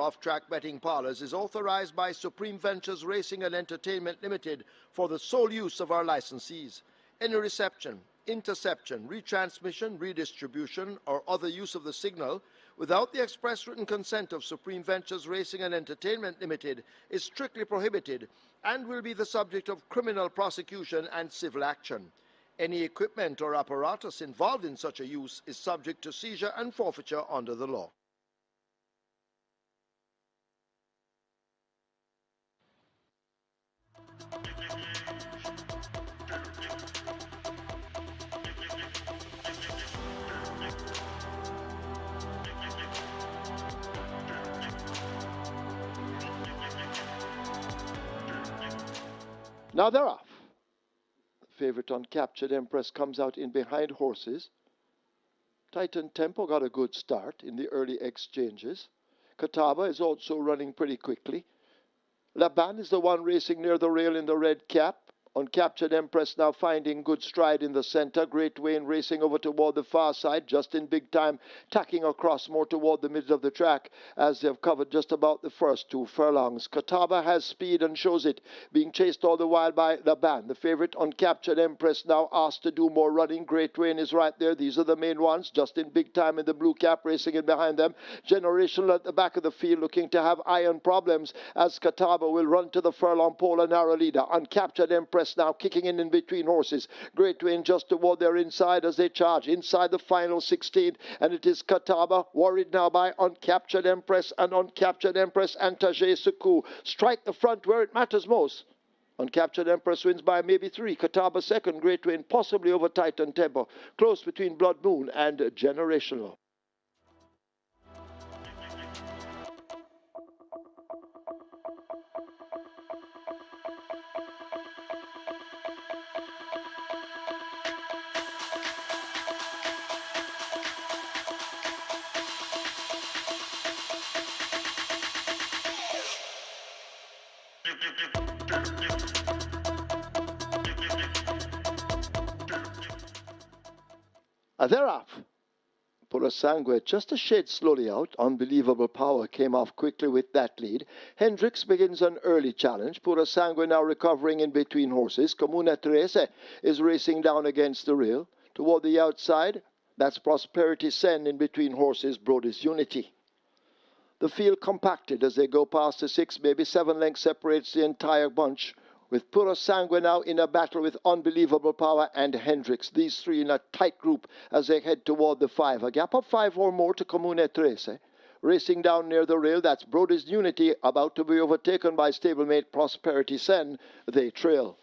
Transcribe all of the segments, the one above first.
or off-track betting parlors is authorized by Supreme Ventures Racing and Entertainment Limited for the sole use of our licensees. Any reception, interception, retransmission, redistribution, or other use of the signal without the express written consent of Supreme Ventures Racing and Entertainment Limited is strictly prohibited and will be the subject of criminal prosecution and civil action. Any equipment or apparatus involved in such a use is subject to seizure and forfeiture under the law. Now they're off. The favorite Uncaptured Empress comes out in behind horses. Titan Tempo got a good start in the early exchanges. Catawba is also running pretty quickly. Laban is the one racing near the rail in the red cap. Uncaptured Empress now finding good stride in the center. Great Wayne racing over toward the far side, just in big time, tacking across more toward the middle of the track as they've covered just about the first 2 furlongs. Catawba has speed and shows it, being chased all the while by Laban. The favorite Uncaptured Empress now asked to do more running. Great Wayne is right there. These are the main ones, just in big time in the blue cap, racing in behind them. Generational at the back of the field, looking to have iron problems as Catawba will run to the furlong pole, a narrow leader. Uncaptured Empress now kicking in between horses. Great Wayne just toward their inside as they charge inside the final 16, and it is Catawba worried now by Uncaptured Empress, and Uncaptured Empress and Tajay Suku strike the front where it matters most. Uncaptured Empress wins by maybe 3. Catawba second. Great Wayne possibly over Titan Tempo. Close between Blood Moon and Generational. They're off. Purasangwe just a shade slowly out. Unbelievable Power came off quickly with that lead. Hendricks begins an early challenge. Purasangwe now recovering in between horses. Comuna Trece is racing down against the rail. Toward the outside, that's Prosperity Sen in between horses. Brody's Unity. The field compacted as they go past the 6, maybe 7 lengths separates the entire bunch, with Purasangwe now in a battle with Unbelievable Power and Hendricks. These 3 in a tight group as they head toward the 5. A gap of 5 or more to Comune Trece. Racing down near the rail, that's Brody's Unity, about to be overtaken by stablemate Prosperity Sen. They trail.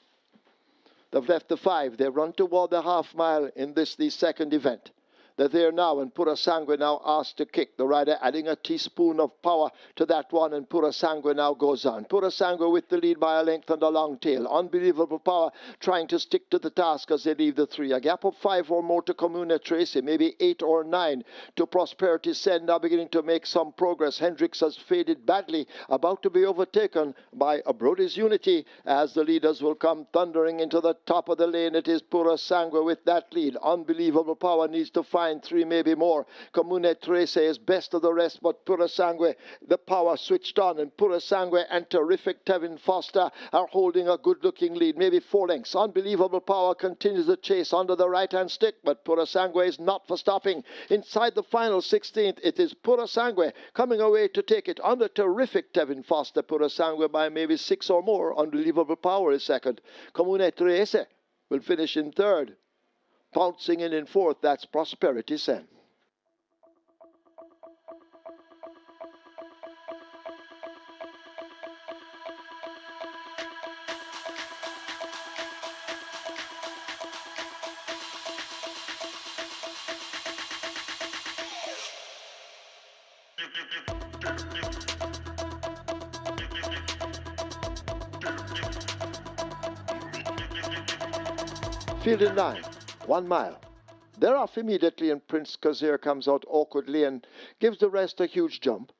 They've left the 5. They run toward the half mile in the second event. They're there now, and Purasangwe now asked to kick. The rider adding a teaspoon of power to that one, and Purasangwe now goes on. Purasangwe with the lead by a length and a long tail. Unbelievable Power trying to stick to the task as they leave the 3. A gap of 5 or more to Comune Trece, maybe 8 or 9 to Prosperity Sen, now beginning to make some progress. Hendricks has faded badly, about to be overtaken by a Brody's Unity as the leaders will come thundering into the top of the lane. It is Purasangwe with that lead. Unbelievable Power needs to find 3, maybe more. Comune Trece is best of the rest, but Purasangwe, the power switched on, and Purasangwe and Terrific Tevin Foster are holding a good-looking lead, maybe 4 lengths. Unbelievable Power continues the chase under the right-hand stick, but Purasangwe is not for stopping. Inside the final 16th, it is Purasangwe coming away to take it under Terrific Tevin Foster. Purasangwe by maybe 6 or more. Unbelievable Power is second. Comune Trece will finish in third. Pouncing in 4th, that's Prosperity Sen. Field in 9. 1 mile. They're off immediately, and Prince Kazir comes out awkwardly and gives the rest a huge jump.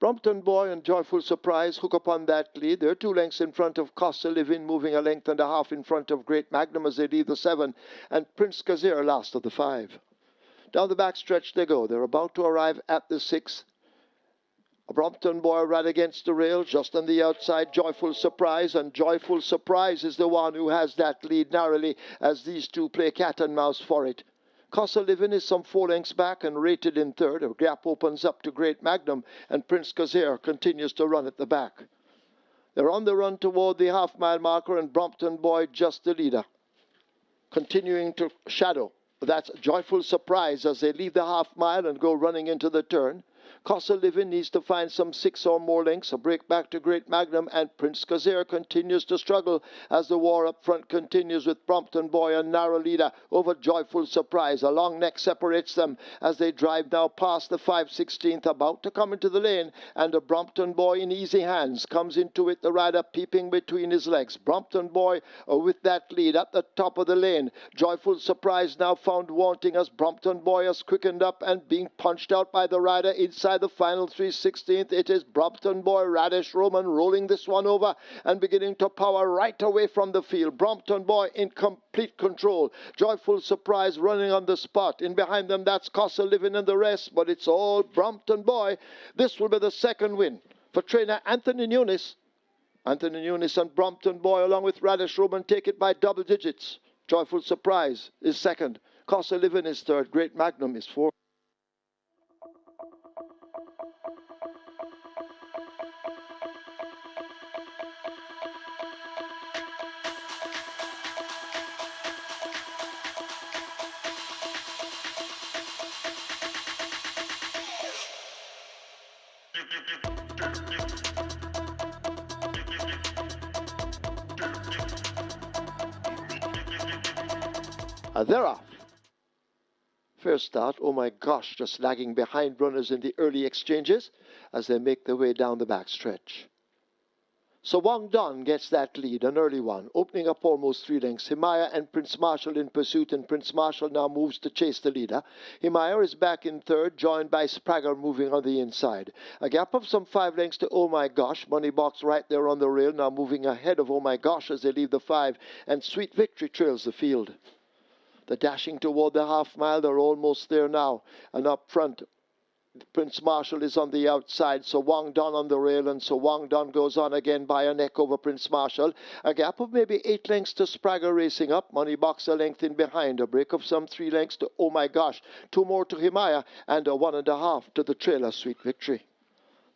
Brompton Boy and Joyful Surprise hook upon that lead. They're 2 lengths in front of Costa Living, moving a length and a half in front of Great Magnum as they leave the 7, and Prince Kazir last of the 5. Down the back stretch they go. They're about to arrive at the 6. A Brompton boy right against the rail, just on the outside. Joyful Surprise, and Joyful Surprise is the one who has that lead narrowly as these two play cat and mouse for it. Costa Living is some 4 lengths back and rated in third. A gap opens up to Great Magnum, and Prince Kazir continues to run at the back. They're on the run toward the half-mile marker, and Brompton boy just the leader. Continuing to shadow. That's Joyful Surprise as they leave the half-mile and go running into the turn. Costa Living needs to find some 6 or more lengths. A break back to Great Magnum, and Prince Kazir continues to struggle as the war up front continues with Brompton boy a narrow leader over Joyful Surprise. A long neck separates them as they drive now past the 5/16th, about to come into the lane, and a Brompton boy in easy hands comes into it, the rider peeping between his legs. Brompton boy with that lead at the top of the lane. Joyful Surprise now found wanting as Brompton boy has quickened up and being punched out by the rider inside the final 3/16th. It is Brompton boy Radish Roman rolling this one over and beginning to power right away from the field. Brompton boy in complete control. Joyful Surprise running on the spot. In behind them, that's Costa Living and the rest, but it's all Brompton boy. This will be the second win for trainer Anthony Nunes. Anthony Nunes and Brompton boy along with Radish Roman take it by double digits. Joyful Surprise is second. Costa Living is third. Great Magnum is fourth. And they're off. Fair start. Oh my gosh, just lagging behind runners in the early exchanges as they make their way down the backstretch. So Wang Don gets that lead, an early one, opening up almost 3 lengths. Himaya and Prince Marshall in pursuit, and Prince Marshall now moves to chase the leader. Himaya is back in third, joined by Spragger moving on the inside. A gap of some 5 lengths to Oh My Gosh. Money Box right there on the rail, now moving ahead of Oh My Gosh as they leave the 5, and Sweet Victory trails the field. They're dashing toward the half-mile. They're almost there now. And up front, Prince Marshall is on the outside, so Wang Don on the rail, and so Wang Don goes on again by a neck over Prince Marshall. A gap of maybe 8 lengths to Spragger racing up. Money Box a length in behind. A break of some 3 lengths to Oh My Gosh. 2 more to Himaya, and a 1.5 to the trailer Sweet Victory.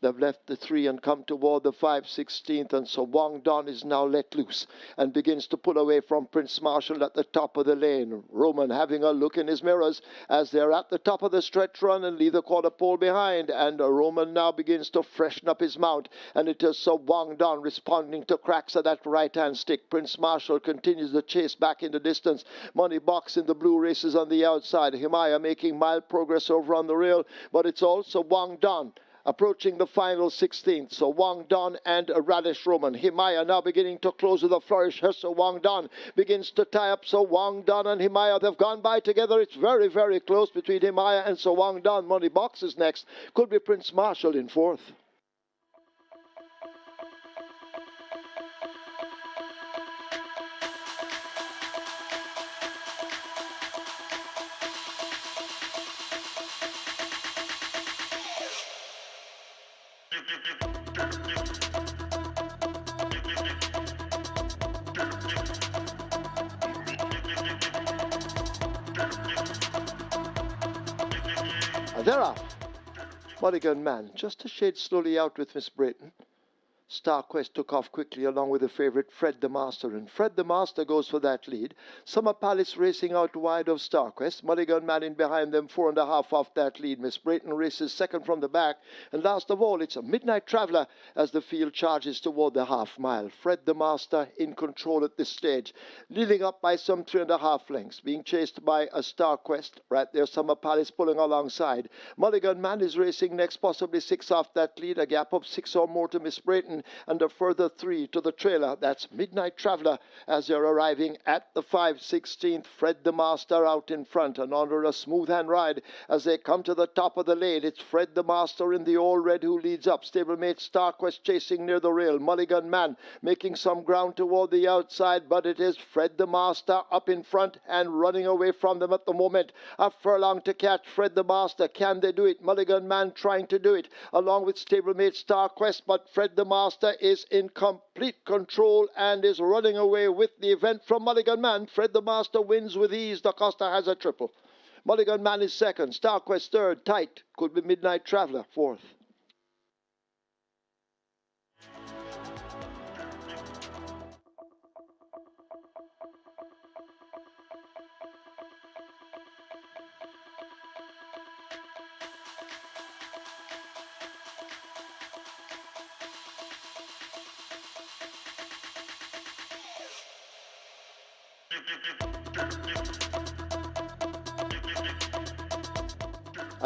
They've left the 3 and come toward the 5/16th, and so Wang Don is now let loose and begins to pull away from Prince Marshall at the top of the lane. Roman having a look in his mirrors as they're at the top of the stretch run and leave the quarter pole behind, and Roman now begins to freshen up his mount, and it is so Wang Don responding to cracks of that right-hand stick. Prince Marshall continues the chase back in the distance. Money Box in the blue races on the outside. Himaya making mild progress over on the rail, but it's also Wang Don approaching the final 16th. So Wang Don and Radish Roman. Himaya now beginning to close with a flourish. So Wang Don begins to tie up. So Wang Don and Himaya, they've gone by together. It's very, very close between Himaya and so Wang Don. Money Box is next. Could be Prince Marshall in fourth. And they're off. Mulligan Man just a shade slowly out with Miss Brayton. Star Quest took off quickly along with the favourite Fred the Master, and Fred the Master goes for that lead. Summer Palace racing out wide of Star Quest. Mulligan Man in behind them, 4.5 off that lead. Miss Brayton races second from the back, and last of all it's a Midnight Traveller as the field charges toward the half-mile. Fred the Master in control at this stage, leading up by some 3.5 lengths, being chased by a Star Quest. Right there, Summer Palace pulling alongside. Mulligan Man is racing next, possibly 6 off that lead, a gap of 6 or more to Miss Brayton. line, and a further 3 to the trailer. That's Midnight Traveler as they're arriving at the 5/16th. Fred the Master out in front and under a smooth hand ride as they come to the top of the lane. It's Fred the Master in the All Red who leads up. Stablemate Starquest chasing near the rail. Mulligan Man making some ground toward the outside, but it is Fred the Master up in front and running away from them at the moment. A furlong to catch Fred the Master. Can they do it? Mulligan Man trying to do it along with Stablemate Starquest, but Fred the Master is in complete control and is running away with the event from Mulligan Man. Fred the Master wins with ease. Da Costa has a triple. Mulligan Man is second. Starquest third. Tight. Could be Midnight Traveler fourth.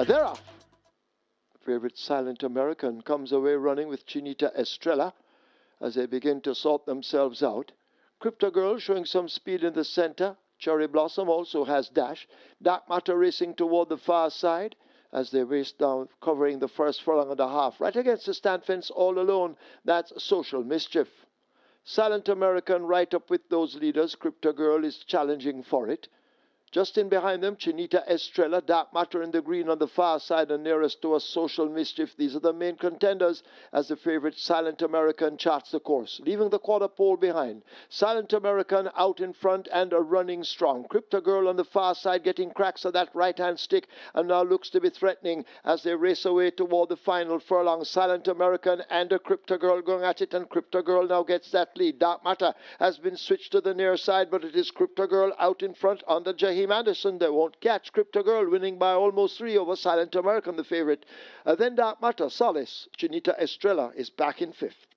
They're off. Favorite Silent American comes away running with Chinita Estrella as they begin to sort themselves out. Crypto Girl showing some speed in the center. Cherry Blossom also has dash. Dark Matter racing toward the far side as they race down, covering the first furlong and a half. Right against the stand fence all alone, that's Social Mischief. Silent American right up with those leaders. Crypto Girl is challenging for it. Just in behind them, Chinita Estrella, Dark Matter in the green on the far side and nearest to us, Social Mischief. These are the main contenders as the favorite Silent American charts the course, leaving the quarter pole behind. Silent American out in front and running strong. Crypto Girl on the far side getting cracks of that right-hand stick and now looks to be threatening as they race away toward the final furlong. Silent American and a Crypto Girl going at it, and Crypto Girl now gets that lead. Dark Matter has been switched to the near side, but it is Crypto Girl out in front under Jahim Anderson. They won't catch. Crypto Girl winning by almost 3 over Silent American, the favorite. Then Dark Matter, Solace. Chinita Estrella is back in fifth.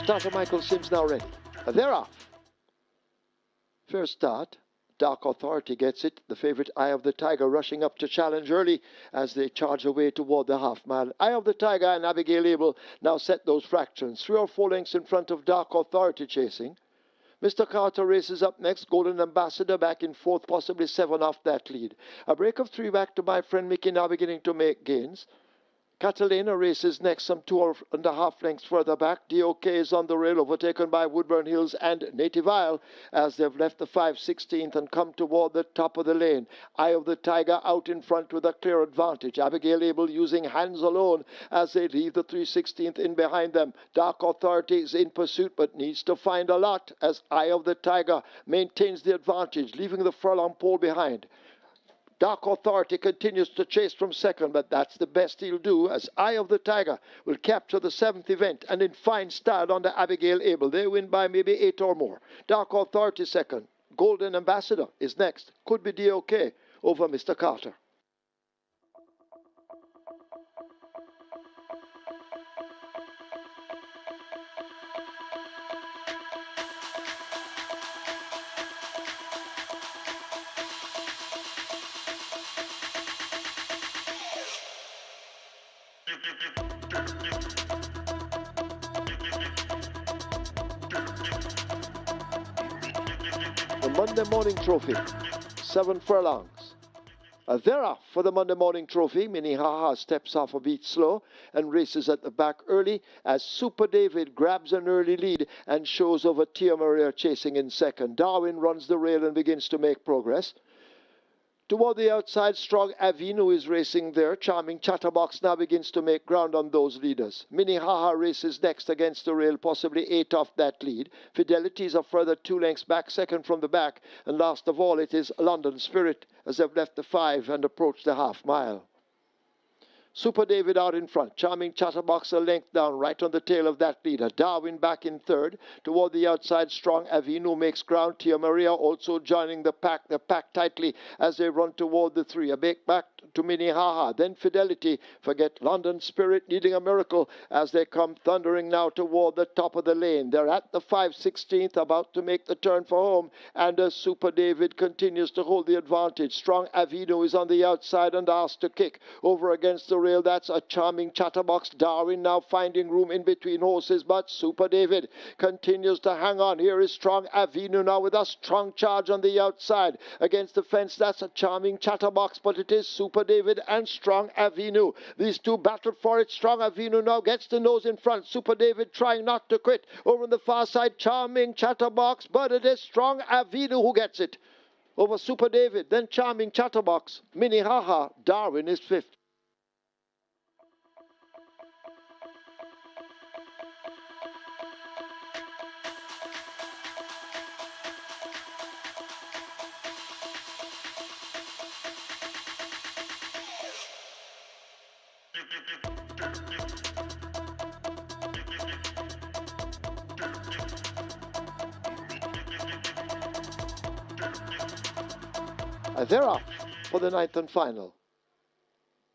Starter Michael Sims now ready. They're off. First start. Dark Authority gets it. The favorite Eye of the Tiger rushing up to challenge early as they charge away toward the half mile. Eye of the Tiger and Abigail Abel now set those fractions. 3 or 4 lengths in front of Dark Authority chasing. Mr. Carter races up next. Golden Ambassador back in fourth, possibly 7 off that lead. A break of 3 back to my friend Mickey, now beginning to make gains. Catalina races next, some 2.5 lengths further back. DOK is on the rail, overtaken by Woodburn Hills and Native Isle as they've left the 5/16th and come toward the top of the lane. Eye of the Tiger out in front with a clear advantage. Abigail Abel using hands alone as they leave the 3/16th in behind them. Dark Authority is in pursuit but needs to find a lot as Eye of the Tiger maintains the advantage, leaving the furlong pole behind. Dark Authority continues to chase from second, but that's the best he'll do as Eye of the Tiger will capture the 7th event and in fine style under Abigail Abel. They win by maybe 8 or more. Dark Authority second. Golden Ambassador is next. Could be DOK over Mr. Carter. The Monday Morning Trophy, 7 furlongs. They're off for the Monday Morning Trophy. Minnehaha steps off a beat slow and races at the back early as Super David grabs an early lead and shows over Tia Maria chasing in second. Darwin runs the rail and begins to make progress. Toward the outside, Strong Avino is racing there. Charming Chatterbox now begins to make ground on those leaders. Minnehaha races next against the rail, possibly 8 off that lead. Fidelity is a further 2 lengths back, second from the back. And last of all, it is London Spirit as they've left the 5 and approached the half mile. Super David out in front. Charming Chatterbox a length down, right on the tail of that leader. Darwin back in third. Toward the outside, Strong Avino makes ground. Tia Maria also joining the pack. The pack tightly as they run toward the three. A big back to Minnehaha. Then Fidelity. Forget London Spirit needing a miracle as they come thundering now toward the top of the lane. They're at the 5/16th, about to make the turn for home. And Super David continues to hold the advantage. Strong Avino is on the outside and asked to kick. Over against the rail, that's a Charming Chatterbox. Darwin now finding room in between horses, but Super David continues to hang on. Here is Strong Avino now with a strong charge on the outside. Against the fence, that's a Charming Chatterbox, but it is Super David and Strong Avino. These two battled for it. Strong Avino now gets the nose in front. Super David trying not to quit. Over on the far side, Charming Chatterbox, but it is Strong Avino who gets it. Over Super David, then Charming Chatterbox. Minnehaha, Darwin is fifth. They're off for the ninth and final.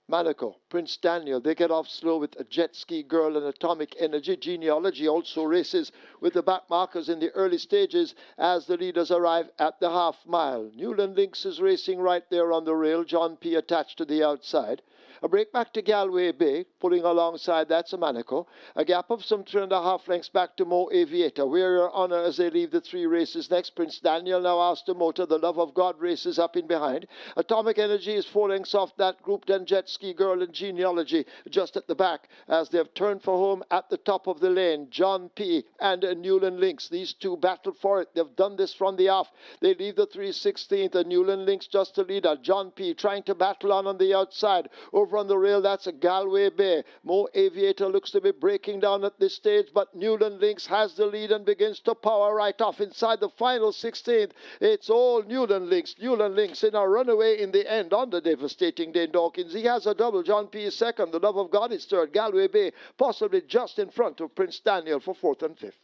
Monaco, Prince Daniel, they get off slow with a Jet Ski Girl and Atomic Energy. Genealogy also races with the back markers in the early stages as the leaders arrive at the half mile. Newland Lynx is racing right there on the rail. John P. attached to the outside. A break back to Galway Bay, pulling alongside, that's a Monaco. A gap of some 3.5 lengths back to Mo Aviator. We're your honour as they leave the three races next. Prince Daniel now asked to motor. The Love of God races up in behind. Atomic Energy is 4 lengths off that group. Then Jet Ski Girl and Genealogy just at the back as they've turned for home at the top of the lane. John P. and Newland Lynx. These two battle for it. They've done this from the off. They leave the 3/16th. And Newland Lynx just the leader. John P. trying to battle on the outside. Over on the rail, that's a Galway Bay. Mo Aviator looks to be breaking down at this stage, but Newland Lynx has the lead and begins to power right off inside the final 16th. It's all Newland Lynx. Newland Lynx in a runaway in the end on the devastating Dane Dawkins. He has a double. John P. is second. The Love of God is third. Galway Bay possibly just in front of Prince Daniel for fourth and fifth.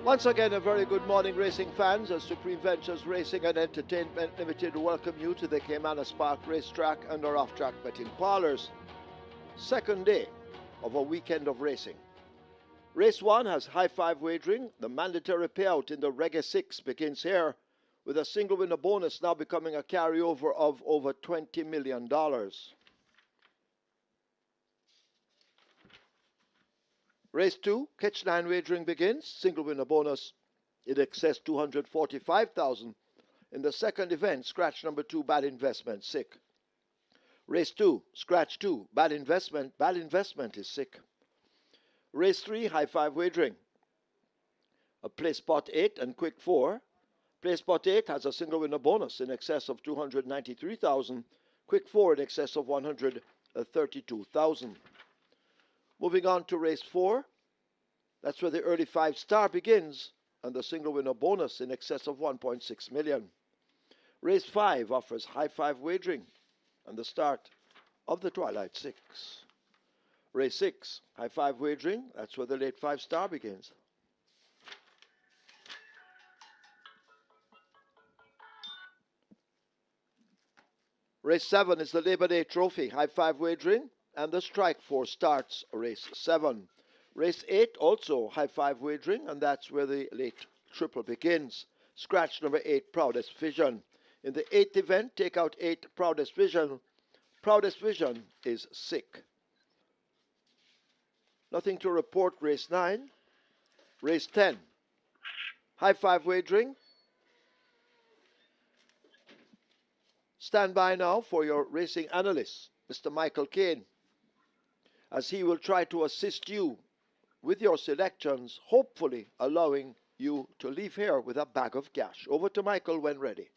Once again, a very good morning, racing fans. As Supreme Ventures Racing and Entertainment Limited welcome you to the Caymanas Park Racetrack and our off-track betting parlors. Second day of a weekend of racing. Race 1 has high five wagering. The mandatory payout in the Reggae 6 begins here with a single winner bonus now becoming a carryover of over $20 million. Race 2, catch 9 wagering begins. Single winner bonus in excess 245,000. In the second event, scratch number 2, bad investment, sick. Race 2, scratch 2, bad investment is sick. Race 3, high 5 wagering. A play spot 8 and quick 4. Play spot 8 has a single winner bonus in excess of 293,000. Quick 4 in excess of 132,000. Moving on to race 4. That's where the early 5-star begins, and the single winner bonus in excess of 1.6 million. Race 5 offers high 5 wagering and the start of the Twilight 6. Race 6, high 5 wagering, that's where the late 5-star begins. Race 7 is the Labor Day Trophy, high 5 wagering, and the Strike Force starts race 7. Race 8 also high 5 wagering, and that's where the late triple begins. Scratch number 8, Proudest Vision. In the 8th event, take out 8, Proudest Vision. Proudest Vision is sick. Nothing to report race 9. Race 10. High 5 wagering. Stand by now for your racing analyst, Mr. Michael Kane, as he will try to assist you with your selections, hopefully allowing you to leave here with a bag of cash. Over to Michael when ready.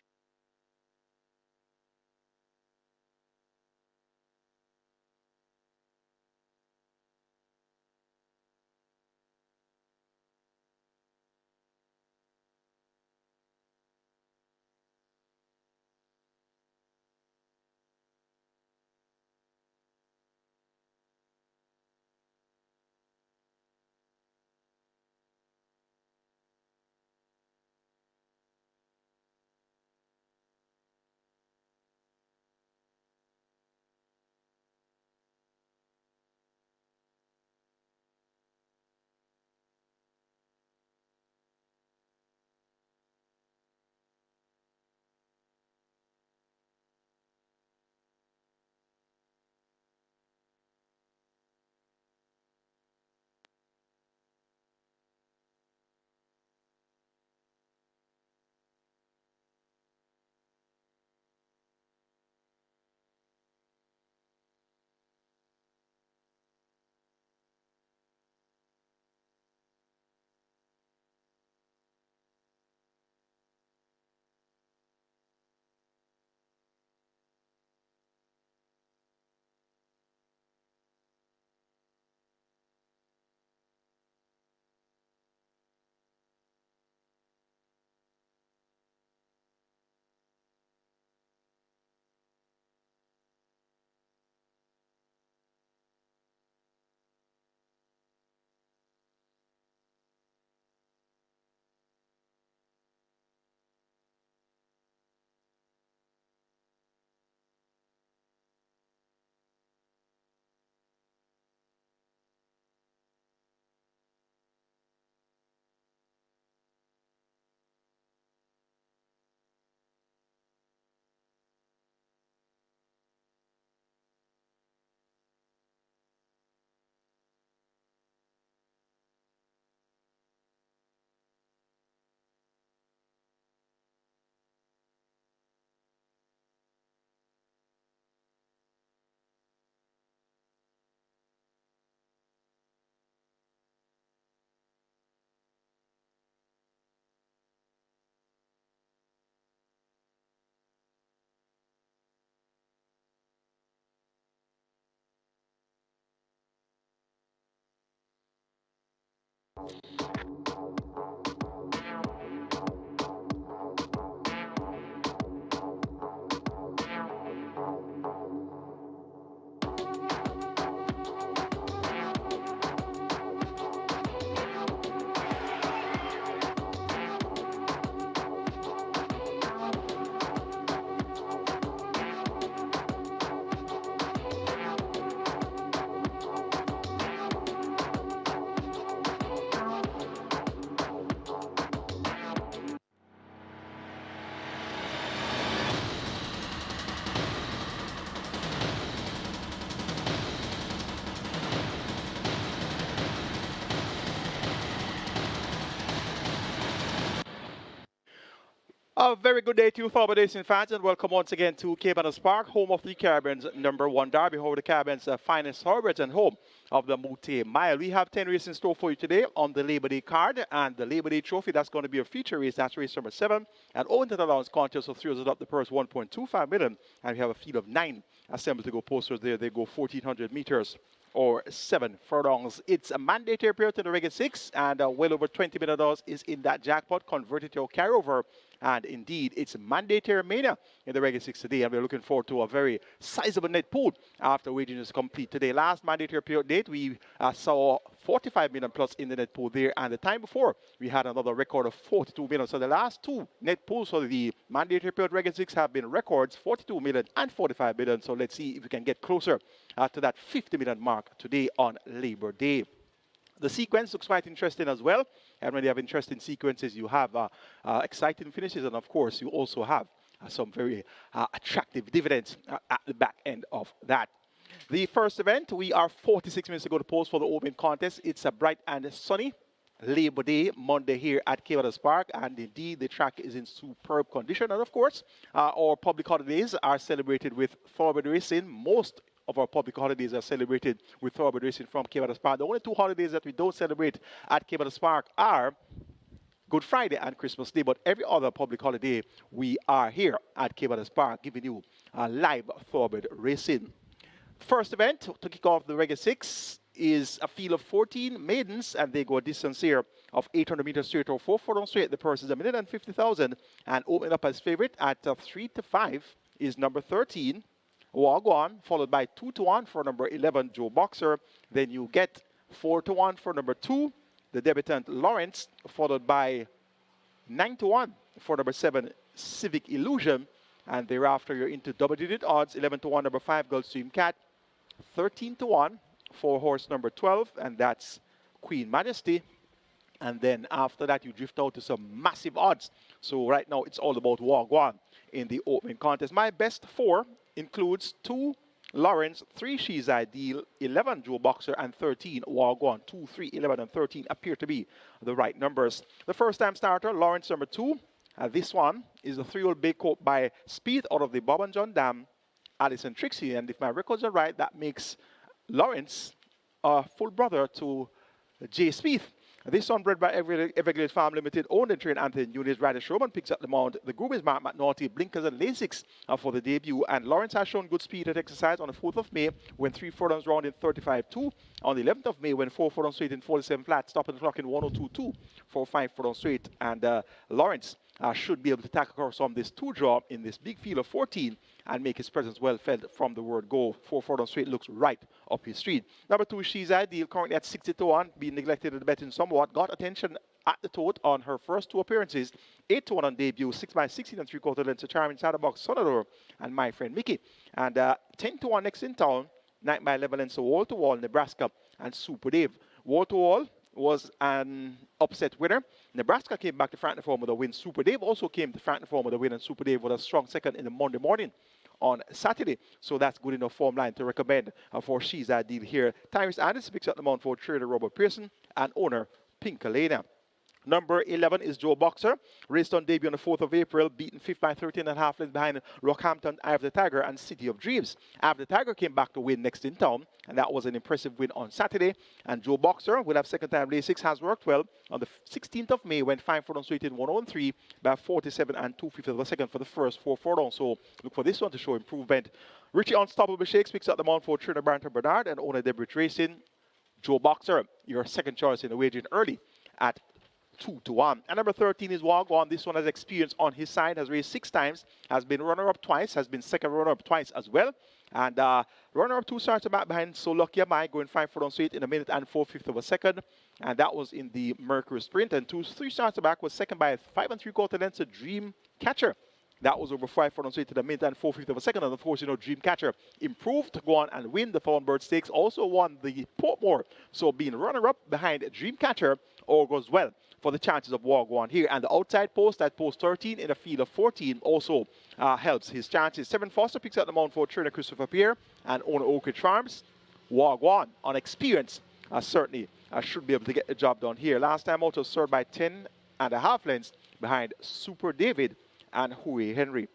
A very good day to you, Thorber Racing fans, and welcome once again to Caymanas Park, home of the Caribbean's #1 derby, home of the Caribbean's finest thoroughbreds, and home of the Moute Mile. We have 10 races in store for you today on the Labor Day card, and the Labor Day Trophy, that's going to be a feature race. That's race number 7, and Owen to the allowance contest of 3 years up the purse 1.25 million, and we have a field of 9 assembled to go posters there. They go 1,400 meters or 7 furlongs. It's a mandatory period to the regular 6, and well over $20 million is in that jackpot, converted to a carryover. And indeed, it's mandatory mania in the regular 6 today, and we're looking forward to a very sizable net pool after wagering is complete today. Last mandatory period date, we saw 45 million plus in the net pool there, and the time before, we had another record of 42 million. So the last two net pools for the mandatory period regular 6 have been records, 42 million and 45 million. So let's see if we can get closer to that 50 million mark today on Labor Day. The sequence looks quite interesting as well. And when you have interesting sequences, you have exciting finishes. And of course, you also have some very attractive dividends at the back end of that. The first event, we are 46 minutes to go to post for the opening contest. It's a bright and sunny Labor Day, Monday here at Caymanas Park. And indeed, the track is in superb condition. And of course, our public holidays are celebrated with thoroughbred racing. Most of our public holidays are celebrated with thoroughbred racing from Caymanas Park. The only two holidays that we don't celebrate at Caymanas Park are Good Friday and Christmas Day, but every other public holiday we are here at Caymanas Park giving you live thoroughbred racing. First event to kick off the regular 6 is a field of 14 maidens, and they go a distance here of 800 meters straight or 4 furlongs straight. The purse is $1,50,000, and opening up as favorite at 3 to 5 is number 13. Wagwan, followed by 2 to 1 for number 11, Joe Boxer. Then you get 4 to 1 for number 2, the debutant Lawrence, followed by 9 to 1 for number 7, Civic Illusion. And thereafter, you're into double-digit odds, 11 to 1, number 5, Gulfstream Cat, 13 to 1 for horse number 12, and that's Queen Majesty. And then after that, you drift out to some massive odds. So right now, it's all about Wagwan in the opening contest. My best 4 includes 2 Lawrence, 3 She's Ideal, 11 Joe Boxer, and 13 Wagwan. 2, 3, 11, and 13 appear to be the right numbers. The first time starter, Lawrence number 2. This one is the 3-year-old Bay Coat by Speed out of the Bob and John Dam, Allison Trixie. And if my records are right, that makes Lawrence a full brother to Jay Speed. This one, bred by Everglades Farm Limited, owned and trained Anthony Nunes. Ryder Showman picks up the mount. The group is Mark McNaughty, Blinkers and Lasix for the debut. And Lawrence has shown good speed at exercise on the 4th of May when 3 furlongs round in 35.2. On the 11th of May when 4 furlongs straight in 47 flat, stopping the clock in 102.2 for 5 furlongs straight. And Lawrence should be able to tackle across from this 2 draw in this big field of 14 and make his presence well felt from the word go. 4 furlongs straight looks right up his street. Number 2, She's Ideal, currently at 60 to 1, being neglected at the betting somewhat. Got attention at the tote on her first 2 appearances. 8 to 1 on debut, 6 by 16 and 3/4 lengths to Charming Shadowbox, Sonador, and My Friend Mickey. And 10 to 1 next in town, 9 by 11 lengths to Wall to Wall, Nebraska, and Super Dave. Wall to Wall was an upset winner. Nebraska came back to Frankton form with a win. Super Dave also came to Frankton form with a win, and Super Dave was a strong second in the Monday morning on Saturday. So that's good enough form line to recommend for She's Ideal here. Tyrese Anderson picks up the mount for trader Robert Pearson and owner Pinkalena. Number 11 is Joe Boxer, raced on debut on the 4th of April, beaten 5th by 13.5 lengths behind Rockhampton, Eye of the Tiger, and City of Dreams. Eye of the Tiger came back to win next in town, and that was an impressive win on Saturday. And Joe Boxer will have second time race 6, has worked well. On the 16th of May, went 5 furlongs straight in 103 by 47 and 2/5 of a second for the first 4 furlongs. So look for this one to show improvement. Richie Unstoppable Shakes picks up the mount for Trina Barrington Bernard and owner Debridge Racing. Joe Boxer, your second choice in the wagering early at 2 to 1. And number 13 is Wagwan. This one has experience on his side, has raced 6 times, has been runner-up twice, has been second runner-up twice as well. And runner-up 2 starts back behind So Lucky Am I, going 5 furlongs straight in a minute and 4/5 of a second. And that was in the Mercury Sprint. And 3 starts back was second by 5 3/4 lengths to Dream Catcher. That was over 5 furlongs straight to the minute and 4/5 of a second. And of course, you know, Dreamcatcher improved to go on and win the Thornbird Stakes. Also won the Portmore. So being runner-up behind Dreamcatcher all goes well for the chances of Wagwan here. And the outside post, that post 13 in a field of 14, also helps his chances. 7 Foster picks up the mount for trainer Christopher Pierre and owner Oak Ridge Farms. Wagwan on experience certainly should be able to get the job done here. Last time out was served by 10.5 lengths behind Super David and Huey Henry.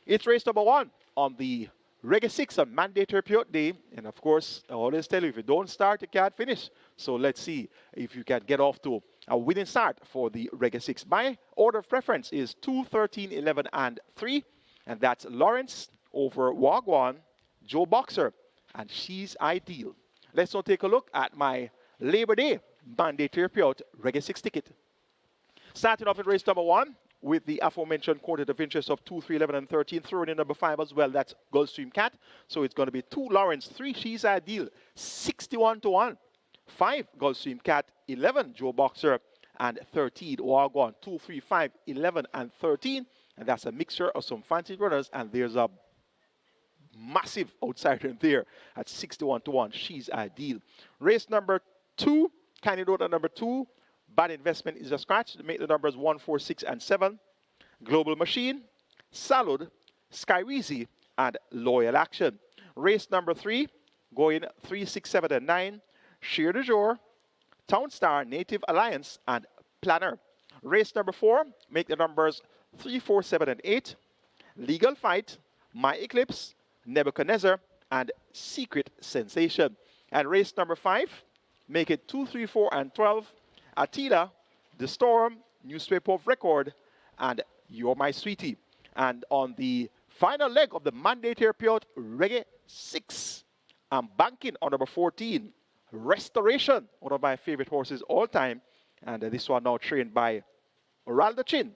It's race number 1 on the Reggae 6 on mandatory period day. And of course, I always tell you, if you don't start, you can't finish. So let's see if you can get off to a winning start for the Reggae 6. My order of preference is 2, 13, 11, and 3. And that's Lawrence over Wagwan, Joe Boxer, and She's Ideal. Let's now take a look at my Labor Day mandatory period Reggae 6 ticket. Starting off in race number 1 with the aforementioned quantity of interest of 2, 3, 11, and 13. Throwing in number 5 as well. That's Gulfstream Cat. So it's going to be 2 Lawrence, 3 She's Ideal, 61-1. 5 Gulfstream Cat, 11 Joe Boxer, and 13 Wagwan. 2, 3, 5, 11, and 13. And that's a mixture of some fancy runners. And there's a massive outsider in there at 61-1. She's Ideal. Race number 2, candidate number 2. Bad Investment is a scratch to make the numbers 1, 4, 6, and 7. Global Machine, Salud, Skyreezy, and Loyal Action. Race number 3, going 3, 6, 7, and 9. Sheer de Jour, Town Star, Native Alliance, and Planner. Race number 4, make the numbers 3, 4, 7, and 8. Legal Fight, My Eclipse, Nebuchadnezzar, and Secret Sensation. And race number 5, make it 2, 3, 4, and 12. Attila, The Storm, Newspaper of Record, and You're My Sweetie. And on the final leg of the mandatory period, Reggae 6, I'm banking on number 14, Restoration, one of my favorite horses all time. And this one now trained by Oraldo Chin.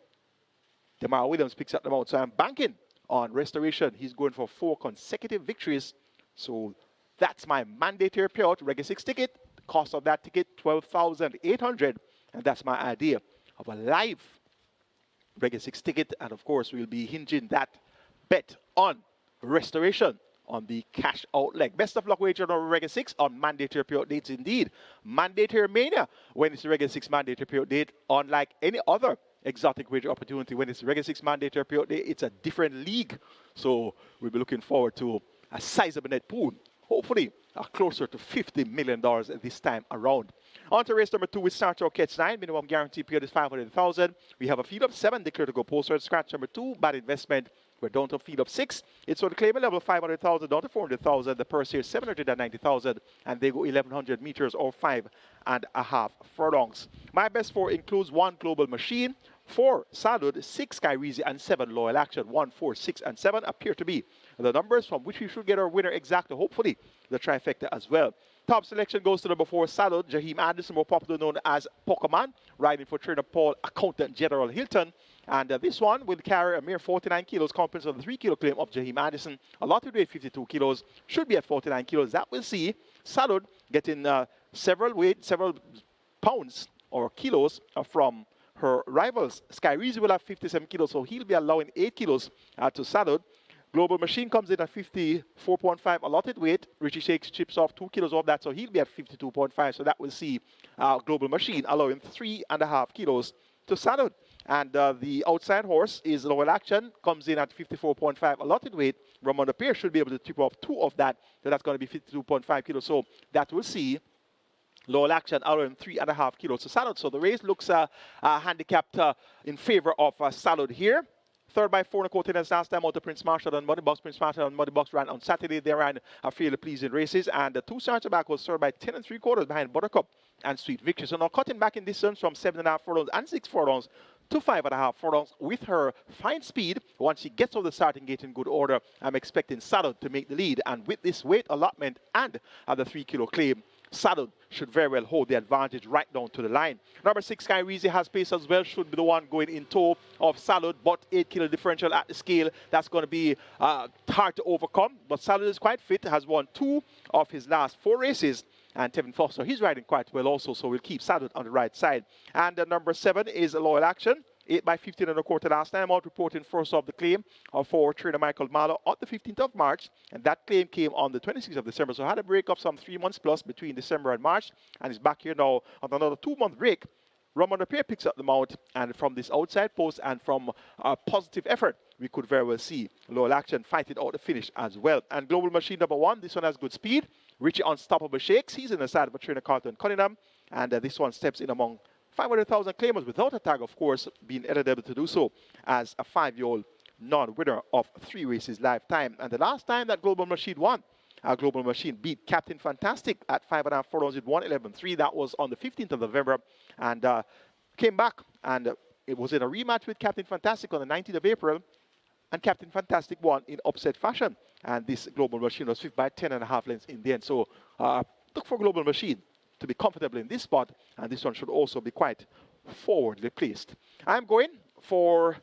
Demar Williams picks up the mount. So I'm banking on Restoration. He's going for 4 consecutive victories. So that's my mandatory period Reggae 6 ticket. The cost of that ticket, $12,800. And that's my idea of a live Reggae 6 ticket. And of course, we'll be hinging that bet on Restoration on the cash out leg. Best of luck wager on Reggae 6 on mandatory period dates indeed. Mandatory mania when it's Reggae 6 mandatory period date, unlike any other exotic wager opportunity. When it's Reggae 6 mandatory period date, it's a different league. So we'll be looking forward to a sizable net pool. Hopefully closer to $50 million this time around. On to race number 2 with Start Your Catch 9. Minimum guarantee period is $500,000. We have a field of 7 declared to go poster. Scratch number 2, Bad Investment. We're down to a field of 6. It's on the claimant level 500,000 down to 400,000. The purse here is 790,000, and they go 1,100 meters or 5.5 furlongs. My best 4 includes 1 Global Machine, 4 Salud, 6 Skyreezy, and 7 Loyal Action. 1, 4, 6, and 7 appear to be the numbers from which we should get our winner exactly. Hopefully, the trifecta as well. Top selection goes to number 4, Salud, Jaheim Anderson, more popular known as Pokemon, riding for trainer Paul Accountant General Hilton. And this one will carry a mere 49 kilos, compensation of the 3 kilo claim of Jaheim Anderson. A lot to do at 52 kilos, should be at 49 kilos. That will see Salud getting several pounds or kilos from her rivals. Skyreezy will have 57 kilos, so he'll be allowing 8 kilos to Salud. Global Machine comes in at 54.5 allotted weight. Richie Shakes chips off 2 kilos of that, so he'll be at 52.5. So that will see Global Machine allowing 3.5 kilos to Salud. And the outside horse is Loyal Action, comes in at 54.5 allotted weight. Ramon Pierre should be able to tip off 2 of that, so that's going to be 52.5 kilos. So that will see Loyal Action allowing 3.5 kilos to Salud. So the race looks handicapped in favor of Salud here. Third by 4 tenants last time out to Prince Marshall and Muddy Box. Prince Marshall and Muddy Box ran on Saturday. They ran fairly pleasing races. And the 2 starts back was third by 10 3/4 behind Buttercup and Sweet Victory. So now cutting back in distance from 7.5 furlongs and 6 furlongs to 5.5 furlongs with her fine speed. Once she gets over the starting gate in good order, I'm expecting Salud to make the lead. And with this weight allotment and the 3 kilo claim, Salud should very well hold the advantage right down to the line. Number 6, Skyreezy has pace as well, should be the one going in tow of Salud, but 8 kilo differential at the scale. That's going to be hard to overcome. But Salud is quite fit, has won 2 of his last 4 races. And Tevin Foster, he's riding quite well also, so we'll keep Salud on the right side. And number 7 is Loyal Action. 8 by 15 1/4 last time out, reporting first of the claim for trainer Michael Marlowe on the 15th of March. And that claim came on the 26th of December. So had a break of some 3 months plus between December and March. And he's back here now on another 2-month break. Ramon Pierre picks up the mount. And from this outside post and from a positive effort, we could very well see Loyal Action fight it out the finish as well. And Global Machine number 1, this one has good speed. Richie Unstoppable Shakes. He's in the side of trainer Carlton Cunningham. And this one steps in among 500,000 claimers without a tag, of course, being eligible to do so as a 5-year-old non-winner of 3 races lifetime. And the last time that Global Machine won, Global Machine beat Captain Fantastic at 5.5 furlongs with 1:11.3. That was on the 15th of November, and came back, and it was in a rematch with Captain Fantastic on the 19th of April, and Captain Fantastic won in upset fashion. And this Global Machine was fifth by 10.5 lengths in the end. So look for Global Machine to be comfortable in this spot, and this one should also be quite forwardly placed. I'm going for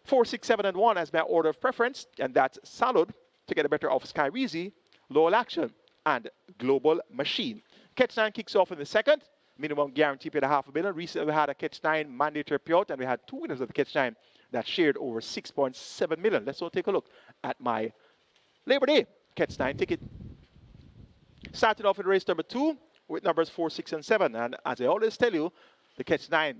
4, 6, 7, and 1 as my order of preference, and that's Salud to get the better of Skyreezy, Lowell Action, and Global Machine. Catch 9 kicks off in the second. Minimum guarantee paid $500,000. Recently we had a Catch 9 mandatory payout, and we had 2 winners of the Catch 9 that shared over $6.7 million. Let's all take a look at my Labor Day Catch 9 ticket. Started off in race number 2 with numbers 4, 6, and 7. And as I always tell you, the Catch 9,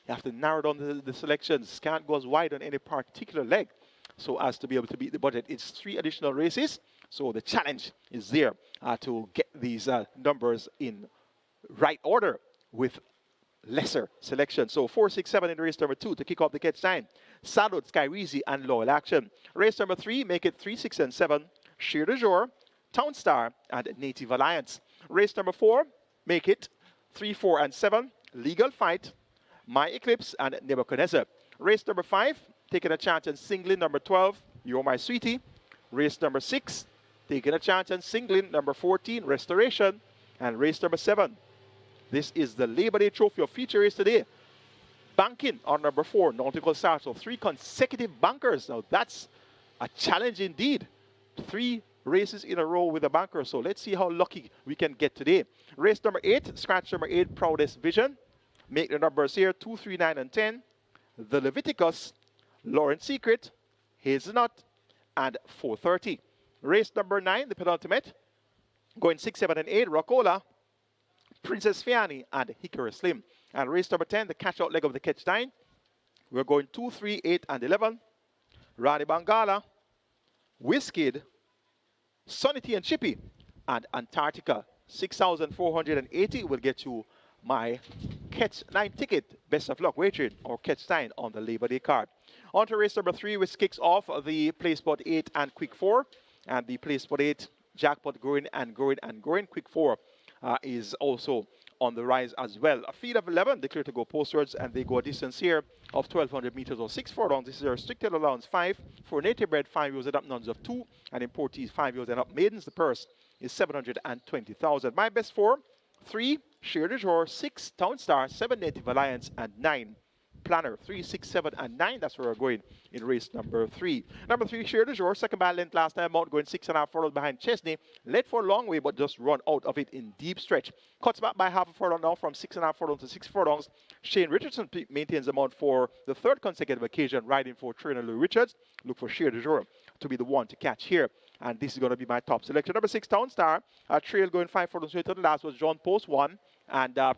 you have to narrow down the selections. Can't go as wide on any particular leg so as to be able to beat the budget. It's 3 additional races, so the challenge is there to get these numbers in right order with lesser selection. So 4, 6, 7 in race number 2 to kick off the Catch 9. Salud, Skyreezy, and Loyal Action. Race number 3, make it 3, 6, and 7. Sheer de Jour, Town Star, and Native Alliance. Race number 4, make it 3, 4, and 7. Legal Fight, My Eclipse, and Nebuchadnezzar. Race number 5, taking a chance and singling number 12, You're My Sweetie. Race number 6, taking a chance and singling number 14, Restoration. And race number 7, this is the Labor Day Trophy of feature race today. Banking on number 4, Nautical Star. So 3 consecutive bankers. Now that's a challenge indeed. 3 races in a row with a banker. So let's see how lucky we can get today. Race number 8, scratch number 8, Proudest Vision. Make the numbers here 2, 3, 9, and 10. The Leviticus, Lawrence Secret, Hazelnut, and 4:30. Race number 9, the penultimate. Going 6, 7, and 8, Rockola, Princess Fiani, and Hickory Slim. And race number 10, the catch-out leg of the Catch 9. We're going 2, 3, 8, and 11. Rani Bangala, Wizkid, Sunny T and Chippy, and Antarctica. 6,480 will get you my Catch 9 ticket. Best of luck wagering or Catch 9 on the Labor Day card. On to race number 3, which kicks off the Place Spot 8 and Quick 4. And the Place Spot 8, Jackpot growing and growing and growing. Quick 4 is also on the rise as well. A field of 11 declared to go postwards, and they go a distance here of 1,200 meters or 6 furlongs. This is a restricted allowance 5 for native bred 5 years and up, nuns of 2, and importees 5 years and up. Maidens, the purse is 720,000. My best 4, 3, Sheer de Jour, 6, Town Star, 7, Native Alliance, and 9, Planner. 3, 6, 7, and 9. That's where we're going in race number 3. Number 3, Sheer de Jour, second by length last time out, going 6.5 furlongs behind Chesney. Led for a long way, but just run out of it in deep stretch. Cuts back by half a furlong now from 6.5 furlongs to 6 furlongs. Shane Richardson maintains the mount for the 3rd consecutive occasion, riding for trainer Lou Richards. Look for Sheer de Jour to be the one to catch here. And this is going to be my top selection. Number 6, Town Star. Trail going 5 furlongs straight to the last was John Post 1. And that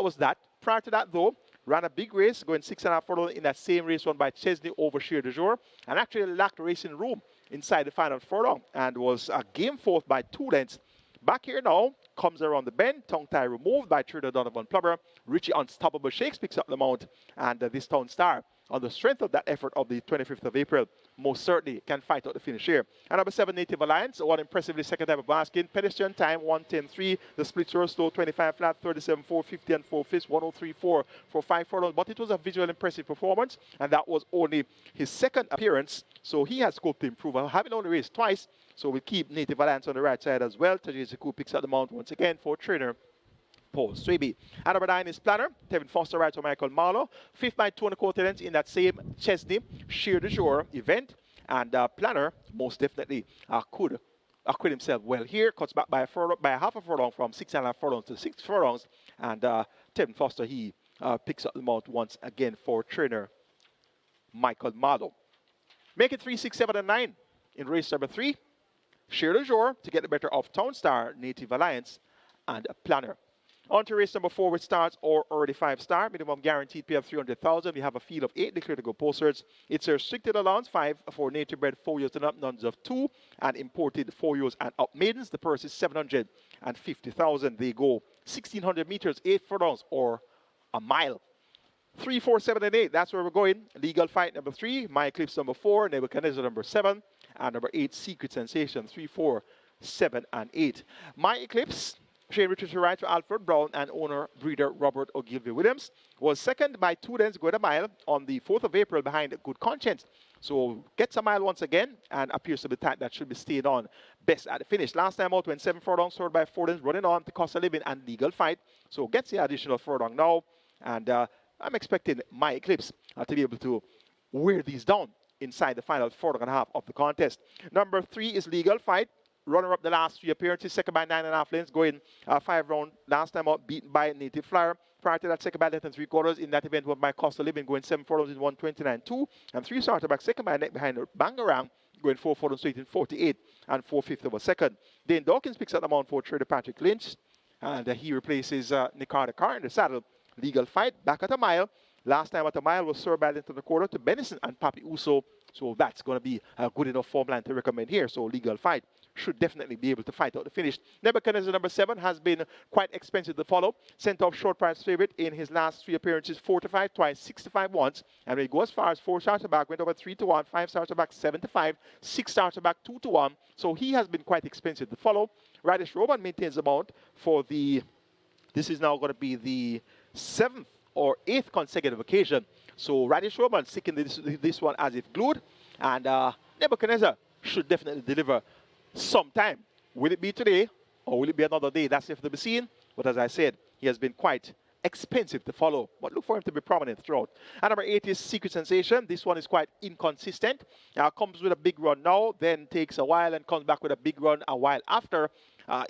was that. Prior to that, though, ran a big race, going 6.5 furlongs in that same race won by Chesney over Sheer de Jour, and actually lacked racing room inside the final furlong and was game fourth by 2 lengths. Back here now, comes around the bend, tongue tie removed by Trader Donovan Plummer. Richie Unstoppable Shakes picks up the mount, and this Town Star, on the strength of that effort of the 25th of April, most certainly can fight out the finish here. And number 7, Native Alliance, one impressively second time of basking. Pedestrian time, 1:10.3. The splits were slow, 25 flat, 37.4, 50 and 4 fifths, 1:03.4 for 5 furlongs. But it was a visual impressive performance, and that was only his 2nd appearance. So he has scope to improve. Having only raced twice, so we'll keep Native Alliance on the right side as well. Tajiziku picks up the mount once again for trainer Paul Swaby. And number 9 is Planner. Tevin Foster rides for Michael Marlowe. 5th by 2.25 lengths in that same Chesney Sheer de Jour event. And Planner most definitely could acquit himself well here. Cuts back by a half a furlong from 6.5 furlongs to 6 furlongs. And Tevin Foster, he picks up the mount once again for trainer Michael Marlowe. Make it 3, 6, 7, and 9 in race number 3. Sheer de Jour to get the better of Town Star, Native Alliance, and Planner. On to race number 4, which starts or already 5-star. Minimum guaranteed pay of 300,000. We have a field of 8 declared to go posters. It's a restricted allowance 5 for native bred 4 years and up, nuns of 2, and imported 4 years and up. Maidens, the purse is 750,000. They go 1,600 meters, 8 furlongs, or a mile. 3, 4, 7, and 8. That's where we're going. Legal Fight number 3, My Eclipse number 4, Nebuchadnezzar number 7, and number 8, Secret Sensation. 3, 4, 7, and 8. My Eclipse, Shane Richardson Wright to Alfred Brown and owner breeder Robert Ogilvy Williams, was second by 2 lengths going a mile on the 4th of April behind Good Conscience. So gets a mile once again and appears to be tight. That should be staying on best at the finish. Last time out went 7 furlongs, third by 4 lengths, running on to Cost of Living and Legal Fight. So gets the additional furlong now. And I'm expecting My Eclipse to be able to wear these down inside the final furlong and a half of the contest. Number 3 is Legal Fight. Runner up the last 3 appearances, second by 9.5 lengths, going 5 round. Last time out, beaten by Native Flyer. Prior to that, second by length and 3/4. In that event, won by Cost of Living, going 7 furlongs in 129.2. And 3 starter back, second by neck behind Bangarang, going 4 furlongs straight in 48 and 4/5 of a second. Dane Dawkins picks up the mount for trader Patrick Lynch. And he replaces Nicardo Carr in the saddle. Legal Fight, back at a mile. Last time at a mile was served by length and 1/4 to Benison and Papi Uso. So that's going to be a good enough form line to recommend here. So Legal Fight should definitely be able to fight out the finish. Nebuchadnezzar number 7 has been quite expensive to follow. Sent off short price favorite in his last 3 appearances, 4-5 twice, 6-5 once. And when he goes as far as 4 starter back, went over 3-1, 5 starter back, 7-5, 6 starter back, 2-1. So he has been quite expensive to follow. Radish Roman maintains the mount for this is now going to be the 7th or 8th consecutive occasion. So Radish Roman sticking this one as if glued. And Nebuchadnezzar should definitely deliver sometime. Will it be today or will it be another day? That's yet to be seen. But as I said, he has been quite expensive to follow. But look for him to be prominent throughout. And number 8 is Secret Sensation. This one is quite inconsistent. Comes with a big run now, then takes a while and comes back with a big run a while after.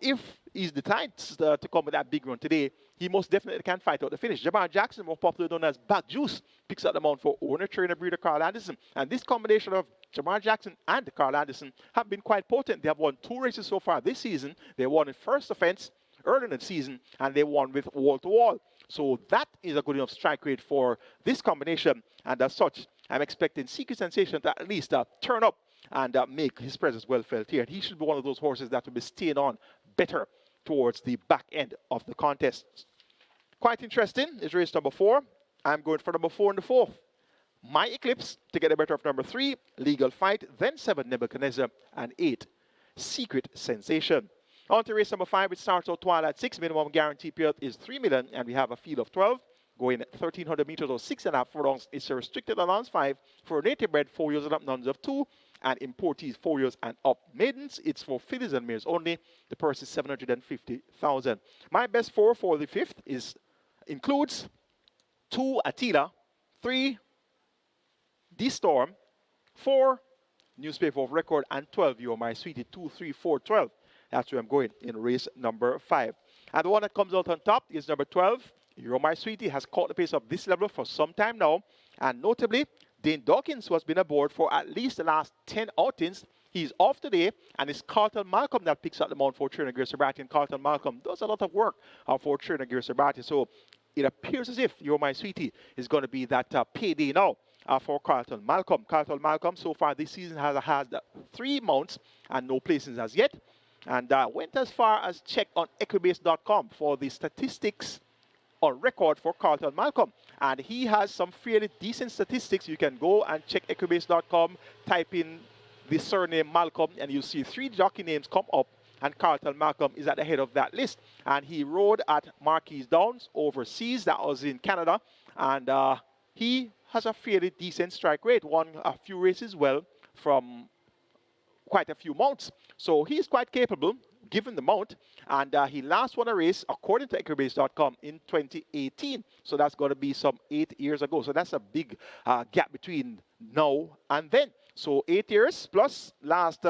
If he's decided to come with that big run today, he most definitely can fight out the finish. Jamar Jackson, more popularly known as Back Juice, picks up the mount for owner, trainer, breeder Carl Anderson. And this combination of Jamar Jackson and Carl Anderson have been quite potent. They have won 2 races so far this season. They won in first offense early in the season, and they won with wall-to-wall. So that is a good enough strike rate for this combination. And as such, I'm expecting Secret Sensation to at least turn up and make his presence well felt here. And he should be one of those horses that will be staying on better towards the back end of the contest. Quite interesting is race number 4. I'm going for number 4 in the 4th. My Eclipse to get the better of number 3, Legal Fight, then 7, Nebuchadnezzar, and 8, Secret Sensation. On to race number 5, which starts out Twilight 6. Minimum guarantee payout is 3 million, and we have a field of 12. Going 1,300 meters or 6.5 furlongs. It's a restricted allowance 5 for native bred 4 years and up, nuns of 2, and importees 4 years and up. Maidens, it's for fillies and mares only. The purse is 750,000. My best 4 for the 5th includes 2 Attila, 3 D-Storm, 4 Newspaper of Record, and 12 You're My Sweetie. 2, 3, 4, 12. That's where I'm going in race number 5. And the one that comes out on top is number 12. You're My Sweetie has caught the pace of this level for some time now. And notably, Dane Dawkins, who has been aboard for at least the last 10 outings, he's off today, and it's Carlton Malcolm that picks up the mount for trainer Gary Sabati. And Carlton Malcolm does a lot of work for trainer Gary Sabati. So it appears as if You're My Sweetie is going to be that payday now for Carlton Malcolm. Carlton Malcolm so far this season has had 3 mounts and no placings as yet. And went as far as check on Equibase.com for the statistics on record for Carlton Malcolm. And he has some fairly decent statistics. You can go and check Equibase.com, type in the surname Malcolm, and you'll see 3 jockey names come up. And Carlton Malcolm is at the head of that list. And he rode at Marquis Downs overseas. That was in Canada. And he has a fairly decent strike rate. Won a few races well from quite a few mounts. So he's quite capable, given the mount. And he last won a race, according to Equibase.com, in 2018. So that's going to be some 8 years ago. So that's a big gap between now and then. So 8 years plus last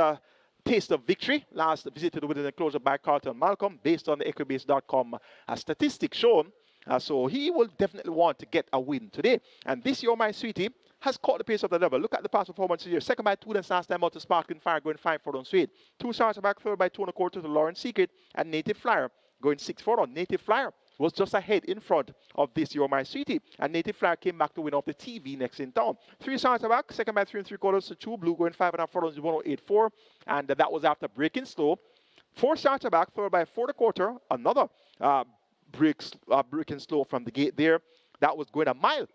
taste of victory, last visit to the within enclosure by Carlton Malcolm, based on the Equibase.com statistics shown. So he will definitely want to get a win today. And this You're My Sweetie has caught the pace of the level. Look at the past performance here. Second by 2 lengths last time out to Sparkling Fire, going 5 furlongs straight. 2 starts back, third by 2 1/4 to Lauren Secret, and Native Flyer going 6 furlongs. Native Flyer was just ahead in front of this You're My Sweetie, and Native Flyer came back to win off the TV next in town. 3 starts back, second by 3 3/4 to 2 Blue, going 5.5 furlongs, 108.4, and that was after breaking slow. 4 starts back, third by 4 1/4, another breaking slow from the gate there. That was going a mile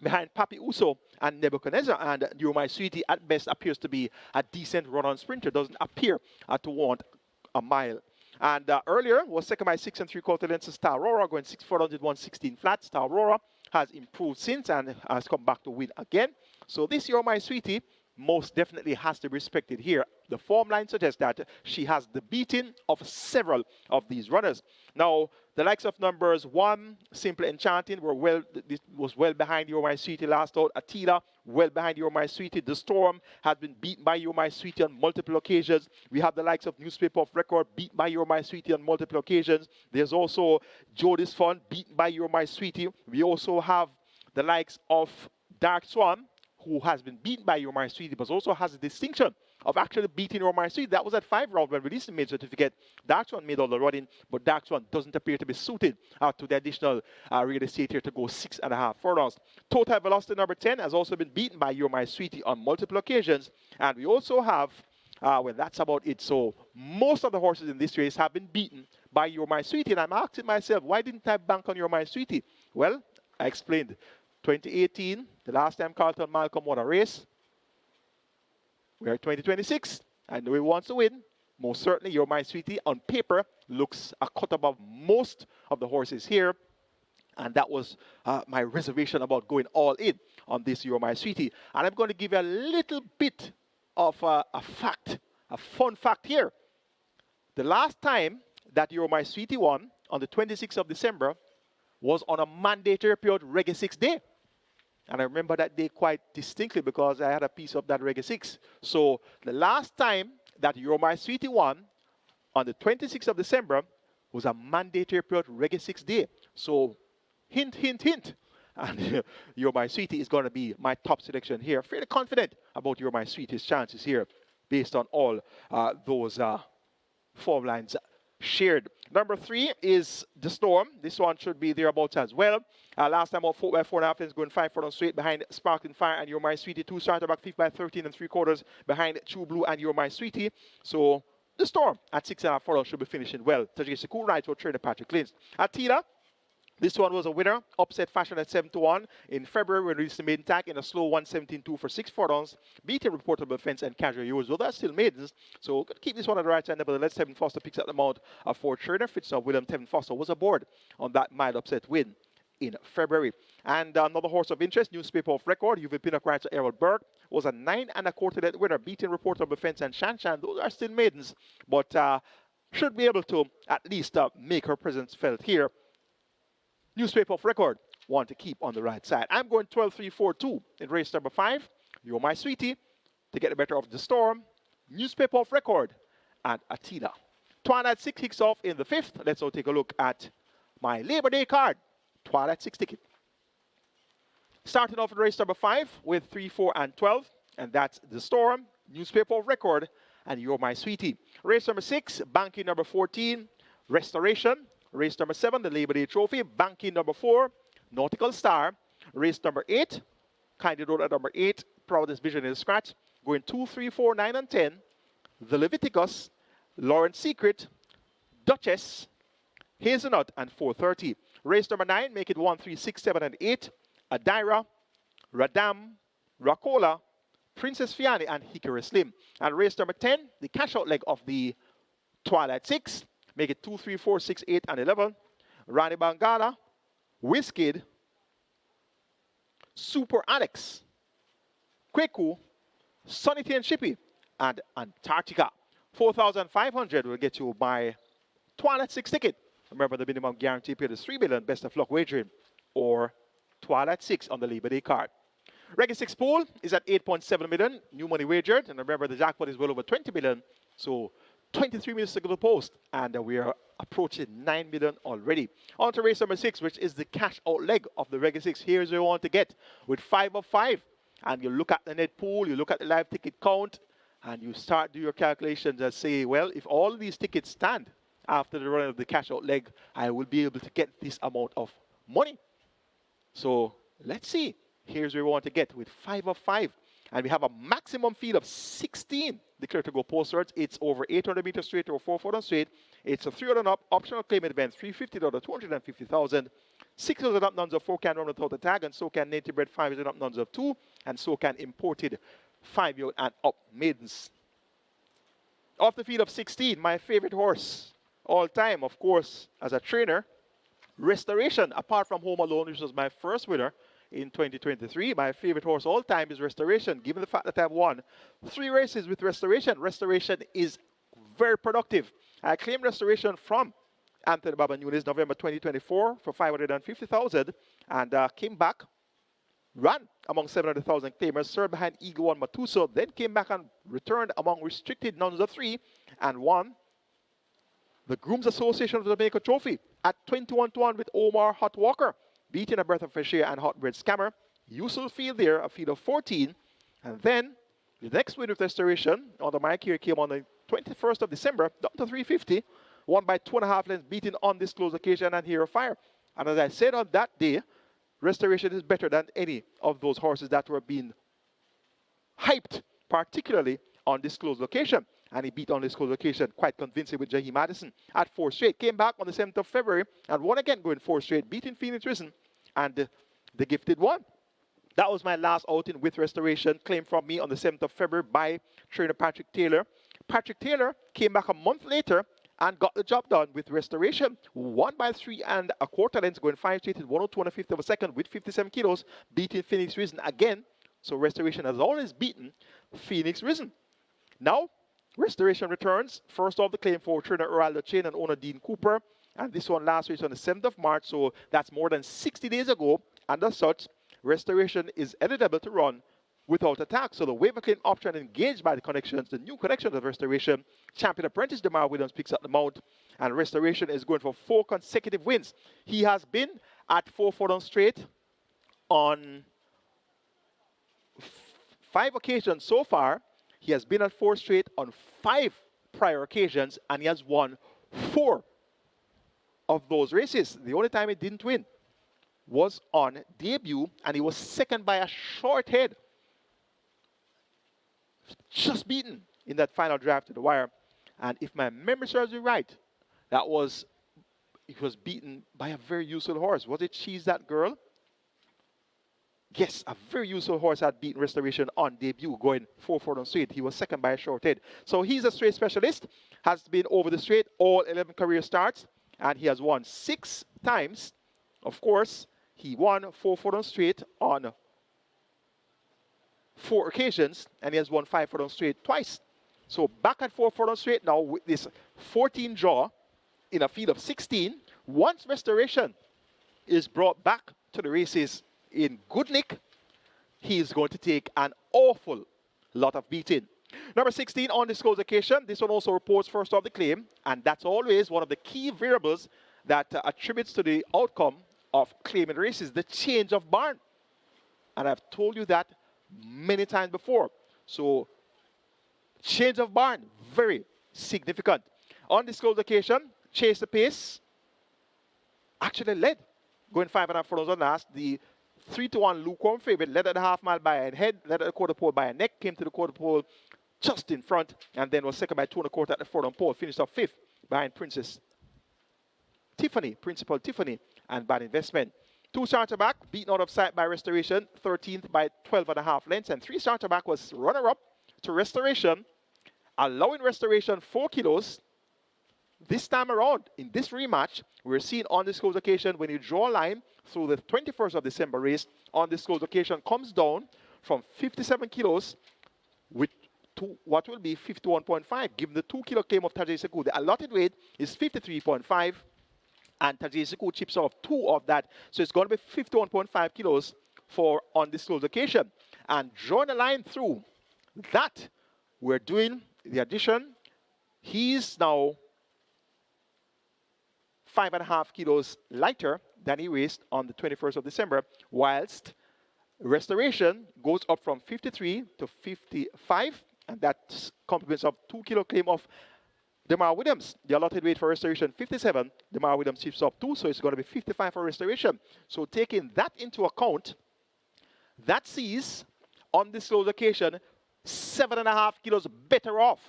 behind Papi Uso and Nebuchadnezzar. And You're My Sweetie at best appears to be a decent run-on sprinter. Doesn't appear to want a mile. And earlier was second by 6 3/4 lengths to Star Aurora, going 6 furlongs with 116 flat. Star Aurora has improved since and has come back to win again. So this You're My Sweetie most definitely has to be respected here. The form line suggests that she has the beating of several of these runners. Now, the likes of numbers 1, Simple Enchanting, was well behind You're My Sweetie last out. Attila, well behind You're My Sweetie. The Storm has been beaten by You're My Sweetie on multiple occasions. We have the likes of Newspaper of Record, beaten by You're My Sweetie on multiple occasions. There's also Jody's Fun, beaten by You're My Sweetie. We also have the likes of Dark Swan, who has been beaten by You're My Sweetie, but also has a distinction of actually beating You're My Sweetie. That was at 5 rounds when releasing the main certificate. Dark Swan made all the running, but Dark Swan doesn't appear to be suited to the additional real estate here to go 6.5 furlongs. Total Velocity number 10 has also been beaten by You're My Sweetie on multiple occasions. And we also have, well, that's about it. So most of the horses in this race have been beaten by You're My Sweetie. And I'm asking myself, why didn't I bank on You're My Sweetie? Well, I explained. 2018, the last time Carlton Malcolm won a race. We're at 2026. I know he wants to win. Most certainly, You're My Sweetie on paper looks a cut above most of the horses here. And that was my reservation about going all in on this You're My Sweetie. And I'm going to give you a little bit of a fact, a fun fact here. The last time that You're My Sweetie won on the 26th of December was on a mandatory period Reggae 6 day. And I remember that day quite distinctly because I had a piece of that Reggae 6. So the last time that You're My Sweetie won on the 26th of December was a mandatory period Reggae 6 day. So hint, hint, hint. And You're My Sweetie is going to be my top selection here. Fairly confident about You're My Sweetie's chances here based on all those form lines shared. Number 3 is The Storm. This one should be thereabouts as well. Last time out 4 by 4.5 lengths, going 5 furlongs straight behind Sparkling Fire and You're My Sweetie. 2 starter back 5th by 13 3/4 behind True Blue and You're My Sweetie. So The Storm at 6.5 furlongs should be finishing well. Tajik Sekou right to trainer Patrick Lynch. Attila. This one was a winner, upset fashion at 7-1. In February, we released the maiden tag in a slow 1:17.2 for 6 furlongs, beating Reportable Fence and Casual Yours. Well, that's still maidens, so we're going to keep this one at the right side. Nevertheless, Tevin Foster picks up the mount for trainer. Fitzner William Tevin Foster was aboard on that mild upset win in February. And another horse of interest, Newspaper of Record, UV Pinnock rider Errol Burke, was a 9 1/4 length winner, beating Reportable Fence and Shan Shan. Those are still maidens, but should be able to at least make her presence felt here. Newspaper of Record, want to keep on the right side. I'm going 12-3-4-2 in race number 5. You're My Sweetie to get the better of The Storm, Newspaper of Record, and Attila. Twilight 6 kicks off in the 5th. Let's now take a look at my Labor Day card. Twilight 6 ticket. Starting off in race number 5 with 3, 4, and 12. And that's The Storm, Newspaper of Record, and You're My Sweetie. Race number 6, banking number 14, Restoration. Race number 7, the Labor Day Trophy. Banking number 4, Nautical Star. Race number 8, Kindly Road at number 8, Proudest Vision is Scratch. Going 2, 3, 4, 9, and 10. The Leviticus, Lawrence Secret, Duchess, Hazelnut, and 4:30. Race number 9, make it 1, 3, 6, 7, and 8. Adira, Radam, Rakola, Princess Fiani, and Hickory Slim. And race number 10, the cash out leg of the Twilight 6. Make it 2, 3, 4, 6, 8, and 11. Rani Bangala, Wizkid, Super Alex, Kweku, Sonny and Shippy, and Antarctica. 4,500 will get you my Twilight 6 ticket. Remember, the minimum guarantee period is 3 million. Best of luck wagering, or Twilight 6 on the Labor Day card. Reggae 6 pool is at 8.7 million. New money wagered. And remember, the jackpot is well over 20 million. So 23 minutes to go to the post. And we are approaching 9 million already. On to race number 6, which is the cash out leg of the Reggae 6. Here's where you want to get with 5 of 5. And you look at the net pool, you look at the live ticket count, and you start do your calculations and say, well, if all these tickets stand after the run of the cash out leg, I will be able to get this amount of money. So let's see. Here's where we want to get with 5 of 5. And we have a maximum field of 16 declared to go postwards. It's over 800 meters straight or 4 furlong straight. It's a 300 and up optional claimant event, $350, $250,000. 600 up nuns of 4 can run without a tag, and so can native bred 500 up nuns of 2, and so can imported 5-year-old and up maidens. Off the field of 16, my favorite horse all time, of course, as a trainer, Restoration, apart from Home Alone, which was my first winner in 2023. My favorite horse all time is Restoration, given the fact that I've won 3 races with Restoration. Restoration is very productive. I claimed Restoration from Anthony Baba Nunes November 2024 for $550,000 and came back, ran among 700,000 claimers, served behind Eagle One Matuso, then came back and returned among restricted nuns of 3 and won the Grooms Association of the Jamaica Trophy at 21-1 with Omar Hot Walker, beating a Breath of Fresh Air and Hot Bread Scammer. Useful field there, a field of 14. And then the next win with Restoration under my care came on the 21st of December, down to 350, won by 2.5 lengths, beating Undisclosed Occasion and Hero Fire. And as I said on that day, Restoration is better than any of those horses that were being hyped, particularly on Undisclosed Location. And he beat Undisclosed Location quite convincing with Jaheim Madison at 4 straight. Came back on the 7th of February and won again going 4 straight, beating Phoenix Risen and the Gifted One. That was my last outing with Restoration, claimed from me on the 7th of February by trainer Patrick Taylor. Patrick Taylor came back a month later and got the job done with Restoration. Won by 3 1/4 lengths, going 5 straight at 102 1/5 of a second with 57 kilos, beating Phoenix Risen again. So Restoration has always beaten Phoenix Risen. Now, Restoration returns. First off the claim for trainer Eraldo Chain and owner Dean Cooper. And this one last race on the 7th of March, so that's more than 60 days ago. And as such, Restoration is eligible to run without attack. So the waiver claim option engaged by the connections, the new connections of Restoration. Champion apprentice DeMar Williams picks up the mount. And Restoration is going for 4 consecutive wins. He has been at 4 furlong straight on 5 occasions so far. He has been at 4 straight on 5 prior occasions, and he has won 4 of those races. The only time he didn't win was on debut, and he was second by a short head. Just beaten in that final draft to the wire. And if my memory serves me right, it was beaten by a very useful horse. Was it She's That Girl? Yes, a very useful horse had beaten Restoration on debut, going 4 furlong straight. He was second by a short head. So he's a straight specialist, has been over the straight all 11 career starts, and he has won 6 times. Of course, he won 4 furlong straight on 4 occasions, and he has won 5 furlong straight twice. So back at 4 furlong straight now with this 14 draw in a field of 16. Once Restoration is brought back to the races in good nick, he is going to take an awful lot of beating. Number 16, Undisclosed Occasion. This one also reports first of the claim, and that's always one of the key variables that attributes to the outcome of claiming races, the change of barn. And I've told you that many times before. So, change of barn, very significant. Undisclosed Occasion, chase the pace, actually led, going 5.5 furlongs on last. The 3-1 lukewarm favorite, led at the half mile by a head, led at the quarter pole by a neck, came to the quarter pole just in front, and then was second by 2 1/4 at the furlong pole, finished off 5th behind Principal Tiffany, and Bad Investment. 2 starter back, beaten out of sight by Restoration, 13th by 12.5 lengths, and 3 starter back was runner-up to Restoration, allowing Restoration 4 kilos. This time around, in this rematch, we're seeing Undisclosed Occasion when you draw a line through the 21st of December race. Undisclosed Occasion comes down from 57 kilos with what will be 51.5, given the 2 kilo claim of Tajay Sekou. The allotted weight is 53.5, and Tajay Sekou chips off 2 of that. So it's going to be 51.5 kilos for Undisclosed Occasion. And drawing a line through that, we're doing the addition. He's now 5.5 kilos lighter than he raced on the 21st of December, whilst Restoration goes up from 53 to 55, and that complements of 2 kilo claim of DeMar Williams. The allotted weight for Restoration, 57. DeMar Williams chips up 2, so it's going to be 55 for Restoration. So taking that into account, that sees on this occasion, 7.5 kilos better off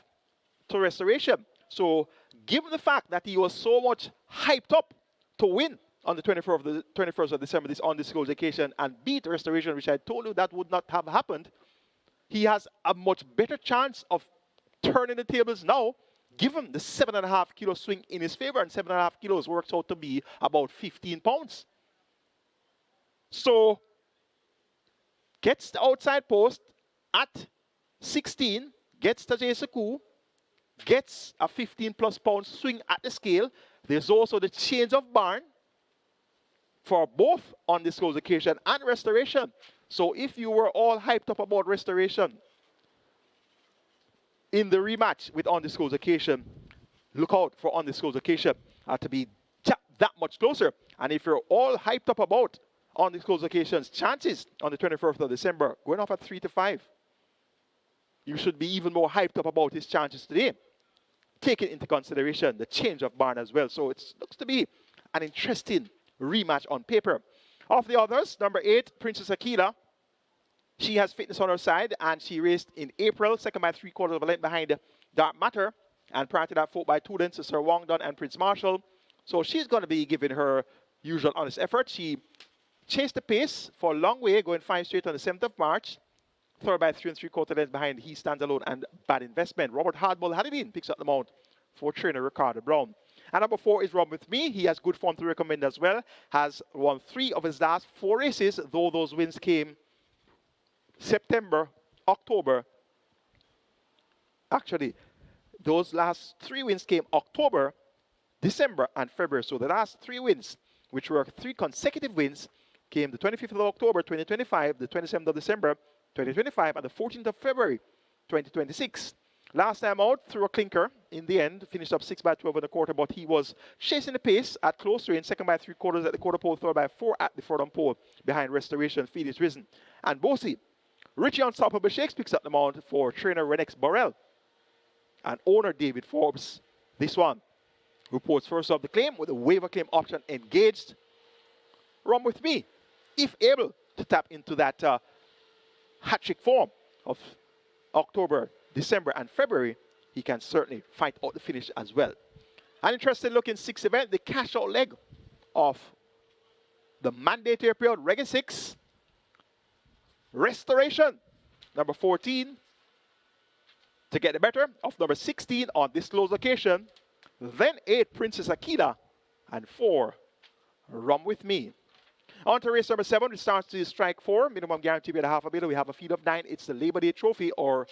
to Restoration. So given the fact that he was so much hyped up to win on the 21st of December on this occasion and beat Restoration, which I told you that would not have happened, he has a much better chance of turning the tables now, given the 7.5 kilo swing in his favor, and 7.5 kilos works out to be about 15 pounds. So gets the outside post at 16, gets Tajay Saku, gets a 15 plus pound swing at the scale. There's also the change of barn for both on this occasion and Restoration. So if you were all hyped up about Restoration in the rematch with on this occasion, look out for on this occasion to be that much closer. And if you're all hyped up about on this occasion's chances on the 21st of December, going off at 3-5, you should be even more hyped up about his chances today, taking into consideration the change of barn as well. So it looks to be an interesting rematch on paper. Of the others, number 8, Princess Akila. She has fitness on her side, and she raced in April, second by 3/4 of a length behind Dark Matter, and prior to that, 4 by 2 lengths to Sir Wong Dun and Prince Marshall. So she's going to be giving her usual honest effort. She chased the pace for a long way, going 5 straight on the 7th of March. Third by 3 3/4 lengths behind He Stands Alone and Bad Investment. Robert Hardball had it in, picks up the mount for trainer Ricardo Brown. And number 4 is Run With Me. He has good form to recommend as well. Has won 3 of his last 4 races, though those wins came September, October. Actually, those last 3 wins came October, December, and February. So the last 3 wins, which were 3 consecutive wins, came the 25th of October, 2025, the 27th of December, 2025, and the 14th of February, 2026. Last time out, threw a clinker in the end, finished up 6 by 12 1/4, but he was chasing the pace at close range, second by 3/4 at the quarter pole, third by 4 at the furlong pole, behind Restoration, Felix Risen. And Bosie, Richie Unstoppable Shakes picks up the mount for trainer Renex Borrell and owner David Forbes. This one reports first off the claim with a waiver claim option engaged. Run With Me, if able to tap into that hat-trick form of October, December, and February, he can certainly fight out the finish as well. An interesting look in 6th event, the cash-out leg of the mandatory period, Reggae 6. Restoration, number 14, to get the better of number 16 on this close occasion. Then 8, Princess Akila, and 4, Run With Me. On to race number 7, which starts to strike 4, minimum guarantee bid $500 million. We have a field of 9. It's the Labor Day Trophy or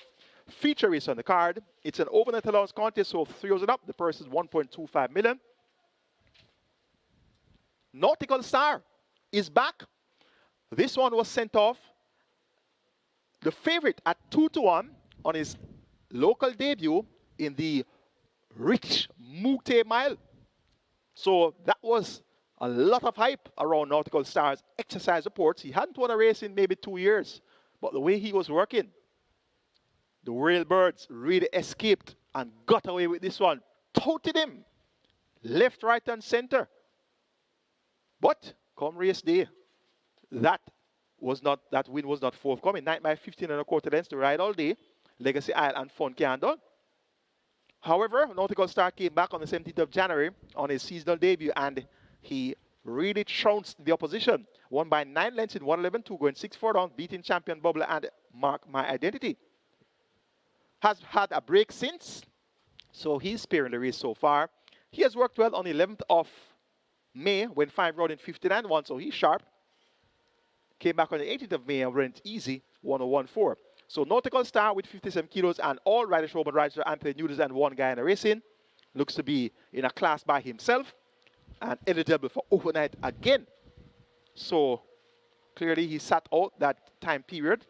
feature race on the card. It's an overnight allowance contest, so 3 and up. The purse is $1.25 million. Nautical Star is back. This one was sent off the favorite at 2-1 on his local debut in the Rich Mute Mile. So that was a lot of hype around Nautical Star's exercise reports. He hadn't won a race in maybe 2 years, but the way he was working, the Railbirds really escaped and got away with this one. Touted him left, right, and center. But come race day, that win was not forthcoming. 9 by 15 1/4 lengths to Ride All Day, Legacy Isle, and Fun Candle. However, Nautical Star came back on the 17th of January on his seasonal debut, and he really trounced the opposition. Won by 9 lengths in 1:11.2, going 6 furlong, beating champion Bubbler and Mark My Identity. Has had a break since, so he's sparing the race so far. He has worked well on the 11th of May when 5 rode in 59.1, so he's sharp. Came back on the 18th of May and went easy, 101.4. So Nautical Star with 57 kilos and all Riders Roman Riders, Anthony Nudis and one guy in the racing. Looks to be in a class by himself and eligible for overnight again. So clearly he sat out that time period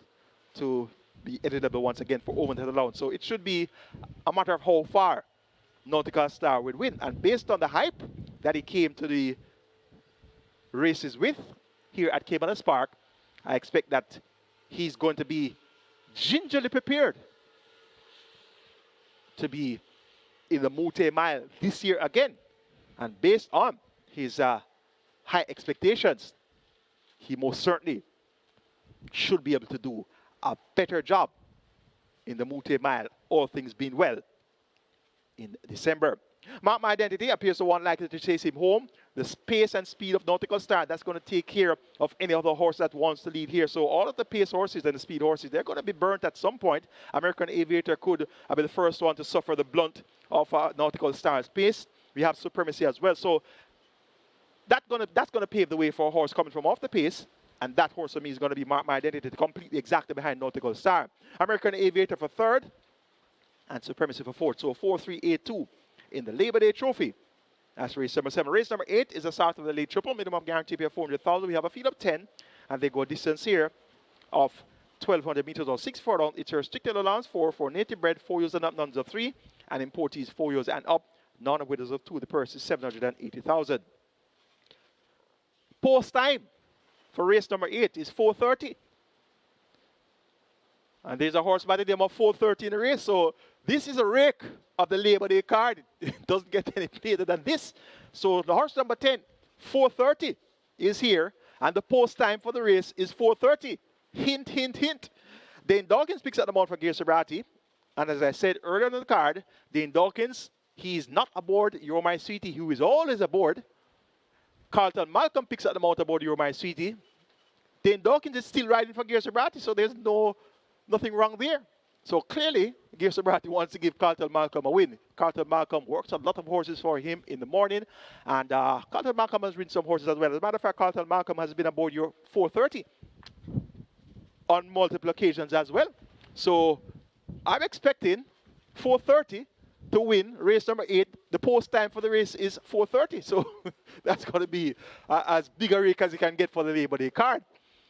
to be eligible once again for overnight allowance. So it should be a matter of how far Nautical Star would win. And based on the hype that he came to the races with here at Caymanas Park, I expect that he's going to be gingerly prepared to be in the Mute Mile this year again. And based on his high expectations, he most certainly should be able to do a better job in the Mute Mile, all things being well, in December. Mark My Identity appears the one likely to chase him home. The pace and speed of Nautical Star, that's going to take care of any other horse that wants to lead here. So all of the pace horses and the speed horses, they're going to be burnt at some point. American Aviator could be the first one to suffer the blunt of Nautical Star's pace. We have Supremacy as well. So that's gonna pave the way for a horse coming from off the pace. And that horse for me is going to be Mark My Identity, completely exactly behind Nautical Star. American Aviator for third and Supremacy for fourth. So 4-3-8-2 in the Labor Day Trophy. That's race number 7. Race number 8 is the start of the late triple. Minimum guarantee of 400,000. We have a field of 10, and they go a distance here of 1,200 meters or 6 furlong. It's a restricted allowance for native bred, 4 years and up, nuns of 3, and importees 4 years and up, non-widows of 2. The purse is 780,000. Post time for race number 8 is 4:30. And there's a horse by the name of 4:30 in the race. So this is a rake of the Labor Day card. It doesn't get any later than this. So the horse number 10, 4:30, is here. And the post time for the race is 4:30. Hint, hint, hint. Dane Dawkins picks up the mount for Gear Sobriety. And as I said earlier on the card, Dane Dawkins, he's not aboard You're My Sweetie, who is always aboard. Carlton Malcolm picks up the mount aboard You're My Sweetie. Dane Dawkins is still riding for Gear Sobriety, so there's nothing wrong there. So clearly, Gear Sobriety wants to give Carlton Malcolm a win. Carlton Malcolm works a lot of horses for him in the morning, and Carlton Malcolm has ridden some horses as well. As a matter of fact, Carlton Malcolm has been aboard your 4:30 on multiple occasions as well. So I'm expecting 4:30 to win race number 8. The post time for the race is 4:30, so that's going to be as big a rake as you can get for the Labor Day card.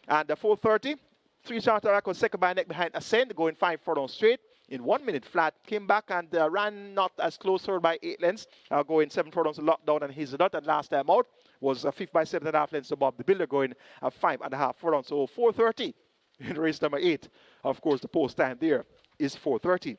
And the 4:30. 3 Charterac was second by a neck behind Ascend, going 5 furlongs straight in 1 minute flat. Came back and ran not as close, third by 8 lengths, going 7 furlongs to Lockdown and Hazelnut. And last time out was 5th by 7.5 lengths to Bob the Builder, going 5.5 furlongs. So 4:30 in race number 8. Of course, the post time there is 4:30.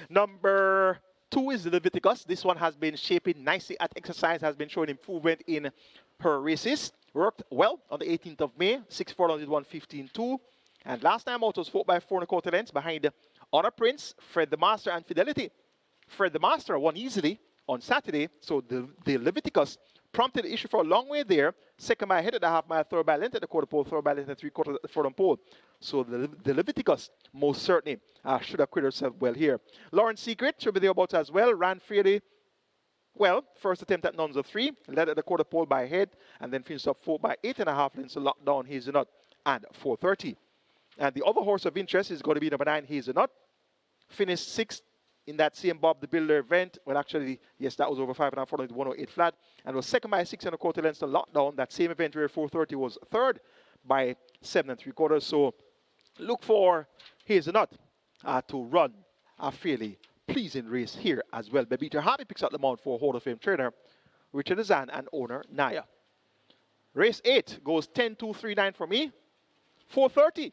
Number 2 is Leviticus. This one has been shaping nicely at exercise, has been showing improvement in her races. Worked well on the 18th of May. 6 furlongs is 1:15.2. And last time out was 4 by 4 1/4 lengths behind Honor Prince, Fred the Master, and Fidelity. Fred the Master won easily on Saturday, so the Leviticus prompted the issue for a long way there. Second by a head at the half mile, third by length at the quarter pole, third by length at 3/4 at the furlong pole. So the Leviticus most certainly should have quit herself well here. Lauren's Secret should be thereabouts as well. Ran fairly well. First attempt at nuns of 3, led at the quarter pole by a head, and then finished up 4 by 8.5 lengths to lock down Hazelnut and 4:30. And the other horse of interest is going to be number 9, Hazelnut. Finished 6th in that same Bob the Builder event. Well, actually, yes, that was over 5.5 furlongs, 108 flat. And was second by 6 1/4 lengths to Lockdown. That same event where 4:30 was third by 7 3/4. So look for Hazelnut to run a fairly pleasing race here as well. Babita Harvey picks up the mount for Hall of Fame trainer Richard Azan and owner Naya. Race 8 goes 10-2-3-9 for me. 4:30.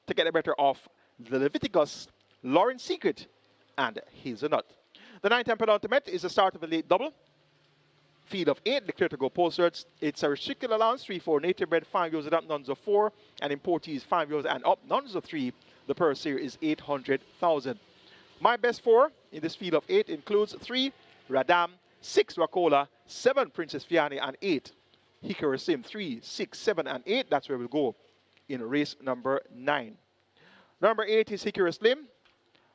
To get the better of the Leviticus, Lauren's Secret, and Hazelnut. The 9-time penultimate is the start of a late double. Field of 8, declared to go posters. It's a restricted allowance, 3 for native bred, 5 years and up, nuns of 4, and importees 5 years and up, nuns of 3. The purse here is 800,000. My best 4 in this field of 8 includes 3 Radam, 6 Racola, 7 Princess Fiani, and 8 Hickory Sim. 3, 6, 7, and 8. That's where we'll go in race number 9. Number 8 is Hickory Slim.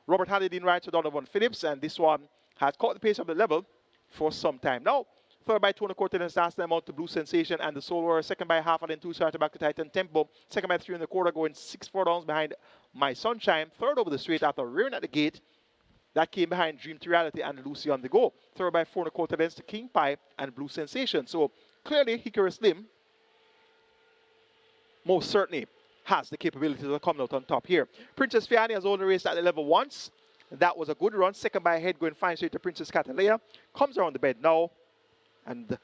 Robert Hallidine rides with Donovan Phillips, and this one has caught the pace of the level for some time now. Third by 2 1/4 lengths last time out to Blue Sensation and the Soul Warrior. Second by half and then 2 started back to Titan Tempo. Second by 3 1/4 going 6 furlongs behind My Sunshine. Third over the straight after rearing at the gate. That came behind Dream to Reality and Lucy on the Go. Third by 4 1/4 lengths to King Pie and Blue Sensation. So clearly Hickory Slim most certainly has the capability to come out on top here. Princess Fiani has only raced at the level once. That was a good run. Second by a head going fine straight to Princess Catalea. Comes around the bed now and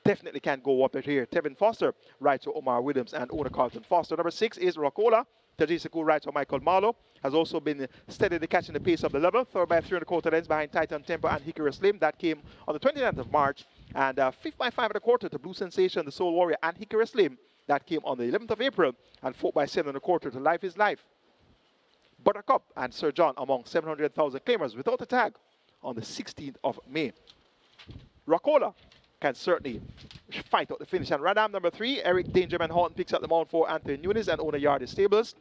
definitely can go up it here. Tevin Foster rides for Omar Williams and owner Carlton Foster. Number 6 is Racola. Tajisa rides for Michael Marlowe. Has also been steadily catching the pace of the level. Third by 3 1/4 lengths behind Titan Tempo and Hickory Slim. That came on the 29th of March. And 5th by 5 1/4 to Blue Sensation, the Soul Warrior, and Hickory Slim. that came on the 11th of April and fought by 7.25 to Life is Life. Buttercup and Sir John among 700,000 claimers without a tag on the 16th of May. Racola can certainly fight out the finish. And Radam number 3, Eric Dangerman Horton picks up the mount for Anthony Nunes and owner Yardie Stables.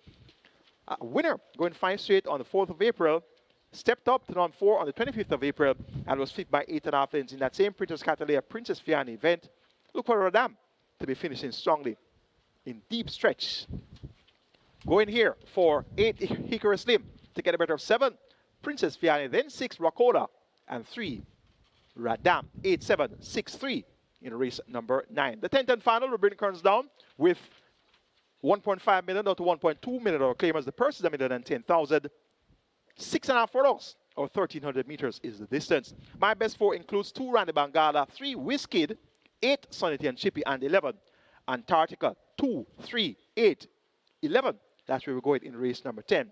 Winner going 5 straight on the 4th of April. Stepped up to round 4 on the 25th of April and was fit by 8.5 lengths in that same Princess Catalina Princess Fiani event. Look for Radam to be finishing strongly in deep stretch. Going here for 8 Hickory Slim to get a better of 7 Princess Fiani, then 6 Racola, and 3 Radam. 8, 7, 6, 3 in race number 9. The 10th and final will bring the curtains down with 1.5 million down to 1.2 million claimers. The purse is $110,000. 6.5 furlongs or 1,300 meters is the distance. My best 4 includes 2 Randy Bangala, 3 Wizkid, 8 Sonity and Chippy, and 11 Antarctica. 2, 3, 8, 11. That's where we're going in race number 10.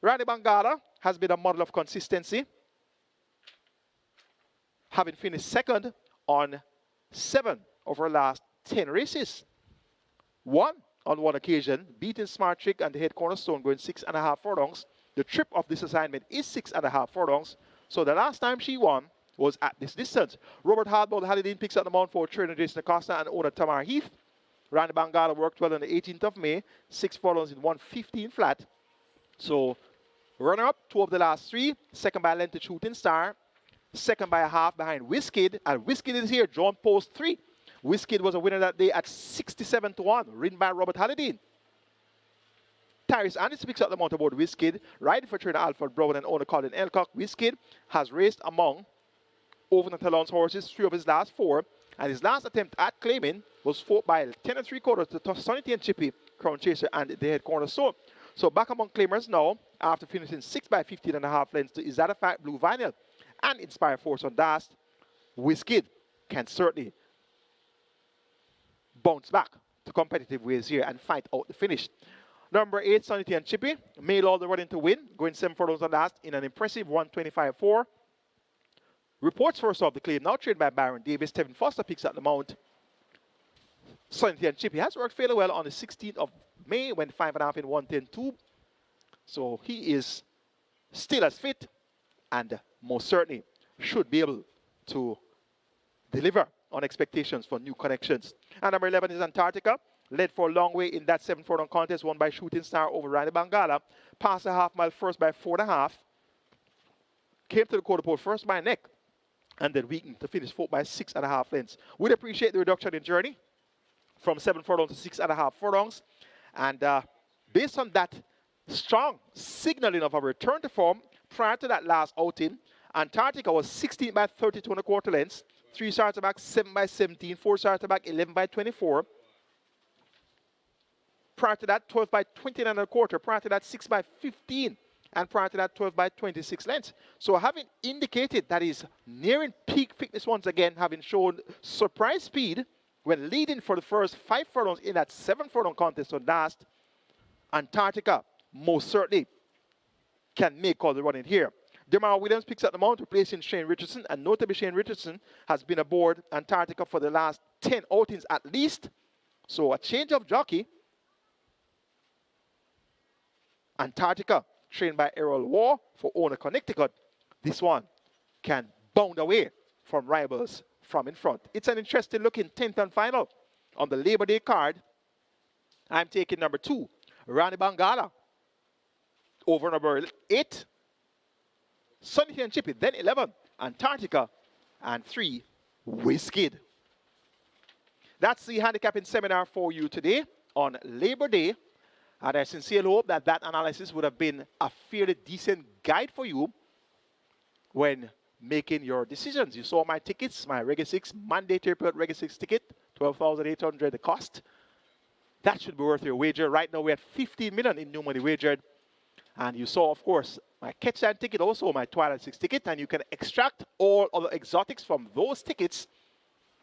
Randy Bangala has been a model of consistency, having finished second on 7 of her last 10 races. Won on 1 occasion, beating Smart Trick and the head cornerstone going 6.5 furlongs. The trip of this assignment is 6.5 furlongs. So the last time she won was at this distance. Robert Hardball Hallidine picks up the mount for trainer Jason Acosta and owner Tamar Heath. Randy Bangala worked well on the 18th of May. 6 furlongs in 1:15 flat. So runner-up, 2 of the last 3. Second by a length to Shooting Star. Second by a half behind Wizkid. And Wizkid is here, drawn post 3. Wizkid was a winner that day at 67 to 1, ridden by Robert Hallidine. Tyrese Anderson picks up the mount aboard Wizkid, riding for trainer Alfred Brown and owner Colin Elcock. Wizkid has raced among Overton Talon's horses 3 of his last 4, and his last attempt at claiming was fought by 10 3/4 to Sonity and Chippy, Crown Chaser, and the head cornerstone. So back among claimers now, after finishing 6 by 15.5 lengths to Is That a Fact, Blue Vinyl, and Inspire Force on Dast. Wizkid can certainly bounce back to competitive ways here and fight out the finish. Number 8, Sonity and Chippy, made all the running to win, going 7 furlongs on last in an impressive 1:25.4. Reports first off the claim, now trained by Byron Davis. Tevin Foster picks up the mount. Sonity and Chippy has worked fairly well on the 16th of May, went 5.5 in 1:10.2. So he is still as fit and most certainly should be able to deliver on expectations for new connections. And number 11 is Antarctica. Led for a long way in that 7 furlong contest, won by Shooting Star over Randy Bangala. Passed a half-mile first by 4.5. Came to the quarter pole first by a neck. And then weakened to finish 4 by 6.5 lengths. We'd appreciate the reduction in journey from 7 furlongs to 6.5 furlongs. And based on that strong signaling of a return to form prior to that last outing, Antarctica was 16 by 32.25 lengths. 3 starter back, 7 by 17. 4 starter back, 11 by 24. Prior to that, 12 by 29.25. Prior to that, 6 by 15. And prior to that, 12 by 26 lengths. So having indicated that he's nearing peak fitness once again, having shown surprise speed when leading for the first 5 furlongs in that 7 furlong contest on Dast, Antarctica most certainly can make all the running here. Demar Williams picks up the mount, replacing Shane Richardson. And notably, Shane Richardson has been aboard Antarctica for the last 10 outings at least. So a change of jockey. Antarctica, trained by Errol Waugh for owner Connecticut. This one can bound away from rivals from in front. It's an interesting looking 10th and final on the Labor Day card. I'm taking number 2, Randy Bangala, over number 8, Sonity and Chippy, then 11, Antarctica, and 3, Wizkid. That's the handicapping seminar for you today on Labor Day. And I sincerely hope that that analysis would have been a fairly decent guide for you when making your decisions. You saw my tickets, my Reggae 6 mandatory Reggae 6 ticket, $12,800 the cost. That should be worth your wager. Right now we're at 15 million in new money wagered. And you saw, of course, my Catchline ticket, also my Twilight 6 ticket, and you can extract all other exotics from those tickets.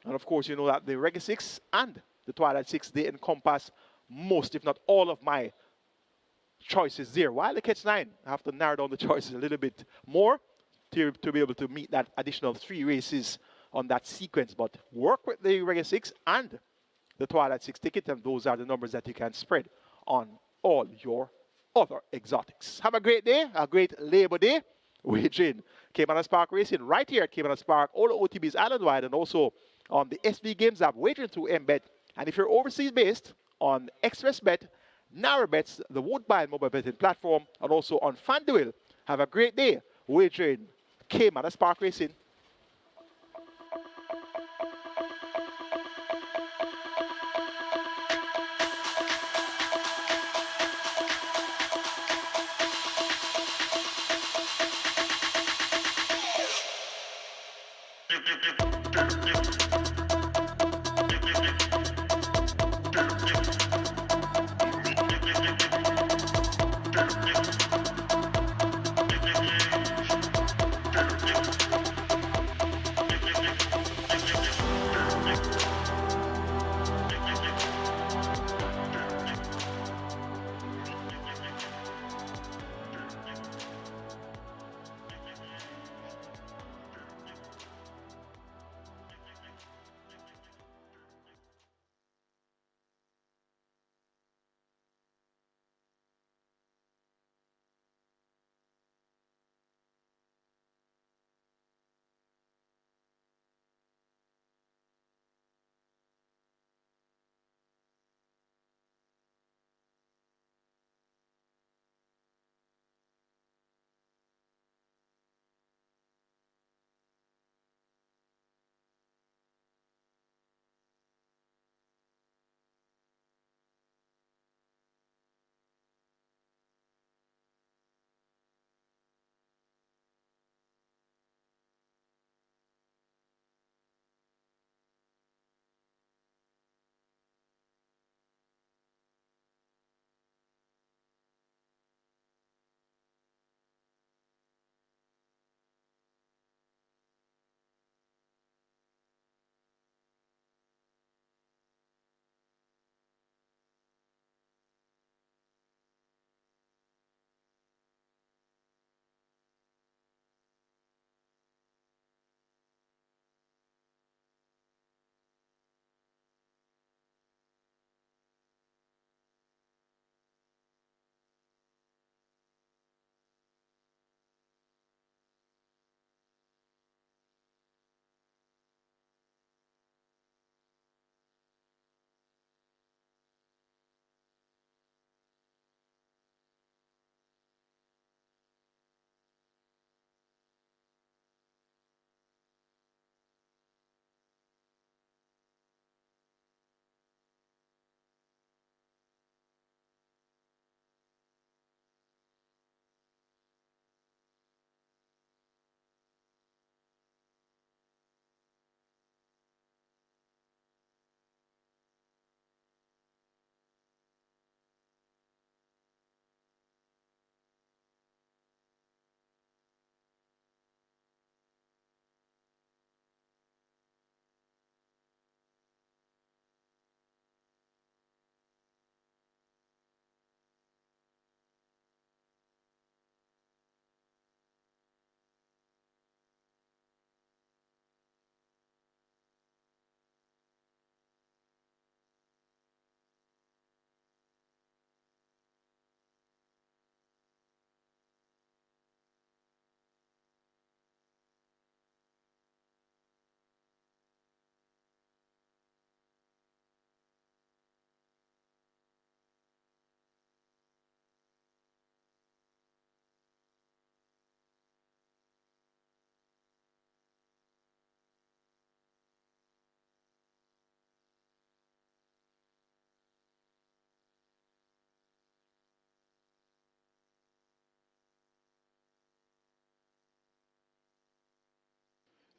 And of course, you know that the Reggae 6 and the Twilight 6, they encompass most, if not all, of my choices there. While the Catch9, I have to narrow down the choices a little bit more to be able to meet that additional 3 races on that sequence. But work with the Reggae 6 and the Twilight 6 ticket, and those are the numbers that you can spread on all your other exotics. Have a great day, a great Labor Day. Wagering Caymanas Park Racing right here at Caymanas Park, all the OTBs island-wide, and also on the SV Games app, wagering through MBet. And if you're overseas based, on Express Bet, Narrow Bets, the Woodbine mobile betting platform, and also on FanDuel. Have a great day wagering Caymanas Park Racing.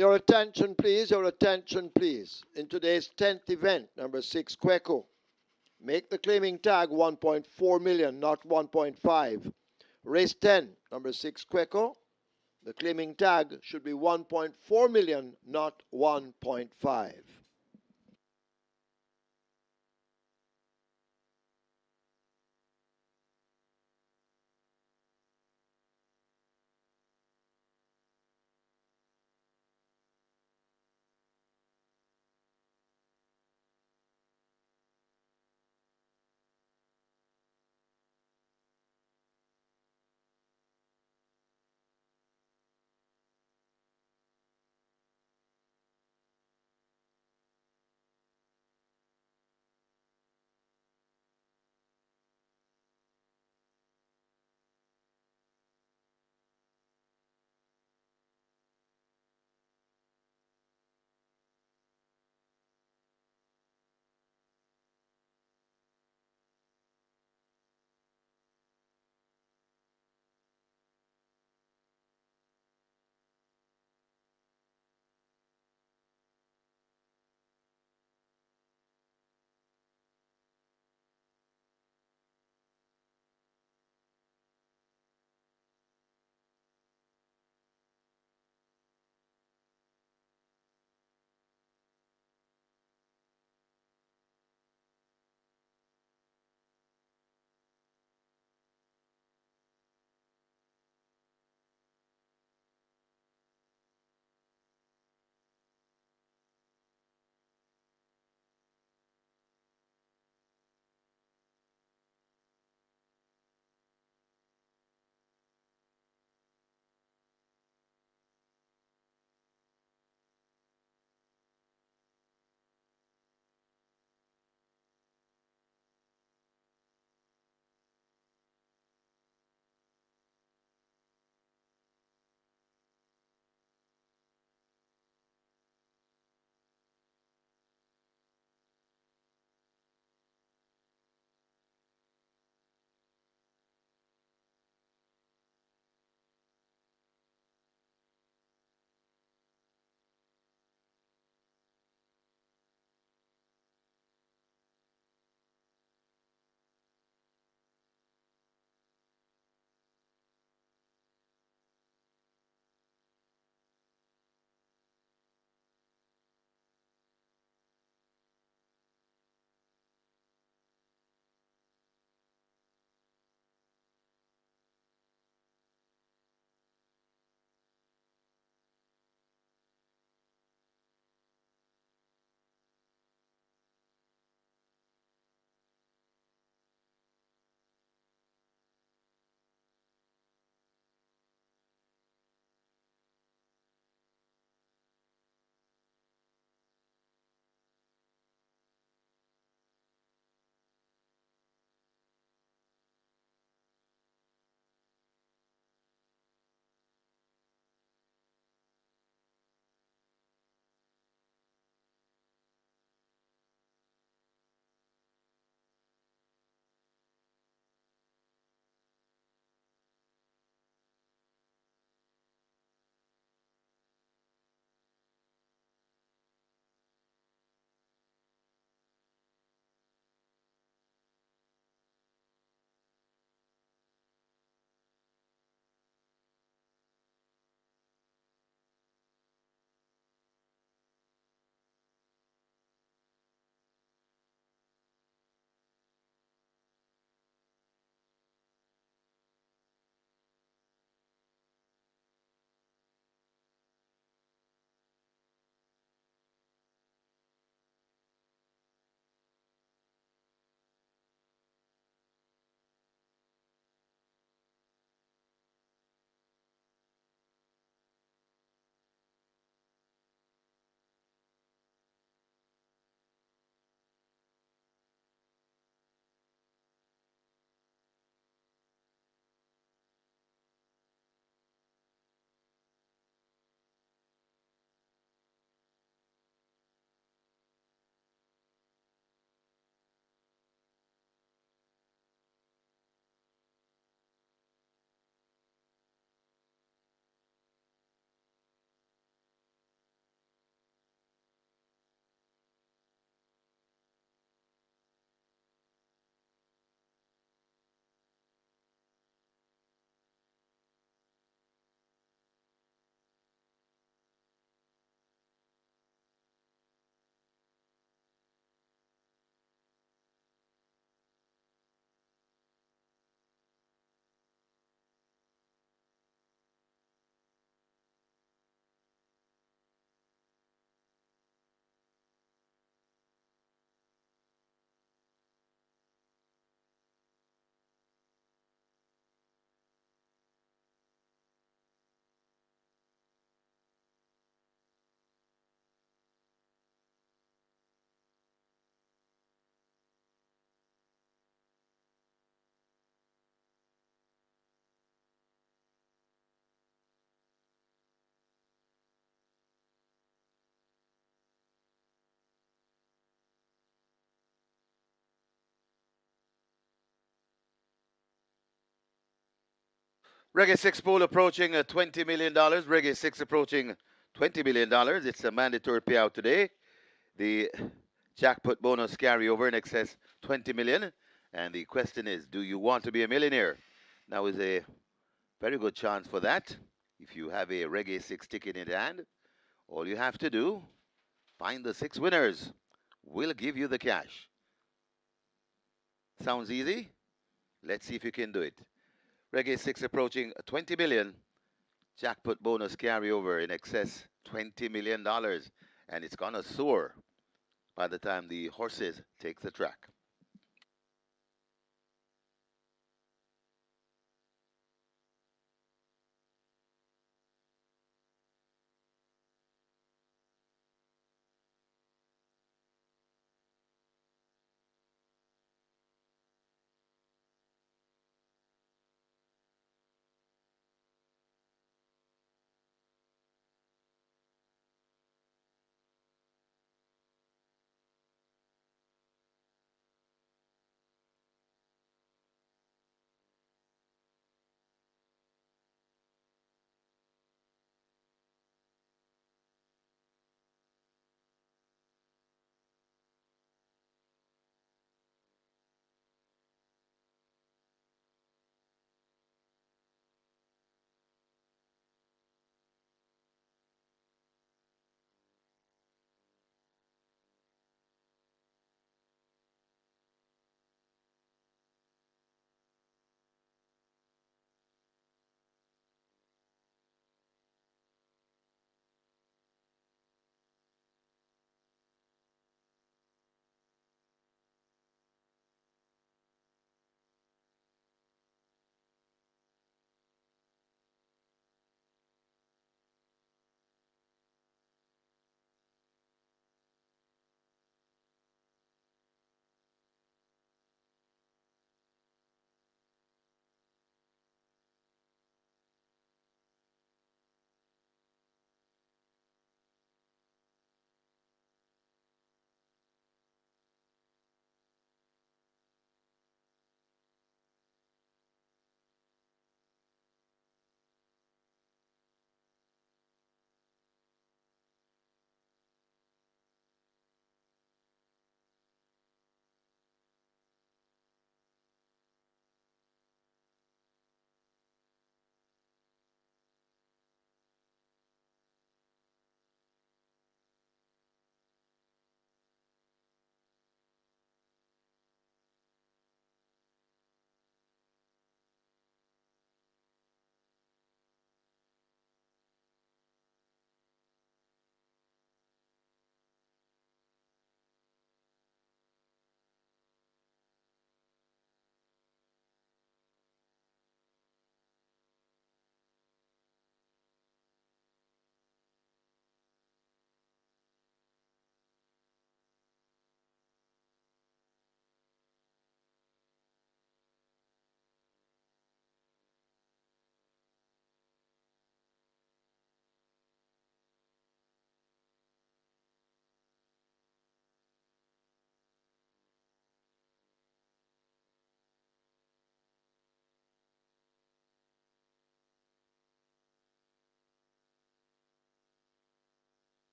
Your attention, please. Your attention, please. In today's 10th event, number 6, Queco. Make the claiming tag 1.4 million, not 1.5. Race 10, number 6, Queco. The claiming tag should be 1.4 million, not 1.5. Reggae 6 pool approaching $20 million. Reggae 6 approaching $20 million. It's a mandatory payout today. The jackpot bonus carryover in excess 20 million. And the question is, do you want to be a millionaire? Now is a very good chance for that. If you have a Reggae 6 ticket in hand, all you have to do, find the 6 winners. We'll give you the cash. Sounds easy? Let's see if you can do it. Reggae 6 approaching 20 million. Jackpot bonus carryover in excess $20 million. And it's going to soar by the time the horses take the track.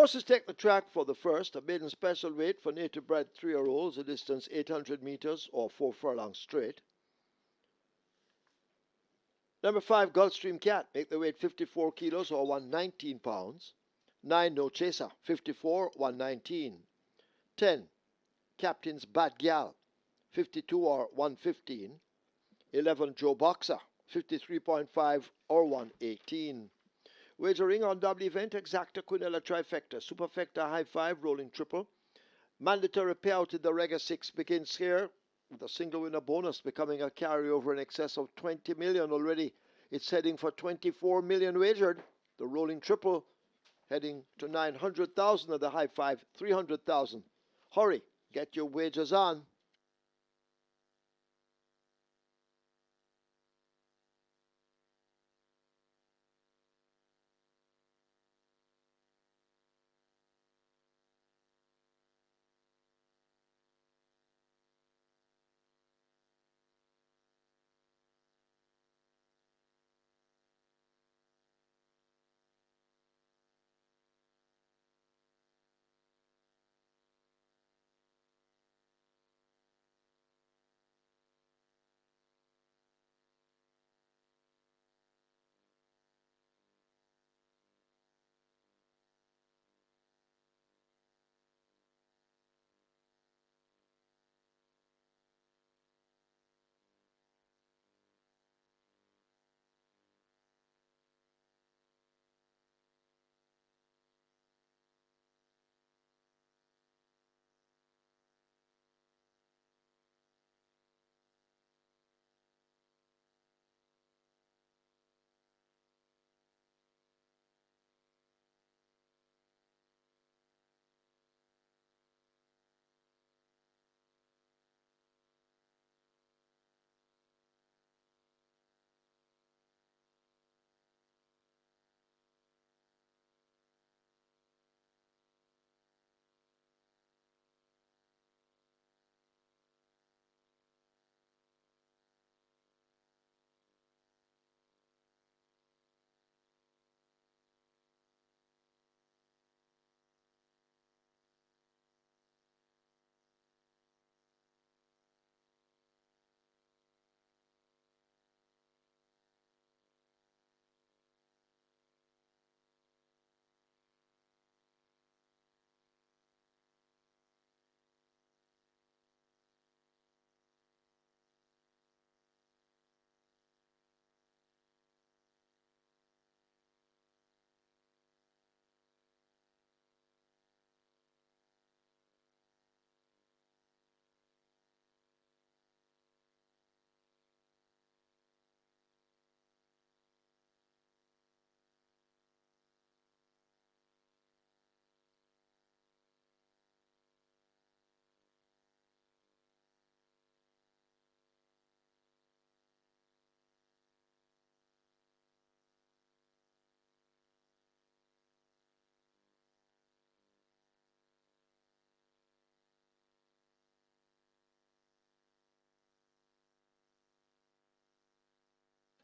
Horses take the track for the first, a maiden special weight for native bred 3-year-olds, a distance 800 meters or 4 furlongs straight. Number 5, Gulfstream Cat, make the weight 54 kilos or 119 pounds. 9, No Chaser, 54, 119. 10, Captain's Bad Gal, 52 or 115. 11, Joe Boxer, 53.5 or 118. Wagering on double event, exacta, quinella, trifecta, superfecta, high five, rolling triple. Mandatory payout in the Rega 6 begins here with a single winner bonus becoming a carryover in excess of 20 million already. It's heading for 24 million wagered. The rolling triple heading to 900,000 and the high five 300,000. Hurry, get your wagers on.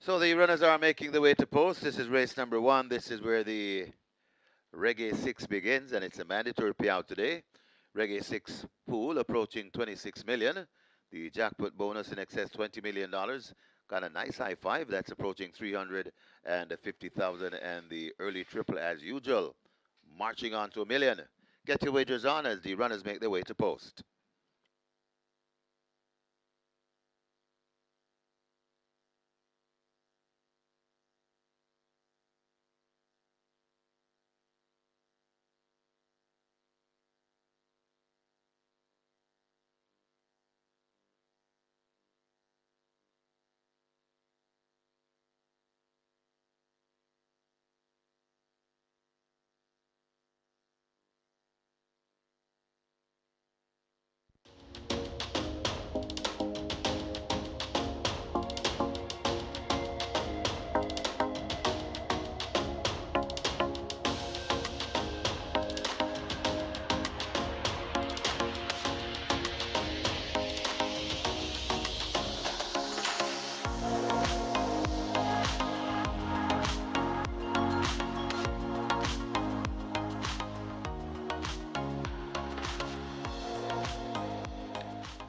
So the runners are making the way to post. This is race number 1. This is where the Reggae 6 begins, and it's a mandatory payout today. Reggae 6 pool approaching 26 million. The jackpot bonus in excess $20 million. Got a nice high five. That's approaching 350,000, and the early triple as usual, marching on to a million. Get your wagers on as the runners make their way to post.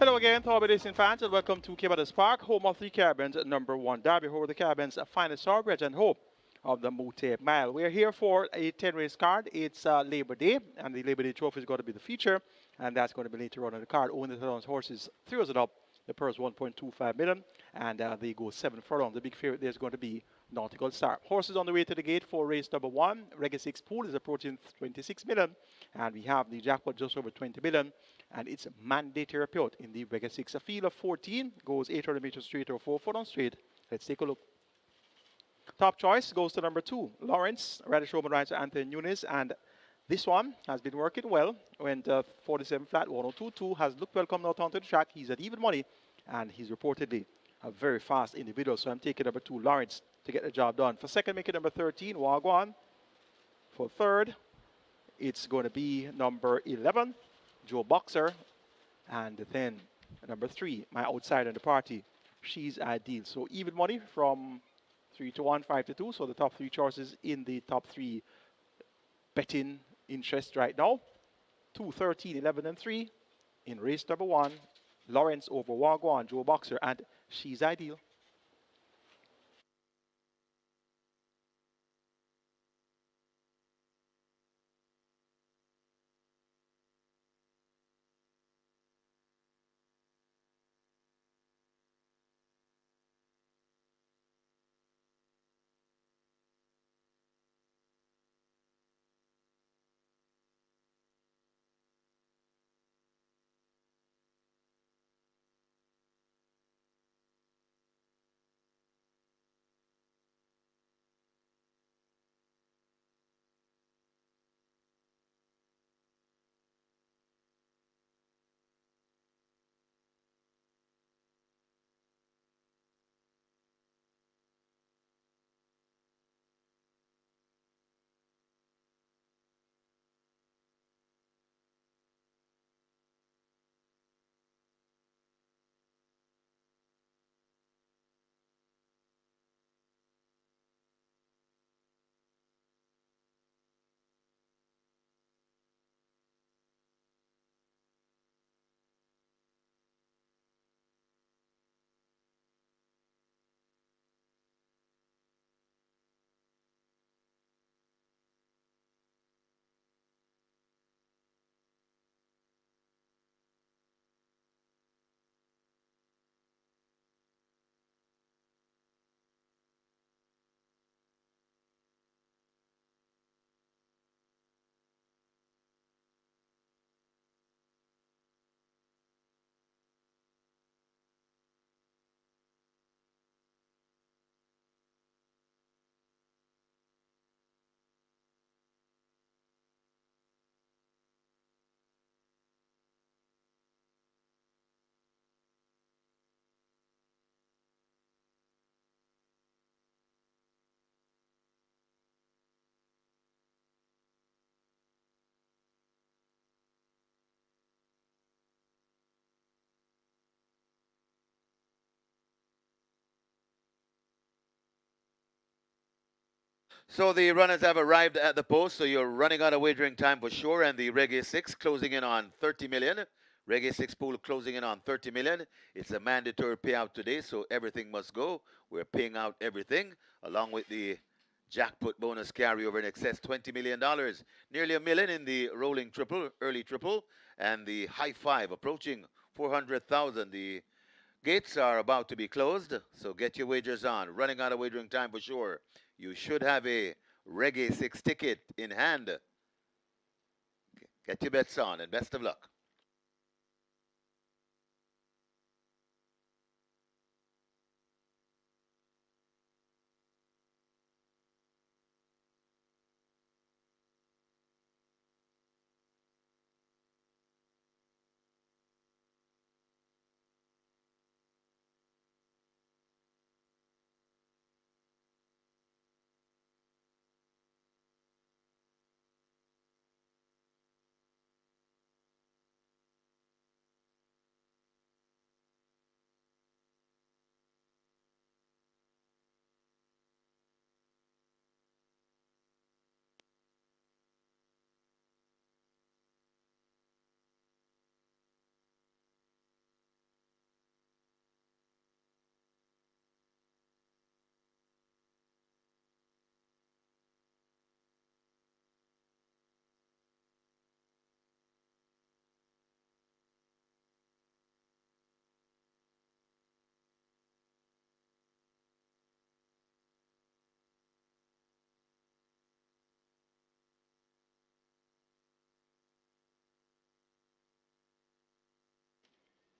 Hello again, Thorby Racing fans, and welcome to Caymanas Park, home of the Caribbean's number one derby, home of the Caribbean's finest thoroughbreds and home of the Mootay Mile. We're here for a 10-race card. It's Labor Day, and the Labor Day trophy is going to be the feature, and that's going to be later on in the card. Owen the horses 3 it up. The purse 1.25 million, and they go 7 furlong. The big favorite there is going to be Nautical Star. Horses on the way to the gate for race number 1. Reggae 6 pool is approaching 26 million, and we have the jackpot just over 20 million, and it's mandatory payout in the Reggae 6. A field of 14 goes 800 meters straight or 4 furlong straight. Let's take a look. Top choice goes to number 2, Lawrence, Radish Roman rider Anthony Nunes, and this one has been working well. Went 47 flat, 102.2, has looked well coming out onto the track. He's at even money, and he's reportedly a very fast individual. So I'm taking number 2, Lawrence, to get the job done. For second, make it number 13, Wagwan. For third, it's going to be number 11, Joe Boxer. And then number 3, my outsider in the party, She's Ideal. So even money from 3 to 1, 5 to 2. So the top 3 choices in the top 3 betting interest right now. 2, 13, 11, and 3 in race number 1. Lawrence over Wagwan, Joe Boxer, and She's Ideal. So the runners have arrived at the post, so you're running out of wagering time for sure. And the Reggae 6 closing in on 30 million. Reggae 6 pool closing in on 30 million. It's a mandatory payout today, so everything must go. We're paying out everything, along with the jackpot bonus carryover in excess $20 million. Nearly a million in the rolling triple, early triple, and the high five approaching 400,000. The gates are about to be closed, so get your wagers on. Running out of wagering time for sure. You should have a Reggae 6 ticket in hand. Get your bets on, and best of luck.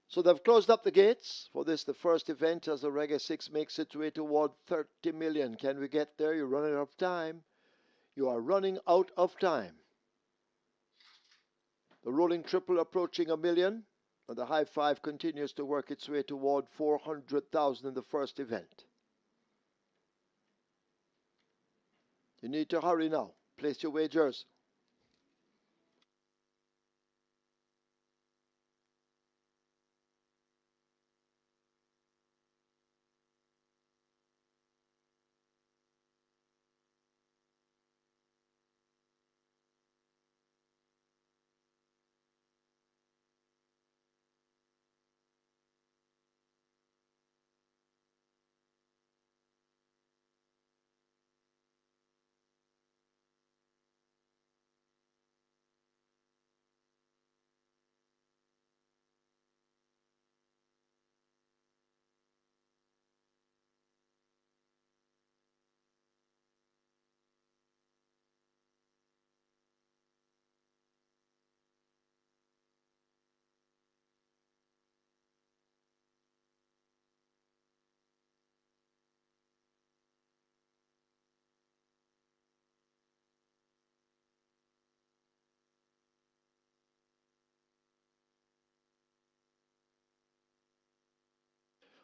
So they've closed up the gates for this, the first event, as the Reggae 6 makes its way toward 30 million. Can we get there? You're running out of time. You are running out of time. The rolling triple approaching 1 million, and the high five continues to work its way toward 400,000 in the first event. You need to hurry now. Place your wagers.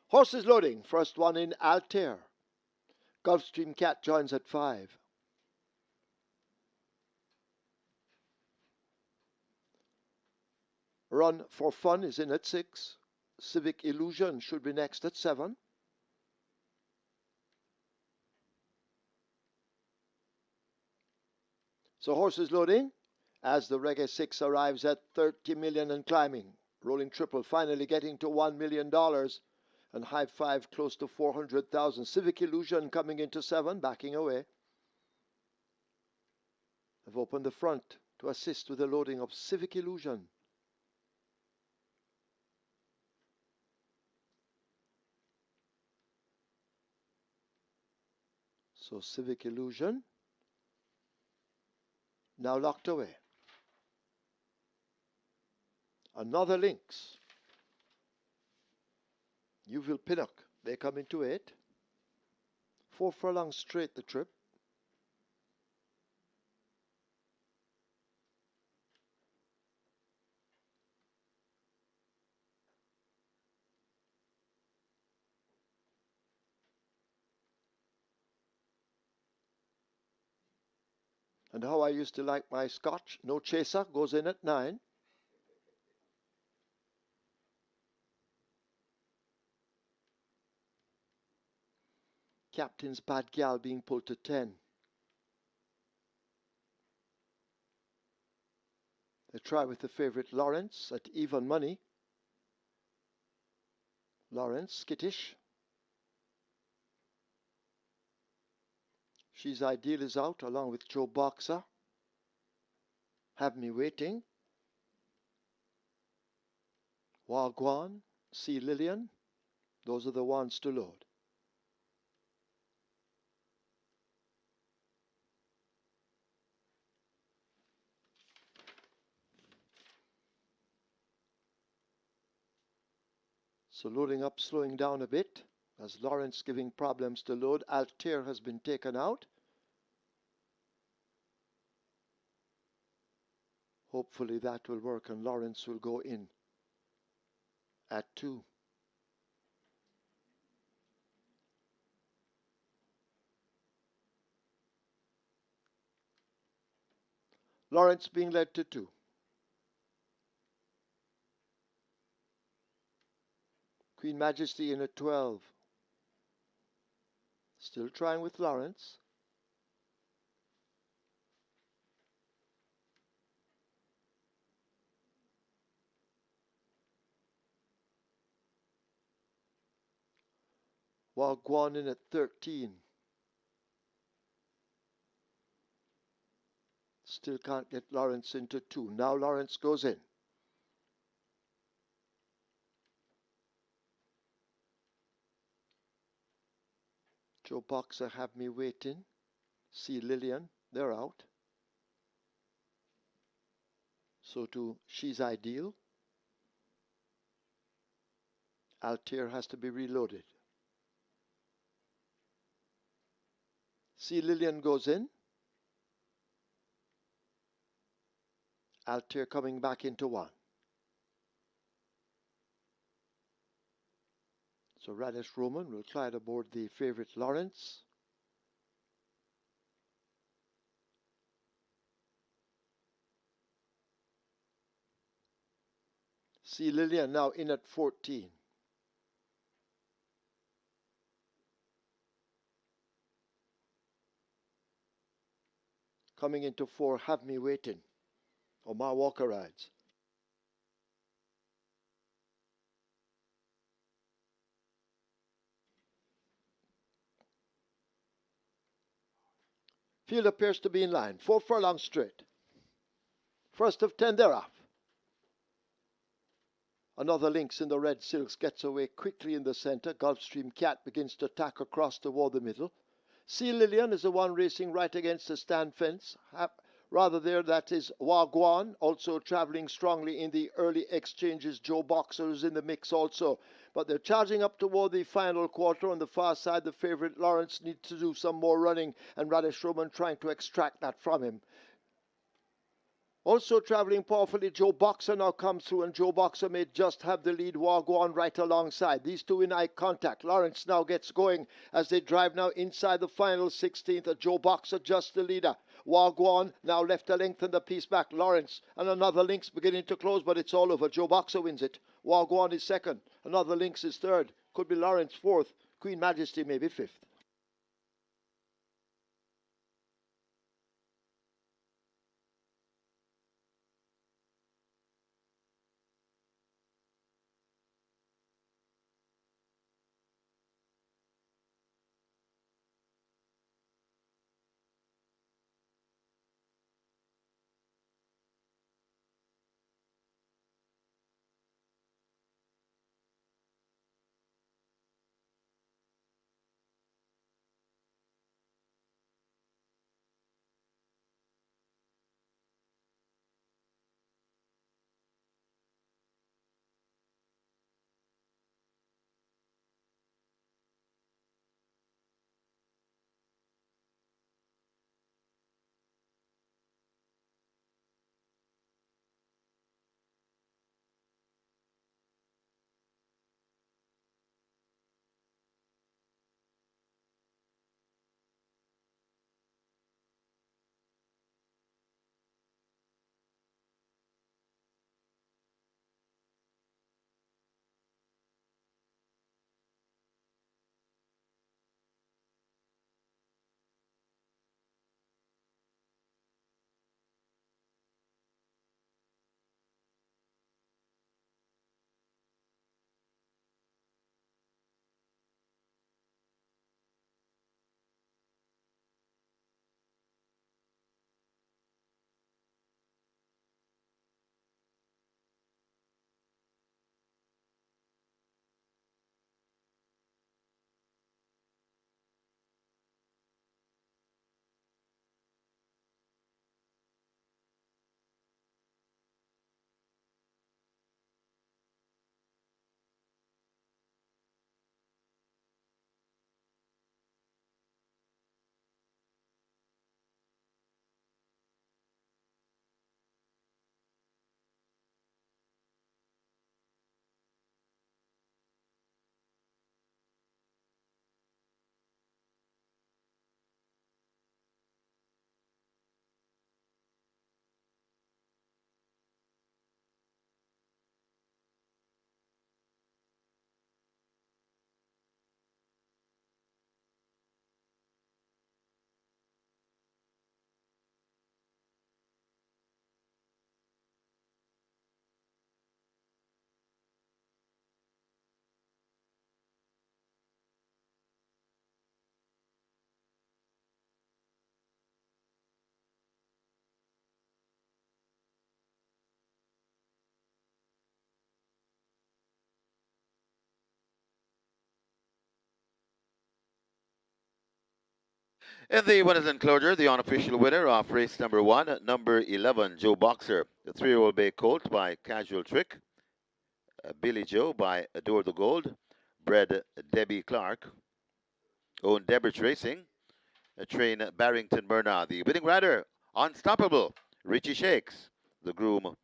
Horses loading. First one in Altair. Gulfstream Cat joins at 5. Run for Fun is in at 6. Civic Illusion should be next at 7. So horses loading as the Reggae 6 arrives at 30 million and climbing. Rolling triple finally getting to $1 million. And high five close to 400,000. Civic Illusion coming into 7, backing away. I've opened the front to assist with the loading of Civic Illusion. So Civic Illusion now locked away. Another Lynx. Uville Pinnock, they come into 8. 4 furlongs straight the trip. And how I used to like my Scotch, No Chaser, goes in at 9. Captain's Bad Gal being pulled to 10. They try with the favourite Lawrence at even money. Lawrence, skittish. She's Ideal is out along with Joe Boxer. Have Me Waiting. Wagwan, Sea Lillian. Those are the ones to load. So loading up, slowing down a bit. As Lawrence giving problems to load. Altair has been taken out. Hopefully that will work and Lawrence will go in at 2. Lawrence being led to 2. Queen Majesty in at 12. Still trying with Lawrence. Wagwan in at 13. Still can't get Lawrence into 2. Now Lawrence goes in. Joe Boxer, Have Me Waiting. Sea Lillian, they're out. So to She's Ideal. Altair has to be reloaded. Sea Lillian goes in. Altair coming back into 1. So Radish Roman will try to board the favorite Lawrence. Sea Lillian now in at 14. Coming into 4, Have Me Waiting. Omar Walker rides. Field appears to be in line. 4 furlongs straight. First of 10 thereof. Another Lynx in the red silks gets away quickly in the center. Gulfstream Cat begins to tack across toward the middle. Sea Lillian is the one racing right against the stand fence. Rather there, that is Wagwan, also traveling strongly in the early exchanges. Joe Boxer is in the mix also. But they're charging up toward the final quarter. On the far side, the favorite Lawrence needs to do some more running, and Radish Roman trying to extract that from him. Also traveling powerfully, Joe Boxer now comes through, and Joe Boxer may just have the lead. Wagwan right alongside. These two in eye contact. Lawrence now gets going as they drive now inside the final 16th. Joe Boxer just the leader. Wagwan now left a length and the piece back. Lawrence and another Lynx beginning to close, but it's all over. Joe Boxer wins it. Wagwan is second. Another Lynx is third. Could be Lawrence fourth. Queen Majesty maybe fifth. In the winners enclosure, the unofficial winner of race number 1, number 11, Joe Boxer, the 3-year-old bay colt by Casual Trick. Billy Joe by Adore the Gold. Bred Debbie Clark. Owned Deborah Racing. Train Barrington Bernard. The winning rider, Unstoppable, Richie Shakes. The groom,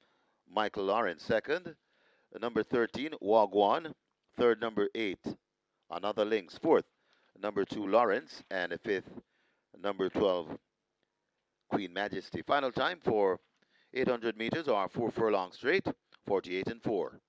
Michael Lawrence, second. Number 13, Wagwan. Third, number 8, Another Lynx. Fourth, number 2, Lawrence. And fifth, number 12, Queen Majesty. Final time for 800 meters or 4 furlong straight, 48 and 4.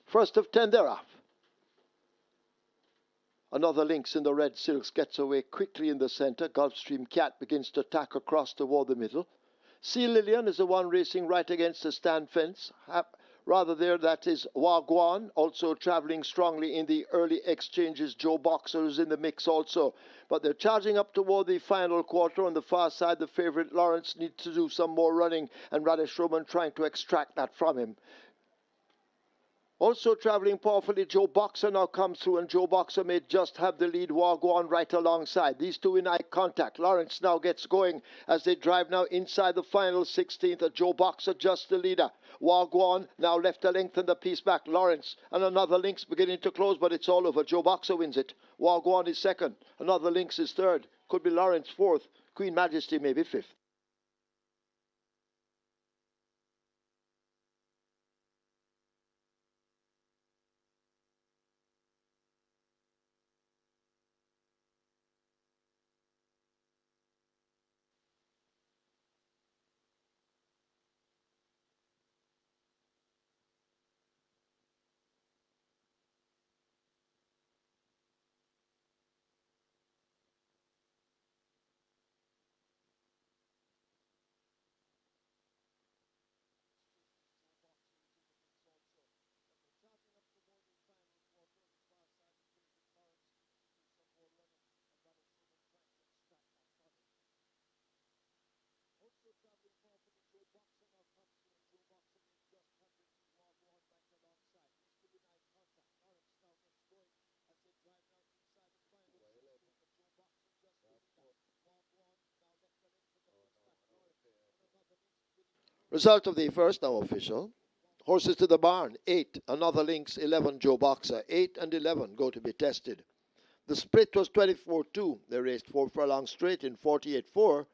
First of 10 thereof. Another Lynx in the red silks gets away quickly in the center. Gulfstream Cat begins to tack across toward the middle. Sea Lillian is the one racing right against the stand fence. Rather there, that is Wagwan, also traveling strongly in the early exchanges. Joe Boxer is in the mix also. But they're charging up toward the final quarter. On the far side, the favorite Lawrence needs to do some more running, and Radish Roman trying to extract that from him. Also traveling powerfully, Joe Boxer now comes through, and Joe Boxer may just have the lead. Wagwan right alongside. These two in eye contact. Lawrence now gets going as they drive now inside the final 16th. Joe Boxer just the leader. Wagwan now left a length and the piece back. Lawrence and Another Lynx beginning to close, but it's all over. Joe Boxer wins it. Wagwan is second. Another Lynx is third. Could be Lawrence fourth. Queen Majesty maybe fifth. Result of the first now official. Horses to the barn, 8, Another Lynx, 11, Joe Boxer. 8 and 11 go to be tested. The split was 24-2. They raced 4 furlongs straight in 48-4.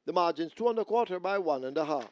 The margin's 2 1/4 by 1.5.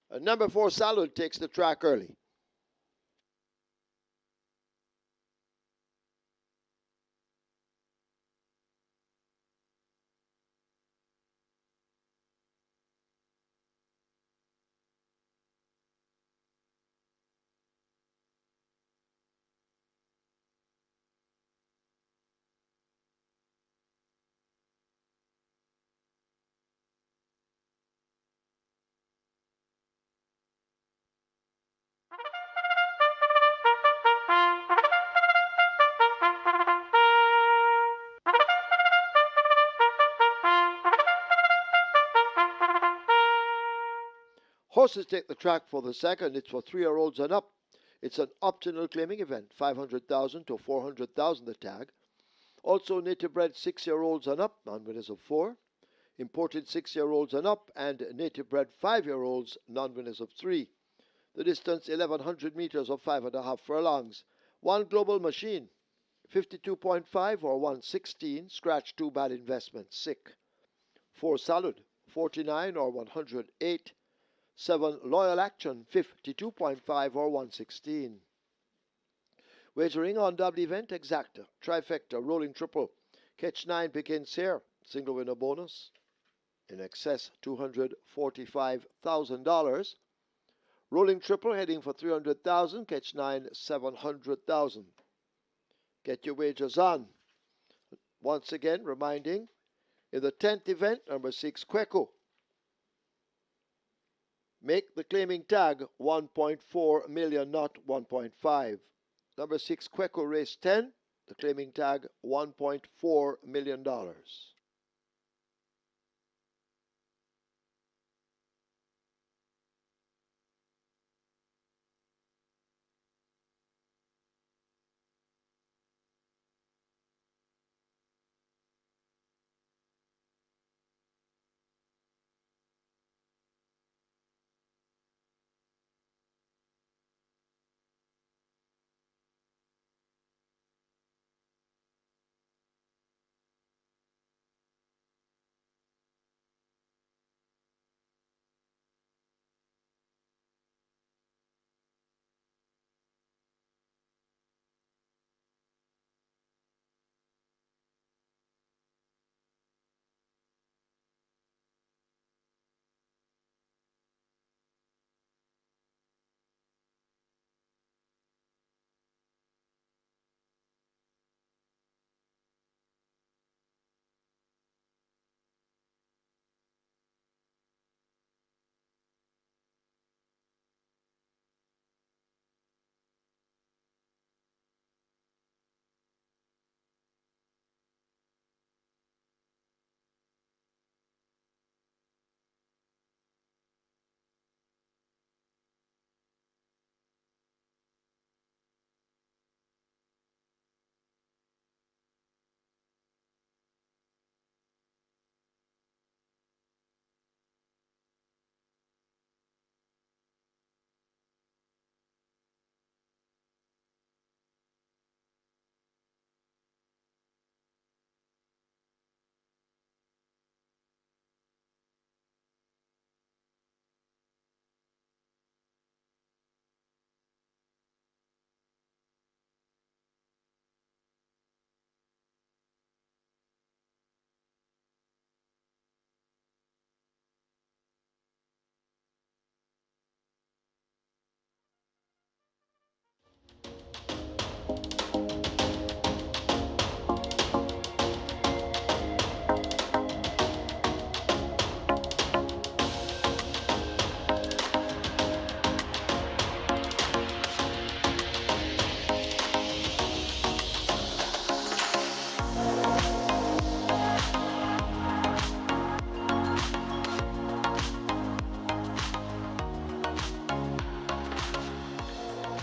Number 4 Salud takes the track early. Horses take the track for the second. It's for 3-year-olds and up. It's an optional claiming event, 500,000 to 400,000 the tag. Also native bred 6-year-olds and up, non-winners of 4. Imported 6-year-olds and up, and native bred 5-year-olds, non-winners of 3. The distance 1100 meters or 5.5 furlongs. One global machine, 52.5 or 116. Scratch 2 bad investments, sick. 4 Salud, 49 or 108. 7 Loyal Action, 52.5 or 116. Wagering on double event exacta, trifecta, rolling triple. Catch 9 begins here. Single winner bonus in excess $245,000. Rolling triple heading for 300,000. Catch 9 700,000. Get your wagers on. Once again, reminding in the 10th event, number 6 Queco. Make the claiming tag 1.4 million, not 1.5. Number 6 Queco race 10. The claiming tag $1.4 million.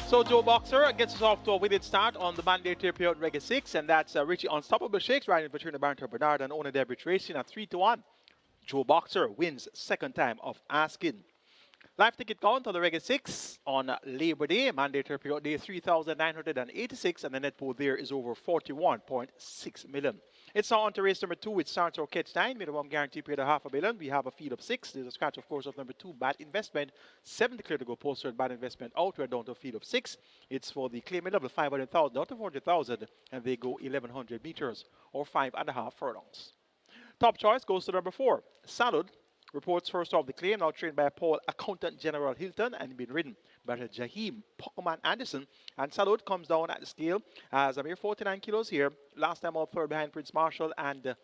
So Joe Boxer gets us off to a winning start on the mandatory period Reggae 6, and that's Richie Unstoppable Shakes riding for Trina Barrington Bernard and owner Deborah Tracy at 3-1. Joe Boxer wins second time of asking. Live ticket count on the Reggae 6 on Labor Day, mandatory period day 3,986, and the net pool there is over 41.6 million. It's now on to race number 2, which starts our catch 9, minimum guarantee paid a half a billion. We have a field of 6. There's a scratch, of course, of number 2, bad investment. 7 declared to go posted, bad investment out. We're down to a field of 6. It's for the claiming level 500,000 out of 400,000, and they go 1,100 meters or 5.5 furlongs. Top choice goes to number 4, Salud. Reports first off the claim, now trained by Paul Accountant General Hilton and been ridden by Jaheim Pokémon Anderson. And Salud comes down at the scale as a mere 49 kilos here. Last time out third behind Prince Marshall and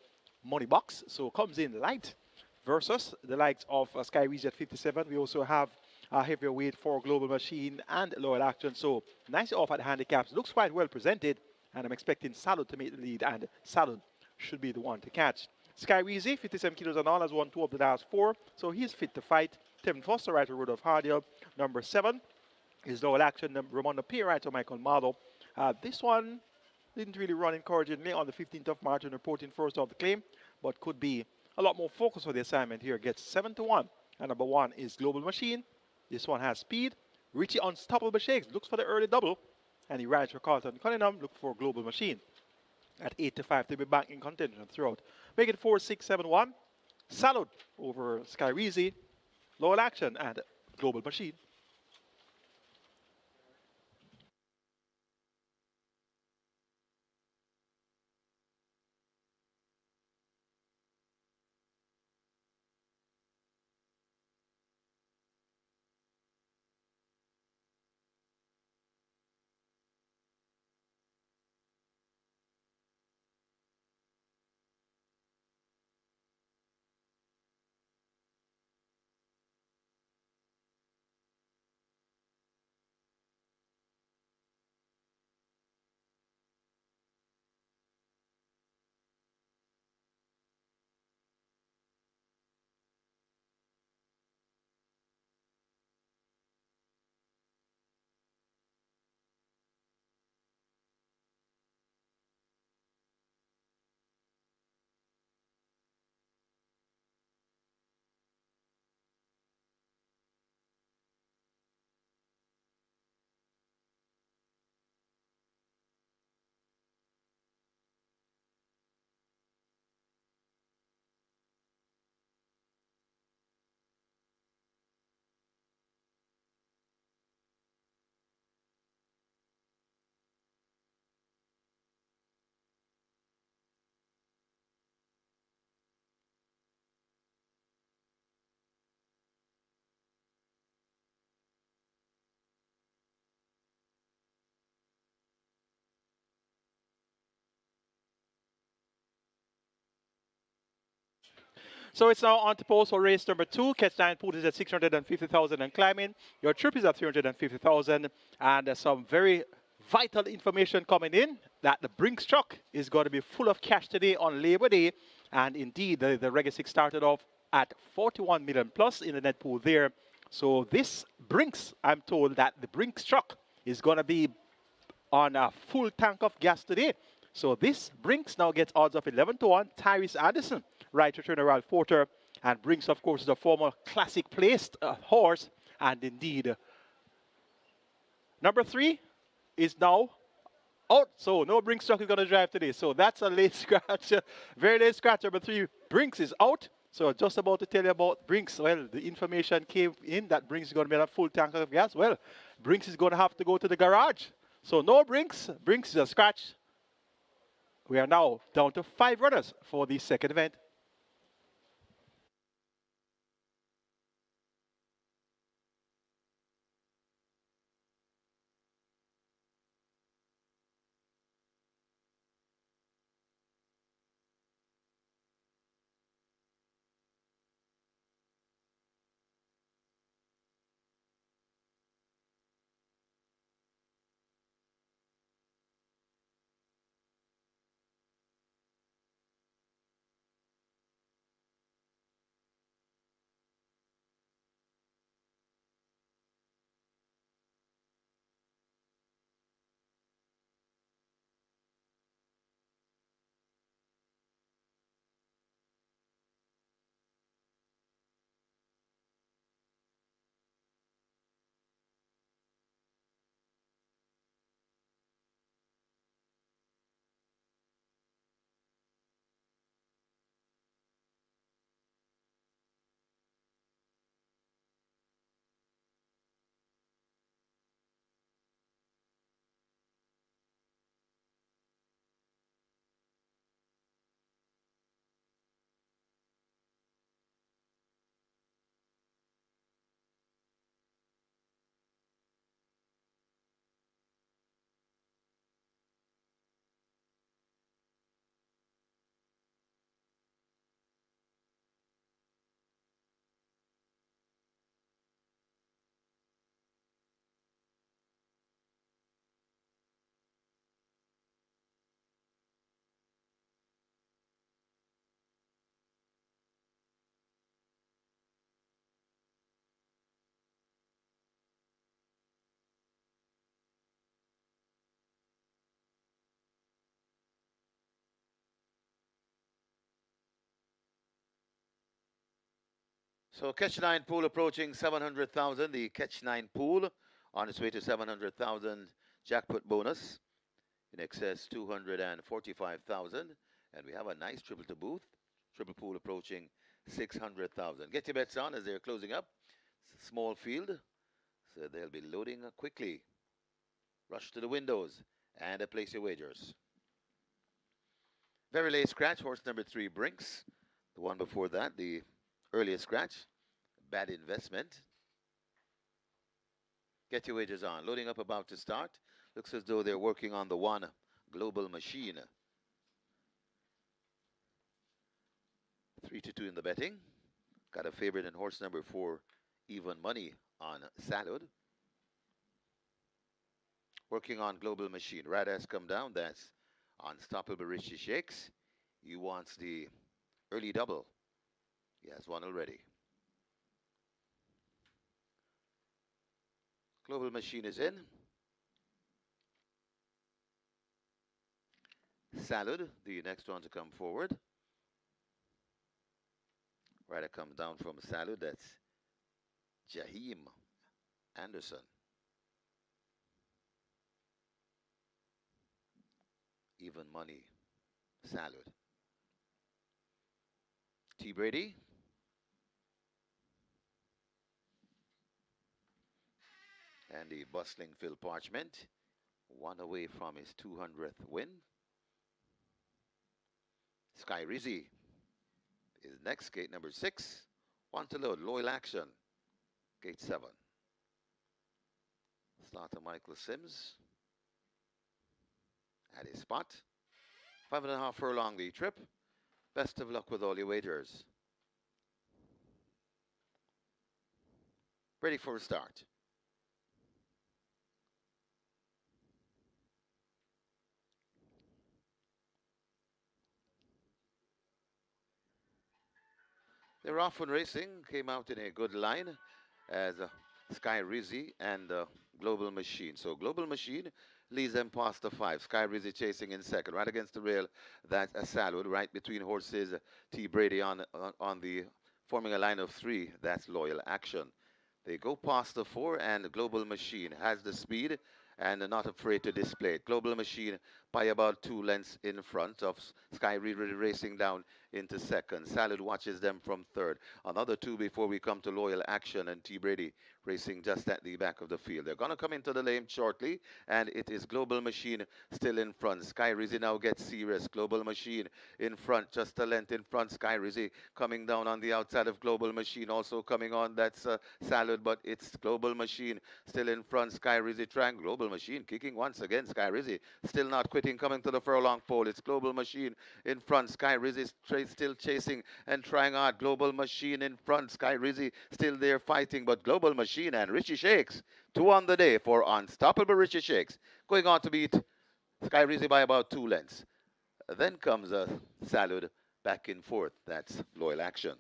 Money Box. So comes in light versus the likes of Sky Reach at 57. We also have a heavier weight for Global Machine and Loyal Action. So nicely off at the handicaps. Looks quite well presented. And I'm expecting Salud to make the lead. And Salud should be the one to catch. Sky Weezy, 57 kilos and all, has won 2 of the last 4, so he's fit to fight. Tevin Foster, right to Rudolph Hardiel. Number 7 is Loyal Action. Ramon P, right to Michael Marlowe. This one didn't really run encouragingly on the 15th of March and reporting first off the claim, but could be a lot more focus for the assignment here. Gets 7 to 1. And number 1 is Global Machine. This one has speed. Richie Unstoppable Shakes looks for the early double. And he rides for Carlton Cunningham. Look for Global Machine at 8 to 5 to be back in contention throughout. Make it 4, 6, 7, 1. Salud over Sky Reezy, Loyal Action, and Global Machine. So it's now on to post for race number 2. Catch 9 pool is at 650,000 and climbing. Your trip is at 350,000. And some very vital information coming in that the Brinks truck is going to be full of cash today on Labor Day. And indeed, the Reggae 6 started off at 41 million plus in the net pool there. So this Brinks, I'm told that the Brinks truck is going to be on a full tank of gas today. So this Brinks now gets odds of 11 to 1. Tyrese Addison, right to turn around Porter. And Brinks, of course, is a former classic placed horse. And indeed, number 3 is now out. So no Brinks truck is going to drive today. So that's a late scratch. Very late scratch. Number 3, Brinks is out. So just about to tell you about Brinks. Well, the information came in that Brinks is going to be on a full tank of gas. Well, Brinks is going to have to go to the garage. So no Brinks. Brinks is a scratch. We are now down to 5 runners for the second event. So catch nine pool approaching 700,000. The catch nine pool on its way to 700,000 jackpot bonus in excess 245,000. And we have a nice triple to booth. Triple pool approaching 600,000. Get your bets on as they're closing up. It's a small field, so they'll be loading quickly. Rush to the windows and place your wagers. Very late scratch, horse number 3, Brinks. The one before that, the earliest scratch, bad investment. Get your wagers on. Loading up, about to start. Looks as though they're working on the one global machine. 3-2 in the betting. Got a favorite in horse number 4, even money on Salud. Working on global machine. Right has come down. That's unstoppable Richie Shakes. He wants the early double. He has one already. Global machine is in. Salud, the next one to come forward. Rider comes down from Salud. That's Jaheim Anderson. Even money, Salud. T. Brady. And the bustling Phil Parchment. One away from his 200th win. Sky Rizzi is next, gate number 6. One to load, Loyal Action, gate 7. Slaughter Michael Sims at his spot. 5.5 furlong the trip. Best of luck with all your wagers. Ready for a start. They're off and racing. Came out in a good line as Sky Rizzi and Global Machine. So Global Machine leads them past the 5. Sky Rizzi chasing in second. Right against the rail, that's a Salud. Right between horses, T. Brady on the forming a line of 3. That's Loyal Action. They go past the 4, and Global Machine has the speed and not afraid to display it. Global Machine by about 2 lengths in front of Sky Rizzi racing down into second. Salud watches them from third. Another 2 before we come to Loyal Action and T. Brady racing just at the back of the field. They're going to come into the lane shortly, and it is Global Machine still in front. Sky Rizzi now gets serious. Global Machine in front, just a length in front. Sky Rizzi coming down on the outside of Global Machine. Also coming on, that's Salud, but it's Global Machine still in front. Sky Rizzi trying. Global Machine kicking once again. Sky Rizzi still not quitting, coming to the furlong pole. It's Global Machine in front. Sky Rizzi still chasing and trying hard. Global Machine in front. Sky Rizzi still there fighting, but Global Machine and Richie Shakes, 2 on the day for unstoppable Richie Shakes, going on to beat Sky Rizzi by about 2 lengths. Then comes a Salud back in fourth. That's Loyal Action.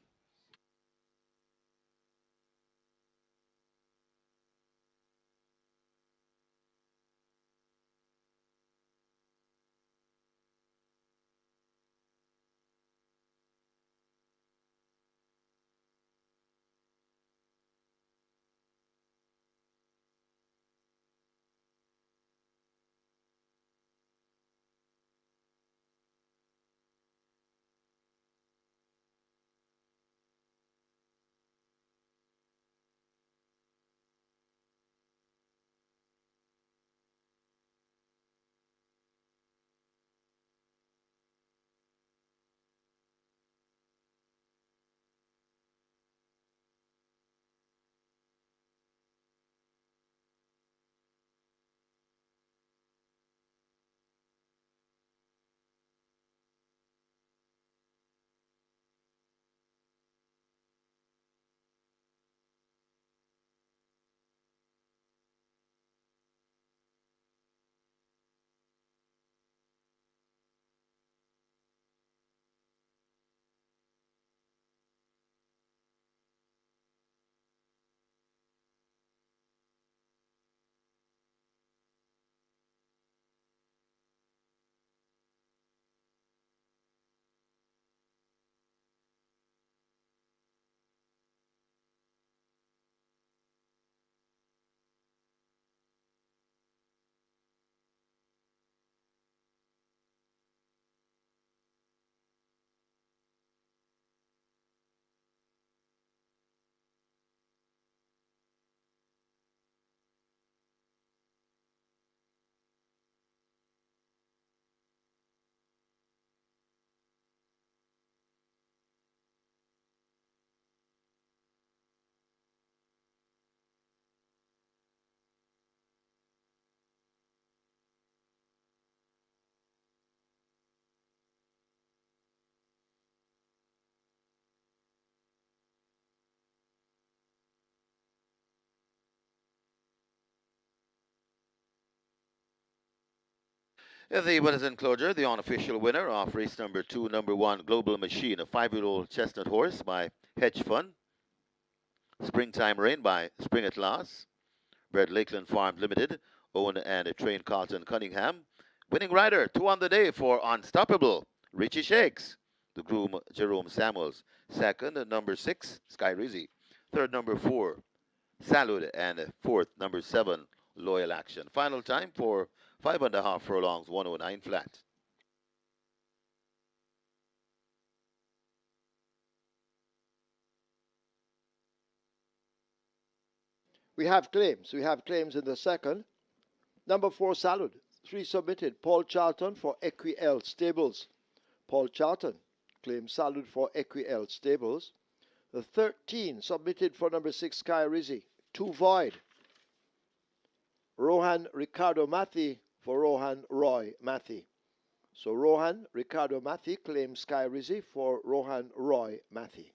Yeah, the winners enclosure, the unofficial winner of race number 2, number 1, Global Machine, a 5-year-old chestnut horse by Hedge Fund. Springtime Rain by Spring at Last. Bred Lakeland Farms Limited, owned and trained Carlton Cunningham. Winning rider, 2 on the day for Unstoppable, Richie Shakes. The groom, Jerome Samuels. Second, number 6, Sky Rizzy. Third, number 4, Salud. And fourth, number 7, Loyal Action. Final time for 5.5 furlongs, 109 flat. We have claims. We have claims in the second. Number 4, Salud. 3 submitted. Paul Charlton for Equiel Stables. Paul Charlton claims Salud for Equiel Stables. The 13 submitted for number 6, Sky Rizzy. 2 void. Rohan Ricardo Mathy for Rohan Roy Mathy. So Rohan Ricardo Mathy claims Sky Rizzy for Rohan Roy Mathy.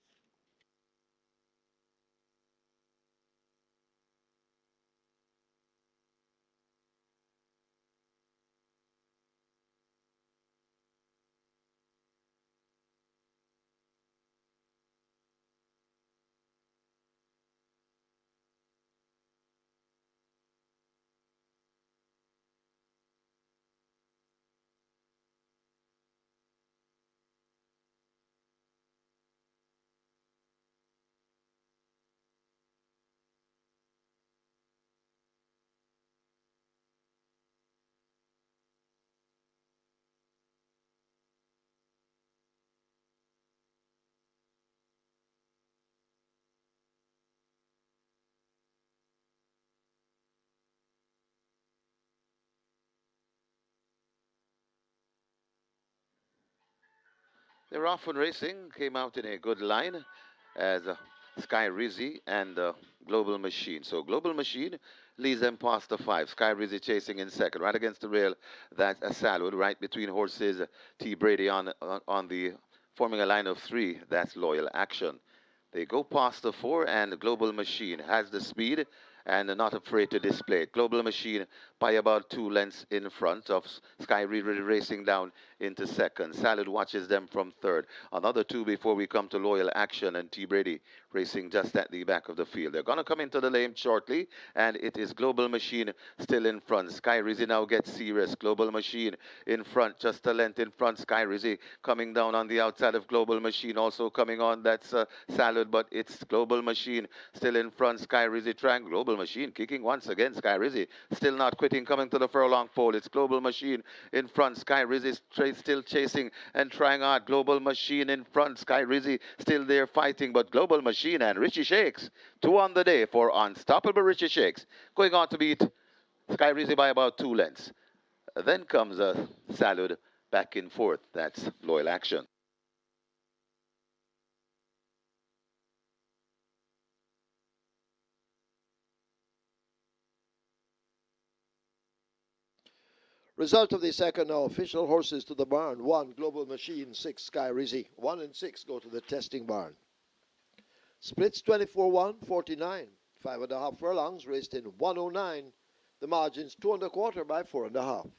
They're off on racing, came out in a good line as Sky Rizzy and Global Machine. So Global Machine leads them past the 5. Sky Rizzy chasing in second. Right against the rail, that's a Salud. Right between horses, T. Brady on the forming a line of 3. That's Loyal Action. They go past the 4, and Global Machine has the speed and not afraid to display it. Global Machine by about 2 lengths in front of Sky racing down into second. Salad watches them from third. Another 2 before we come to Loyal Action and T. Brady racing just at the back of the field. They're going to come into the lane shortly, and it is Global Machine still in front. Sky Rizzy now gets serious. Global Machine in front, just a length in front. Sky Rizzy coming down on the outside of Global Machine, also coming on. That's Salad, but it's Global Machine still in front. Sky Rizzy trying. Global Machine kicking once again. Sky Rizzy still not quitting, coming to the furlong pole. It's Global Machine in front. Sky Rizzy still chasing and trying hard. Global Machine in front. Sky Rizzy still there fighting, but Global Machine and Richie Shakes, 2 on the day for Unstoppable Richie Shakes, going on to beat Sky Rizzy by about 2 lengths. Then comes a Salud back in fourth. That's Loyal Action. Result of the second now. Official horses to the barn. 1, Global Machine. 6, Sky Rizzy. 1 and 6 go to the testing barn. Splits 24-1, 49. 5.5 furlongs raced in 109. The margins 2 1/4 by 4.5.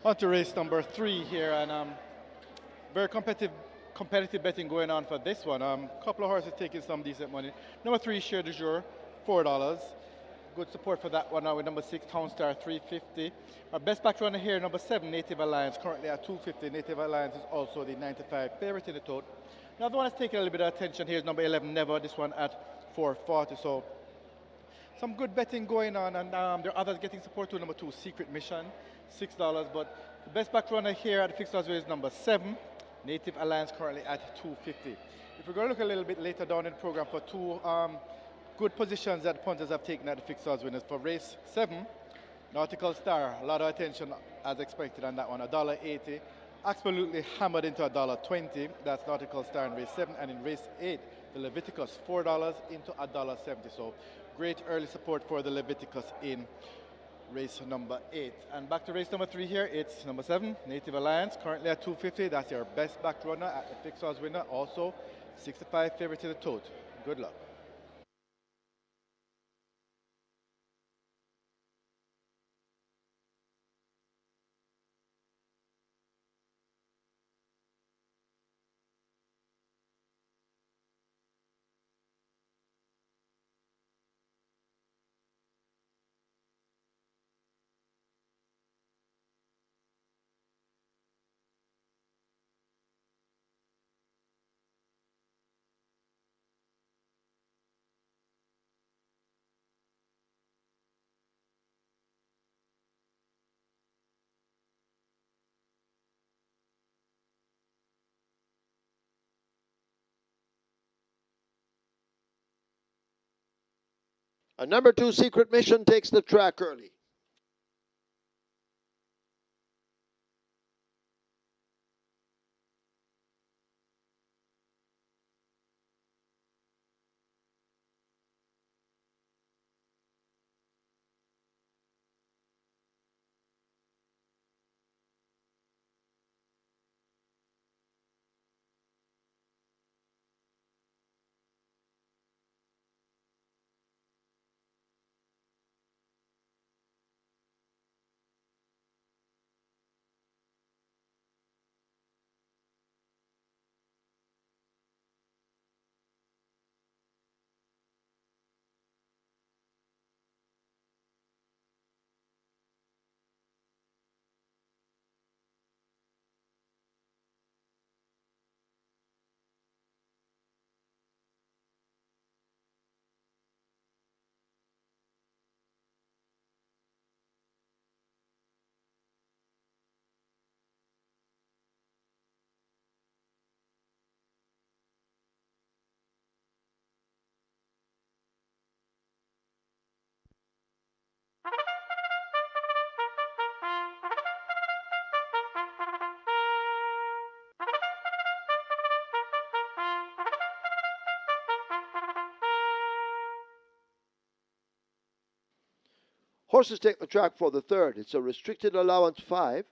On to race number 3 here, and very competitive betting going on for this one. Couple of horses taking some decent money. Number 3, Share du Jour, $4. Good support for that one now with number 6, Town Star, 350. Our best back runner here, number 7, Native Alliance, currently at 250. Native Alliance is also the 95 favorite in the tote. Another one that's taking a little bit of attention here is number 11, Never. This one at 440. So some good betting going on, and there are others getting support too. Number 2, Secret Mission, $6. But the best back runner here at the fixed odds is number 7, Native Alliance, currently at 250. If we're going to look a little bit later down in the program for two good positions that punters have taken at the fixed odds winners. For race 7, Nautical Star, a lot of attention as expected on that one, $1.80. Absolutely hammered into $1.20. That's Nautical Star in race 7. And in race 8, the Leviticus, $4 into $1.70. So great early support for the Leviticus in race number 8. And back to race number 3 here, it's number 7, Native Alliance, currently at 250. That's your best back runner at the fixed odds winner. Also 65 favorite to the tote. Good luck. A number 2, Secret Mission, takes the track early. Horses take the track for the 3rd. It's a restricted allowance 5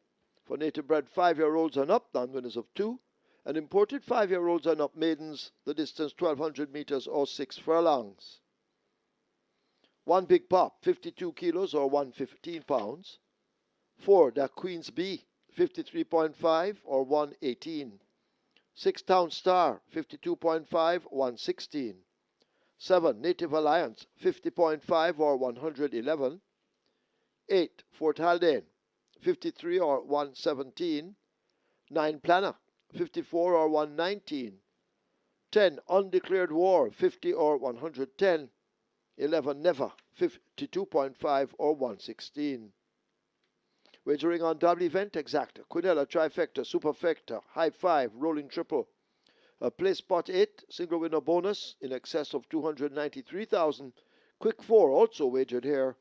for native bred 5-year-olds and up, non-winners of 2. And imported 5-year-olds and up maidens, the distance 1,200 meters or 6 furlongs. 1 Big Pop, 52 kilos or 115 pounds. 4 Da Queen's Bee, 53.5 or 118. 6 Town Star, 52.5, 116. 7 Native Alliance, 50.5 or 111. 8 Fort Haldane, 53 or 117. 9 Planner, 54 or 119. 10 Undeclared War, 50 or 110. 11 Never, 52.5 or 116. Wagering on double event exacta, Quinella, trifecta, superfecta, high 5, rolling triple. Play spot 8, single winner bonus in excess of 293,000. Quick 4 also wagered here.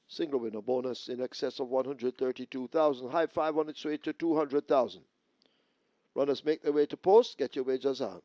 Single winner bonus in excess of 132,000. High 5 on its way to 200,000. Runners make their way to post. Get your wagers on.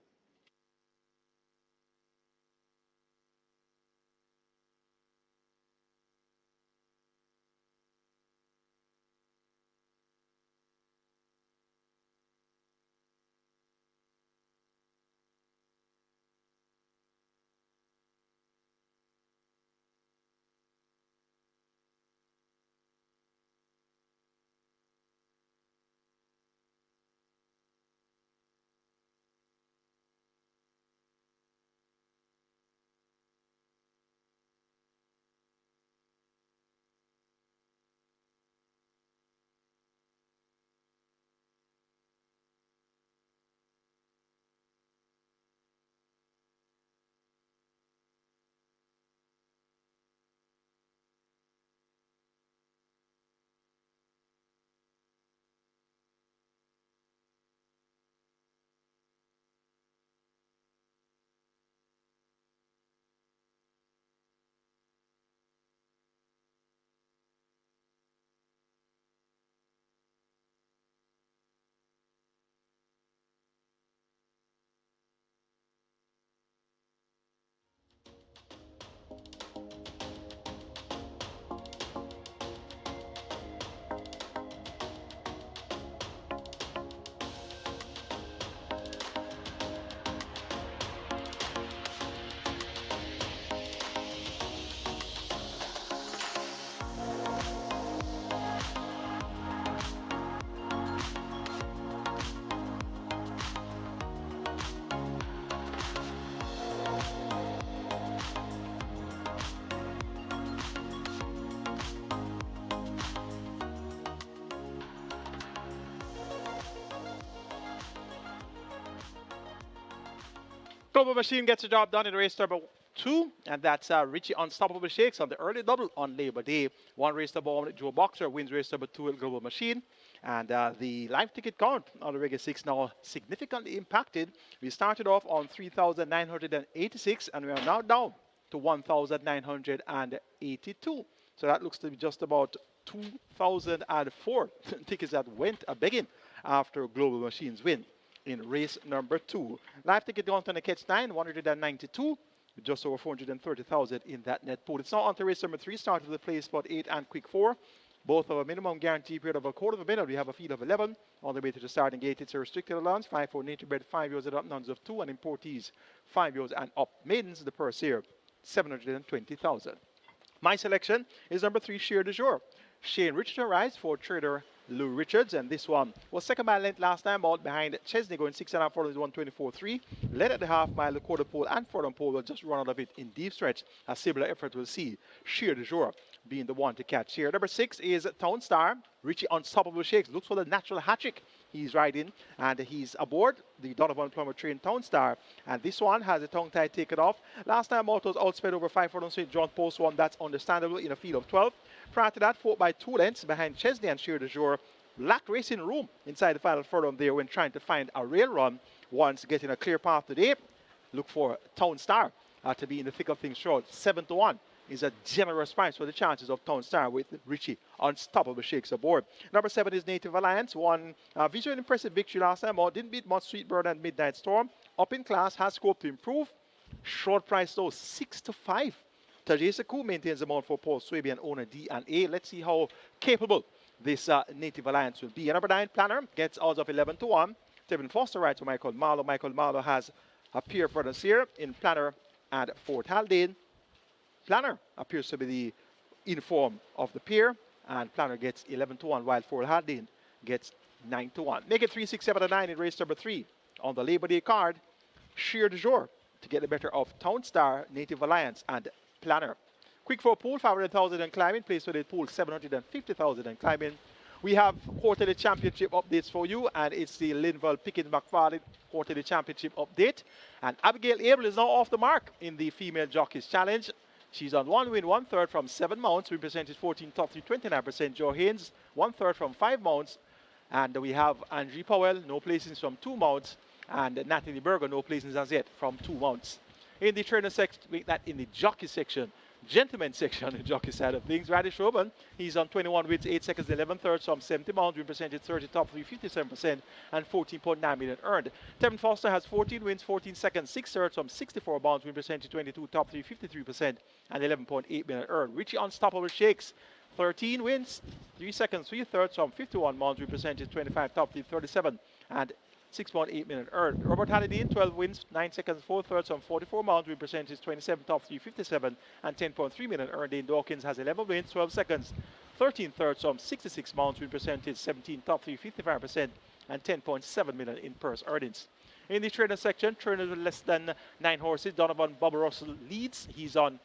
Global Machine gets the job done in race number 2, and that's Richie Unstoppable Shakes on the early double on Labor Day. One race number 1, Joe Boxer wins race number 2 at Global Machine. And the live ticket count on the Reggae 6 now significantly impacted. We started off on 3,986, and we are now down to 1,982. So that looks to be just about 2,004 tickets that went a-begging after Global Machines win in race number 2. Live ticket count on the Catch 9, 192, with just over 430,000 in that net pool. It's now on to race number 3, started with the play spot 8 and quick 4. Both have a minimum guarantee period of a quarter of a minute. We have a field of 11 on the way to the starting gate. It's a restricted allowance, 5 for nature bred, 5 years and up, nuns of 2, and importees 5 years and up. Maidens, the purse here, 720,000. My selection is number 3, Sheer de Jour. Shane Richardson rides for trader Lou Richards, and this one was second by length last time out behind Chesney going 6.5 furlongs, 124.3. Led at the half mile, the quarter pole and furlong pole will just run out of it in deep stretch. A similar effort will see Sheer de Jour being the one to catch here. Number 6 is Town Star. Richie Unstoppable Shakes looks for the natural hat trick. He's riding and he's aboard the Donovan Plummer train Town Star. And this one has a tongue tie taken off. Last time out was outsped over 5 furlongs. John Post one, that's understandable in a field of 12. Prior to that, 4 by 2 lengths behind Chesney and Sheer de Jour. Lacked racing room inside the final furlong there when trying to find a rail run. Once getting a clear path today, look for Town Star to be in the thick of things short. 7-1 is a generous price for the chances of Town Star with Richie Unstoppable Shakes aboard. Number 7 is Native Alliance. Won a visually impressive victory last time out. Didn't beat much Sweetbird and Midnight Storm. Up in class, has scope to improve. Short price though, 6-5. Tajay Saku maintains the mount for Paul Swaby and owner D and A. Let's see how capable this Native Alliance will be. And number 9, Planner, gets odds of 11-1. Tevin Foster rides for Michael Marlowe. Michael Marlowe has a pair for us here in Planner and Fort Haldane. Planner appears to be the inform of the pair, and Planner gets 11-1, while Fort Haldane gets 9-1. Make it 3, 6, 7, and 9 in race number 3. On the Labor Day card, Sheer de Jour to get the better of Town Star, Native Alliance, and Planner. Quick 4 pool, 500,000 and climbing. Place for the pool, 750,000 and climbing. We have quarterly championship updates for you, and it's the Linville Pickens McFarlane quarterly championship update. And Abigail Abel is now off the mark in the Female Jockeys Challenge. She's on 1 win, 1/3 from 7 mounts. We presented 14 top 3, 29%. Joe Haynes, 1/3 from 5 mounts. And we have Angie Powell, no placings from 2 mounts. And Natalie Berger, no placings as yet from 2 mounts. In the trainer section, that in the jockey section, gentleman section, the jockey side of things, Radish Robin, he's on 21 wins, 8 seconds, 11/3 from 70 mounts. We presented 30 top 3, 57%, and 14.9 million earned. Tevin Foster has 14 wins, 14 seconds, 6/3 from 64 mounts. We presented 22 top 3, 53%, and 11.8 million earned. Richie Unstoppable Shakes, 13 wins, 3 seconds, 3/3 from 51 mounts. We presented 25 top 3, 37, and 6.8 million earned. Robert Halliday, 12 wins, 9 seconds, 4/3 on 44 mounts. We percentage 27 top 3, 57, and 10.3 million earned. Dane Dawkins has 11 wins, 12 seconds, 13/3 on 66 mounts. We percentage 17 top 3, 55%, and 10.7 million in purse earnings. In the trainer section, trainers with less than 9 horses. Donovan Bob Russell leads. He's on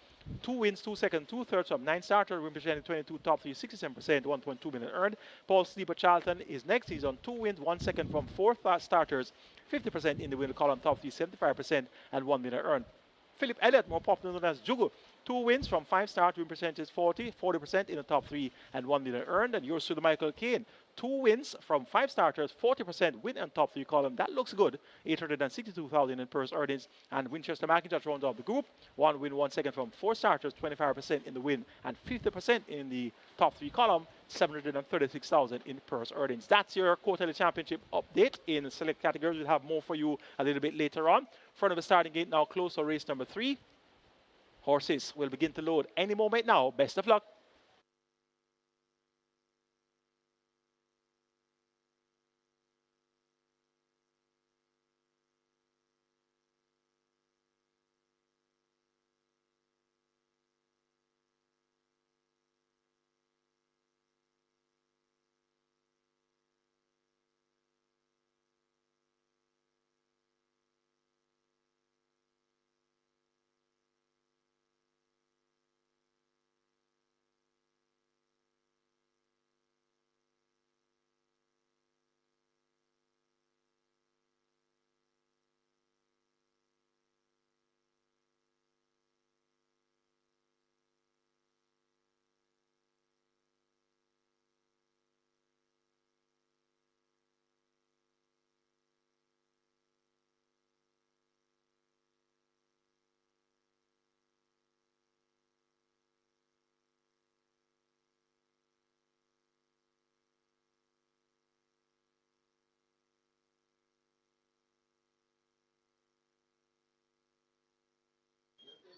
2 wins, 2 seconds, 2/3 from 9 starters, representing 22 top 3, 67%, 1.2 million earned. Paul Sleeper Charlton is next. He's on 2 wins, 1 second from 4 starters, 50% in the winner column, top 3, 75%, and 1 million earned. Philip Elliott, more popular known as Jugo, 2 wins from 5 starts, represented 40% in the top 3, and 1 million earned. And yours to the Michael Caine, 2 wins from 5 starters, 40% win and top 3 column. That looks good. 862,000 in purse earnings. And Winchester McIntosh rounds off the group. 1 win, 1 second from 4 starters, 25% in the win, and 50% in the top 3 column. 736,000 in purse earnings. That's your quarterly championship update in select categories. We'll have more for you a little bit later on. Front of the starting gate now closed for race number 3. Horses will begin to load any moment now. Best of luck.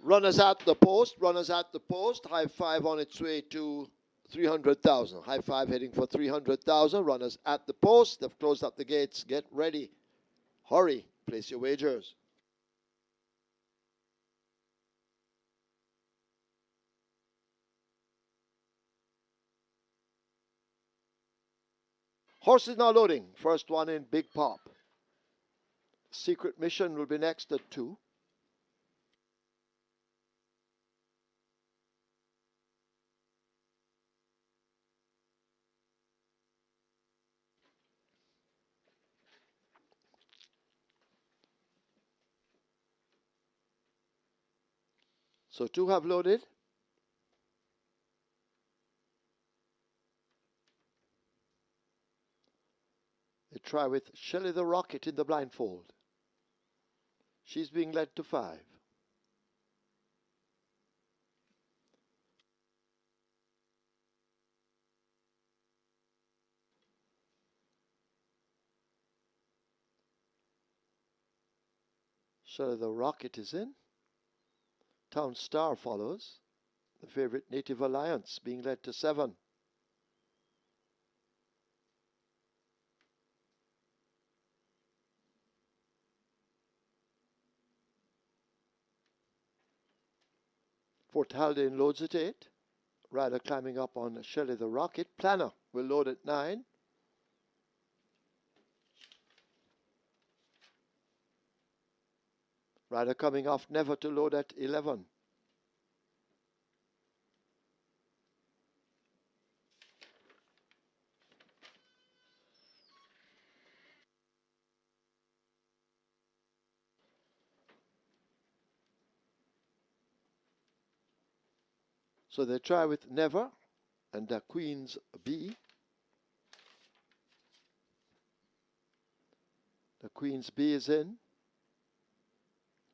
Runners at the post, runners at the post. High five on its way to 300,000. High five heading for 300,000. Runners at the post. They've closed up the gates. Get ready. Hurry. Place your wagers. Horses now loading. First one in, Big Pop. Secret Mission will be next at 2. So 2 have loaded. They try with Shelley the Rocket in the blindfold. She's being led to 5. Shelley the Rocket is in. Town Star follows. The favorite Native Alliance being led to 7. Fort Haldane loads at 8. Rider climbing up on Shelley the Rocket. Planner will load at 9. Rider coming off Never to load at 11. So they try with Never and the Queen's B. The Queen's B is in.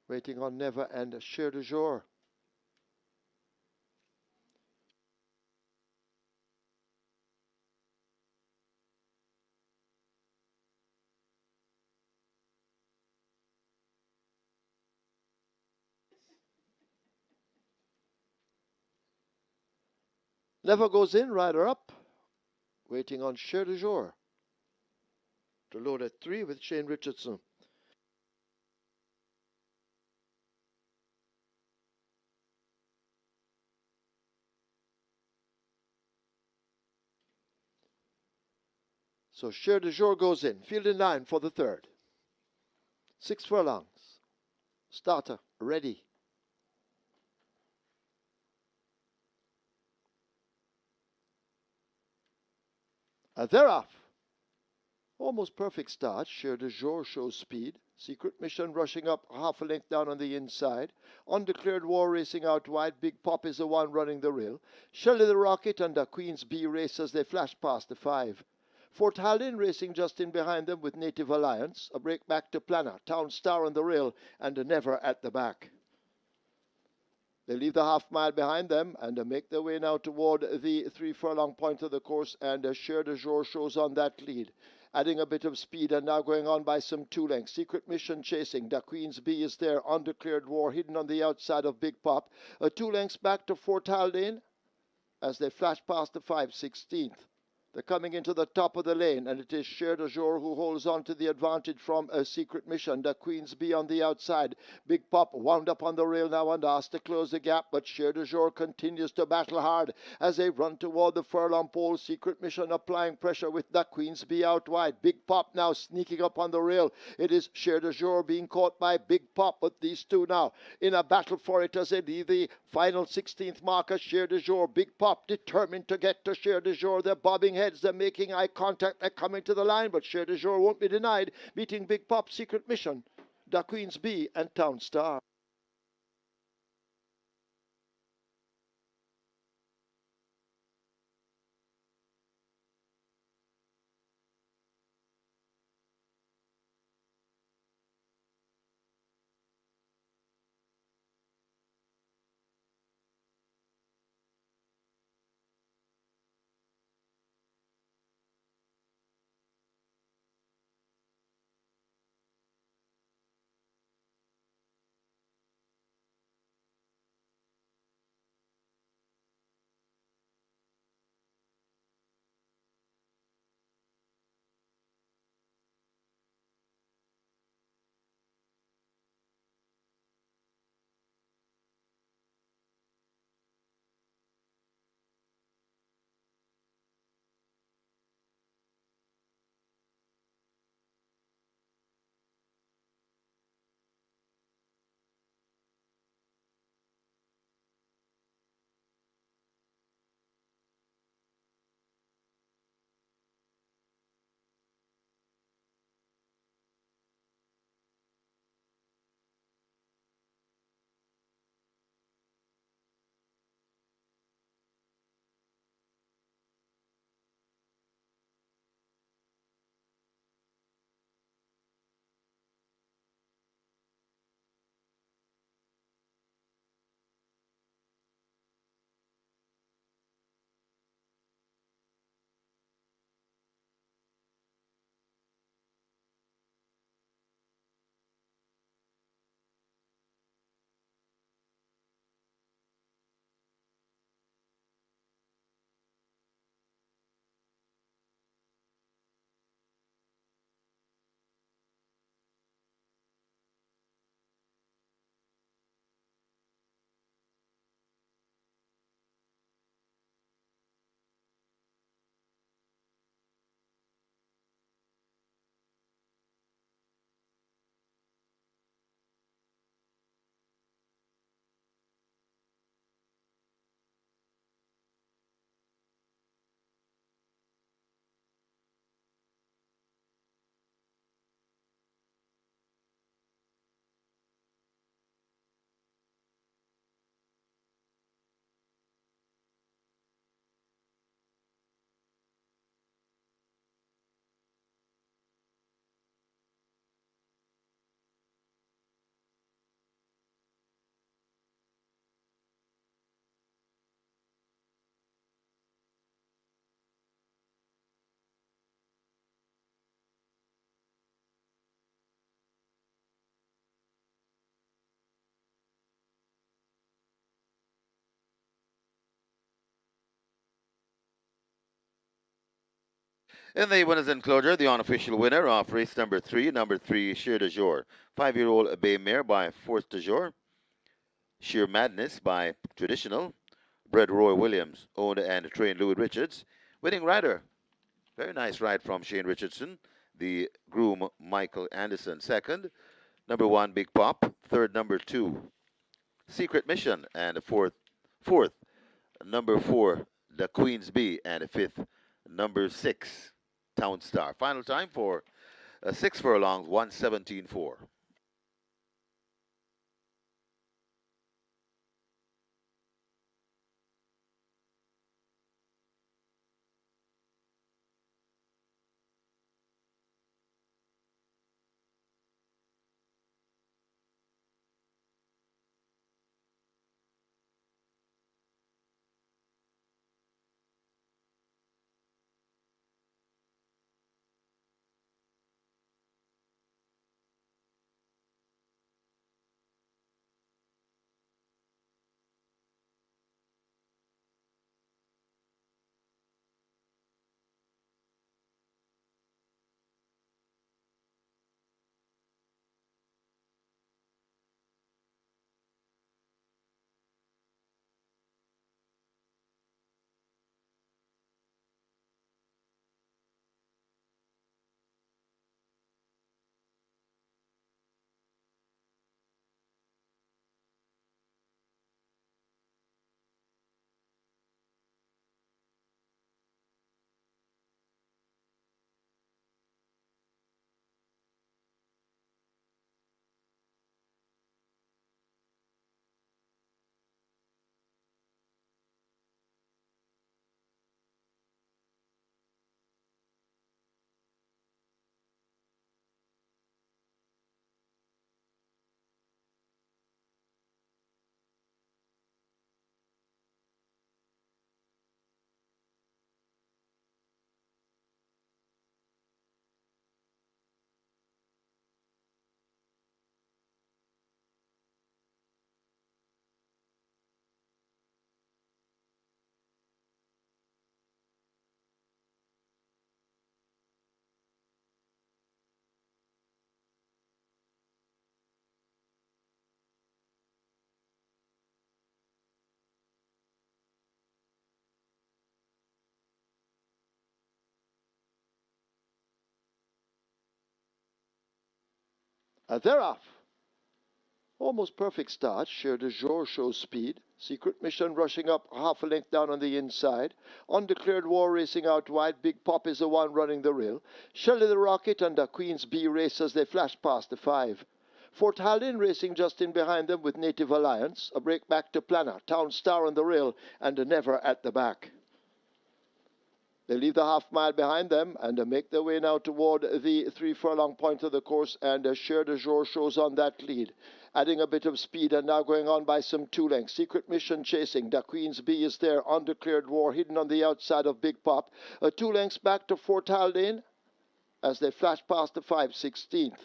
Waiting on Never and Cher de Jour. Never goes in, rider up. Waiting on Cher de Jour. To load at 3 with Shane Richardson. So Cher de Jour goes in. Field in line for the 3rd. 6 furlongs. Starter ready. They're off. Almost perfect start. Cher de Jour shows speed. Secret Mission rushing up half a length down on the inside. Undeclared War racing out wide. Big Pop is the one running the rail. Shelley the Rocket and the Queen's B race as they flash past the 5. Fort Haldane racing just in behind them with Native Alliance. A break back to Planner. Town Star on the rail and Never at the back. They leave the half mile behind them and make their way now toward the 3 furlong point of the course, and Cher de Jour shows on that lead, adding a bit of speed and now going on by some 2 lengths. Secret Mission chasing. Da Queen's B is there. Undeclared War hidden on the outside of Big Pop. 2 lengths back to Fort Haldane as they flash past the 5/16. They're coming into the top of the lane, and it is Cher de Jour who holds on to the advantage from a Secret Mission. The Queen's B on the outside. Big Pop wound up on the rail now and asked to close the gap, but Cher de Jour continues to battle hard as they run toward the furlong pole. Secret Mission applying pressure with the Queen's B out wide. Big Pop now sneaking up on the rail. It is Cher de Jour being caught by Big Pop, but these two now in a battle for it as they leave the final 16th marker. Cher de Jour, Big Pop determined to get to Cher de Jour. They're bobbing heads, they're making eye contact, they're coming to the line, but Cher de Jour won't be denied, beating Big Pop, Secret Mission, Da Queen's B and Town Star. In the winners' enclosure, the unofficial winner of race number 3, Sheer de Jour. 5-year-old Bay Mare by Force de Jour. Sheer Madness by Traditional. Bred Roy Williams, owned and trained Louis Richards. Winning rider, very nice ride from Shane Richardson. The groom, Michael Anderson, second. Number 1, Big Pop. Third, number 2, Secret Mission. And fourth, number 4, The Queen's Bee. And fifth, number 6, Town Star. Final time for 6 furlongs, 1:17.4. They're off. Almost perfect start. Cher de Jour shows speed. Secret Mission rushing up half a length down on the inside. Undeclared War racing out wide. Big Pop is the one running the rail. Shelley the Rocket and the Queen's Bee race as they flash past the 5. Fort Haldane racing just in behind them with Native Alliance. A break back to Planner. Town Star on the rail and a Never at the back. They leave the half mile behind them and make their way now toward the 3 furlong point of the course, and Cher de Jour shows on that lead, adding a bit of speed and now going on by some 2 lengths. Secret Mission chasing. The Queen's Bee is there. Undeclared War hidden on the outside of Big Pop. 2 lengths back to Fort Haldane as they flash past the 5/16.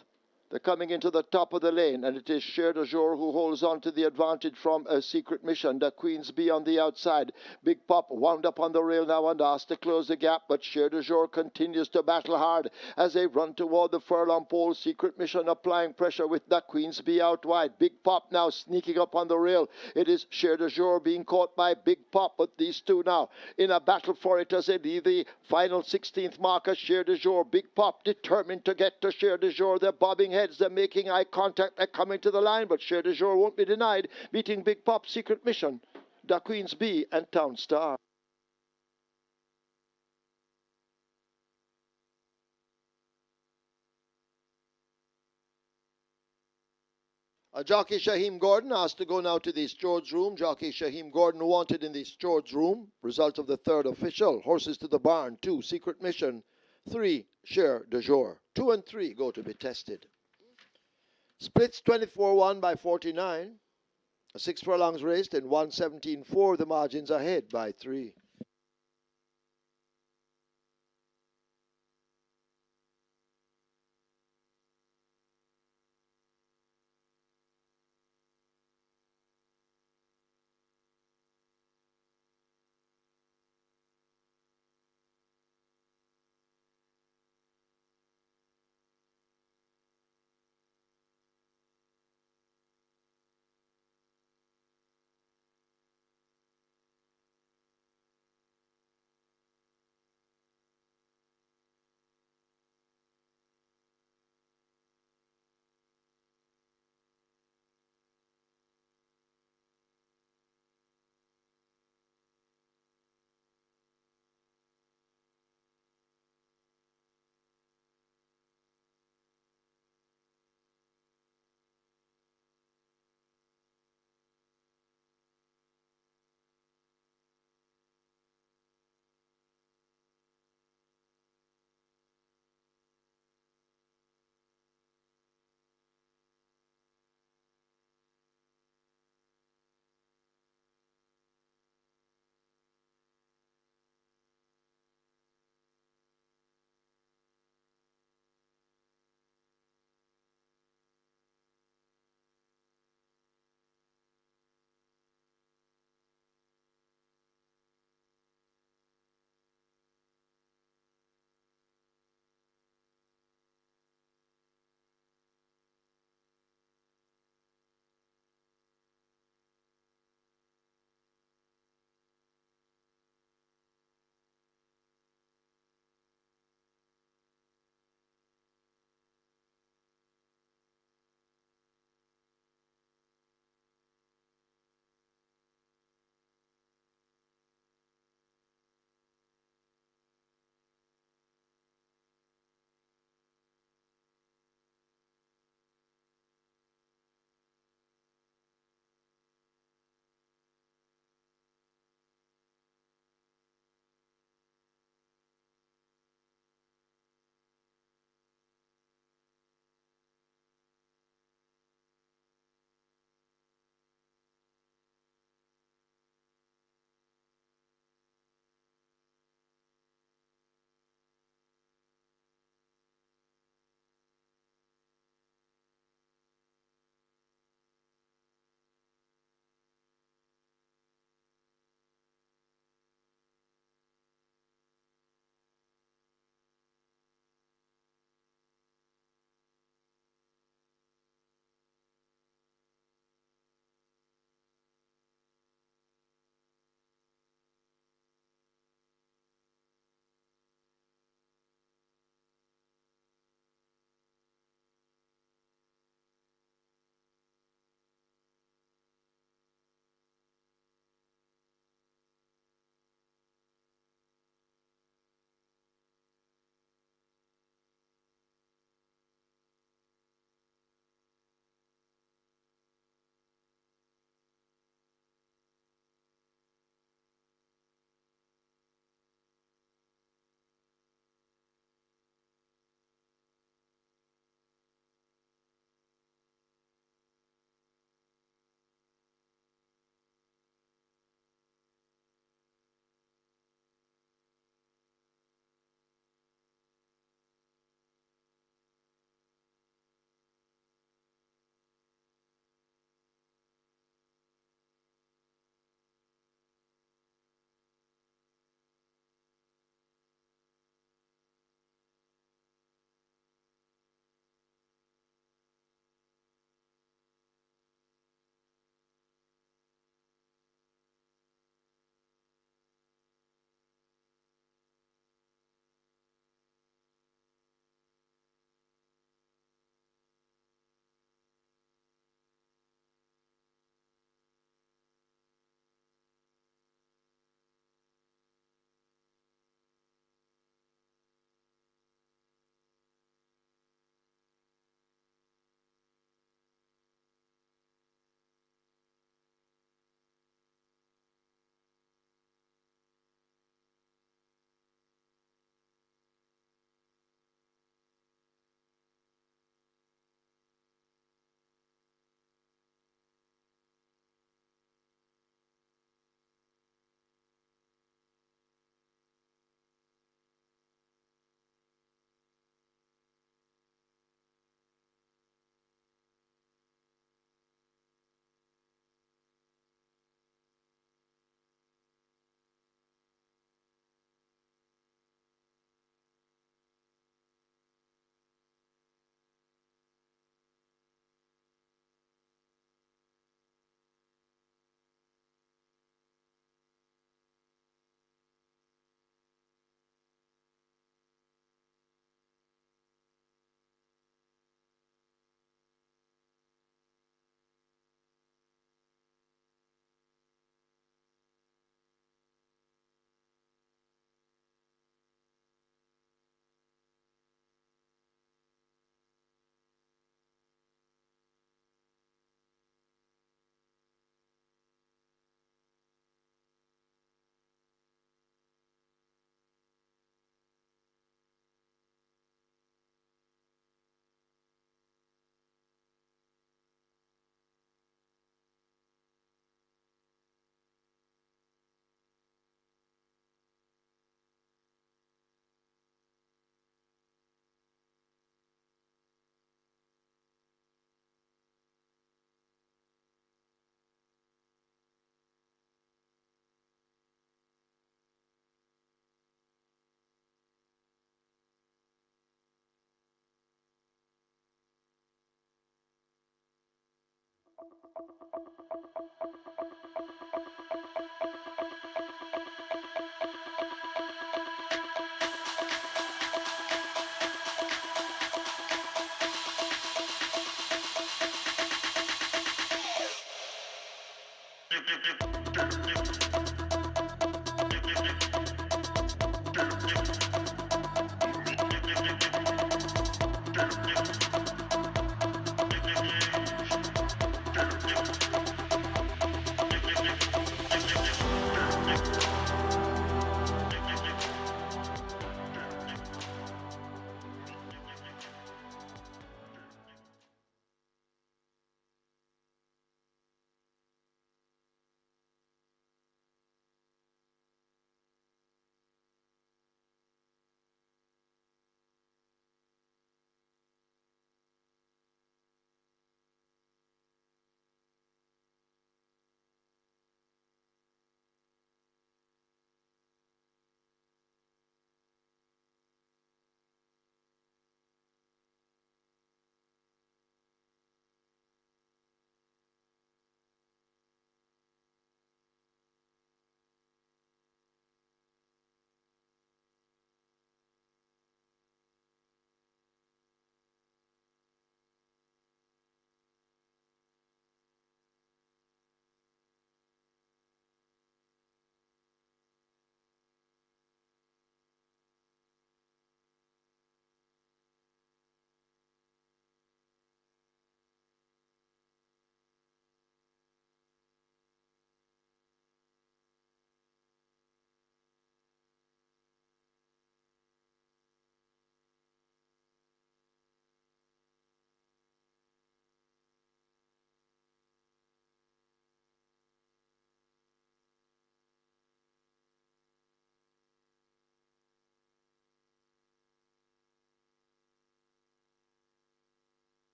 They're coming into the top of the lane, and it is Cher de Jour who holds on to the advantage from a Secret Mission. The Queen's Bee on the outside. Big Pop wound up on the rail now and asked to close the gap, but Cher de Jour continues to battle hard as they run toward the furlong pole. Secret Mission applying pressure with the Queen's Bee out wide. Big Pop now sneaking up on the rail. It is Cher de Jour being caught by Big Pop, but these two now in a battle for it as they leave the final 16th marker. Cher de Jour, Big Pop determined to get to Cher de Jour. They're bobbing heads, they're making eye contact, they're coming to the line, but Cher de Jour won't be denied, beating Big Pop, Secret Mission, the Queen's Bee, and Town Star. Jockey Shaheem Gordon asked to go now to the stewards room. Jockey Shaheem Gordon wanted in the stewards room. Result of the third official. Horses to the barn. 2, Secret Mission. 3, Cher de Jour. 2 and 3 go to be tested. Splits 24-1 by 49. 6 furlongs raced in 1:17.4. The margins ahead by 3.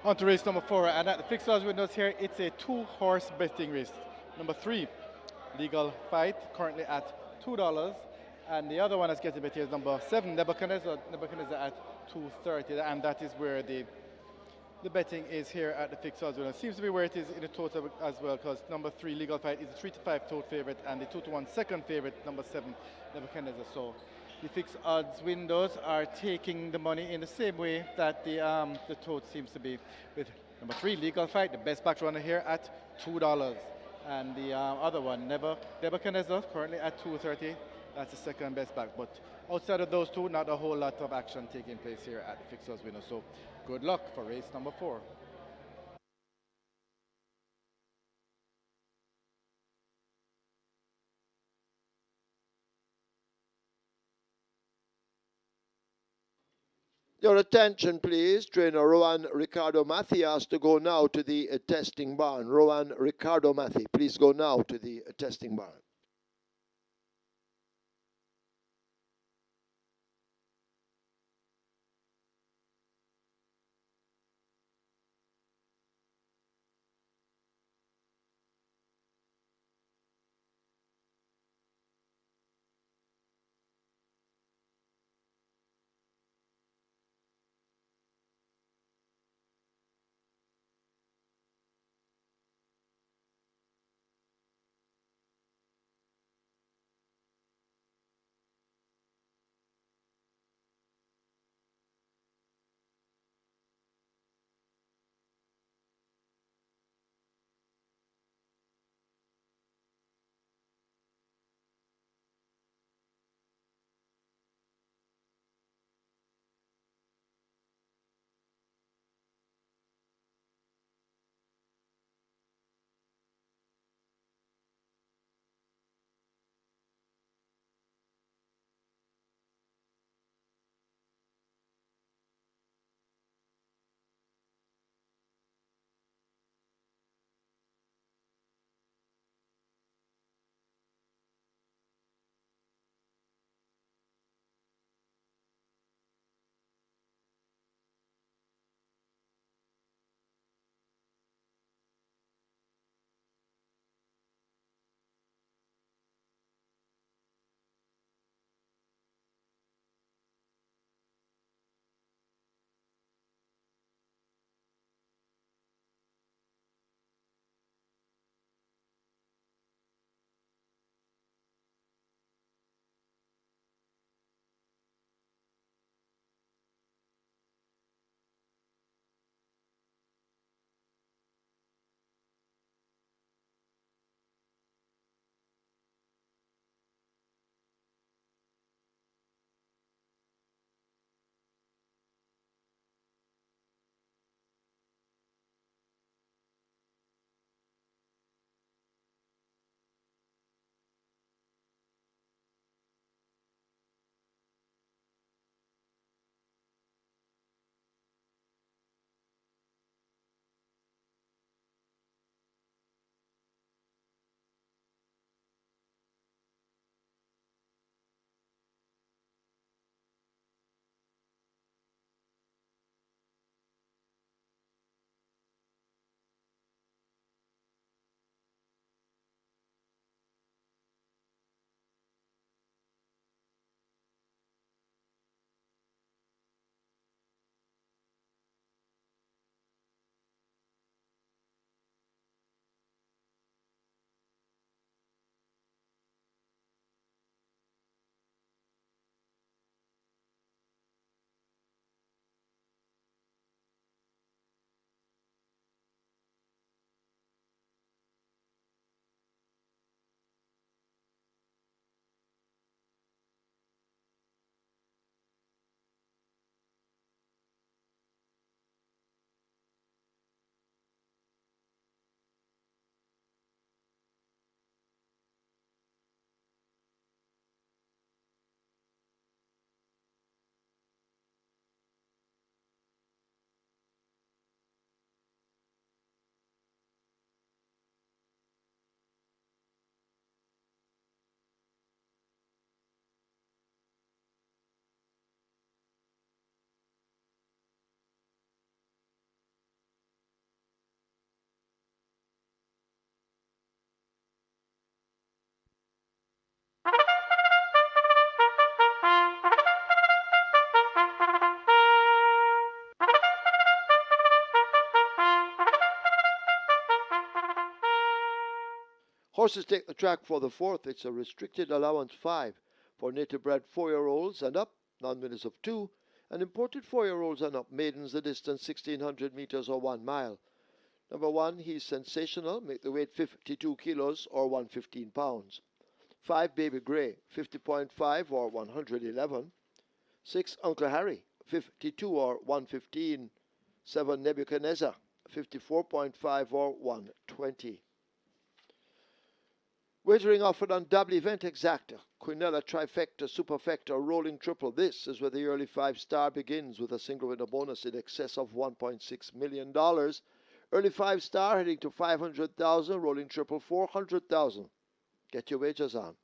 On to race number 4, and at the fixed odds windows here, it's a 2-horse betting race. Number 3, Legal Fight, currently at $2, and the other one that's getting bet here is number 7, Nebuchadnezzar at 230, and that is where the betting is here at the fixed odds window. It seems to be where it is in the total as well, because number 3, Legal Fight, is a 3-5 total favorite, and the 2-1 second favorite, number 7, Nebuchadnezzar. So the fixed odds windows are taking the money in the same way that the total seems to be, with number 3, Legal Fight, the best back runner here at $2, and the other one, Nebuchadnezzar, currently at 230. That's the second best back. But outside of those two, not a whole lot of action taking place here at the fixed odds window. So good luck for race number 4. Your attention, please. Trainer Rowan Ricardo Mathy has to go now to the testing barn. Rowan Ricardo Mathy, please go now to the testing barn. Horses take the track for the fourth. It's a restricted allowance 5 for native bred 4-year-olds and up, non-winners of 2, and imported 4-year-olds and up, maidens the distance 1600 meters or 1 mile. Number 1, he's sensational, make the weight 52 kilos or 115 pounds. 5, Baby Grey, 50.5 or 111. 6, Uncle Harry, 52 or 115. 7, Nebuchadnezzar, 54.5 or 120. Wagering offered on double event exacta, quinella, trifecta, superfecta, rolling triple. This is where the early 5-star begins with a single winner bonus in excess of $1.6 million. Early 5-star heading to 500,000, rolling triple 400,000. Get your wagers on.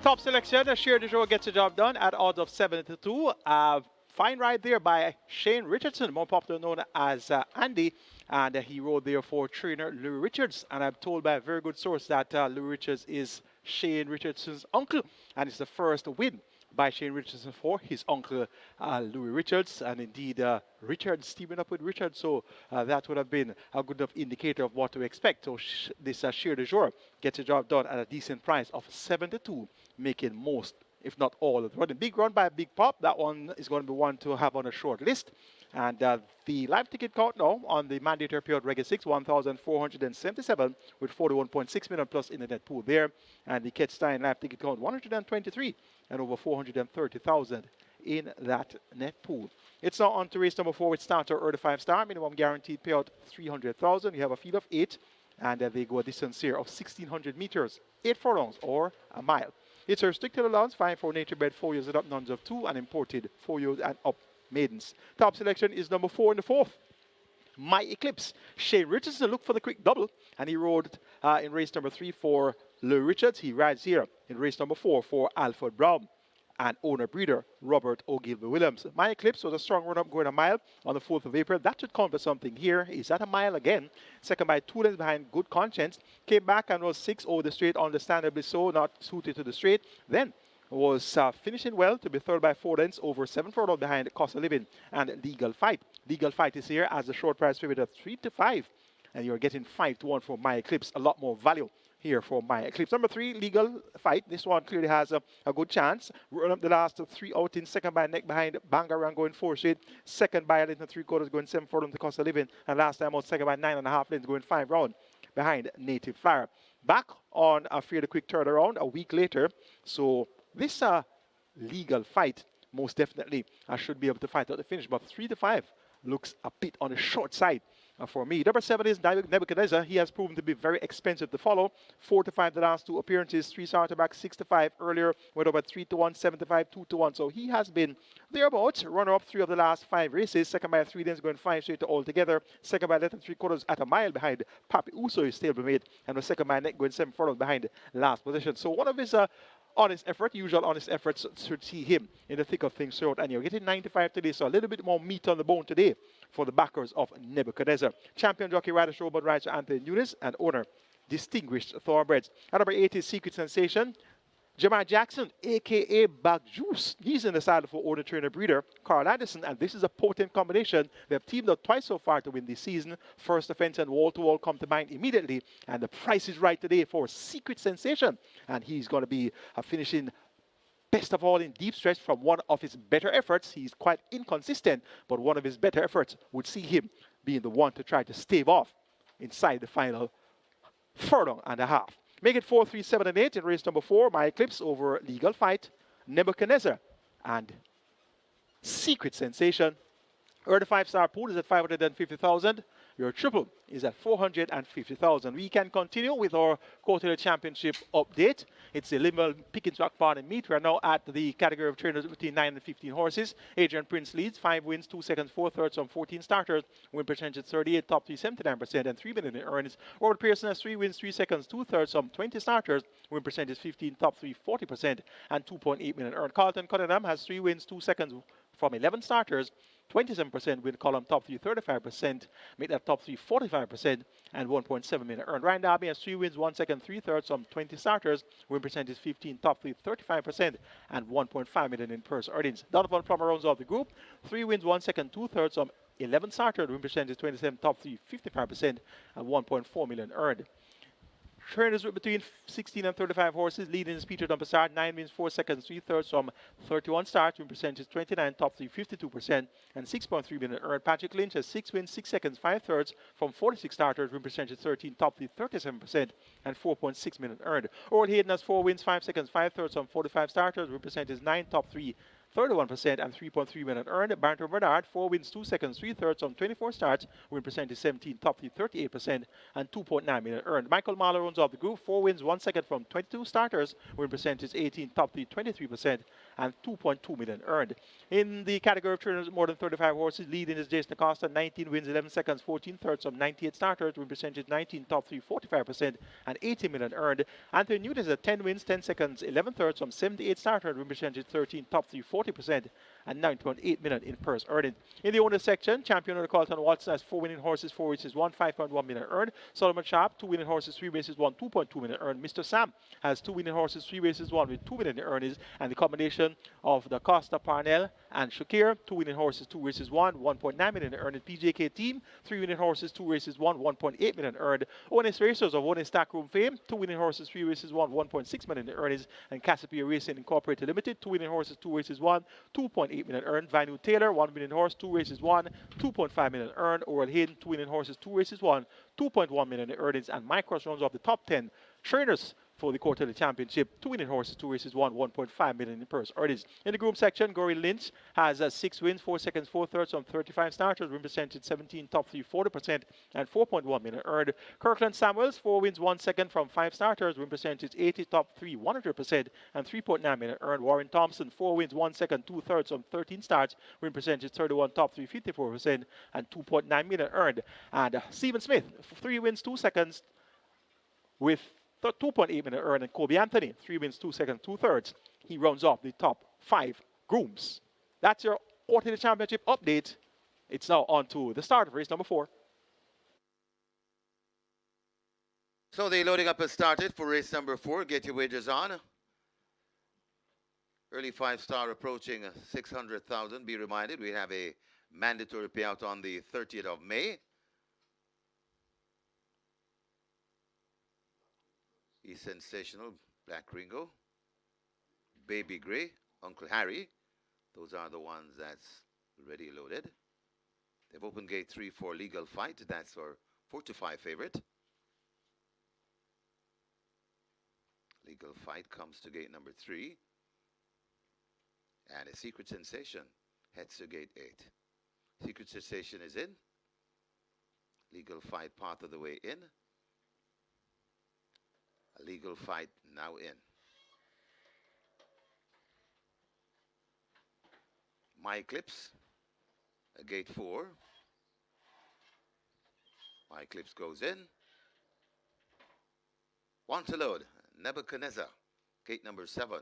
Top selection, Share the Show gets the job done at odds of 7 to 2. Fine ride there by Shane Richardson, more popular known as Andy. And he rode there for trainer Louis Richards. And I'm told by a very good source that Louis Richards is Shane Richardson's uncle. And it's the first win by Shane Richardson for his uncle Louis Richards. And indeed, Richards teaming up with Richards. So that would have been a good enough indicator of what to expect. So this Share de Jour gets the job done at a decent price of 7 to 2, making most, if not all, of the running. Big run by a big pop. That one is going to be one to have on a short list. And the live ticket count now on the mandatory period Reggae 6, 1,477 with 41.6 million plus internet pool there. And the Ketstein live ticket count 123 and over 430,000 in that net pool. It's now on to race number 4 with starter early 5-star. Minimum guaranteed payout 300,000. You have a field of 8 and they go a distance here of 1,600 meters, 8 furlongs or a mile. It's a restricted allowance, 5 for nature bred 4 years and up, nuns of 2, and imported 4 years and up maidens. Top selection is number 4 in the 4th. My Eclipse. Shane Richardson looked for the quick double, and he rode in race number 3 for Lou Richards. He rides here in race number 4 for Alfred Brown and owner breeder Robert O'Gilvy Williams. My Eclipse was a strong run up going a mile on the 4th of April. That should count for something here. Is that a mile again? Second by 2 lengths behind Good Conscience. Came back and was 6 over the straight, understandably so, not suited to the straight. Then was finishing well to be third by 4 lengths over 7 furlongs behind Cost of Living and Legal Fight. Legal Fight is here as the short price favorite at 3-5. And you're getting 5-1 for My Eclipse. A lot more value here for My Eclipse. Number 3, Legal Fight. This one clearly has a good chance. Run up the last 3 outings. Second by neck behind Bangarang going 4 straight. Second by a length and 3/4 going 7 furlongs to Cost of Living. And last time out, second by 9.5 lengths going 5 round behind Native Flyer. Back on a fairly quick turnaround a week later. So this Legal Fight most definitely should be able to fight out the finish. But 3-5 looks a bit on the short side for me. Number 7 is Nebuchadnezzar. He has proven to be very expensive to follow. 4-5 the last 2 appearances. 3 started back 6-5 earlier. Went over 3-1, 7-5, 2-1. So he has been thereabouts. Runner up 3 of the last 5 races. Second by 3 lengths going 5 straight to altogether. Second by 11 3/4 at a mile behind Papi Uso is stablemate. And the second by neck going 7 furlongs behind last position. So one of his honest effort, usual honest efforts to see him in the thick of things throughout. And you're getting 95 today, so a little bit more meat on the bone today for the backers of Nebuchadnezzar. Champion jockey rider showboat rider Anthony Nunes and owner Distinguished Thoroughbreds. At number 8 is Secret Sensation. Jamar Jackson, a.k.a. Back Juice. He's in the saddle for owner trainer breeder Carl Anderson, and this is a potent combination. They have teamed up twice so far to win this season. First Offense and Wall to Wall come to mind immediately, and the price is right today for Secret Sensation, and he's going to be finishing best of all in deep stretch from one of his better efforts. He's quite inconsistent, but one of his better efforts would see him being the one to try to stave off inside the final furlong and a half. Make it 4, 3, 7, and 8 in race number 4. My Eclipse over Legal Fight, Nebuchadnezzar, and Secret Sensation. The 5-star pool is at 550,000. Your triple is at 450,000. We can continue with our quarterly championship update. It's a Limbal Pickens Rock Farm and Meet. We are now at the category of trainers between 9 and 15 horses. Adrian Prince leads, 5 wins, 2 seconds, 4 thirds on 14 starters. Win percentage 38, top 3, 79%, and 3 million in earnings. Robert Pearson has 3 wins, 3 seconds, 2 thirds on 20 starters. Win percentage 15, top 3, 40%, and 2.8 million earned. Carlton Cunningham has 3 wins, 2 seconds from 11 starters. 27% win column top 3 35%, make that top 3 45%, and 1.7 million earned. Ryan Darby has 3 wins, 1 second, 3 thirds from 20 starters, win percentage 15, top 3 35%, and 1.5 million in purse earnings. Donovan Plummer rounds off the group, 3 wins, 1 second, 2 thirds from 11 starters, win percentage 27, top 3 55%, and 1.4 million earned. Trainers with between 16 and 35 horses. Leading is Peter Dumpestart, 9 wins, 4 seconds, 3 thirds from 31 starts, win percentage 29, top 3 52%, and 6.3 million earned. Patrick Lynch has 6 wins, 6 seconds, 5 thirds from 46 starters, win percentage 13, top 3 37%, and 4.6 million earned. Oral Hayden has 4 wins, 5 seconds, 5 thirds from 45 starters, win percentage 9, top 3 31%, and 3.3 million earned. Barrington Bernard, 4 wins, 2 seconds, 3 thirds on 24 starts, win percentage 17, top 3 38%, and 2.9 million earned. Michael Mahler runs off the group, 4 wins, 1 second from 22 starters, win percentage 18, top 3 23%, and 2.2 million earned. In the category of trainers with more than 35 horses, leading is Jason Acosta, 19 wins, 11 seconds, 14 thirds from 98 starters, win percentage 19, top 3 45%, and 18 million earned. Anthony Newton has 10 wins, 10 seconds, 11 thirds from 78 starters, win percentage 13, top 3 40%, and 9.8 million in purse earned. In the owner section, champion of the Carlton Watson has 4 winning horses, 4 races, 1, 5.1 million earned. Solomon Sharp, 2 winning horses, 3 races, 1, 2.2 million earned. Mr. Sam has 2 winning horses, 3 races, 1 with 2 million in earnings. And the combination of the Costa, Parnell, and Shakir, 2 winning horses, 2 races, 1, 1.9 million in earned. PJK team, 3 winning horses, 2 races, 1, 1.8 million earned. ONS Racers of ONS Stackroom fame, 2 winning horses, 3 races, 1, 1.6 million in earnings. And Cassiopeia Racing Incorporated Limited, 2 winning horses, 2 races, 1, 2.8 million earned. Vanu Taylor, 1 winning horse, 2 races, 1, 2.5 million earned. Oral Hayden, 2 winning horses, 2 races, 1, 2.1 million in earnings. And Micros runs off the top 10 trainers for the quarterly championship. 2 winning horses, 2 races won, 1.5 million in purse earnings. In the groom section, Gory Lynch has 6 wins, 4 seconds, 4 thirds on 35 starters, represented 17 top 3, 40%, and 4.1 million earned. Kirkland Samuels, 4 wins, 1 second from 5 starters, represented 80 top 3, 100%, and 3.9 million earned. Warren Thompson, 4 wins, 1 second, 2 thirds on 13 starts, represented 31 top 3, 54%, and 2.9 million earned. And Stephen Smith, 3 wins, 2 seconds, with 2.8 million earned. And Kobe Anthony, 3 wins, 2 seconds, 2 thirds. He rounds off the top 5 grooms. That's your quarterly championship update. It's now on to the start of race number 4. So the loading up has started for race number 4. Get your wagers on. Early 5-star approaching 600,000. Be reminded, we have a mandatory payout on the 30th of May. He's sensational. Black Ringo, Baby Gray, Uncle Harry. Those are the ones that's already loaded. They've opened gate 3 for Legal Fight. That's our 4-5 favorite. Legal Fight comes to gate number 3. And a Secret Sensation heads to gate 8. Secret Sensation is in. Legal Fight part of the way in. A Legal Fight now in. My Eclipse, gate 4. My Eclipse goes in. Want to load, Nebuchadnezzar, gate number 7.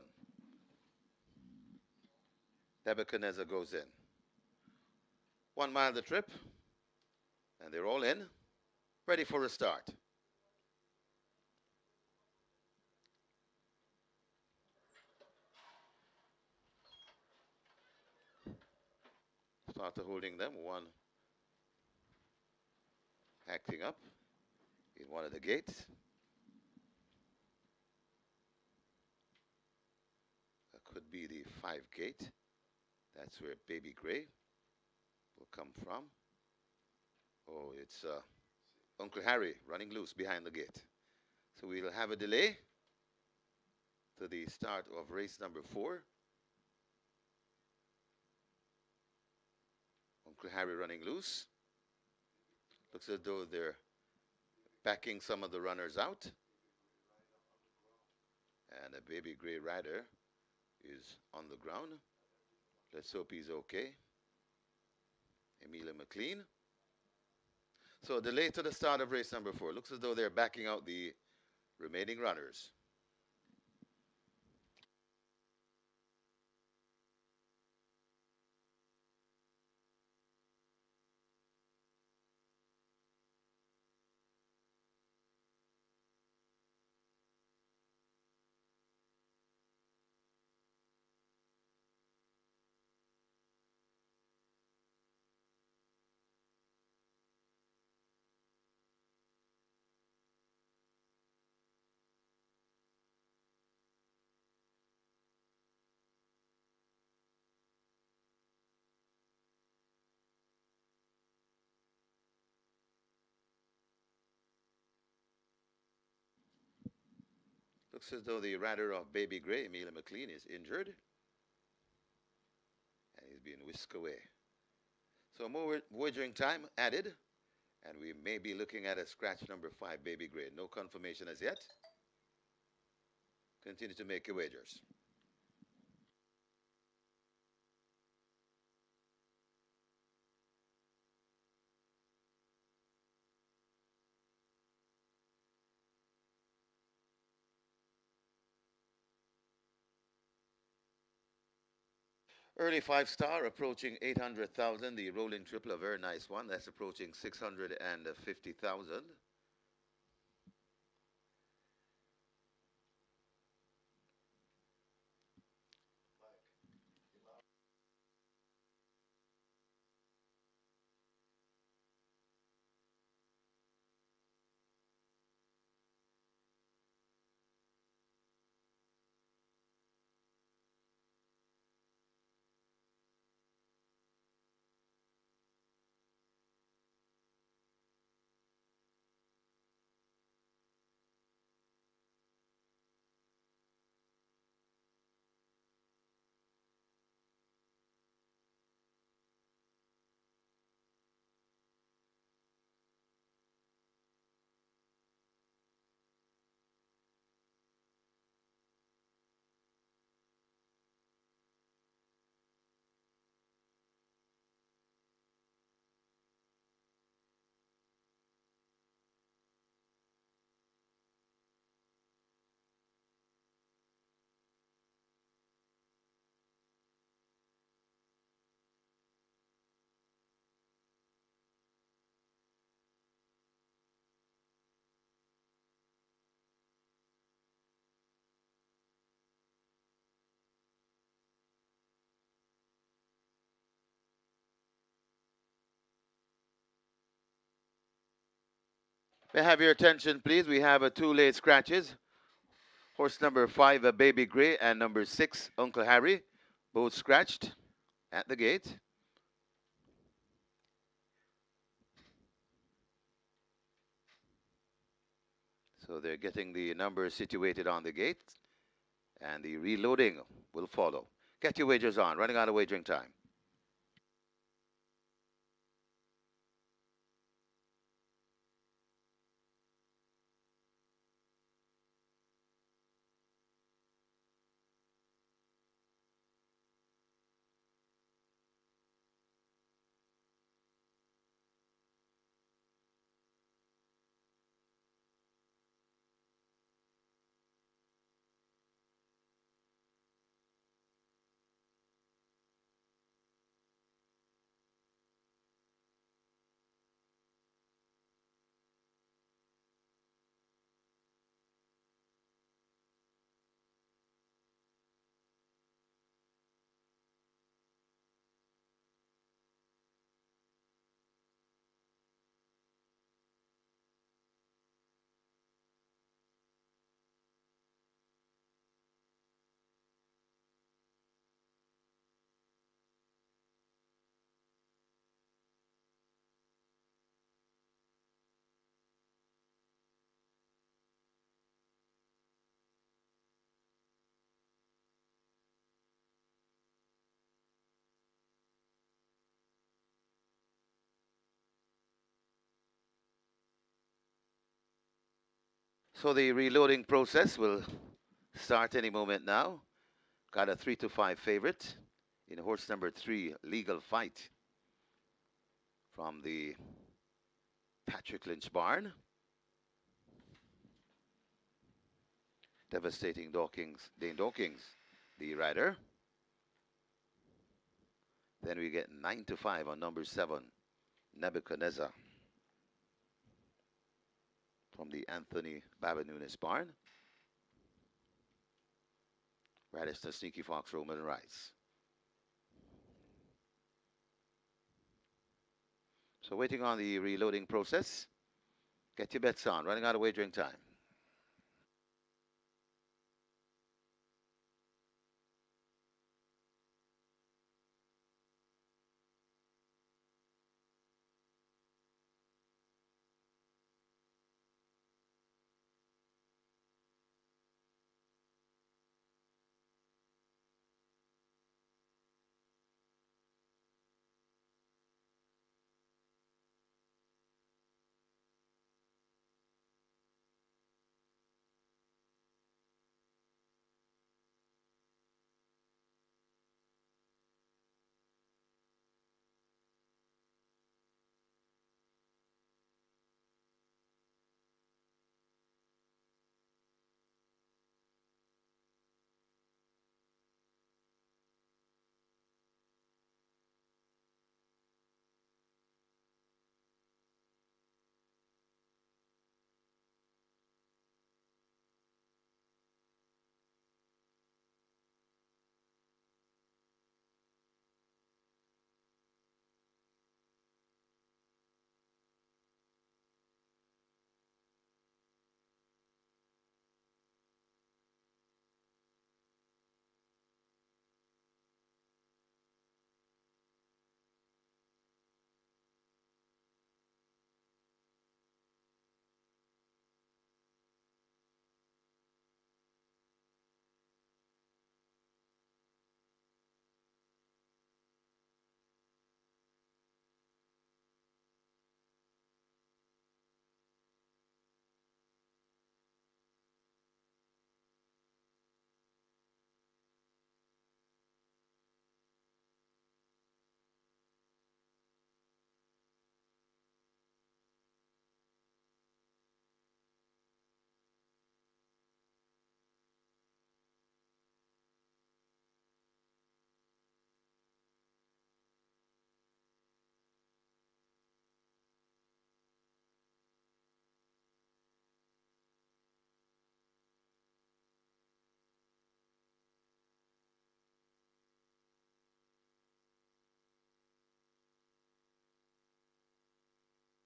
Nebuchadnezzar goes in. 1 mile the trip, and they're all in, ready for a start. Start holding them, one acting up in one of the gates. That could be the 5 gate. That's where Baby Gray will come from. Oh, it's Uncle Harry running loose behind the gate. So we'll have a delay to the start of race number 4. Uncle Harry running loose. Looks as though they're backing some of the runners out. And a Baby Gray rider is on the ground. Let's hope he's okay. Emilia McLean. So delay to the start of race number 4. Looks as though they're backing out the remaining runners. Looks as though the rider of Baby Gray, Emilia McLean, is injured. And he's being whisked away. So more wagering time added. And we may be looking at a scratch number 5, Baby Gray. No confirmation as yet. Continue to make your wagers. Early 5-star approaching 800,000. The rolling triple, a very nice one. That's approaching 650,000. May I have your attention, please? We have two late scratches. Horse number 5, a Baby Gray, and number 6, Uncle Harry, both scratched at the gate. So they're getting the numbers situated on the gate, and the reloading will follow. Get your wagers on. Running out of wagering time. So the reloading process will start any moment now. Got a 3-5 favorite in horse number 3, Legal Fight, from the Patrick Lynch barn. Devastating Dane Dawkins, the rider. Then we get 9-5 on number 7, Nebuchadnezzar, from the Anthony Babanunes barn. Radish the Sneaky Fox, Roman Rice. So waiting on the reloading process. Get your bets on. Running out of wagering time.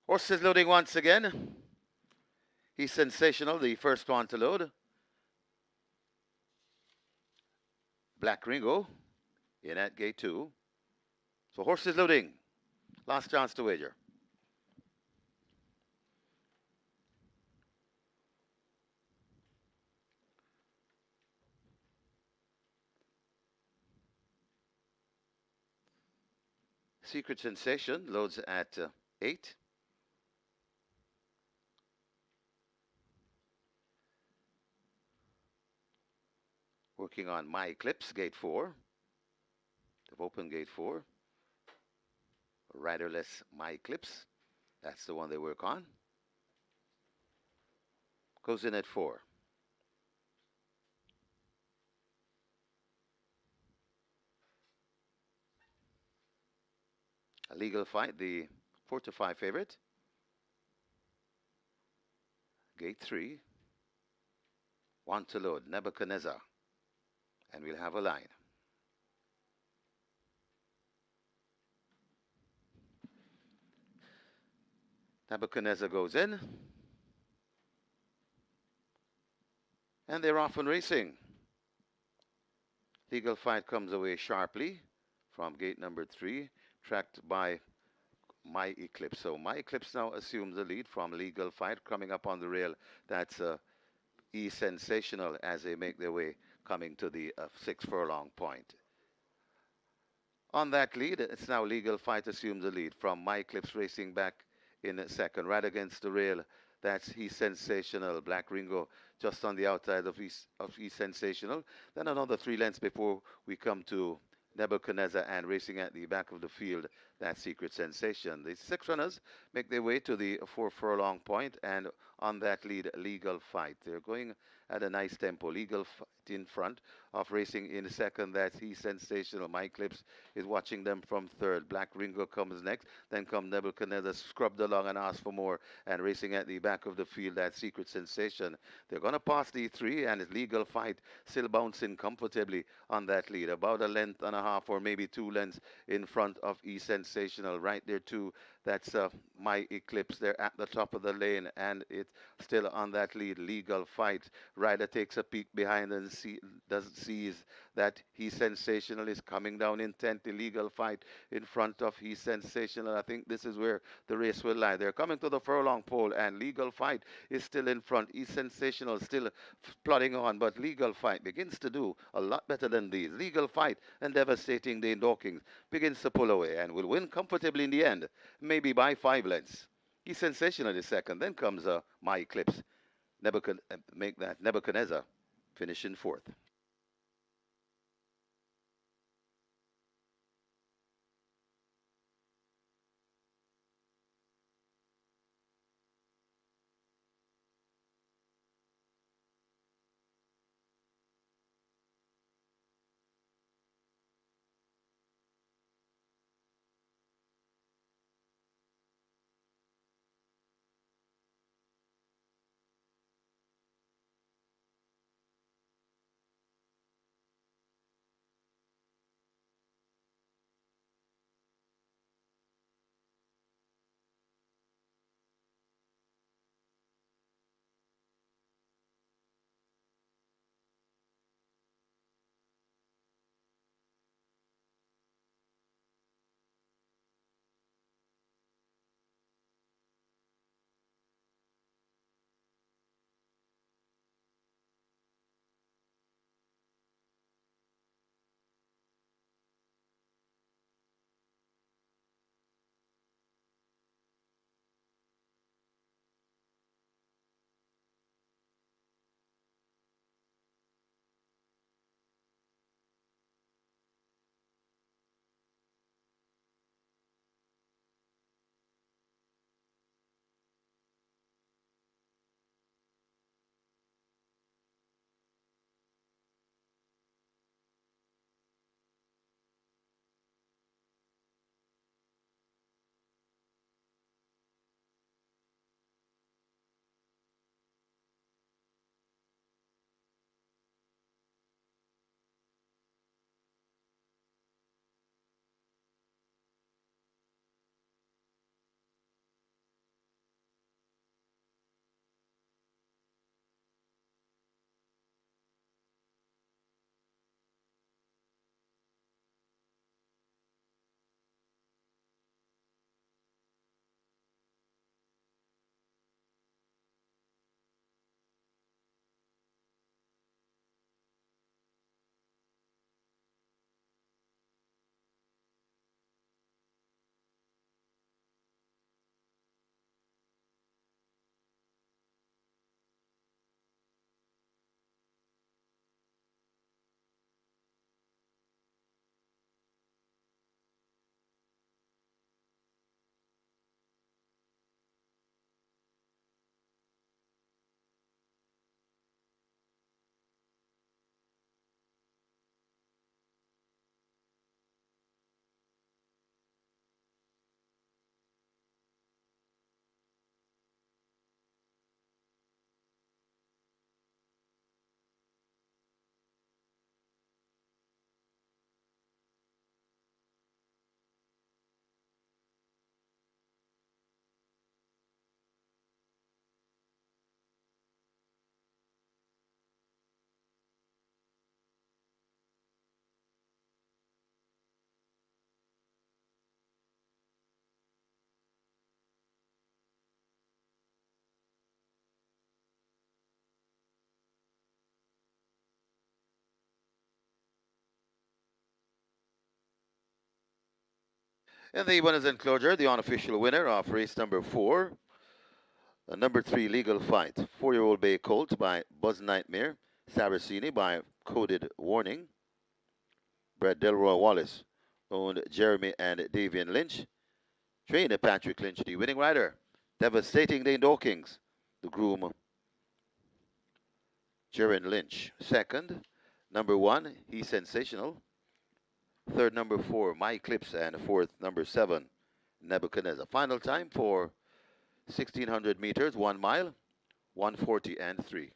Horses loading once again. He's sensational, the first one to load. Black Ringo in at gate 2. So horse is loading. Last chance to wager. Secret Sensation loads at 8. Working on My Eclipse, gate 4. They've opened gate 4. Riderless My Eclipse. That's the one they work on. Goes in at 4. A legal fight, the 4-5 favorite. Gate 3. One to load, Nebuchadnezzar. And we'll have a line. Nebuchadnezzar goes in. And they're off and racing. Legal Fight comes away sharply from gate number 3, tracked by My Eclipse. So My Eclipse now assumes the lead from Legal Fight. Coming up on the rail, that's E Sensational as they make their way coming to the 6 furlong point. On that lead, it's now Legal Fight assumes the lead from My Eclipse racing back in second, right against the rail. That's He's Sensational, Black Ringo, just on the outside of He's Sensational. Then another 3 lengths before we come to Nebuchadnezzar, and racing at the back of the field, that Secret Sensation. The 6 runners make their way to the 4 furlong point, and on that lead, Legal Fight. They're going at a nice tempo. Legal Fight in front of racing in second. That's He's Sensational. My Eclipse is watching them from third. Black Ringo comes next. Then come Nebuchadnezzar, scrubbed along and asked for more, and racing at the back of the field, that Secret Sensation. They're going to pass the 3, and it's Legal Fight still bouncing comfortably on that lead. About a length and a half or maybe 2 lengths in front of E Sensational. Right there too, that's My Eclipse. They're at the top of the lane, and it's still on that lead. Legal Fight. Rider takes a peek behind and sees that He's Sensational is coming down intently. Legal Fight in front of He's Sensational. I think this is where the race will lie. They're coming to the furlong pole, and Legal Fight is still in front. He's Sensational still plodding on, but Legal Fight begins to do a lot better than these. Legal Fight and Devastating Dane Dawkins begins to pull away and will win comfortably in the end, maybe by 5 lengths. He's Sensational is second. Then comes My Eclipse. Make that Nebuchadnezzar finish in 4th. In the winners enclosure, the unofficial winner of race number 4, number 3 Legal Fight, 4-year-old Bay Colt by Buzz Nightmare, Saraceni by Coded Warning, bred Delroy Wallace, owned Jeremy and Davian Lynch, trained Patrick Lynch, the winning rider, Devastating Dane Dawkins, the groom Jaron Lynch. Second, number 1, He's Sensational. Third, number 4, My Eclipse. And fourth, number 7, Nebuchadnezzar. Final time for 1600 meters, 1 mile, 1:40 and 3.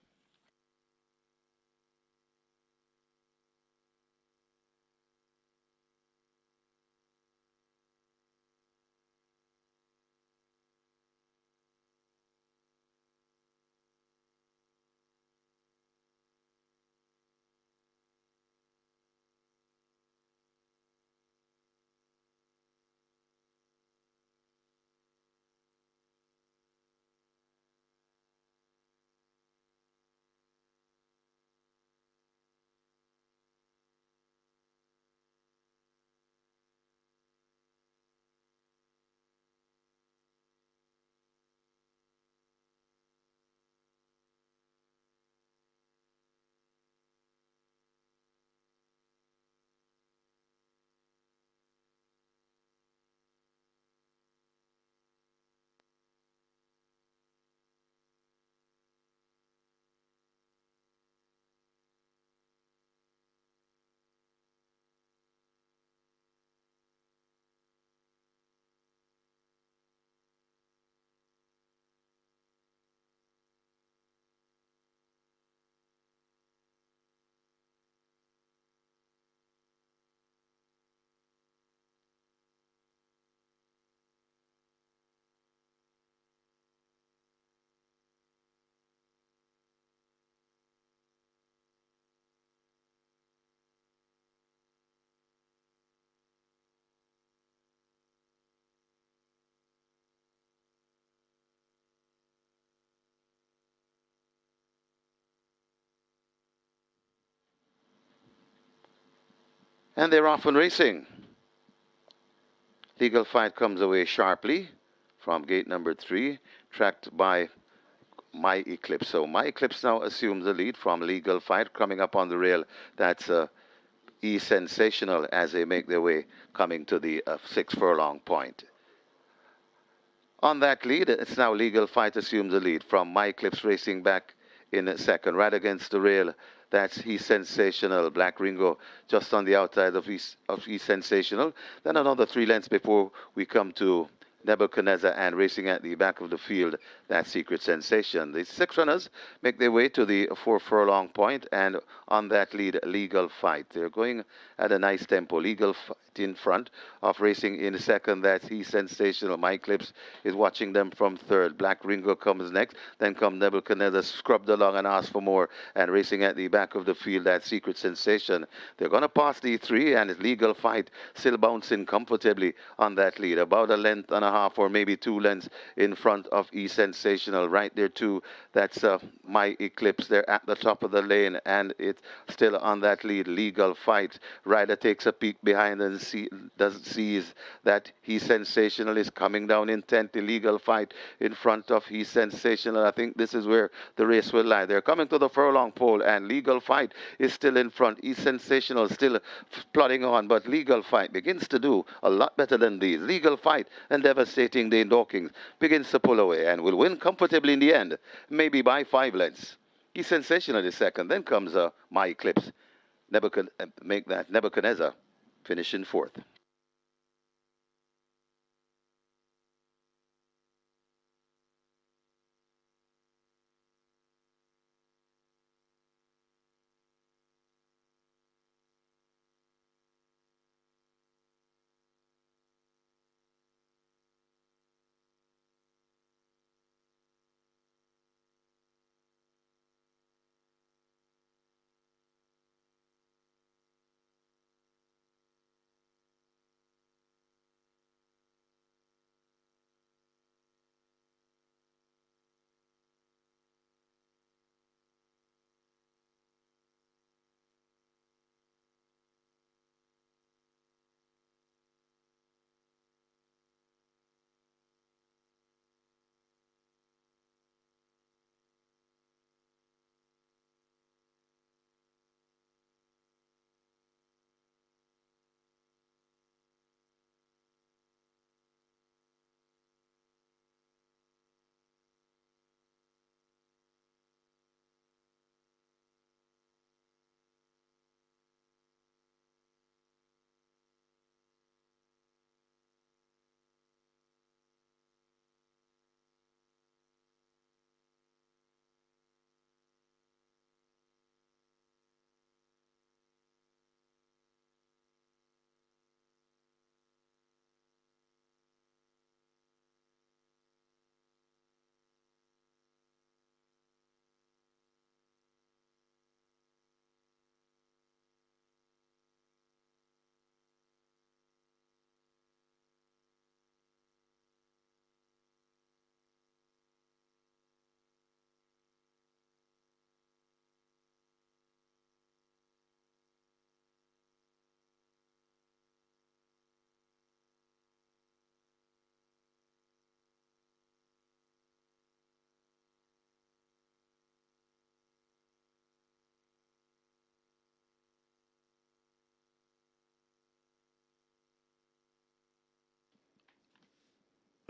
And they're off and racing. Legal Fight comes away sharply from gate number 3, tracked by My Eclipse. So My Eclipse now assumes the lead from Legal Fight. Coming up on the rail, that's E Sensational as they make their way coming to the 6 furlong point. On that lead, it's now Legal Fight assumes the lead from My Eclipse racing back in second, right against the rail. That's He's Sensational, Black Ringo, just on the outside of He's Sensational. Then another 3 lengths before we come to Nebuchadnezzar, and racing at the back of the field, that Secret Sensation. The 6 runners make their way to the 4 furlong point, and on that lead, Legal Fight. They're going at a nice tempo. Legal Fight in front of racing in second. That's He's Sensational. My Eclipse is watching them from third. Black Ringo comes next. Then come Nebuchadnezzar, scrubbed along and asked for more, and racing at the back of the field, that Secret Sensation. They're going to pass the 3, and it's Legal Fight still bouncing comfortably on that lead, about a length and a half or maybe 2 lengths in front of E Sensational. Right there too, that's My Eclipse. They're at the top of the lane, and it's still on that lead. Legal Fight. Rider takes a peek behind and sees that He's Sensational is coming down intently. Legal Fight in front of He's Sensational. I think this is where the race will lie. They're coming to the furlong pole, and Legal Fight is still in front. He's Sensational still plodding on, but Legal Fight begins to do a lot better than these. Legal Fight and Devastating Dane Dawkins begins to pull away and will win comfortably in the end, maybe by 5 lengths. He's Sensational is second. Then comes My Eclipse. Make that Nebuchadnezzar finish in 4th.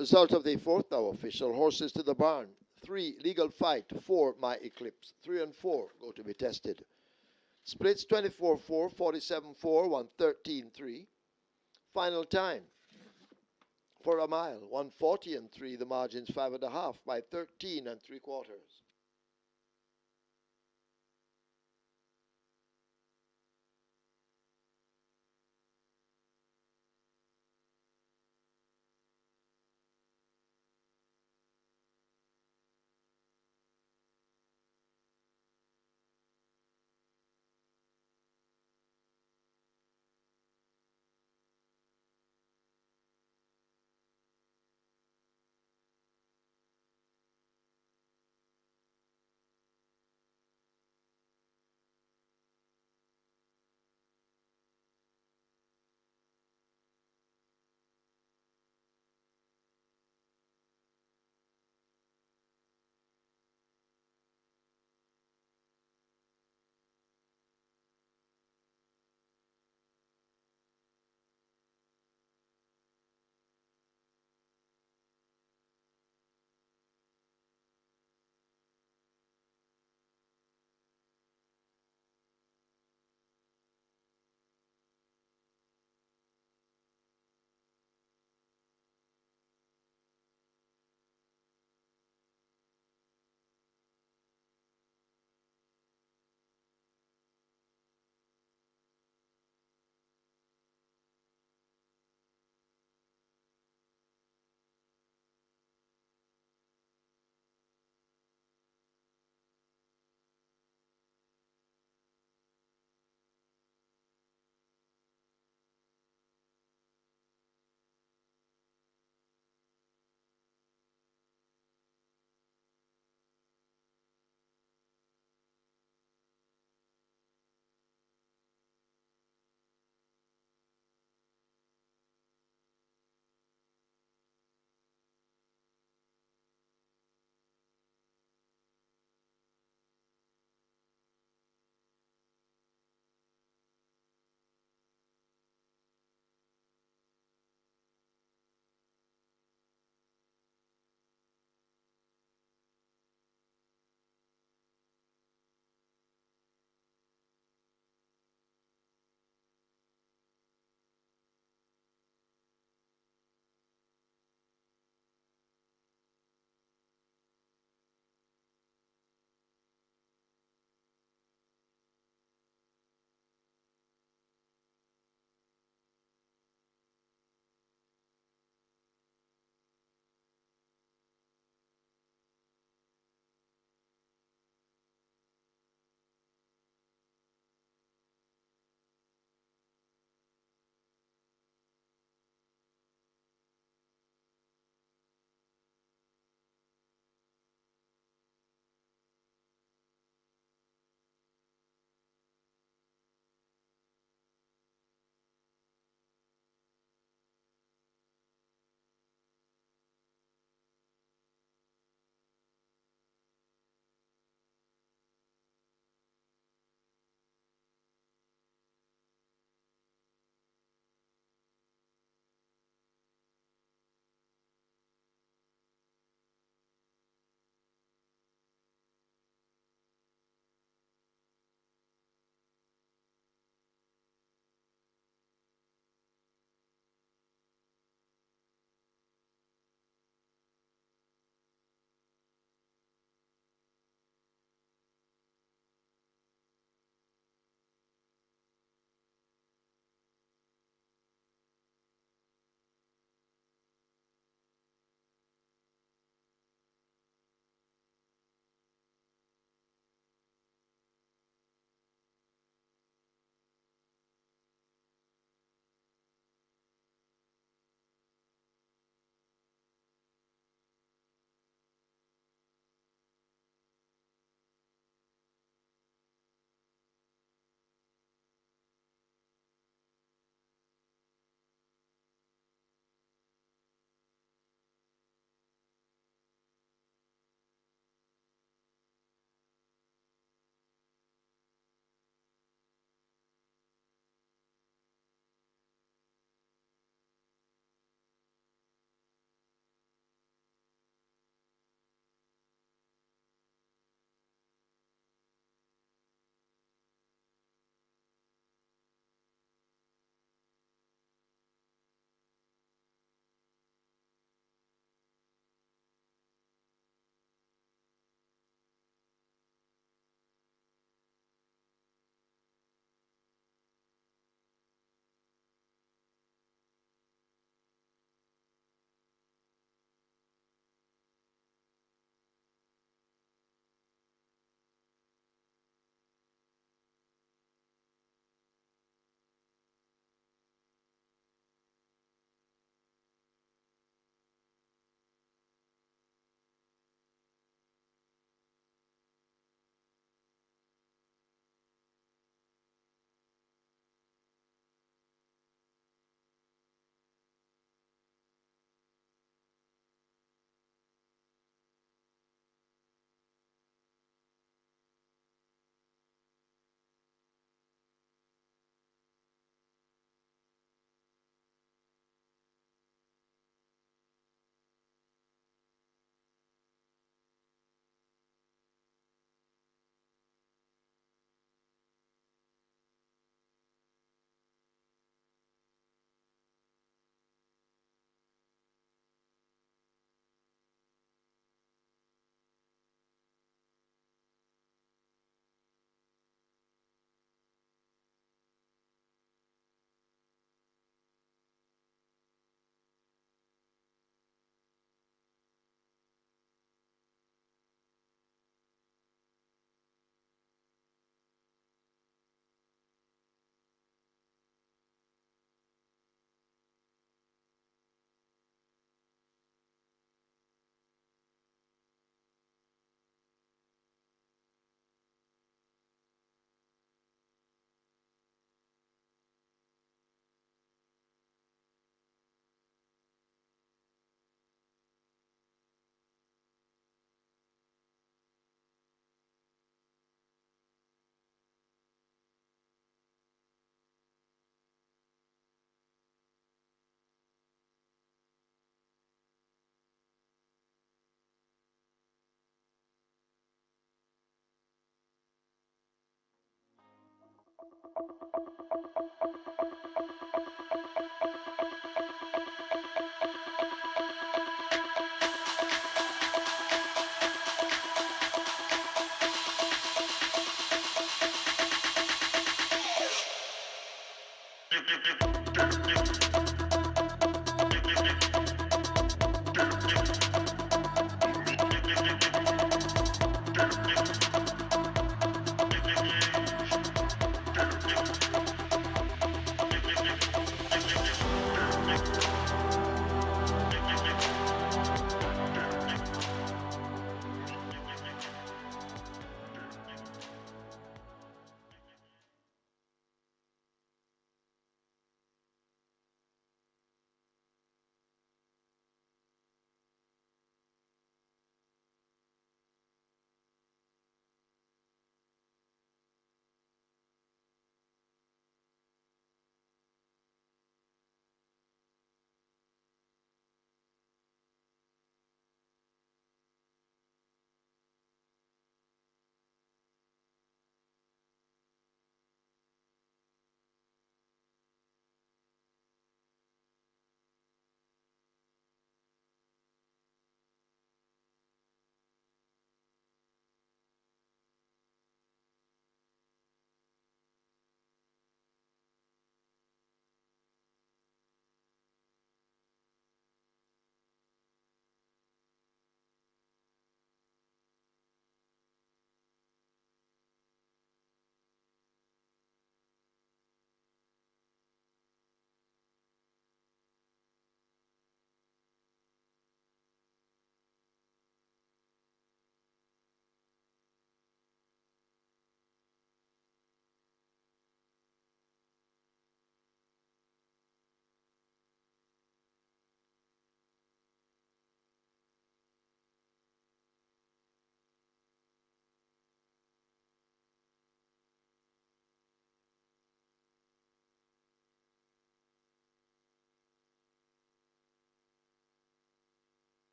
Result of the fourth now official. Horses to the barn. 3, Legal Fight. 4, My Eclipse. 3 and 4 go to be tested. Splits 24-4, 47-4, 113-3. Final time for a mile, 140 and 3. The margin's 5.5 by 13 3/4.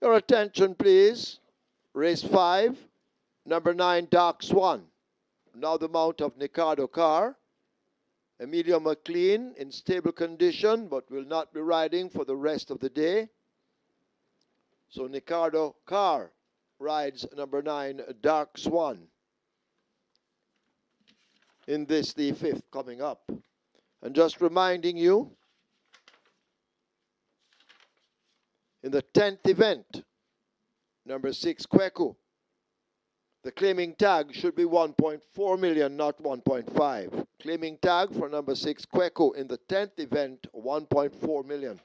Your attention, please. Race 5, number 9, Dark Swan. Now the mount of Ricardo Carr. Emilio McLean in stable condition, but will not be riding for the rest of the day. So Ricardo Carr rides number 9, Dark Swan, in this, the 5th coming up. And just reminding you, in the 10th event, number 6, Kweku, the claiming tag should be 1.4 million, not 1.5. Claiming tag for number 6, Kweku, in the 10th event, 1.4 million.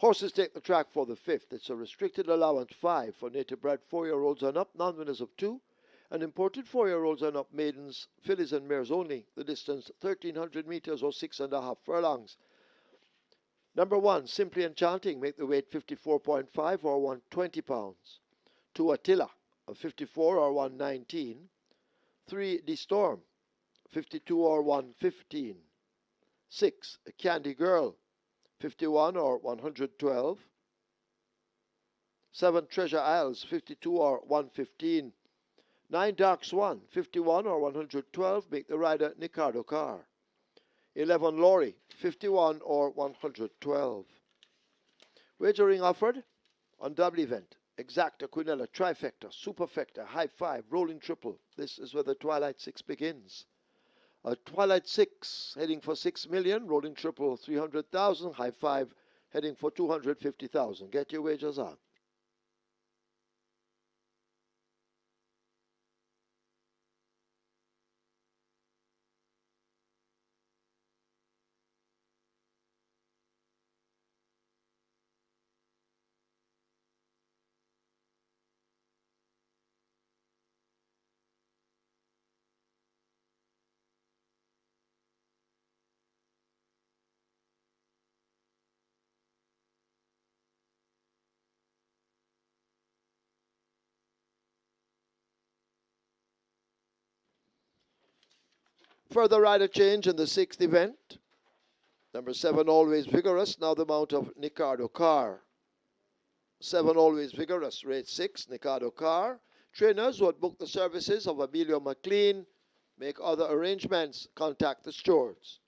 Horses take the track for the 5th. It's a restricted allowance 5 for native bred 4-year-olds and up, non-winners of 2, and imported 4-year-olds and up maidens, fillies and mares only. The distance 1,300 meters or 6.5 furlongs. Number 1, Simply Enchanting, make the weight 54.5 or 120 pounds. 2, Attila, 54 or 119. 3, The Storm, 52 or 115. 6, Candy Girl, 51 or 112. 7, Treasure Isles, 52 or 115. 9, Dark Swan, 51 or 112, make the rider Ricardo Carr. 11, Laurie, 51 or 112. Wagering offered on double event. Exacta, Quinella, Trifecta, Superfecta, High Five, Rolling Triple. This is where the Twilight 6 begins. Twilight 6 heading for 6 million, Rolling Triple 300,000, High Five heading for 250,000. Get your wagers on. Further rider change in the 6th event. Number 7, Always Vigorous, now the mount of Ricardo Carr. 7, Always Vigorous, race 6, Ricardo Carr. Trainers who had booked the services of Abilio McLean make other arrangements. Contact the stewards.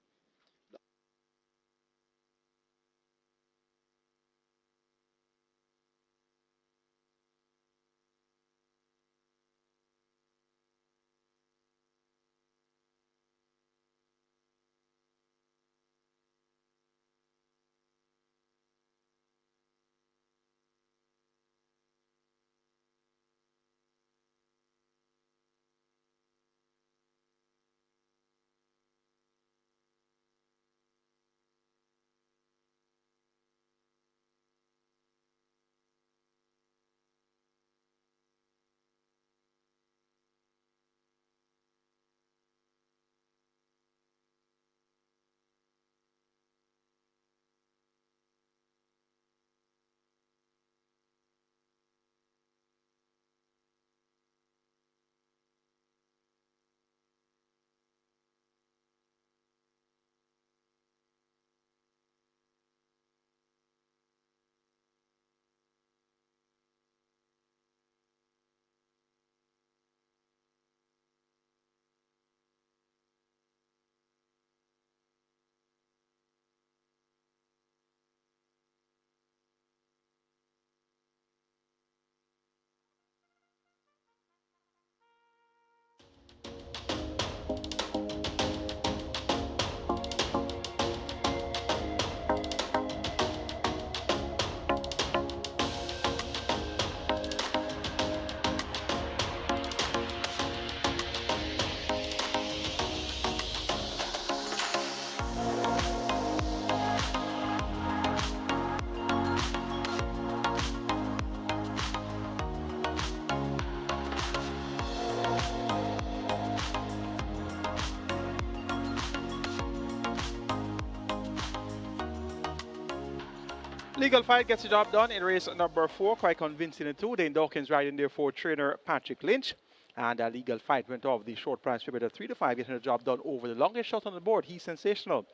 Legal Fight gets the job done in race number 4, quite convincing in 2. Dane Dawkins riding there for trainer Patrick Lynch. And Legal Fight went off the short price favorite at 3-5, getting the job done over the longest shot on the board. He's sensational.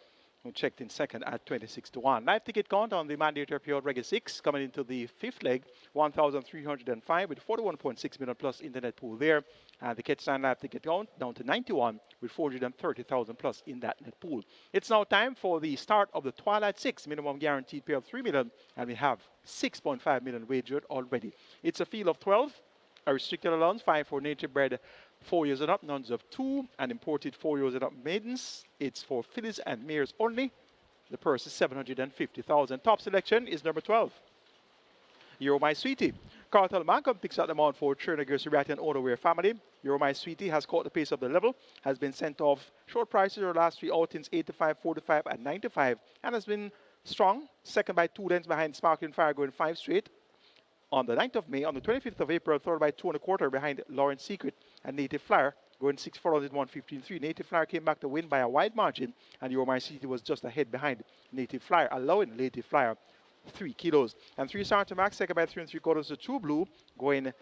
Who checked in second at 26-1. Live ticket count on the mandatory period Reggae 6 coming into the 5th leg, 1,305 with 41.6 million plus internet pool there. And the catch stand live ticket count down to 91 with 430,000 plus in that net pool. It's now time for the start of the Twilight 6 minimum guaranteed pair of 3 million, and we have 6.5 million wagered already. It's a field of 12. A restricted allowance, 5 for native bred 4 years and up, nuns of 2, and imported 4 years and up maidens. It's for fillies and mares only. The purse is 750,000. Top selection is number 12. You're My Sweetie. Cartel Malcolm picks out the mount for trainer Gersubiati and Otterware family. You're My Sweetie has caught the pace of the level, has been sent off short prices or last 3 outings, 85, 45, and 95, and has been Strong, second by 2 lengths behind Sparkling Fire, going 5 straight. On the 9th of May, on the 25th of April, third by 2 1/4 behind Lawrence Secret and Native Flyer, going 6 furlongs at 115.3. Native Flyer came back to win by a wide margin, and Your My City was just ahead behind Native Flyer, allowing Native Flyer 3 kilos. And 3 Sergeant Max, second by 3 3/4 to True Blue, going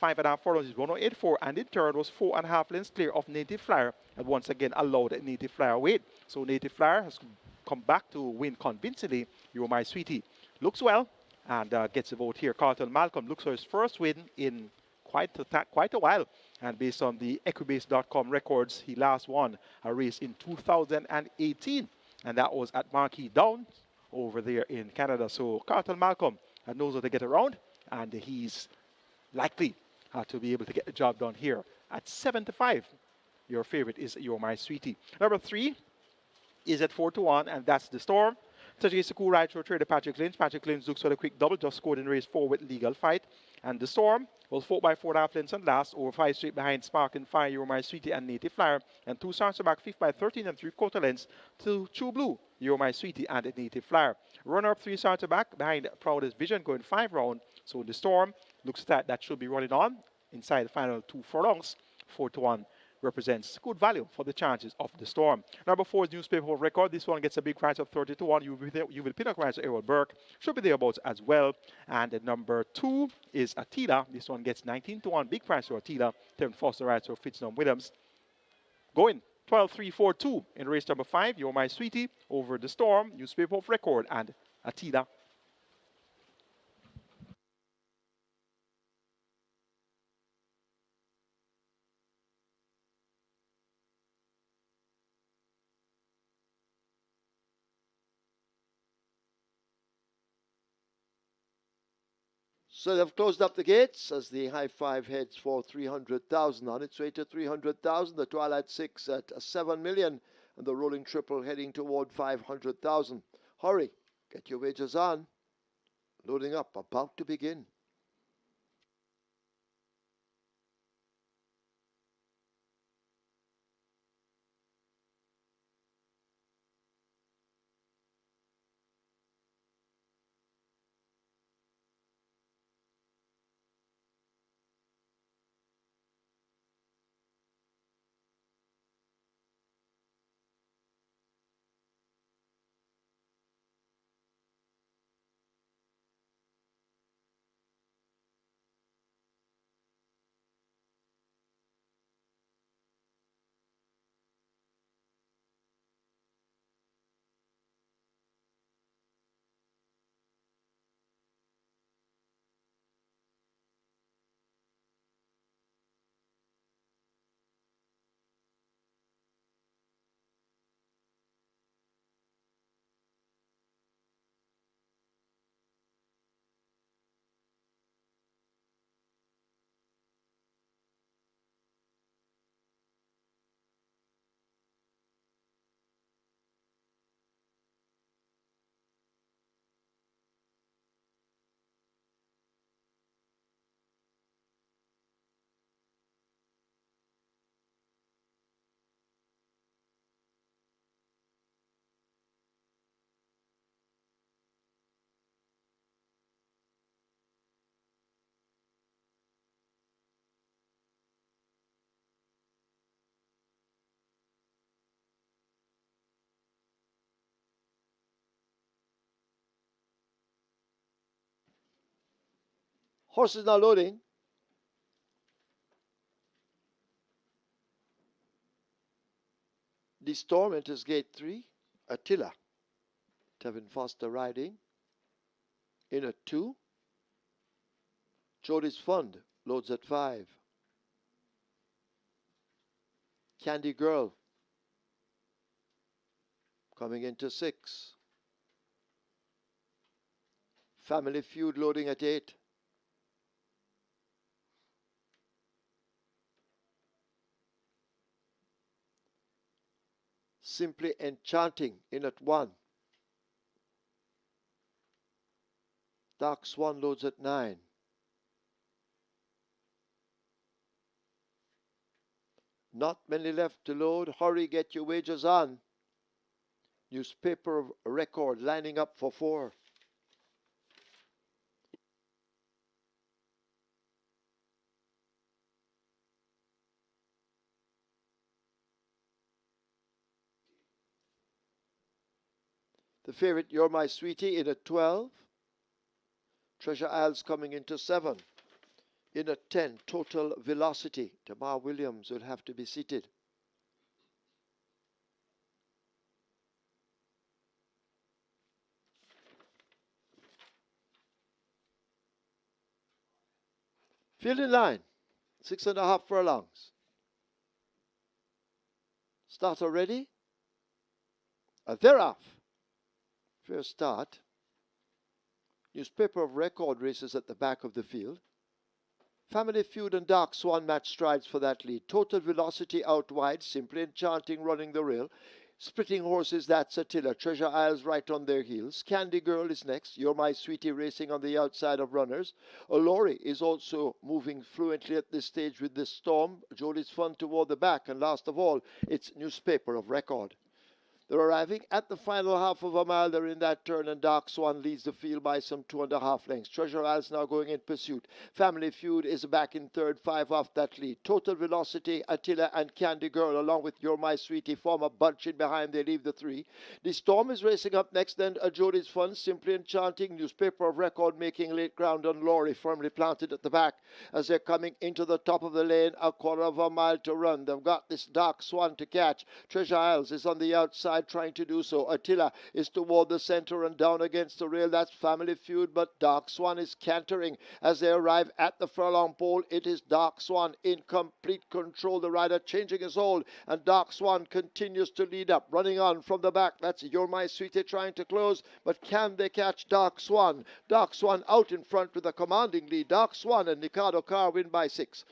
5.5 furlongs is 108.4, and in third was 4.5 lengths clear of Native Flyer, and once again allowed Native Flyer weight. So Native Flyer has come back to win convincingly. You're My Sweetie looks well and gets a vote here. Carlton Malcolm looks for his first win in quite a while, and based on the Equibase.com records, he last won a race in 2018, and that was at Marquis Downs over there in Canada. So Carlton Malcolm knows how to get around, and he's likely to be able to get the job done here at 7-5. Your favorite is You're My Sweetie. Number 3 is at 4-1, and that's The Storm. Tajay Saku right through trader Patrick Lynch. Patrick Lynch looks for the quick double, just scored in race 4 with Legal Fight. And The Storm was 4 by 4.5 lengths and last, over 5 straight behind Spark and Fire, You're My Sweetie, and Native Flyer. And 2 starts back 5th by 13 3/4 lengths to True Blue, You're My Sweetie, and Native Flyer. Runner up 3 starts back behind Proudest Vision, going 5 round. So The Storm looks like that should be running on inside the final 2 furlongs. 4-1 represents good value for the chances of The Storm. Number 4 is Newspaper of Record. This one gets a big price of 30-1. You will pin a price of Errol Burke. Should be thereabouts as well. And number 2 is Attila. This one gets 19-1. Big price for Attila. Terry Foster rides for Fitzgerald Williams. Going 12-3-4-2 in race number 5. You're My Sweetie over The Storm, Newspaper of Record, and Attila. So they've closed up the gates as the high five heads for 300,000 on its way to 300,000. The Twilight Six at 7 million, and the Rolling Triple heading toward 500,000. Hurry, get your wagers on. Loading up, about to begin. Horses now loading. The Storm enters gate 3. Attila. Tevin Foster riding. In at 2. Jody's Fund loads at 5. Candy Girl coming into 6. Family Feud loading at 8. Simply Enchanting in at 1. Dark Swan loads at 9. Not many left to load. Hurry, get your wagers on. Newspaper Record lining up for 4. The favorite, You're My Sweetie, in at 12. Treasure Isles coming into 7. In at 10, Total Velocity. Tamar Williams will have to be seated. Field in line, 6.5 furlongs. Starter ready? They're off. First start. Newspaper of Record races at the back of the field. Family Feud and Dark Swan match strides for that lead. Total Velocity out wide, Simply Enchanting running the rail. Splitting horses, that's Attila. Treasure Isles right on their heels. Candy Girl is next. You're My Sweetie racing on the outside of runners. Olori is also moving fluently at this stage with this Storm. Jolie's Fun toward the back. And last of all, it's Newspaper of Record. They're arriving at the final half of a mile. They're in that turn, and Dark Swan leads the field by some 2.5 lengths. Treasure Isles now going in pursuit. Family Feud is back in third, 5 off that lead. Total Velocity, Attila, and Candy Girl, along with You're My Sweetie, form a bunch in behind. They leave the 3. The Storm is racing up next, then Jodie's Fun, Simply Enchanting, Newspaper of Record making late ground on Laurie, firmly planted at the back as they're coming into the top of the lane. A quarter of a mile to run. They've got this Dark Swan to catch. Treasure Isles is on the outside trying to do so. Attila is toward the center and down against the rail. That's Family Feud, but Dark Swan is cantering as they arrive at the furlong pole. It is Dark Swan in complete control. The rider changing his hold, and Dark Swan continues to lead up, running on from the back. That's You're My Sweetie trying to close, but can they catch Dark Swan? Dark Swan out in front with a commanding lead. Dark Swan and Ricardo Carr win by 6.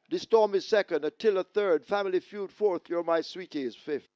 The Storm is second, Attila third, Family Feud fourth, You're My Sweetie is fifth.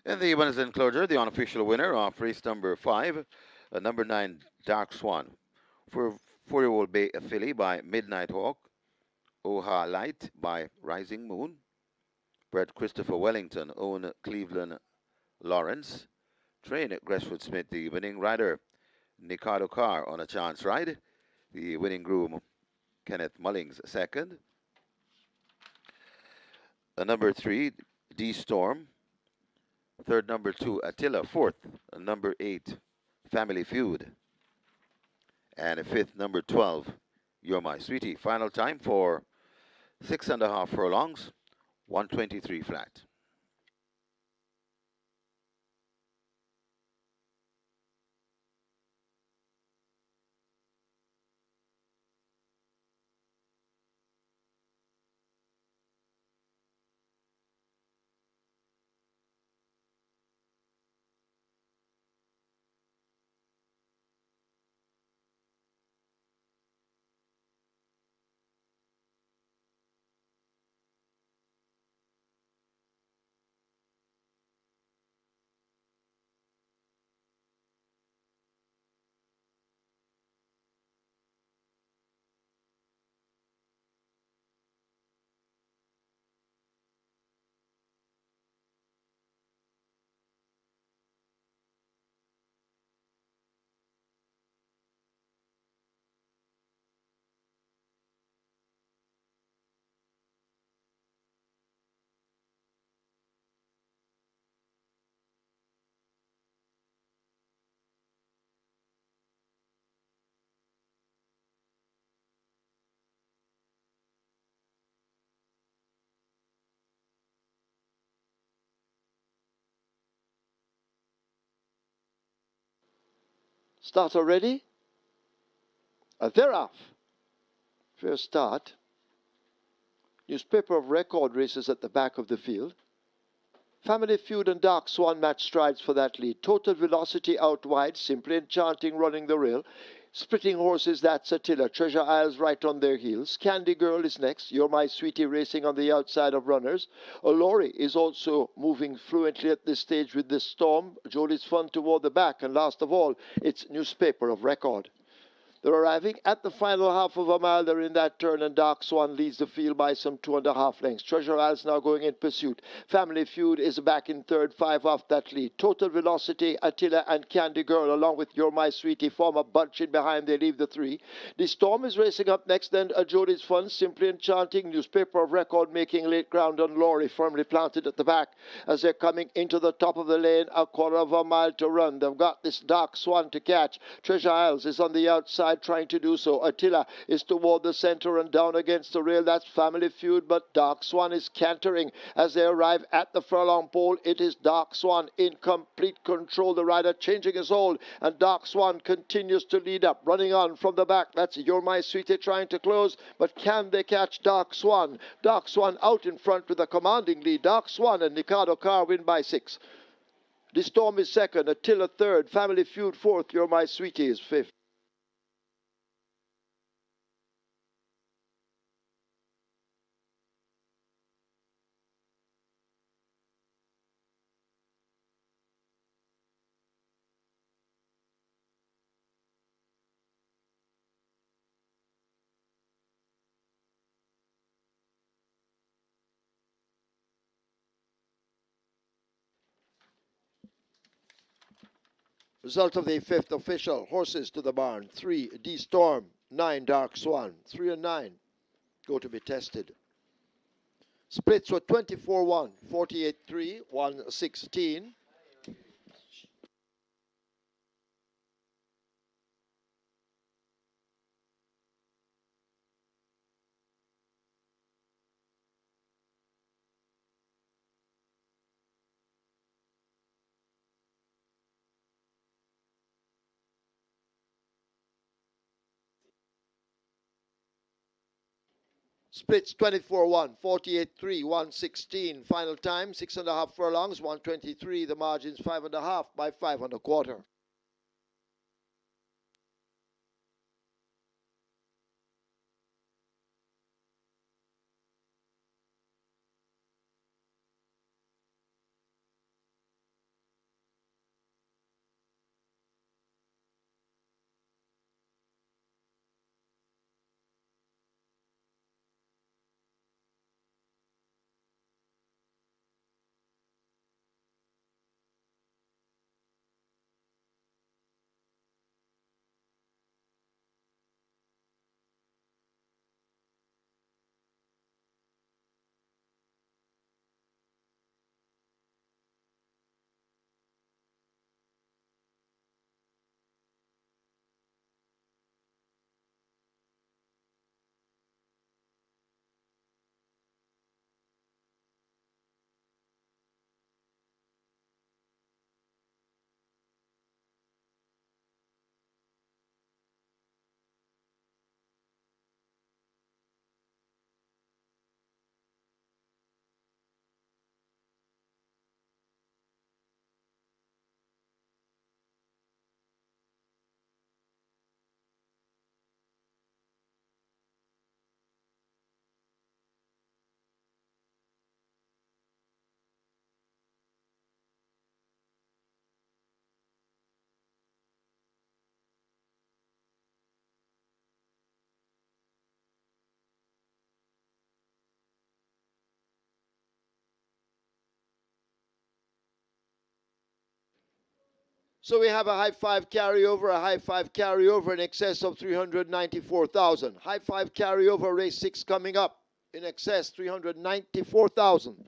In the winners enclosure, the unofficial winner of race number 5, number 9, Dark Swan, for 4-year-old Bay filly by Midnight Hawk, Oha Light by Rising Moon, bred Christopher Wellington, own Cleveland Lawrence, trained at Greshwood Smith, the winning rider, Nikado Carr on a chance ride, the winning groom, Kenneth Mullings, second. Number 3, D Storm. Third, number 2, Attila. Fourth, number 8, Family Feud. And fifth, number 12, You're My Sweetie. Final time for 6.5 furlongs, 123 flat. Starter ready? They're off. First start. Newspaper of record races at the back of the field. Family Feud and Dark Swan match strides for that lead. Total Velocity out wide, Simply Enchanting running the rail. Splitting horses, that's Attila. Treasure Isles right on their heels. Candy Girl is next. You're My Sweetie racing on the outside of runners. Olori is also moving fluently at this stage with this Storm. Jolie's Fun toward the back. And last of all, it's Newspaper of Record. They're arriving at the final half of a mile. They're in that turn, and Dark Swan leads the field by some 2.5 lengths. Treasure Isles now going in pursuit. Family Feud is back in third, 5 off that lead. Total Velocity, Attila, and Candy Girl, along with You're My Sweetie, form a bunch in behind. They leave the 3. The Storm is racing up next, then Jodie's Fun, Simply Enchanting, Newspaper of Record making late ground on Laurie, firmly planted at the back as they're coming into the top of the lane. A quarter of a mile to run. They've got this Dark Swan to catch. Treasure Isles is on the outside trying to do so. Attila is toward the center and down against the rail. That's Family Feud, but Dark Swan is cantering as they arrive at the furlong pole. It is Dark Swan in complete control. The rider changing his hold, and Dark Swan continues to lead up, running on from the back. That's You're My Sweetie trying to close, but can they catch Dark Swan? Dark Swan out in front with a commanding lead. Dark Swan and Nikado Carr win by 6. The Storm is second, Attila third, Family Feud fourth, You're My Sweetie is fifth. Result of the 5th official. Horses to the barn. 3, D Storm. 9, Dark Swan. 3 and 9 go to be tested. Splits were 24-1, 48-3, 116. Splits 24-1, 48-3, 116. Final time, 6.5 furlongs, 123. The margins 5.5 by 5.25. So we have a high five carryover in excess of 394,000. High five carryover race 6 coming up in excess 394,000.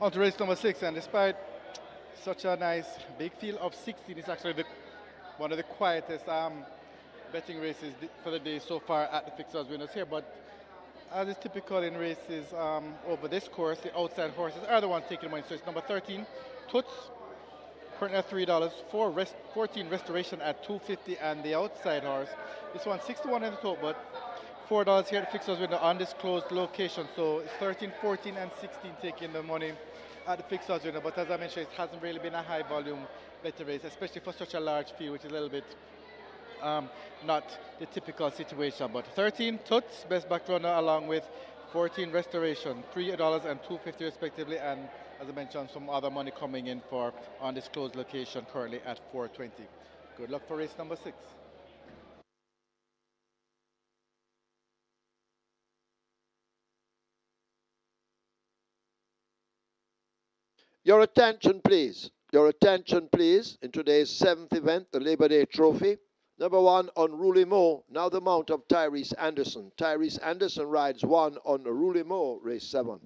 On to race number 6, and despite such a nice big field of 16, it's actually one of the quietest betting races for the day so far at the fixers winners here. But as is typical in races over this course, the outside horses are the ones taking money. So it's number 13, Toots, currently at $3, 14 Restoration at $2.50, and the outside horse, this one 61 in the total, but $4 here at the fixers winner, undisclosed location. So it's 13, 14, and 16 taking the money at the fixers winner. But as I mentioned, it hasn't really been a high volume betting race, especially for such a large field, which is a little bit not the typical situation. But 13 Toots, best back runner, along with 14 Restoration, $3 and $2.50 respectively, and as I mentioned, some other money coming in for undisclosed location, currently at $4.20. Good luck for race number 6. Your attention, please. Your attention, please. In today's 7th event, the Labor Day Trophy. Number 1, Unruly Mo. Now the mount of Tyrese Anderson. Tyrese Anderson rides 1 on Unruly Mo, race 7.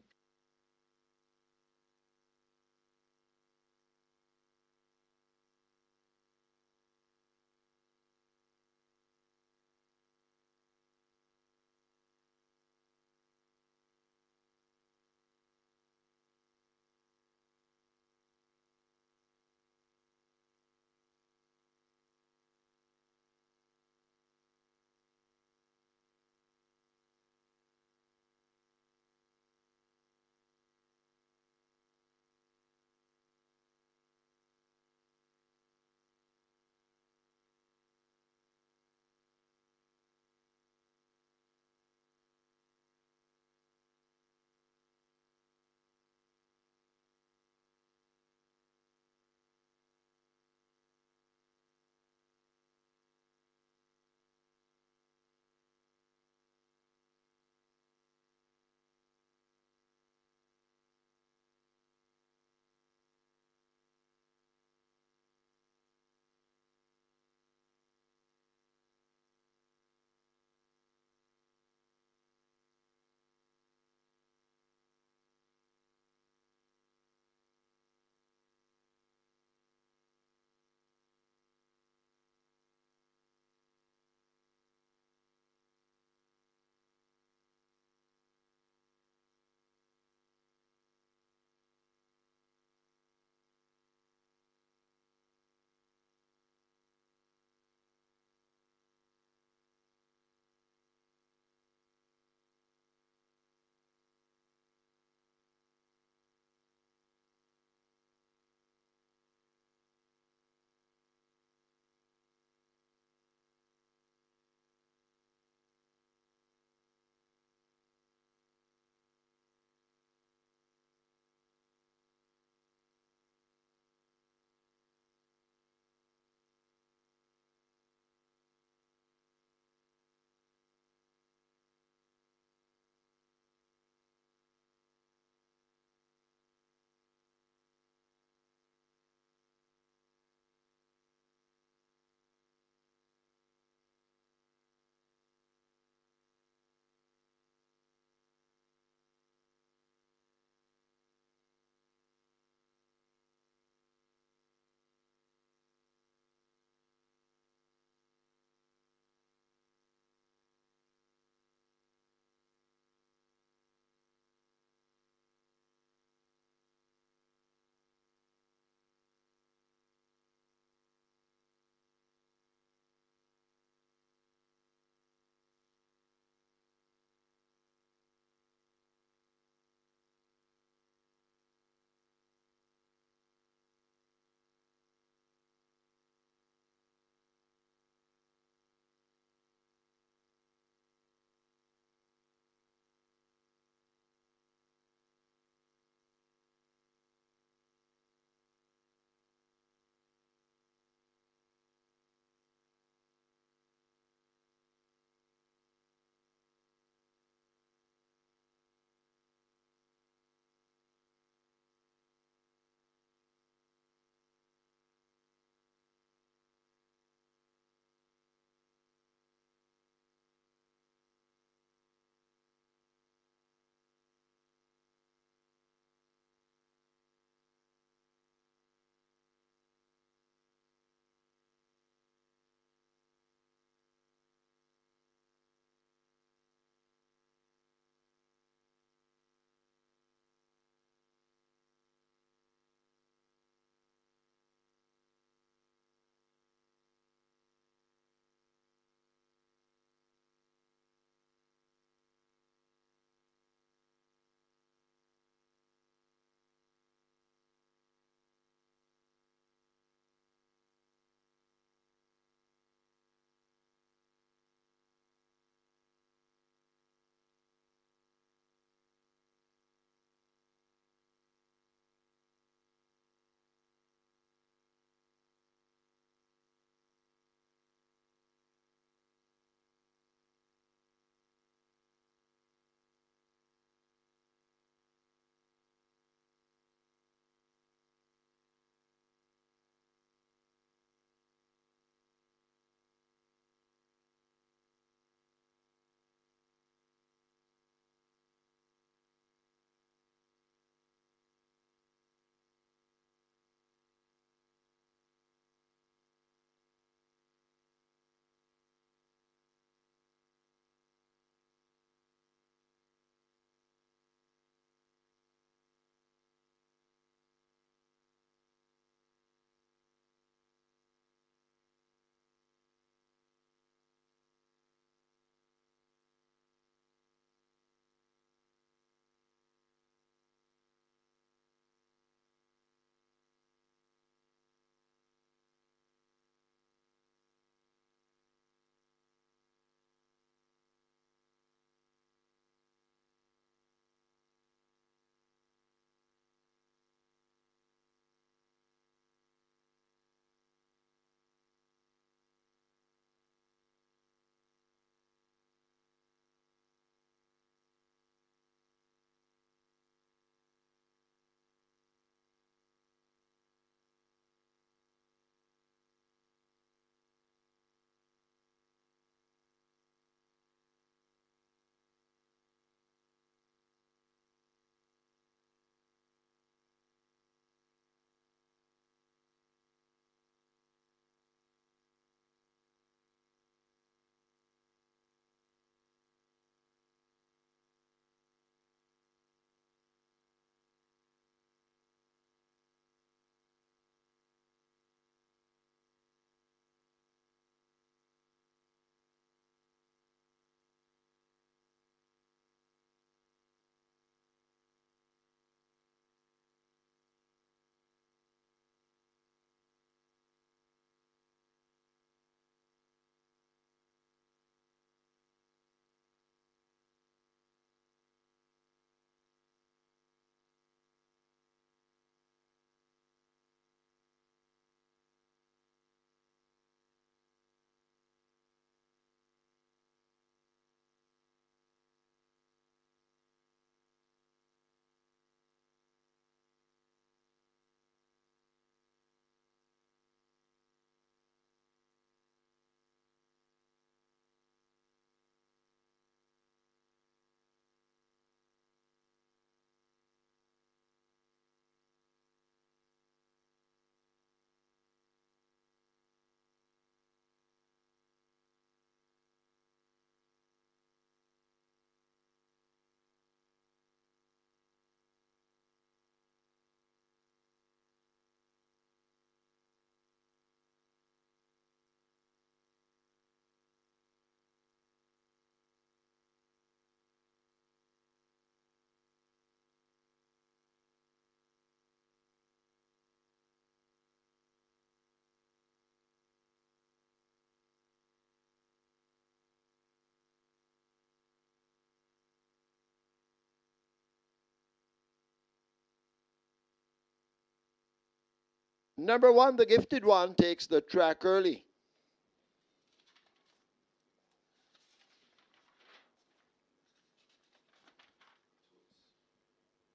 Number 1, the gifted one, takes the track early.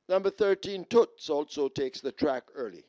Number 13, Toots, also takes the track early.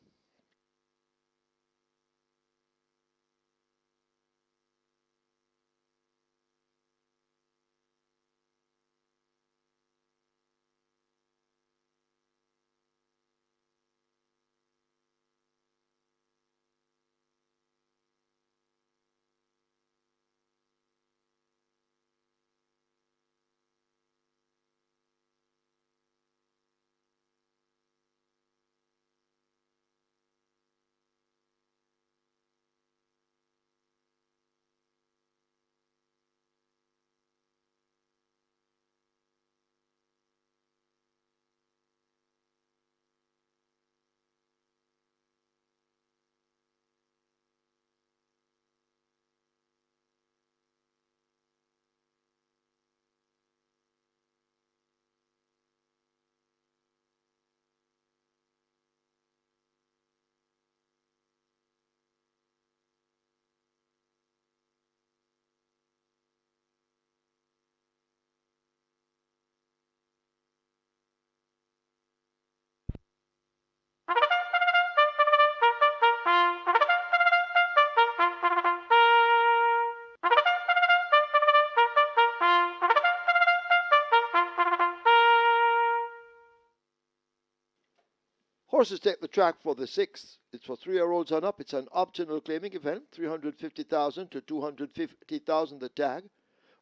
Horses take the track for the 6th. It's for 3-year-olds and up. It's an optional claiming event, 350,000 to 250,000 the tag.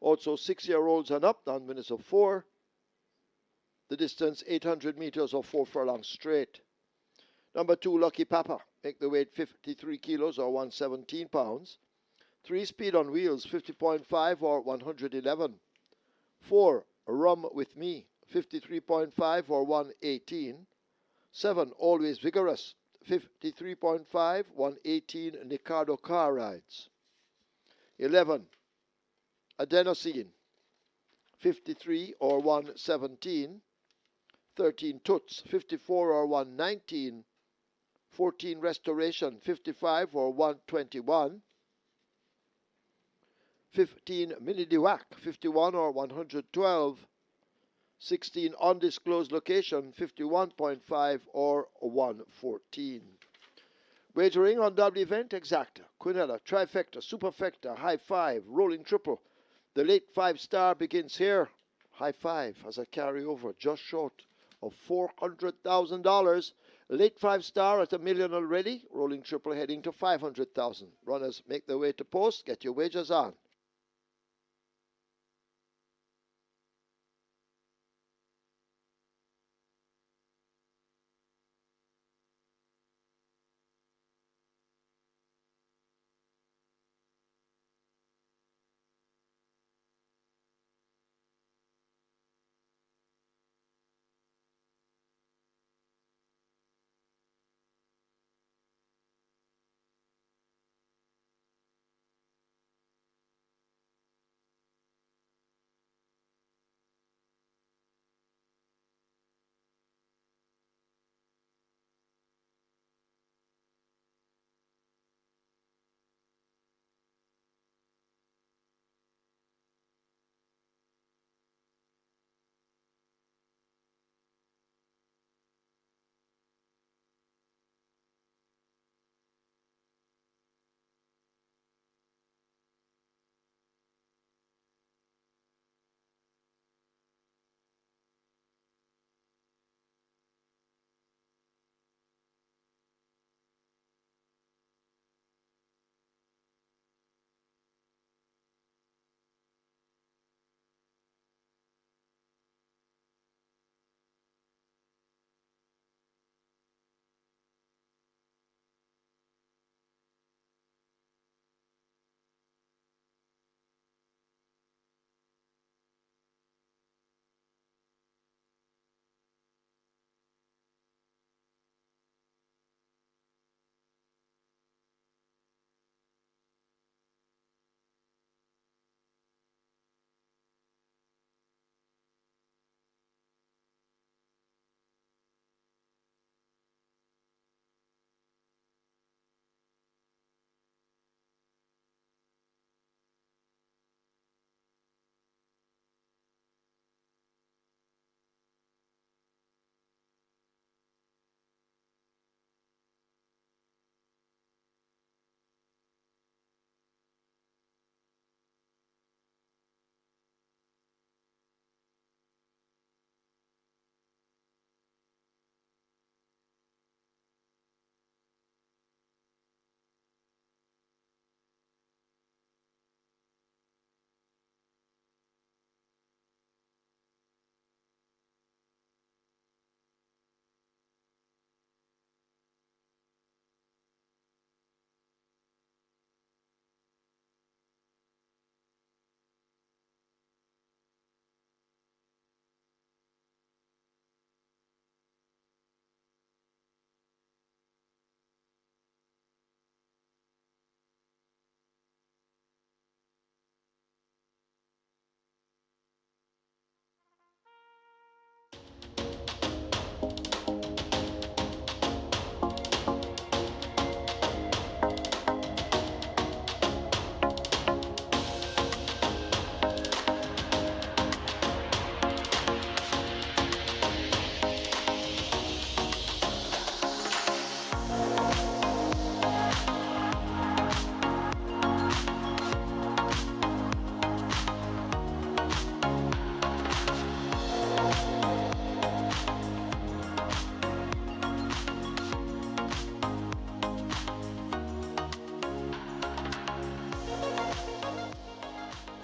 Also 6-year-olds and up, non-winners of 4. The distance 800 meters or 4 furlongs straight. Number 2, Lucky Papa. Make the weight 53 kilos or 117 pounds. 3, Speed on Wheels, 50.5 or 111. 4, Rum With Me, 53.5 or 118. 7, Always Vigorous, 53.5, 118, Ricardo Car Rides. 11, Adenosine, 53 or 117. 13, Toots, 54 or 119. 14, Restoration, 55 or 121. 15, Mini Diwac, 51 or 112. 16, Undisclosed Location, 51.5 or 114. Wagering on double event, Exacta, Quinella, Trifecta, Superfecta, High Five, Rolling Triple. The late 5-star begins here. High Five has a carryover just short of $400,000. Late 5-star at $1 million already. Rolling Triple heading to $500,000. Runners make their way to post. Get your wagers on.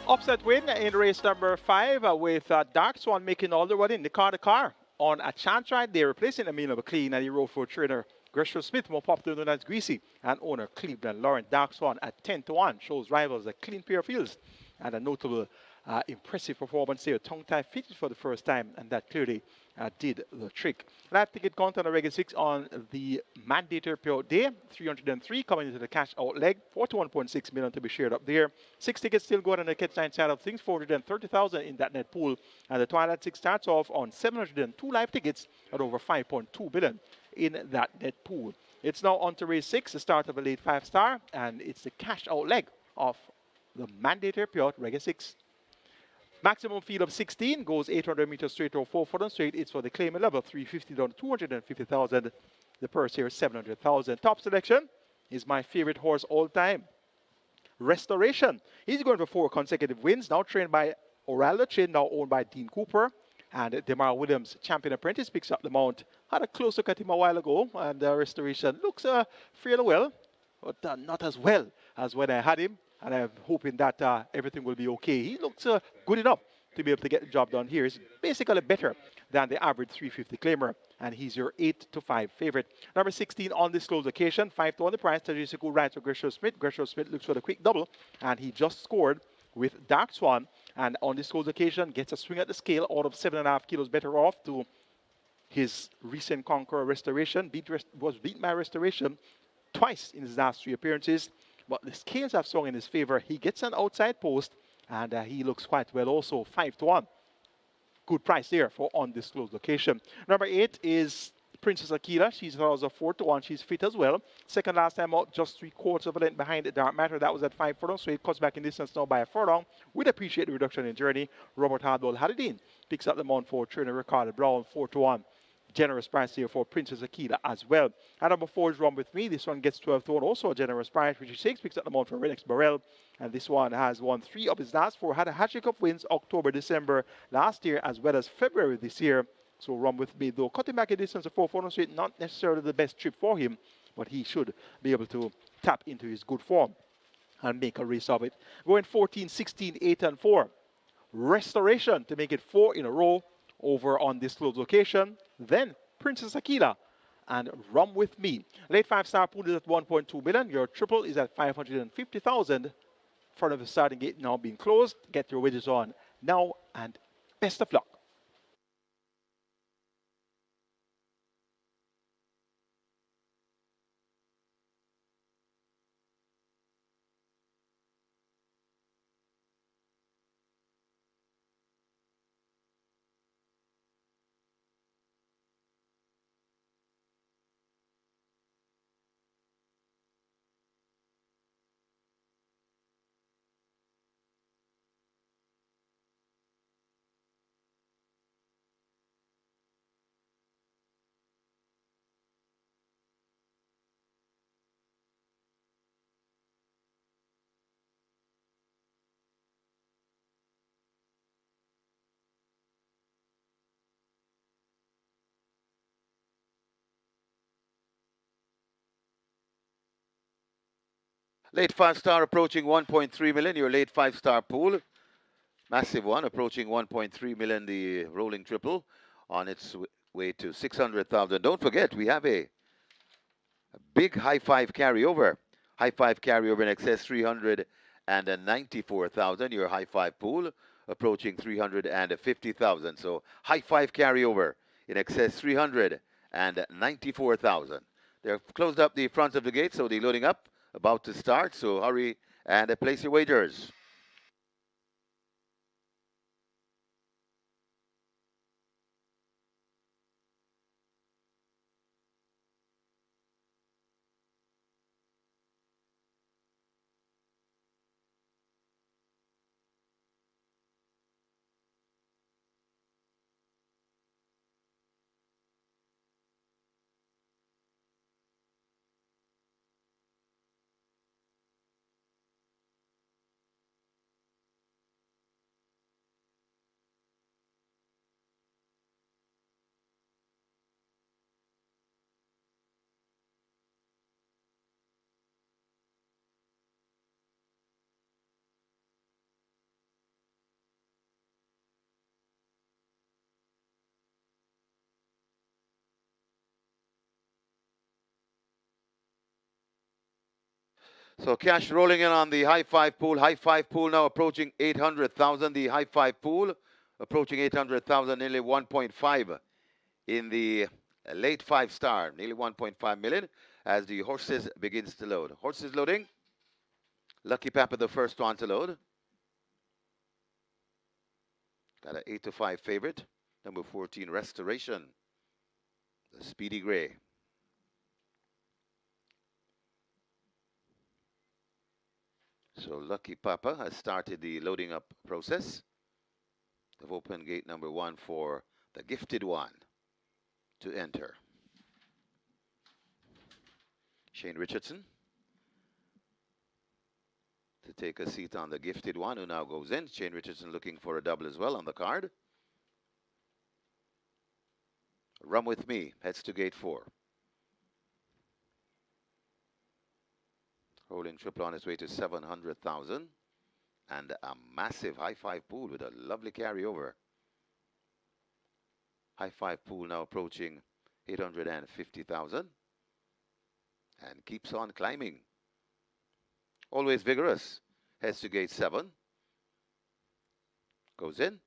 Upset win in race number 5 with Dark Swan making all the run in the car on a chance ride. They're replacing Emilio McLean and he rode for trainer Gresham Smith, more popular known as Greasy, and owner Cleveland Lauren. Dark Swan at 10-1 shows rivals a clean pair of heels and a notable impressive performance there. Tongue-tie fitted for the first time, and that clearly did the trick. Live ticket count on the Regular 6 on the mandatory payout day. 303 coming into the cash out leg. 41.6 million to be shared up there. 6 tickets still going on the catch line side of things. 430,000 in that net pool. And the Twilight 6 starts off on 702 live tickets at over 5.2 billion in that net pool. It's now on to race 6, the start of a late 5-star, and it's the cash out leg of the mandatory payout Regular 6. Maximum field of 16 goes 800 meters straight or 4 furlong straight. It's for the claimant level 350 down to 250,000. The purse here is 700,000. Top selection is my favorite horse all time, Restoration. He's going for 4 consecutive wins. Now trained by Oraldo Chin, now owned by Dean Cooper. And Demar Williams, champion apprentice, picks up the mount. Had a close look at him a while ago, and Restoration looks fairly well, but not as well as when I had him. And I'm hoping that everything will be okay. He looks good enough to be able to get the job done here. He's basically better than the average 350 claimer, and he's your 8-5 favorite. Number 16 on this close occasion, 5-1 the price. Tajisiku rides for Gresham Smith. Gresham Smith looks for the quick double, and he just scored with Dark Swan. And on this close occasion, gets a swing at the scale out of 7.5 kilos better off to his recent conqueror Restoration. Was beaten by Restoration twice in his last 3 appearances. But the scales have swung in his favor. He gets an outside post, and he looks quite well also, 5-1. Good price there for undisclosed location. Number 8 is Princess Akila. She's also 4-1. She's fit as well. Second last time out, just 3/4 of a length behind the Dark Matter. That was at 5 furlongs, so it cuts back in distance now by a furlong. We'd appreciate the reduction in journey. Robert Hardwell had it in. Picks up the mount for trainer Ricardo Brown, 4-1. Generous price here for Princess Akila as well. And number 4 is Run With Me. This one gets 12-1, also a generous price. Richard 6 picks up the mount for Renex Burrell. And this one has won 3 of his last 4. Had a Hatchet Cup wins October, December last year, as well as February this year. So Run With Me, though, cutting back a distance of 4 furlongs straight, not necessarily the best trip for him, but he should be able to tap into his good form and make a race of it. Going 14, 16, 8, and 4. Restoration to make it 4 in a row over on this close location. Then Princess Akila and Run With Me. Late 5-star pool is at 1.2 billion. Your triple is at 550,000. Front of the starting gate now being closed. Get your wages on now, and best of luck. Late 5-star approaching 1.3 million. Your late 5-star pool. Massive one, approaching 1.3 million, the rolling triple, on its way to 600,000. Don't forget, we have a big high five carryover. High five carryover in excess 394,000. Your high five pool approaching 350,000. So high five carryover in excess 394,000. They've closed up the front of the gate, so the loading up about to start. So hurry and place your wagers. So cash rolling in on the high five pool. High five pool now approaching 800,000. The high five pool approaching 800,000, nearly 1.5 in the late five star, nearly 1.5 million as the horses begins to load. Horses loading. Lucky Papa the first one to load. Got an 8-5 favorite. Number 14, Restoration. The Speedy Gray. So Lucky Papa has started the loading up process. They've opened gate number 1 for the Gifted One to enter. Shane Richardson to take a seat on the Gifted One, who now goes in. Shane Richardson looking for a double as well on the card. Rum With Me heads to gate 4. Rolling triple on its way to 700,000. And a massive high five pool with a lovely carryover. High five pool now approaching 850,000. And keeps on climbing. Always vigorous. Heads to gate 7. Goes in.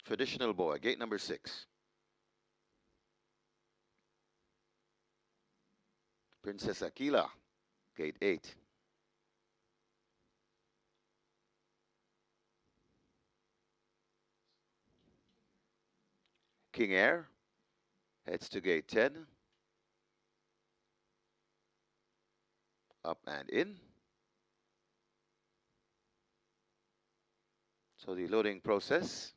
Traditional Boy, gate number 6. Princess Aquila, gate 8. King Air heads to gate 10. Up and in. So the loading process,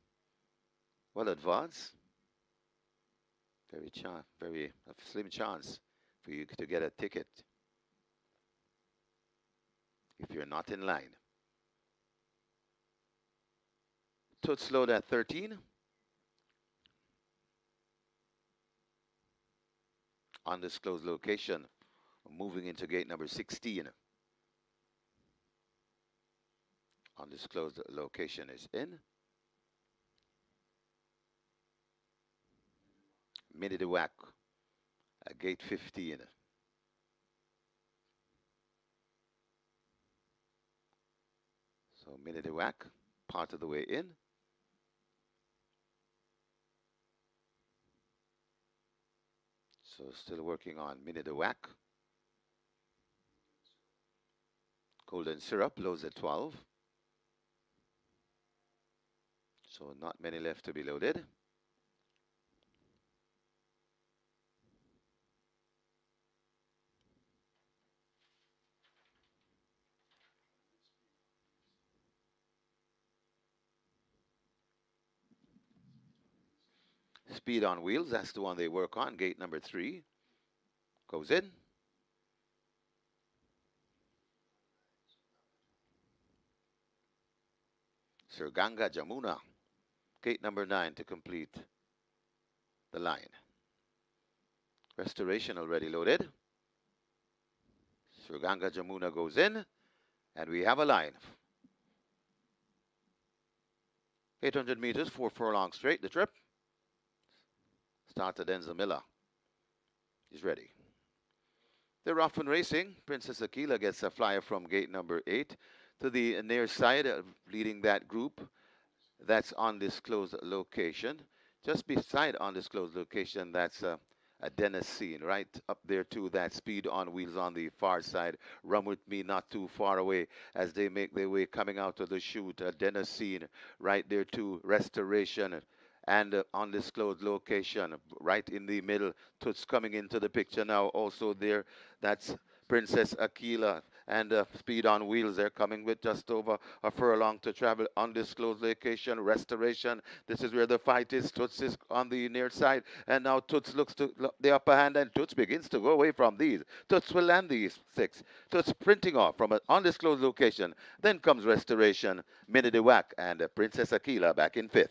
well advanced. Very slim chance for you to get a ticket if you're not in line. Toots load at 13. Undisclosed location, moving into gate number 16. Undisclosed location is in. Mini de Whack at gate 15. So Mini de Whack, part of the way in. So still working on Mini de Whack. Golden Syrup loads at 12. So not many left to be loaded. Speed on Wheels, that's the one they work on. Gate number 3 goes in. Sir Ganga Jamuna, gate number 9 to complete the line. Restoration already loaded. Sir Ganga Jamuna goes in, and we have a line. 800 meters, 4 furlongs straight, the trip. Started Enzo Miller. He's ready. They're off and racing. Princess Aquila gets a flyer from gate number 8 to the near side, leading that group. That's undisclosed location. Just beside undisclosed location, that's a Dennis scene. Right up there too, that Speed on Wheels on the far side. Rum With Me not too far away as they make their way coming out of the chute. Dennis scene right there too. Restoration and undisclosed location right in the middle. Toots coming into the picture now also there. That's Princess Aquila and Speed on Wheels. They're coming with just over a furlong to travel. Undisclosed location, Restoration. This is where the fight is. Toots is on the near side, and now Toots looks to the upper hand, and Toots begins to go away from these. Toots will land these 6. Toots printing off from an undisclosed location. Then comes Restoration, Mini de Whack, and Princess Aquila back in 5th.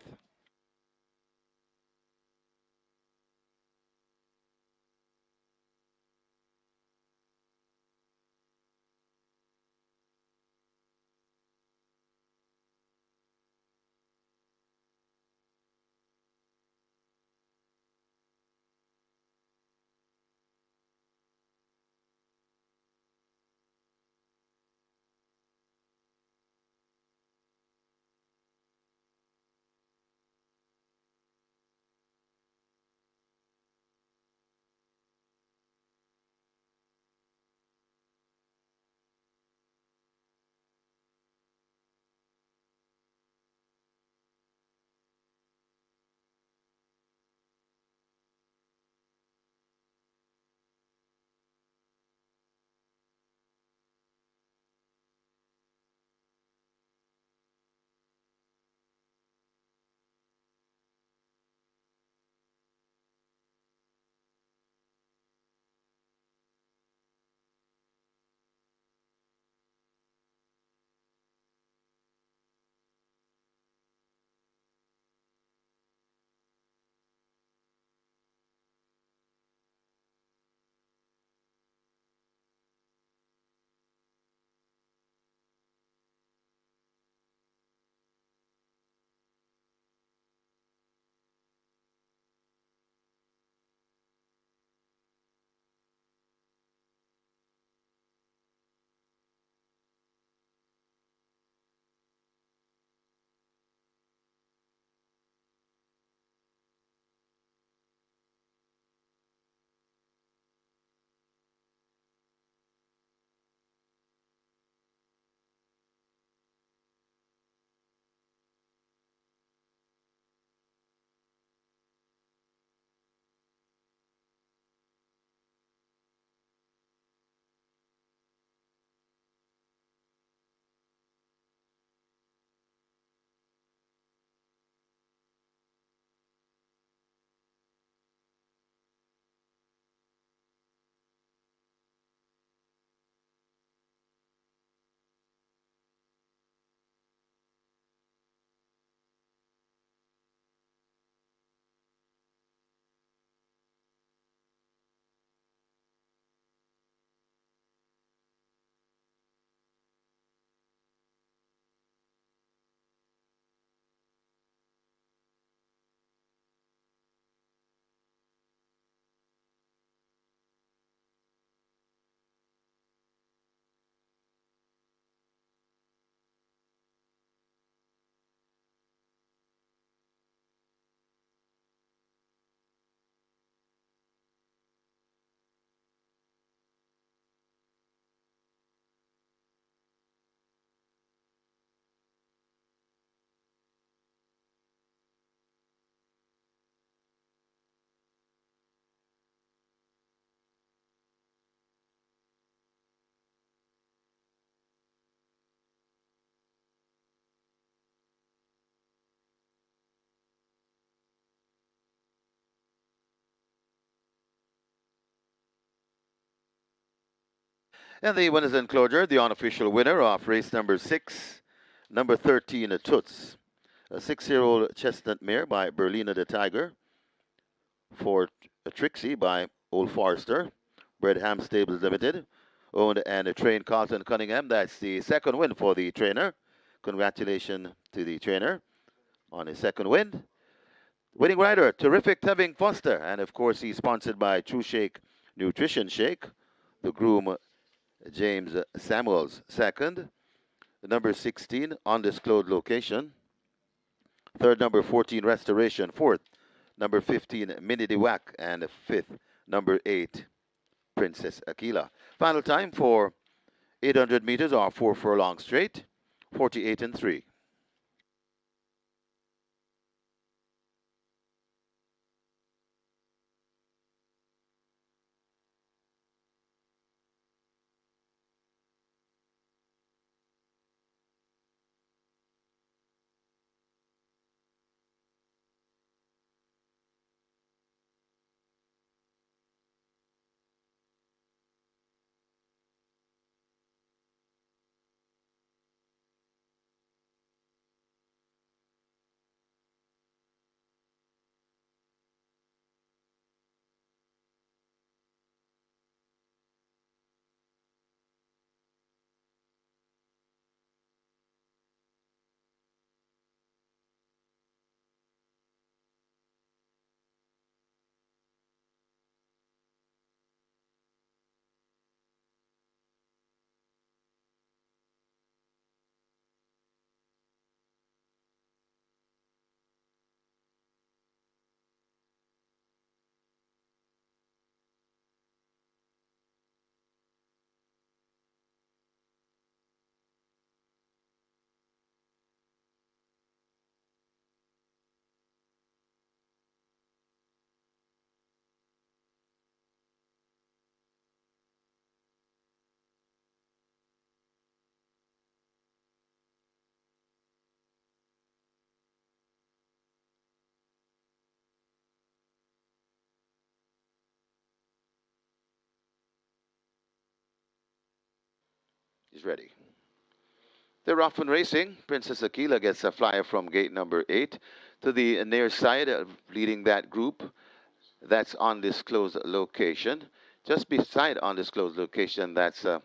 And the winners enclosure, the unofficial winner of race number 6, number 13, Toots. A 6-year-old chestnut mare by Berlina the Tiger. For Trixie by Old Forester. Bredham Stables Limited. Owned and trained Carlton Cunningham. That's the second win for the trainer. Congratulations to the trainer on his second win. Winning rider, Terrific Tevin Foster. And of course, he's sponsored by True Shake Nutrition Shake. The groom, James Samuels, second. Number 16, Undisclosed Location. Third, number 14, Restoration. Fourth, number 15, Mini Diwak. And fifth, number 8, Princess Aquila. Final time for 800 meters or 4 furlong straight, 48 and 3. He's ready. They're off and racing. Princess Aquila gets a flyer from gate number 8 to the near side, leading that group. That's undisclosed location. Just beside undisclosed location, that's a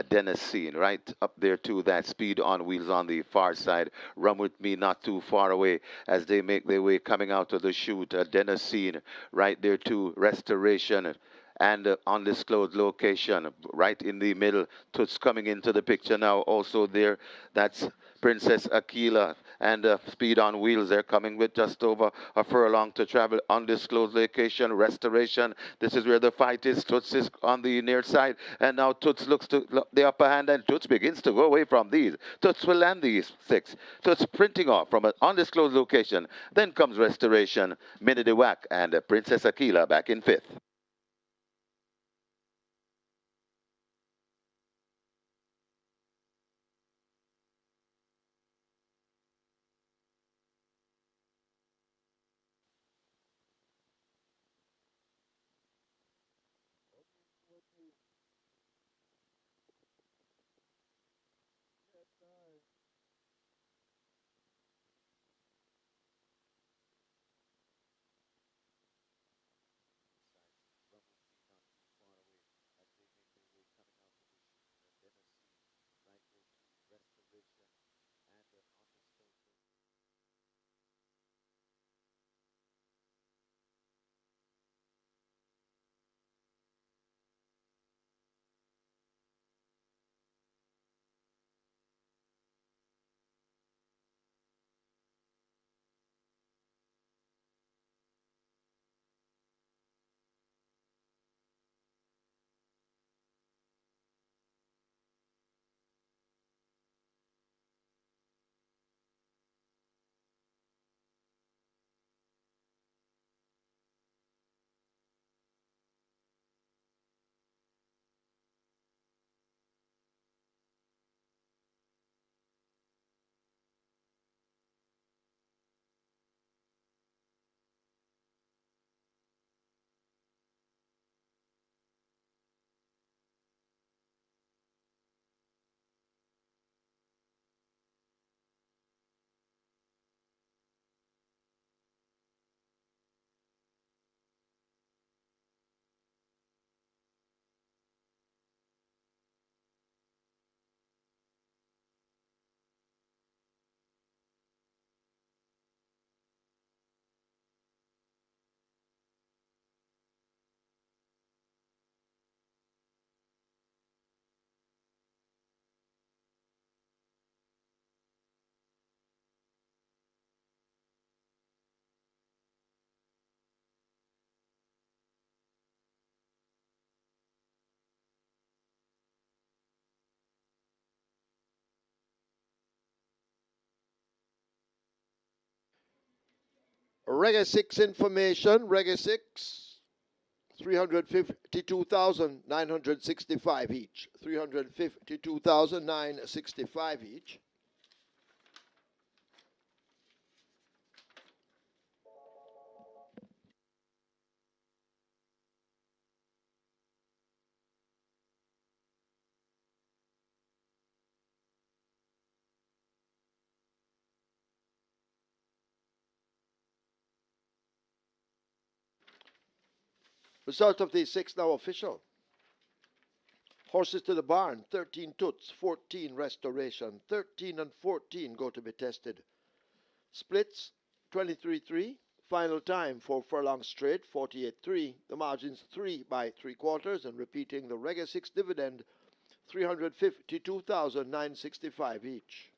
Dennis scene. Right up there too, that Speed on Wheels on the far side. Run With Me not too far away as they make their way coming out of the chute. A Dennis scene right there too. Restoration and undisclosed location right in the middle. Toots coming into the picture now also there. That's Princess Aquila and Speed on Wheels. They're coming with just over a furlong to travel. Undisclosed location, Restoration. This is where the fight is. Toots is on the near side, and now Toots looks to the upper hand, and Toots begins to go away from these. Toots will land these 6. Toots printing off from an undisclosed location. Then comes Restoration, Mini Diwak, and Princess Aquila back in 5th. Reggae 6 information. Reggae 6, 352,965 each. 352,965 each. Result of the 6 now official. Horses to the barn, 13 toots, 14 restoration. 13 and 14 go to be tested. Splits, 23-3. Final time for furlong straight, 48-3. The margins 3 by 3/4, and repeating the Reggae 6 dividend, 352,965 each.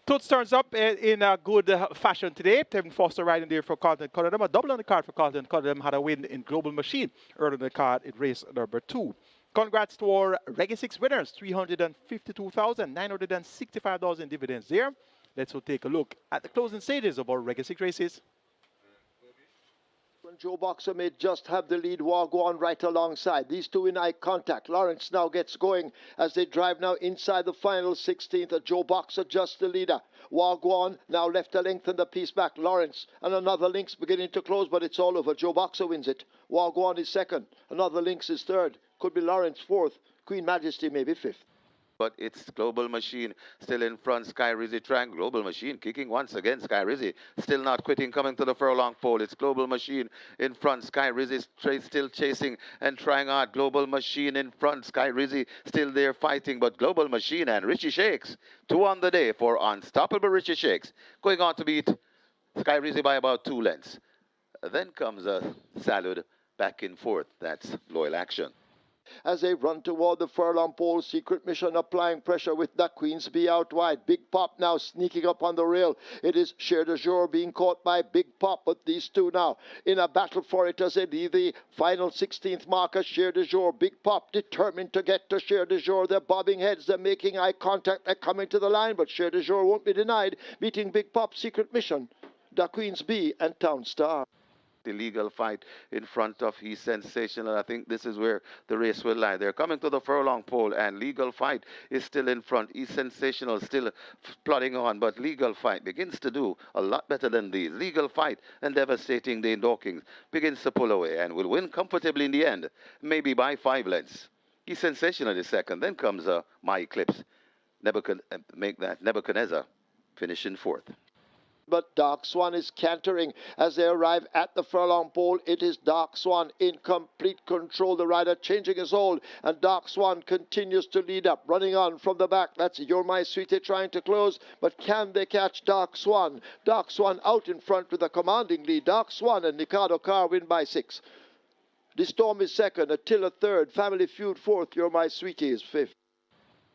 Toots turns up in a good fashion today. Kevin Foster riding there for Carlton Cullendon. A double on the card for Carlton Cullendon. Had a win in Global Machine early in the card in race number 2. Congrats to our Reggae 6 winners. $352,965 in dividends there. Let's take a look at the closing stages of our Reggae 6 races. When Joe Boxer may just have the lead, war go on right alongside. These two in eye contact. Lawrence now gets going as they drive now inside the final 16th. Joe Boxer just the leader. War go on now left a length and the piece back. Lawrence and another Lynx beginning to close, but it's all over. Joe Boxer wins it. War go on is second. Another Lynx is third. Could be Lawrence fourth. Queen Majesty maybe fifth. But it's Global Machine still in front. Sky Rizzy trying. Global Machine kicking once again. Sky Rizzy still not quitting, coming to the furlong pole. It's Global Machine in front. Sky Rizzy still chasing and trying hard. Global Machine in front. Sky Rizzy still there fighting, but Global Machine and Richie Shakes 2 on the day for unstoppable Richie Shakes, going on to beat Sky Rizzy by about 2 lengths. Then comes a salute back and forth. That's Loyal Action. As they run toward the furlong pole, Secret Mission applying pressure with the Queensby out wide. Big Pop now sneaking up on the rail. It is Cher de Jour being caught by Big Pop, but these two now in a battle for it as they leave the final 16th marker. Cher de Jour, Big Pop determined to get to Cher de Jour. They're bobbing heads, they're making eye contact, they're coming to the line, but Cher de Jour won't be denied, beating Big Pop, Secret Mission, the Queensby and Town Star. The legal fight in front of He's Sensational. I think this is where the race will lie. They're coming to the furlong pole, and Legal Fight is still in front. He's Sensational still plodding on, but Legal Fight begins to do a lot better than these. Legal Fight and Devastating Dane Dawkins begins to pull away and will win comfortably in the end, maybe by 5 lengths. He's Sensational is second. Then comes My Eclipse. Nebuchadnezzar finishing fourth. but Dark Swan is cantering as they arrive at the furlong pole. It is Dark Swan in complete control. The rider changing his hold, and Dark Swan continues to lead up, running on from the back. That's You're My Sweetie trying to close, but can they catch Dark Swan? Dark Swan out in front with a commanding lead. Dark Swan and Ricardo Carr win by 6. The Storm is second, Attila third, Family Feud fourth, You're My Sweetie is fifth.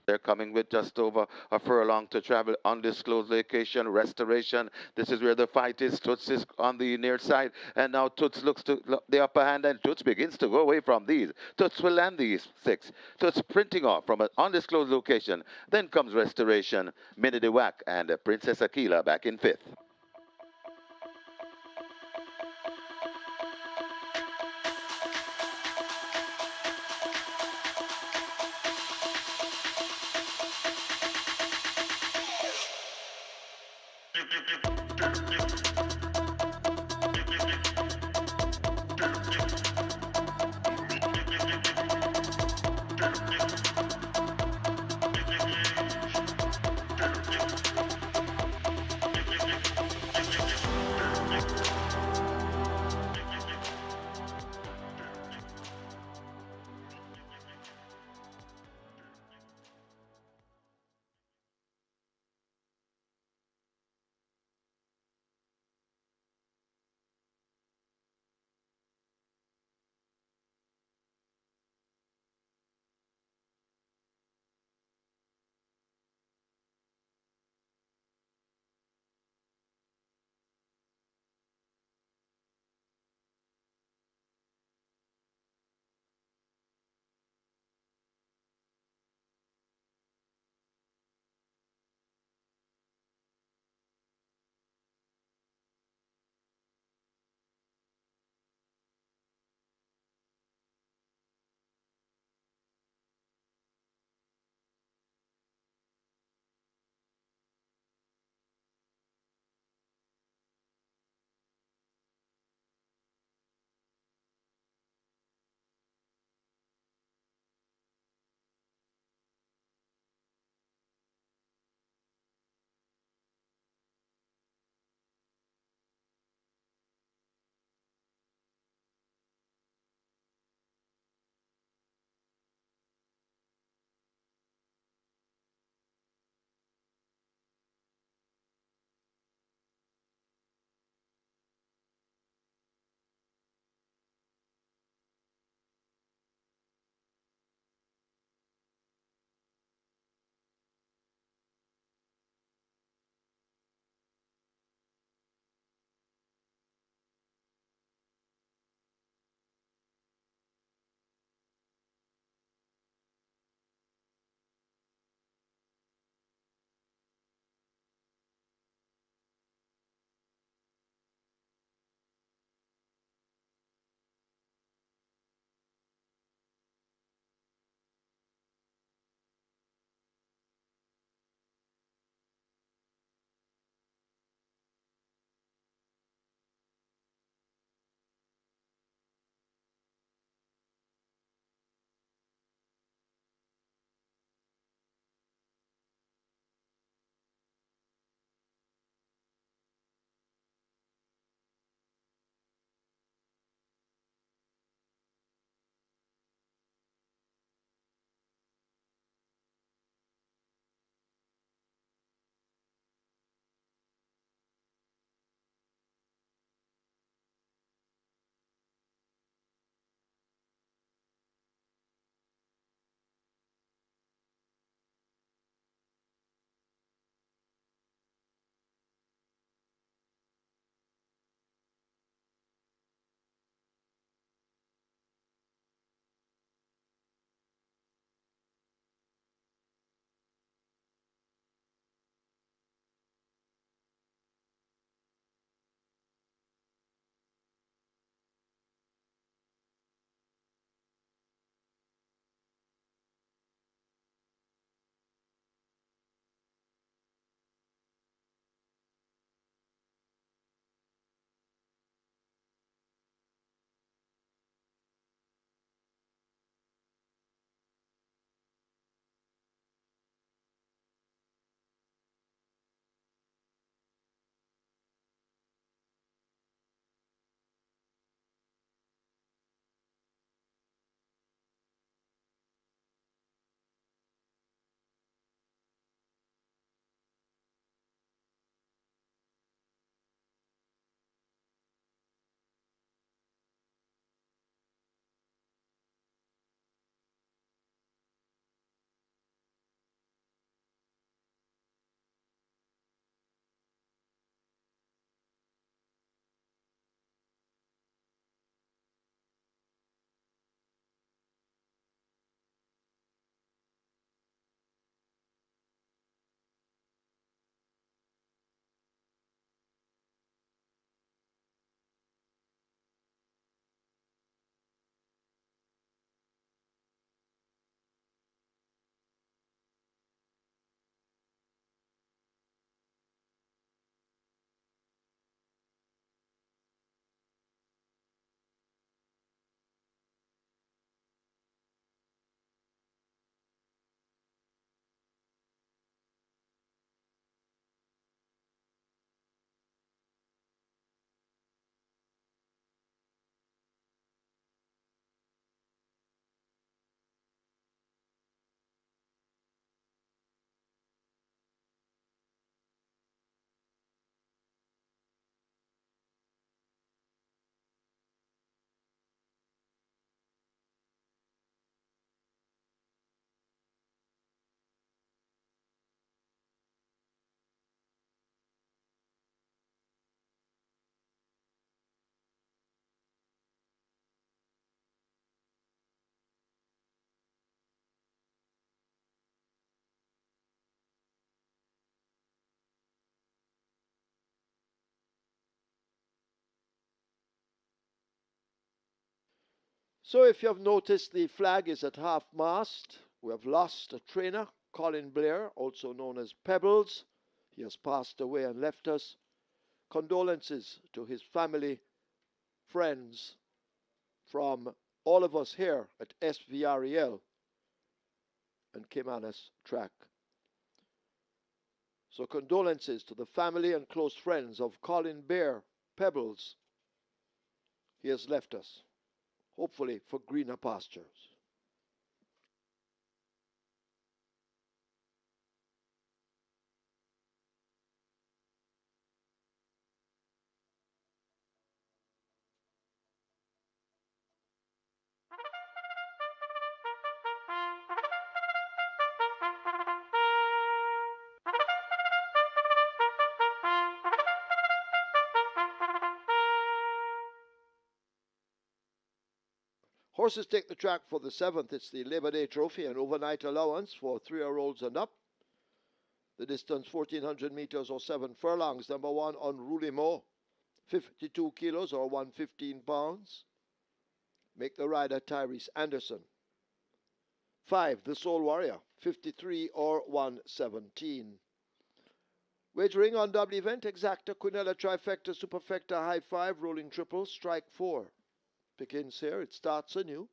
They're coming with just over a furlong to travel. Undisclosed location, Restoration. This is where the fight is. Toots is on the near side, and now Toots looks to the upper hand, and Toots begins to go away from these. Toots will land these 6. Toots printing off from an undisclosed location. Then comes Restoration, Minnie the Wack, and Princess Aquila back in 5th. So if you have noticed, the flag is at half-mast. We have lost a trainer, Colin Blair, also known as Pebbles. He has passed away and left us. Condolences to his family, friends, from all of us here at SVREL and Caymanas Track. So condolences to the family and close friends of Colin Blair, Pebbles. He has left us, hopefully for greener pastures. Horses take the track for the 7th. It's the Labor Day Trophy and overnight allowance for 3-year-olds and up. The distance 1,400 meters or 7 furlongs. Number 1, Unruly Mo, 52 kilos or 115 pounds. Make the rider Tyrese Anderson. 5, The Soul Warrior, 53 or 117. Wagering on double event, exacta, quinella, trifecta, superfecta, high 5, rolling triple, strike 4. Begins here, it starts anew.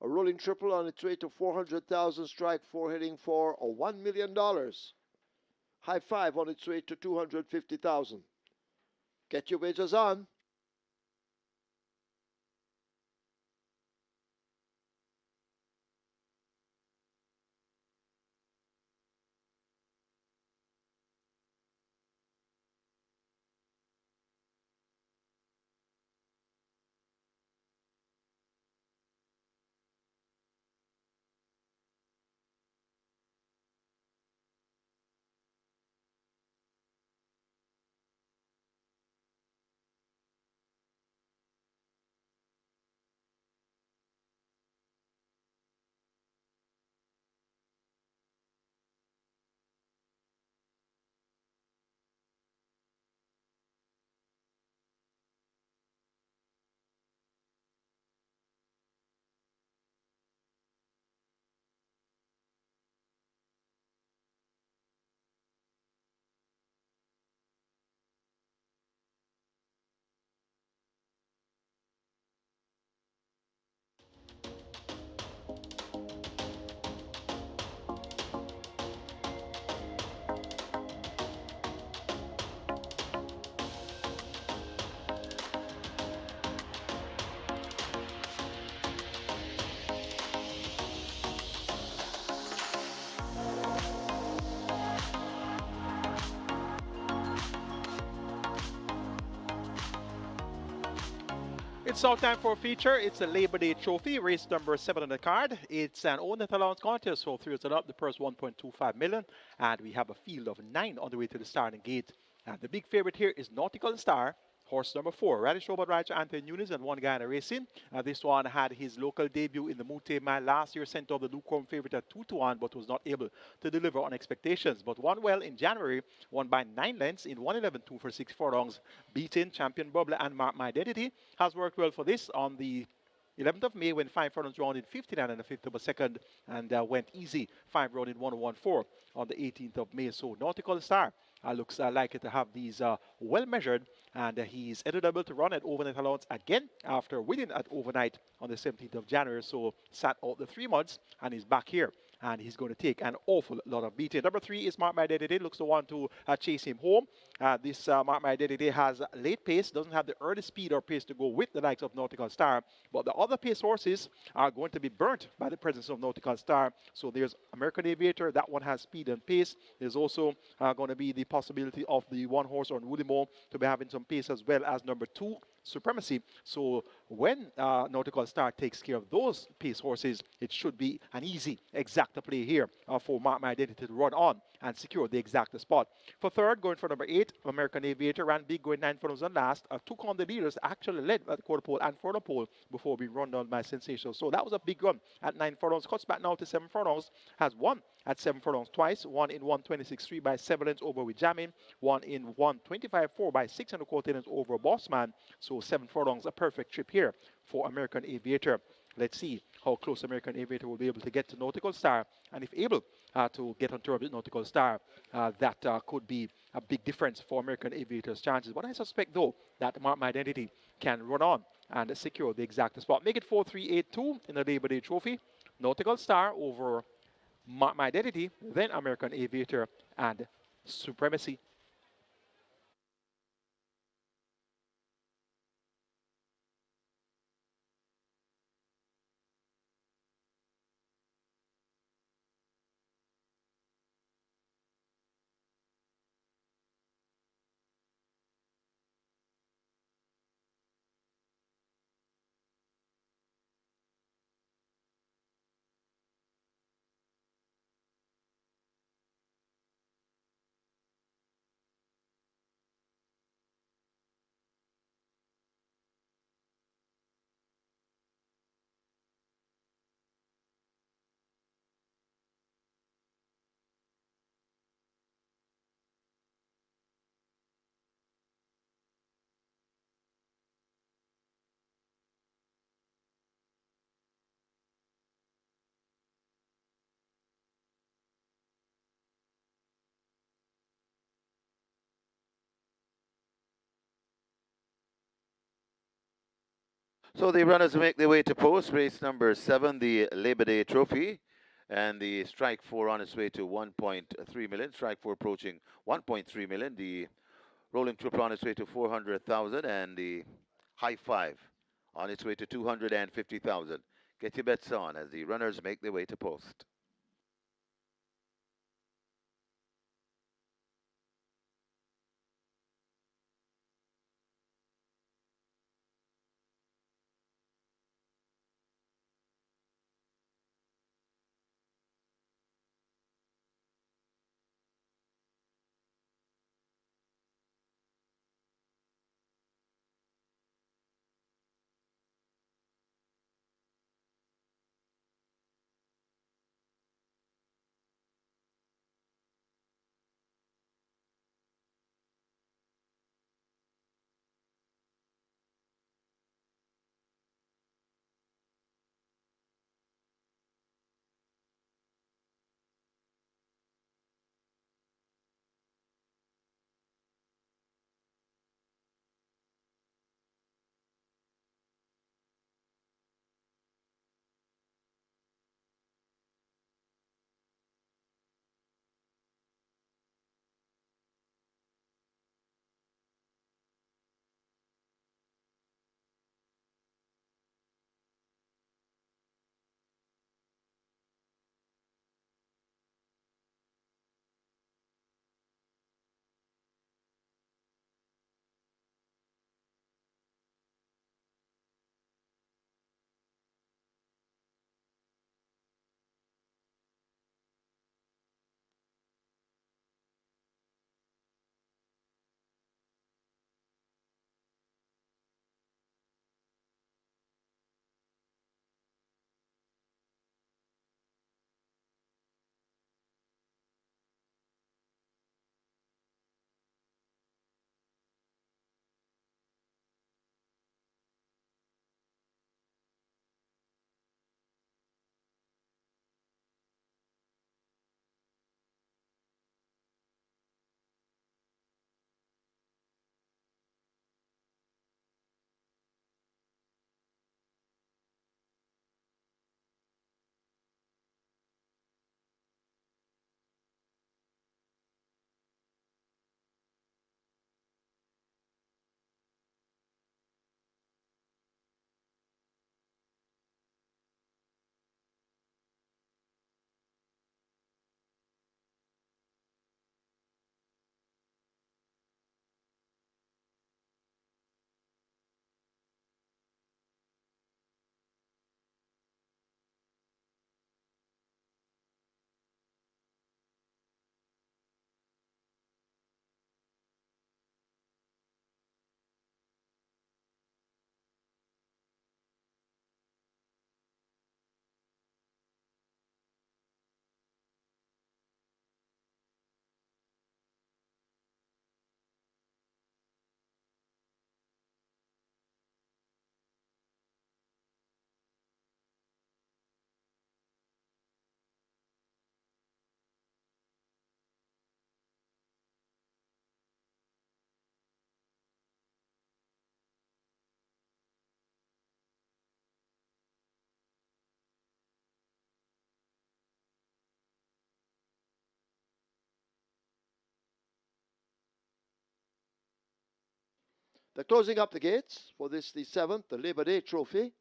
A rolling triple on its way to 400,000, strike 4 heading for a $1 million. High 5 on its way to 250,000. Get your wagers on. It's now time for a feature. It's a Labor Day Trophy, race number 7 on the card. It's an own net allowance contest, so 3 years and up, the purse 1.25 million. And we have a field of 9 on the way to the starting gate. And the big favorite here is Nautical Star, horse number 4. Radish Robert Rider, Anthony Nunes, and one guy in a racing. This one had his local debut in the Mute Mile last year, sent off the lukewarm favorite at 2-1, but was not able to deliver on expectations. But won well in January, won by 9 lengths in 111.2 for 6 furlongs, beating Champion Bubbler and Mark My Identity. Has worked well for this on the 11th of May when 5 furlongs round in 59 and a fifth of a second and went easy 5 round in 101.4 on the 18th of May. So Nautical Star looks likely to have these well measured, and he's eligible to run at overnight allowance again after winning at overnight on the 17th of January. So sat out the 3 months and he's back here, and he's going to take an awful lot of beating. Number 3 is Mark My Identity, looks to want to chase him home. This Mark My Identity has late pace, doesn't have the early speed or pace to go with the likes of Nautical Star, but the other pace horses are going to be burnt by the presence of Nautical Star. So there's American Aviator, that one has speed and pace. There's also going to be the possibility of the one horse on Woody Mo to be having some pace, as well as number 2, Supremacy. So when Nautical Star takes care of those pace horses, it should be an easy exacta play here for Mark My Identity to run on and secure the exacta spot. For third, going for number 8, American Aviator, ran big, going 9 furlongs on last, took on the leaders, actually led at the quarter pole and furlong pole before being run down by Sensational. So that was a big run at 9 furlongs, cuts back now to 7 furlongs, has won at 7 furlongs twice, won in 126.3 by 7 lengths over with Jamming, won in 125.4 by 6 and a quarter lengths over Bossman. So 7 furlongs, a perfect trip here. here for American Aviator. Let's see how close American Aviator will be able to get to Nautical Star, and if able to get on tour with Nautical Star, that could be a big difference for American Aviator's chances. But I suspect, though, that Mark My Identity can run on and secure the exact spot. Make it 4-3-8-2 in the Labor Day Trophy. Nautical Star over Mark My Identity, then American Aviator and Supremacy. So the runners make their way to post. Race number 7, the Labor Day Trophy. And the strike 4 on its way to 1.3 million. Strike 4 approaching 1.3 million. The rolling triple on its way to 400,000. And the high 5 on its way to 250,000. Get your bets on as the runners make their way to post. They're closing up the gates for this, the 7th, the Labor Day Trophy.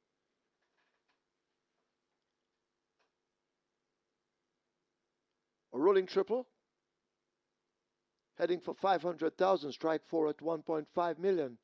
A rolling triple. Heading for 500,000, strike 4 at 1.5 million.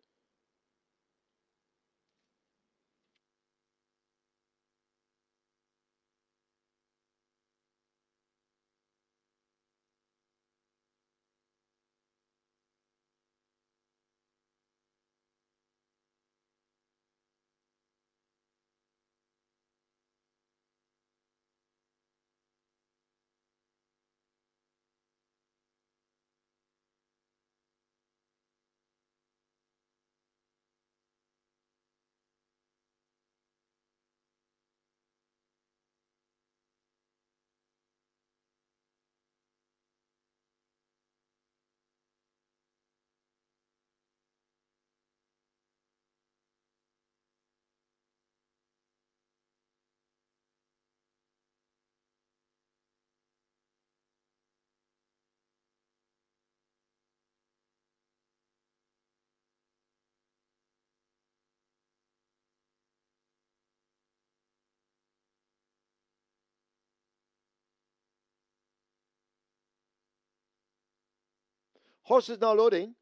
Horses now loading.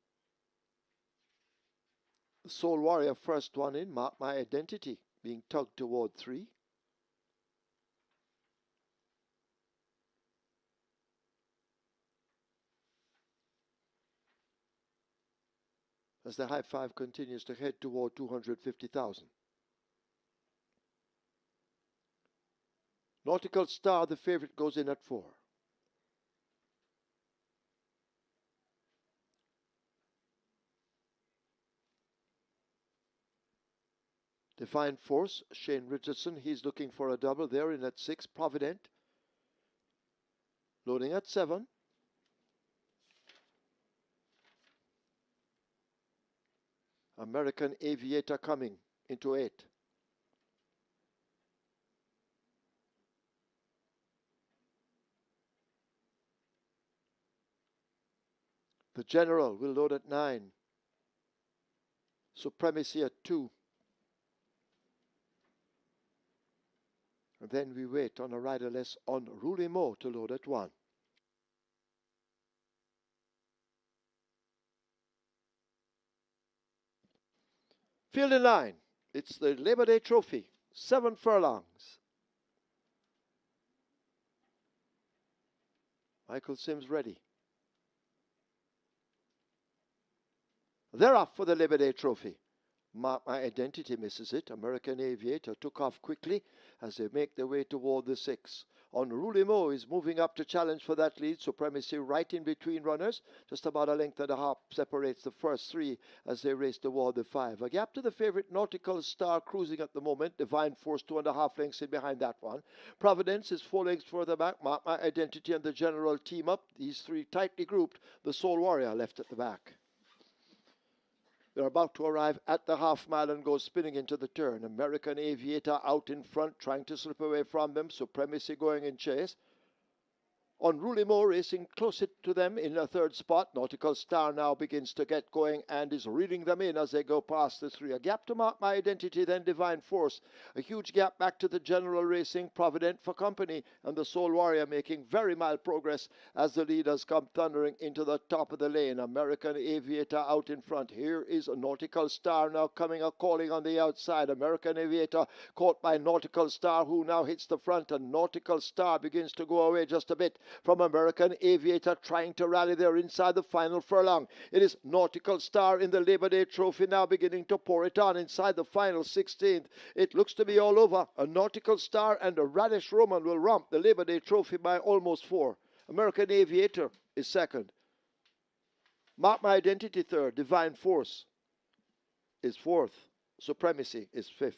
The Soul Warrior first one in, Mark My Identity, being tugged toward 3. As the high 5 continues to head toward 250,000. Nautical Star, the favorite, goes in at 4. Divine Force, Shane Richardson, he's looking for a double there in at 6. Provident, loading at 7. American Aviator coming into 8. The General will load at 9. Supremacy at 2. And then we wait on a riderless on Rulimo to load at 1. Field in line. It's the Labor Day Trophy. 7 furlongs. Michael Sims ready. They're off for the Labor Day Trophy. My Identity misses it. American Aviator took off quickly as they make their way toward the 6. On Rulimo is moving up to challenge for that lead. Supremacy right in between runners. Just about a length and a half separates the first 3 as they race toward the 5. A gap to the favorite Nautical Star cruising at the moment. Divine Force 2.5 lengths in behind that one. Providence is 4 lengths further back. My Identity and the General team up. These 3 tightly grouped. The Soul Warrior left at the back. They're about to arrive at the half mile and go spinning into the turn. American Aviator out in front, trying to slip away from them. Supremacy going in chase. On Rulimo racing closer to them in a 3rd spot. Nautical Star now begins to get going and is reading them in as they go past the 3. A gap to Mark My Identity, then Divine Force. A huge gap back to the General Racing, Provident for company, and the Soul Warrior making very mild progress as the leaders come thundering into the top of the lane. American Aviator out in front. Here is a Nautical Star now coming a calling on the outside. American Aviator caught by Nautical Star, who now hits the front, and Nautical Star begins to go away just a bit from American Aviator, trying to rally there inside the final furlong. It is Nautical Star in the Labor Day Trophy now beginning to pour it on inside the final 16th. It looks to be all over. A Nautical Star and a Radish Roman will romp the Labor Day Trophy by almost 4. American Aviator is 2nd. Mark My Identity 3rd. Divine Force is 4th. Supremacy is 5th.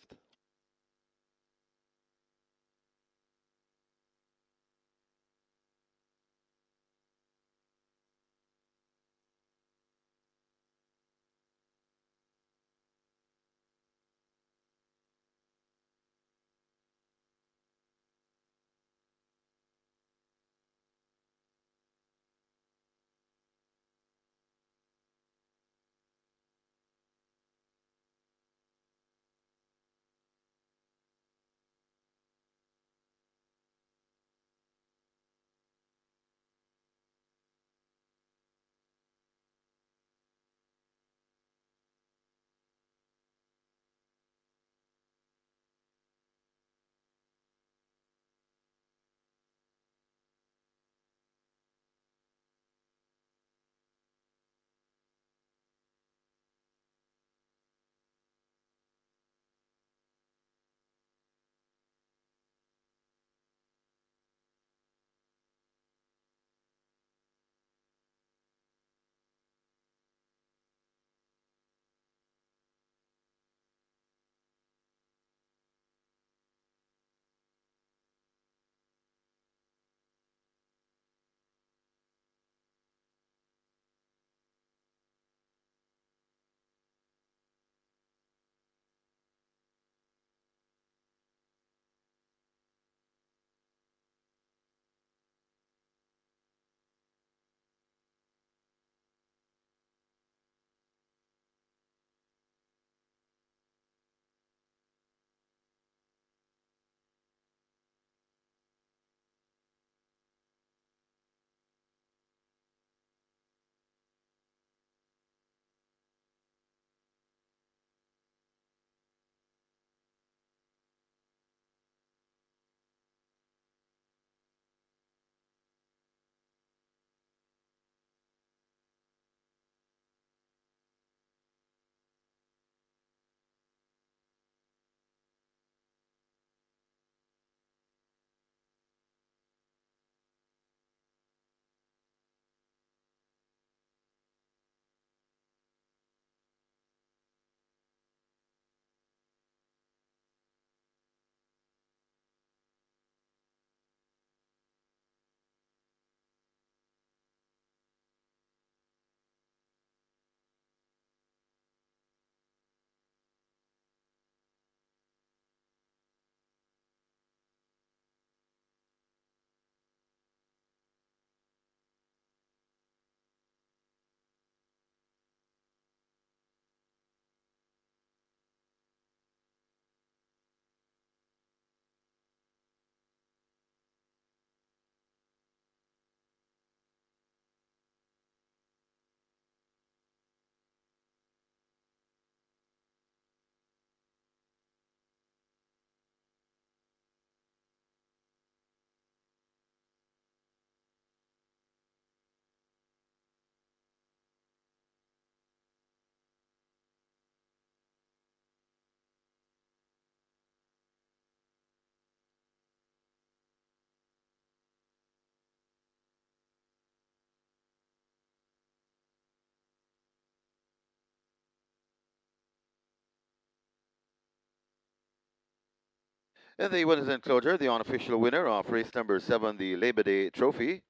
And the winners enclosure, the unofficial winner of race number 7, the Labor Day Trophy,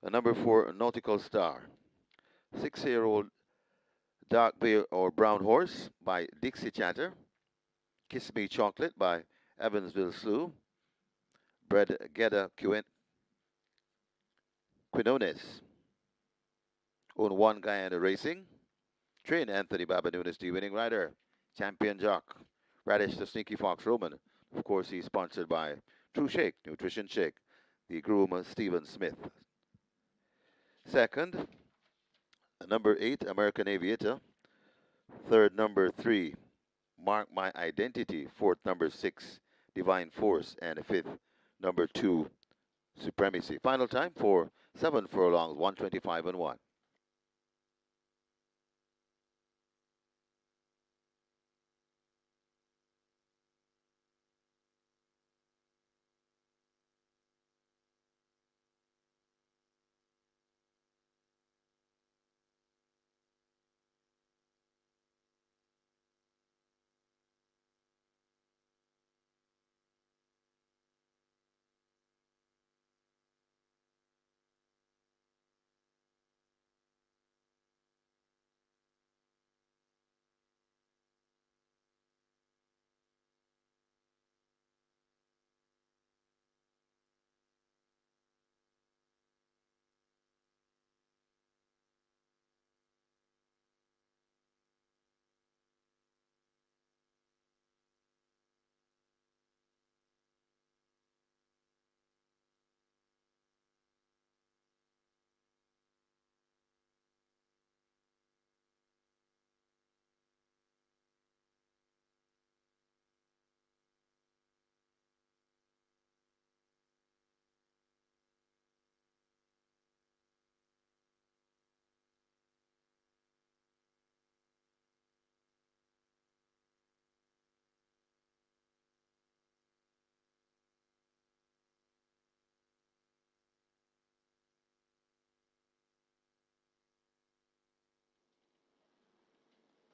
number 4, Nautical Star. 6-year-old dark bay or brown horse by Dixie Chatter. Kiss Me Chocolate by Evansville Slew. Bred Gedda Quinones. Own 1 Guyana Racing. Train Anthony Babanunis, the winning rider. Champion Jock. Radish the Sneaky Fox Roman. Of course, he's sponsored by True Shake, Nutrition Shake. The groom Stephen Smith. Second, number 8, American Aviator. Third, number 3, Mark My Identity. Fourth, number 6, Divine Force. And fifth, number 2, Supremacy. Final time for 7 furlongs, 125 and 1.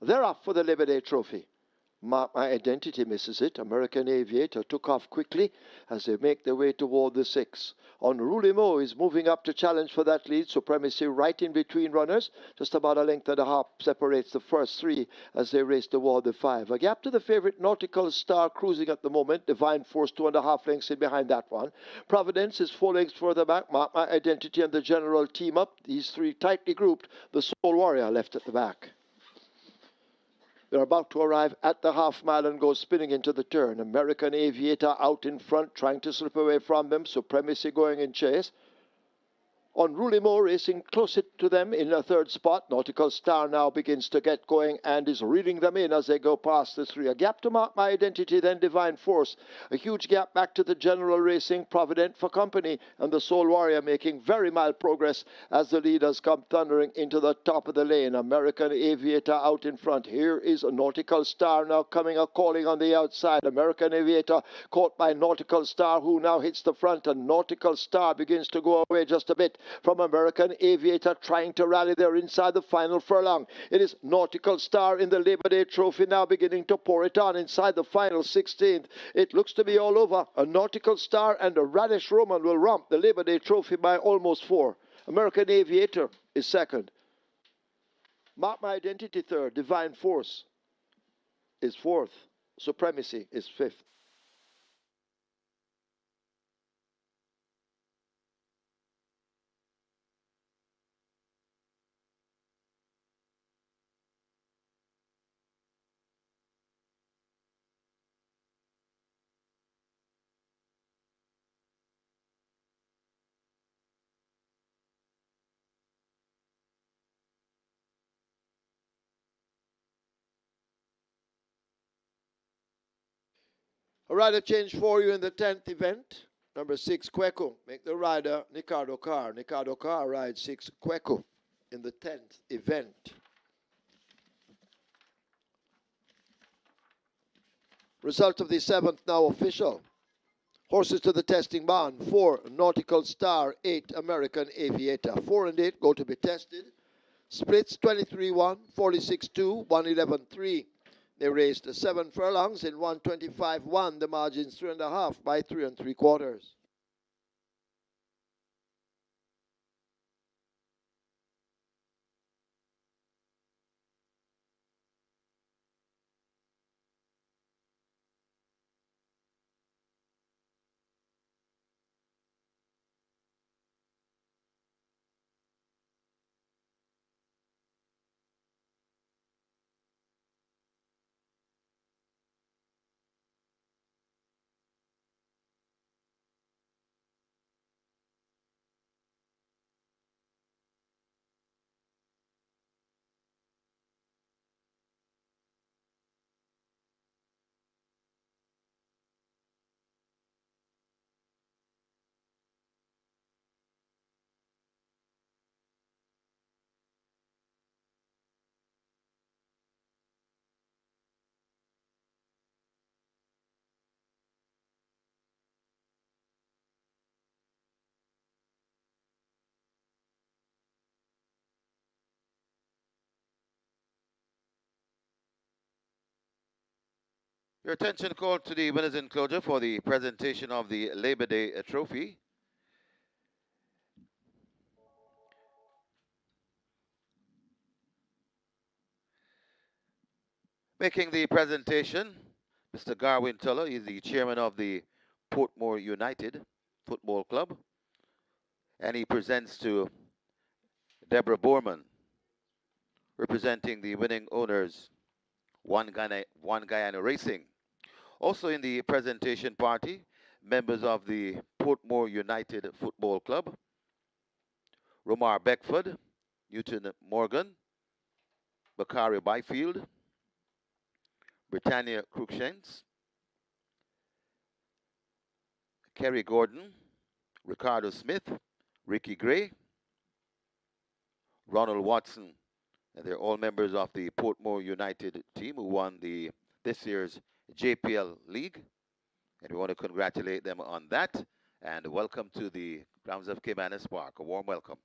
They're off for the Labor Day Trophy. Mark My Identity misses it. American Aviator took off quickly as they make their way toward the 6. Unruly Mo is moving up to challenge for that lead. Supremacy right in between runners. Just about a length and a half separates the first 3 as they race toward the 5. A gap to the favorite Nautical Star cruising at the moment. Divine Force 2.5 lengths in behind that one. Providence is 4 lengths further back. Mark My Identity and the General team up. These 3 tightly grouped. The Soul Warrior left at the back. They're about to arrive at the half mile and go spinning into the turn. American Aviator out in front, trying to slip away from them. Supremacy going in chase. Unruly Mo racing closer to them in a third spot. Nautical Star now begins to get going and is reading them in as they go past the 3. A gap to Mark My Identity, then Divine Force. A huge gap back to the General Racing, Provident for Company, and the Soul Warrior making very mild progress as the leaders come thundering into the top of the lane. American Aviator out in front. Here is a Nautical Star now coming a calling on the outside. American Aviator caught by Nautical Star, who now hits the front, and Nautical Star begins to go away just a bit from American Aviator, trying to rally there inside the final furlong. It is Nautical Star in the Labor Day Trophy now beginning to pour it on inside the final 16th. It looks to be all over. A Nautical Star and a Radish Roman will romp the Labor Day Trophy by almost 4. American Aviator is second. Mark My Identity third. Divine Force is fourth. Supremacy is fifth. A rider change for you in the 10th event. Number 6, Kweku. Make the rider Ricardo Carr. Ricardo Carr rides 6, Kweku in the 10th event. Result of the 7th now official. Horses to the testing barn. 4, Nautical Star. 8, American Aviator. 4 and 8 go to be tested. Splits 23-1, 46-2, 111-3, They raced 7 furlongs in 125.1. The margin's 3.5 by 3 3/4. Your attention called to the winners enclosure for the presentation of the Labor Day trophy. Making the presentation, Mr. Garwin Tuller is the chairman of the Portmore United Football Club, and he presents to Deborah Borman, representing the winning owners, One Guyana Racing. Also in the presentation party, members of the Portmore United Football Club, Romar Beckford, Newton Morgan, Bakari Byfield, Britannia Cruikshanks, Kerry Gordon, Ricardo Smith, Ricky Gray, Ronald Watson, and they're all members of the Portmore United team who won this year's JPL League. And we want to congratulate them on that. And welcome to the grounds of Caymanas Park. A warm welcome.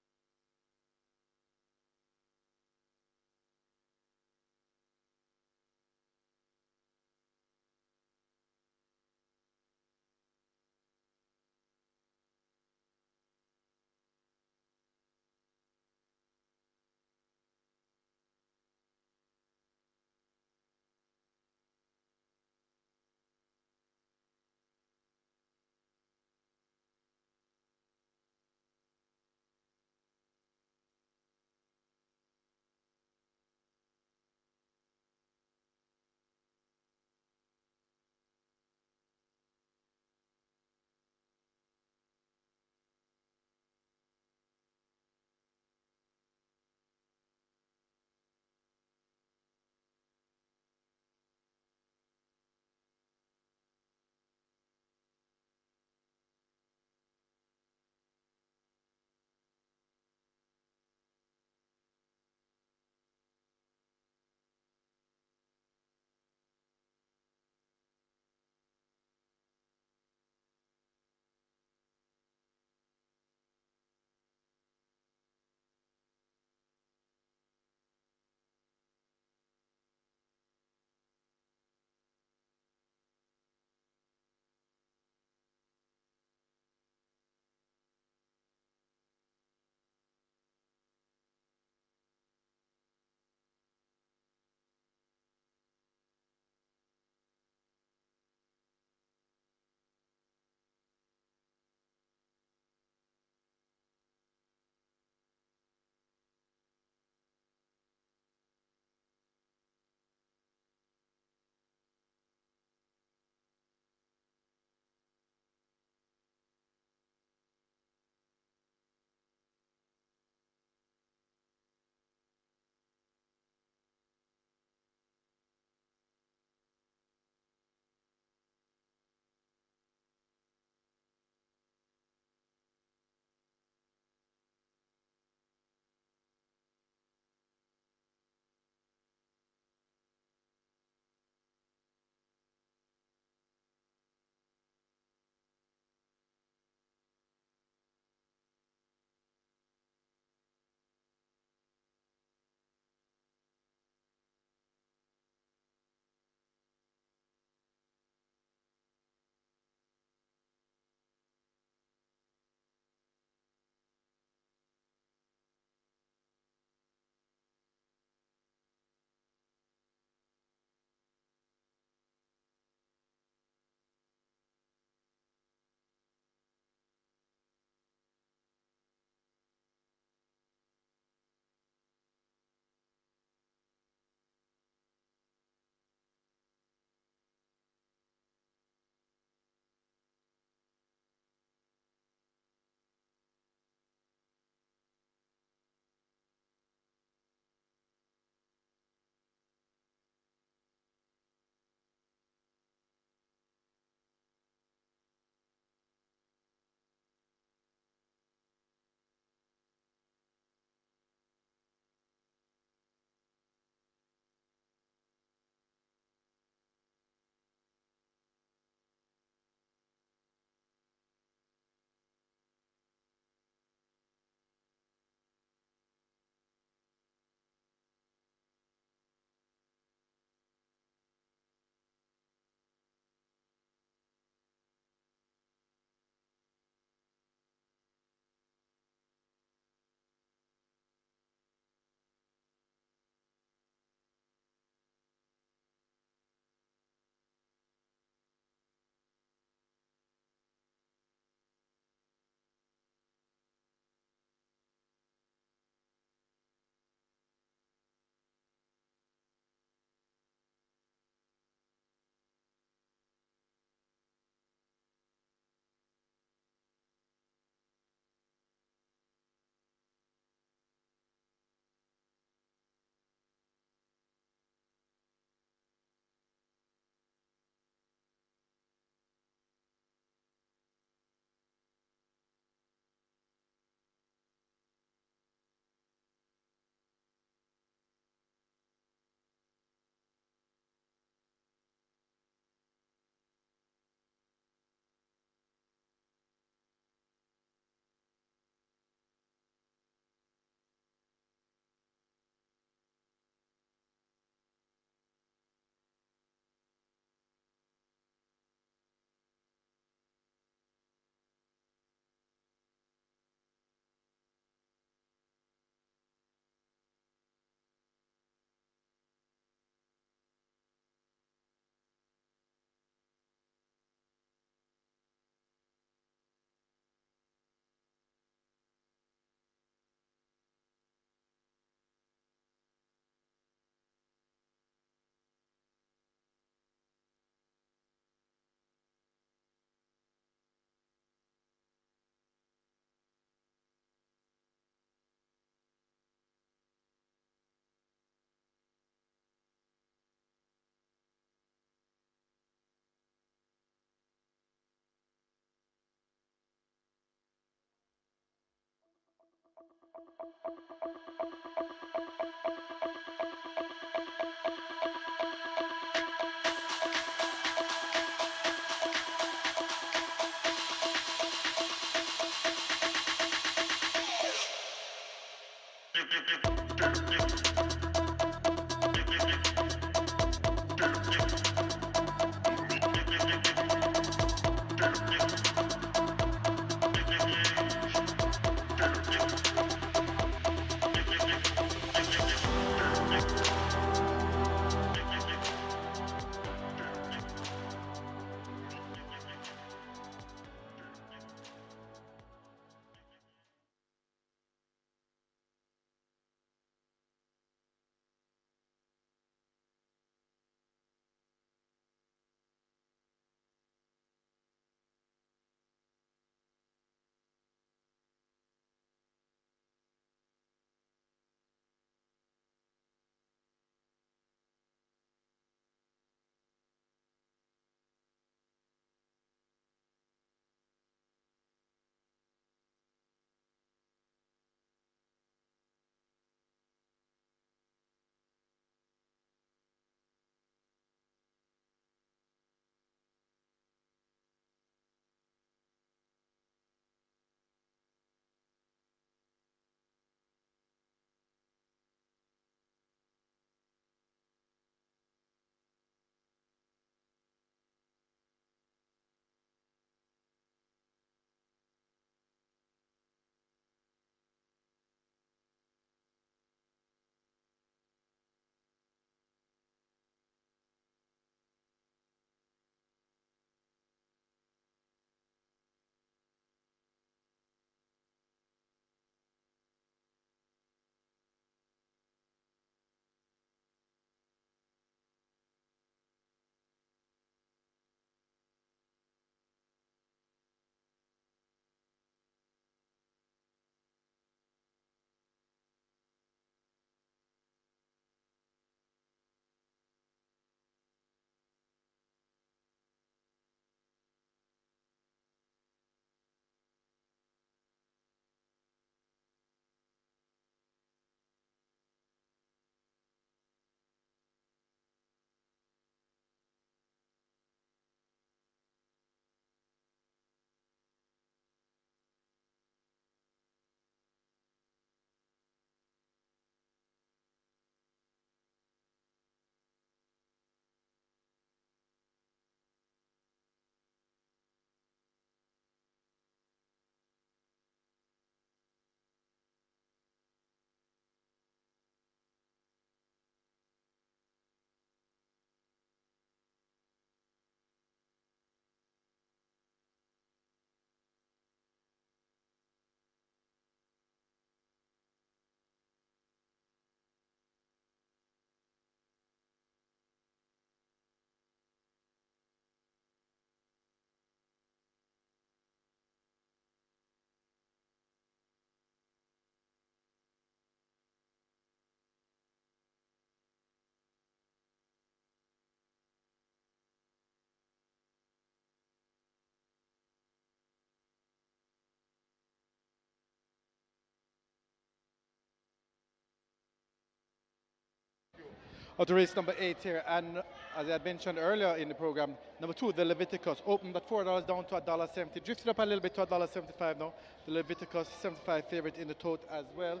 Out to race number 8 here, and as I had mentioned earlier in the program, number 2, the Leviticus, opened at $4 down to $1.70, drifted up a little bit to $1.75 now. The Leviticus, 75 favorite in the tote as well.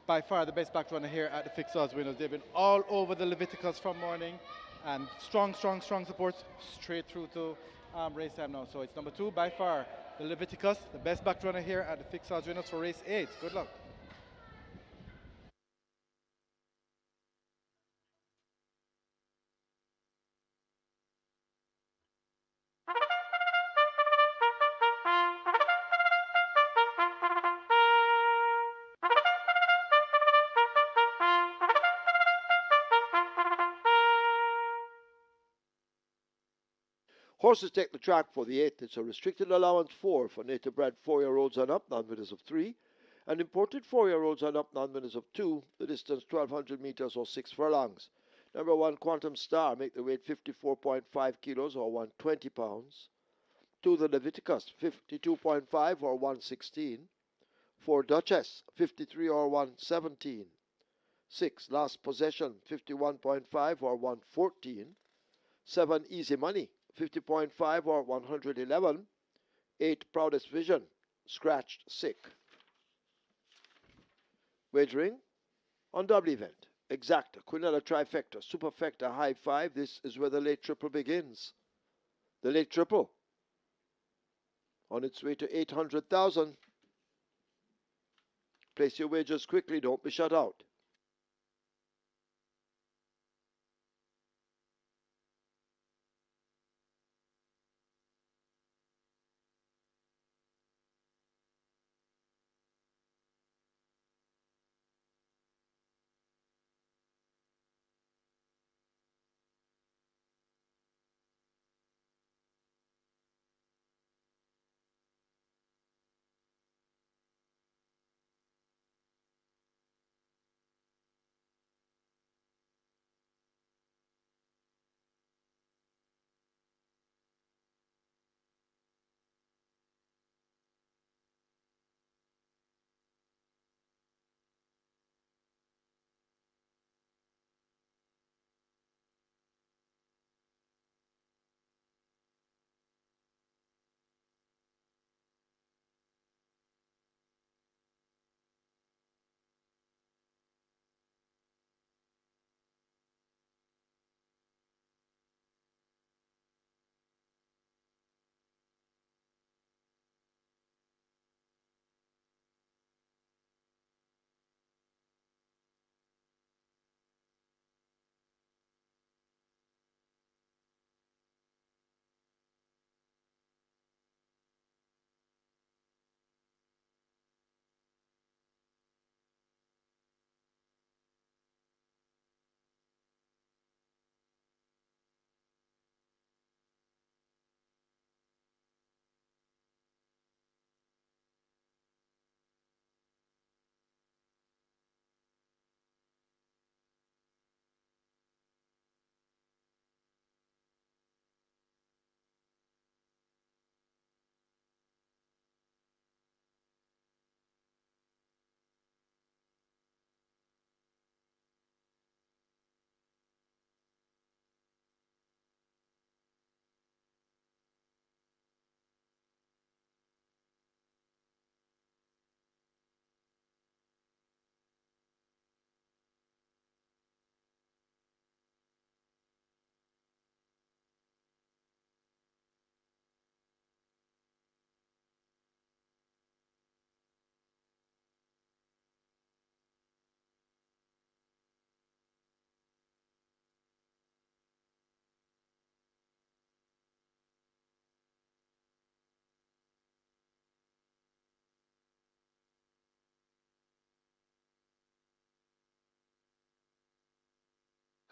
By far the best back runner here at the fixed odds winners. They've been all over the Leviticus from morning, and strong support straight through to race time now. So it's number 2, by far the Leviticus, the best back runner here at the fixed odds winners for race 8. Good luck. Horses take the track for the 8th. It's a restricted allowance 4 for native bred 4-year-olds and up, non-winners of 3, and imported 4-year-olds and up, non-winners of 2, the distance 1,200 meters or 6 furlongs. Number 1, Quantum Star, make the weight 54.5 kilos or 120 pounds. 2, the Leviticus, 52.5 or 116. 4 Duchess, 53 or 117. 6 Last Possession, 51.5 or 114. 7 Easy Money, 50.5 or 111. 8 Proudest Vision, scratched sick. Wagering on double event. Exacta, Quinella trifecta, superfecta, high five. This is where the late triple begins. The late triple on its way to 800,000. Place your wagers quickly, don't be shut out.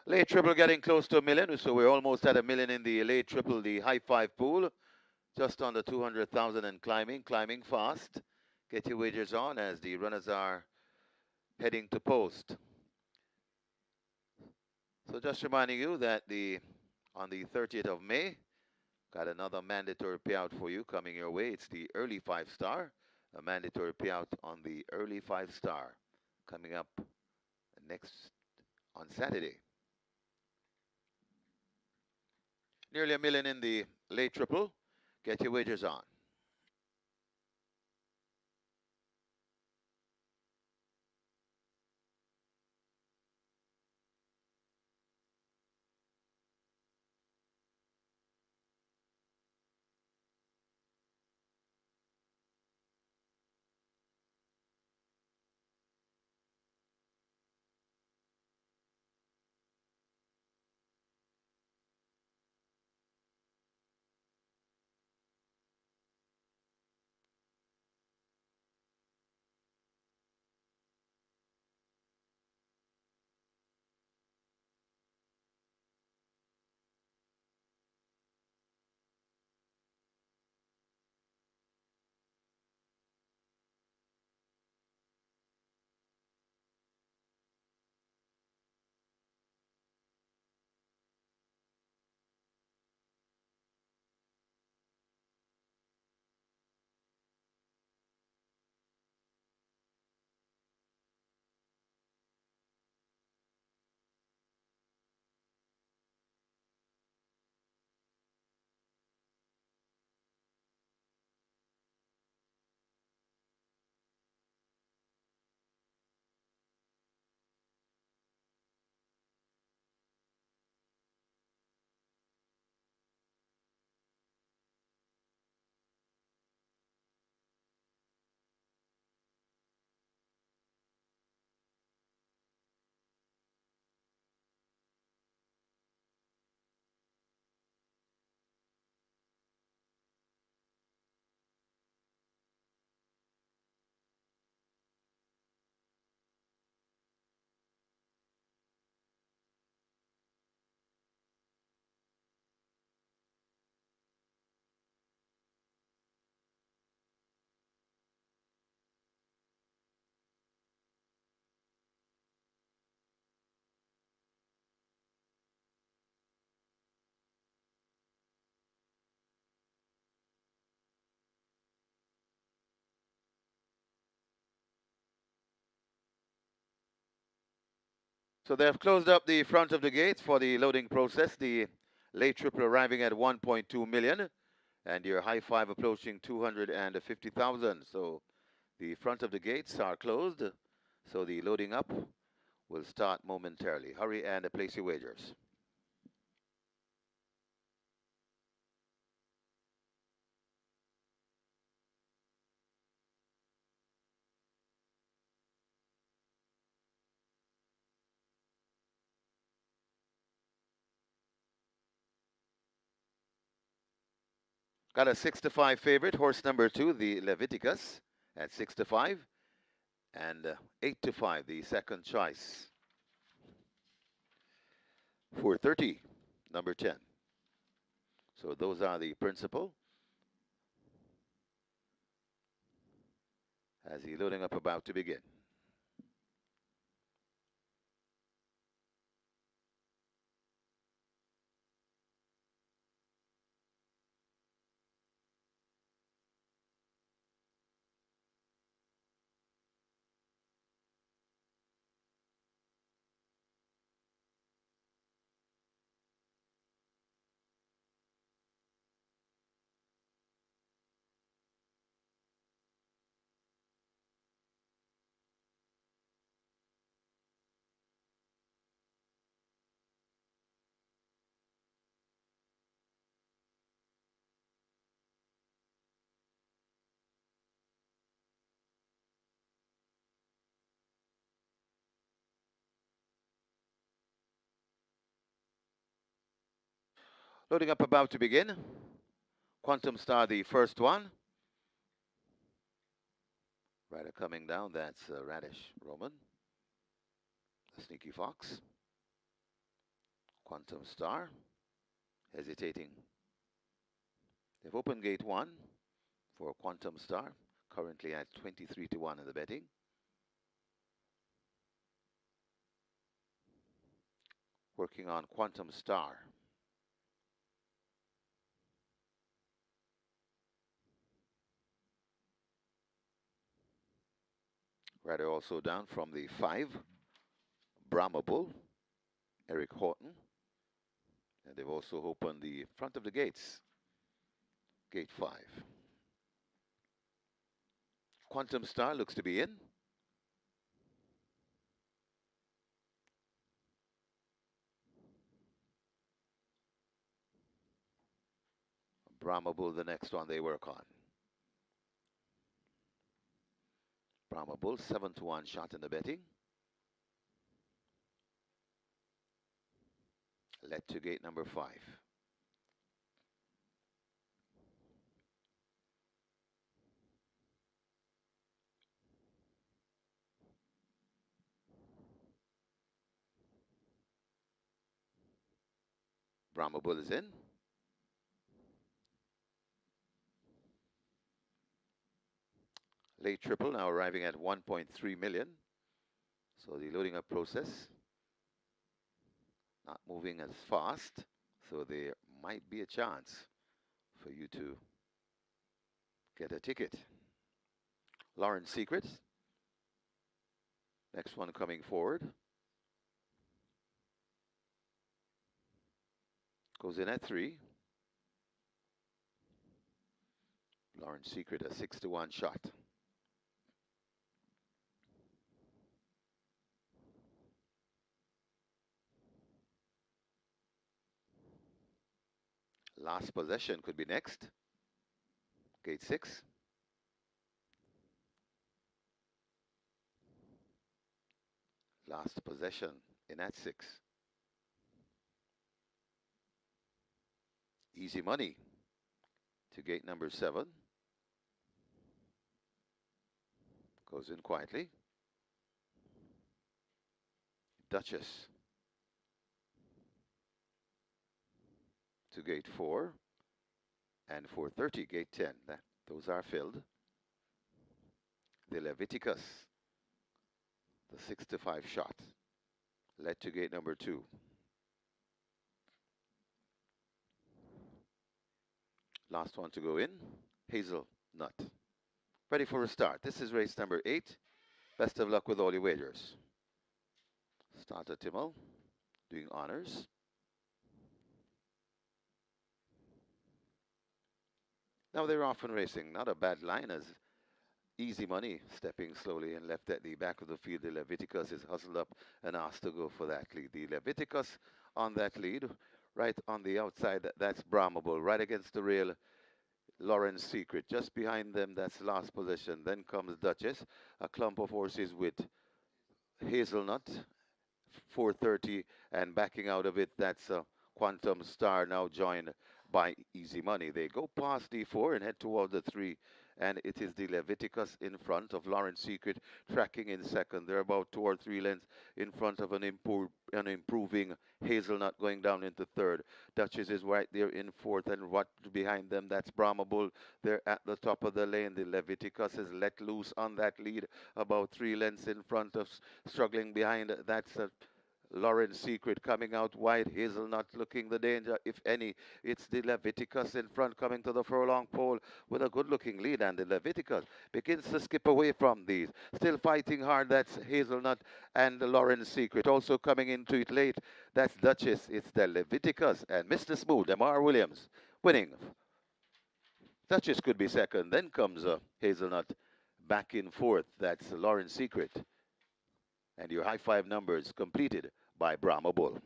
Late triple getting close to a million, so we're almost at a million in the late triple, the high five pool. Just under 200,000 and climbing fast. Get your wagers on as the runners are heading to post. So just reminding you that on the 30th of May, got another mandatory payout for you coming your way. It's the early 5-star, a mandatory payout on the early 5-star coming up next on Saturday. Nearly a million in the late triple. Get your wagers on. So they have closed up the front of the gates for the loading process. The late triple arriving at 1.2 million, and your high five approaching 250,000. So the front of the gates are closed, so the loading up will start momentarily. Hurry and place your wagers. Got a 6-5 favorite, horse number 2, the Leviticus, at 6-5, and 8-5, the second choice. 430, number 10. So those are the principal. As the loading up about to begin. Loading up about to begin. Quantum Star, the first one. Rider coming down, that's Radish Roman. The Sneaky Fox. Quantum Star, hesitating. They've opened gate 1 for Quantum Star, currently at 23-1 in the betting. Working on Quantum Star. Rider also down from the 5, Brahma Bull, Eric Horton. And they've also opened the front of the gates, gate 5. Quantum Star looks to be in. Brahma Bull, the next one they work on. Brahma Bull, 7-1 shot in the betting. Led to gate number 5. Brahma Bull is in. Late triple now arriving at 1.3 million. So the loading up process not moving as fast. So there might be a chance for you to get a ticket. Lauren Secret. Next one coming forward. Goes in at 3. Lauren Secret, a 6-1 shot. Last possession could be next. Gate 6. Last possession in at 6. Easy money to gate number 7. Goes in quietly. Duchess to gate 4. And 430, gate 10. Those are filled. The Leviticus, the 6-5 shot, led to gate number 2. Last one to go in, Hazelnut. Ready for a start. This is race number 8. Best of luck with all your wagers. Starter Timmel doing honors. Now they're off and racing. Not a bad line as Easy Money stepping slowly and left at the back of the field. The Leviticus is hustled up and asked to go for that lead. The Leviticus on that lead, right on the outside, that's Brahmable. Right against the rail, Lawrence Secret. Just behind them, that's last position. Then comes Duchess, a clump of horses with Hazelnut, 430, and backing out of it, that's Quantum Star, now joined by Easy Money. They go past D4 and head toward the 3, and it is the Leviticus in front of Lawrence Secret, tracking in second. They're about 2 or 3 lengths in front of an improving Hazelnut going down into third. Duchess is right there in fourth, and what behind them, that's Brahma Bull. They're at the top of the lane. The Leviticus is let loose on that lead, about 3 lengths in front of, struggling behind. That's Lawrence Secret coming out wide. Hazelnut looking the danger, if any. It's the Leviticus in front coming to the furlong pole with a good-looking lead, and the Leviticus begins to skip away from these. Still fighting hard, that's Hazelnut and the Lawrence Secret. Also coming into it late, that's Duchess. It's the Leviticus and Mr. Smooth, Demar Williams, winning. Duchess could be second. Then comes Hazelnut back in fourth. That's Lawrence Secret. And your high five numbers completed by Brahma Bull.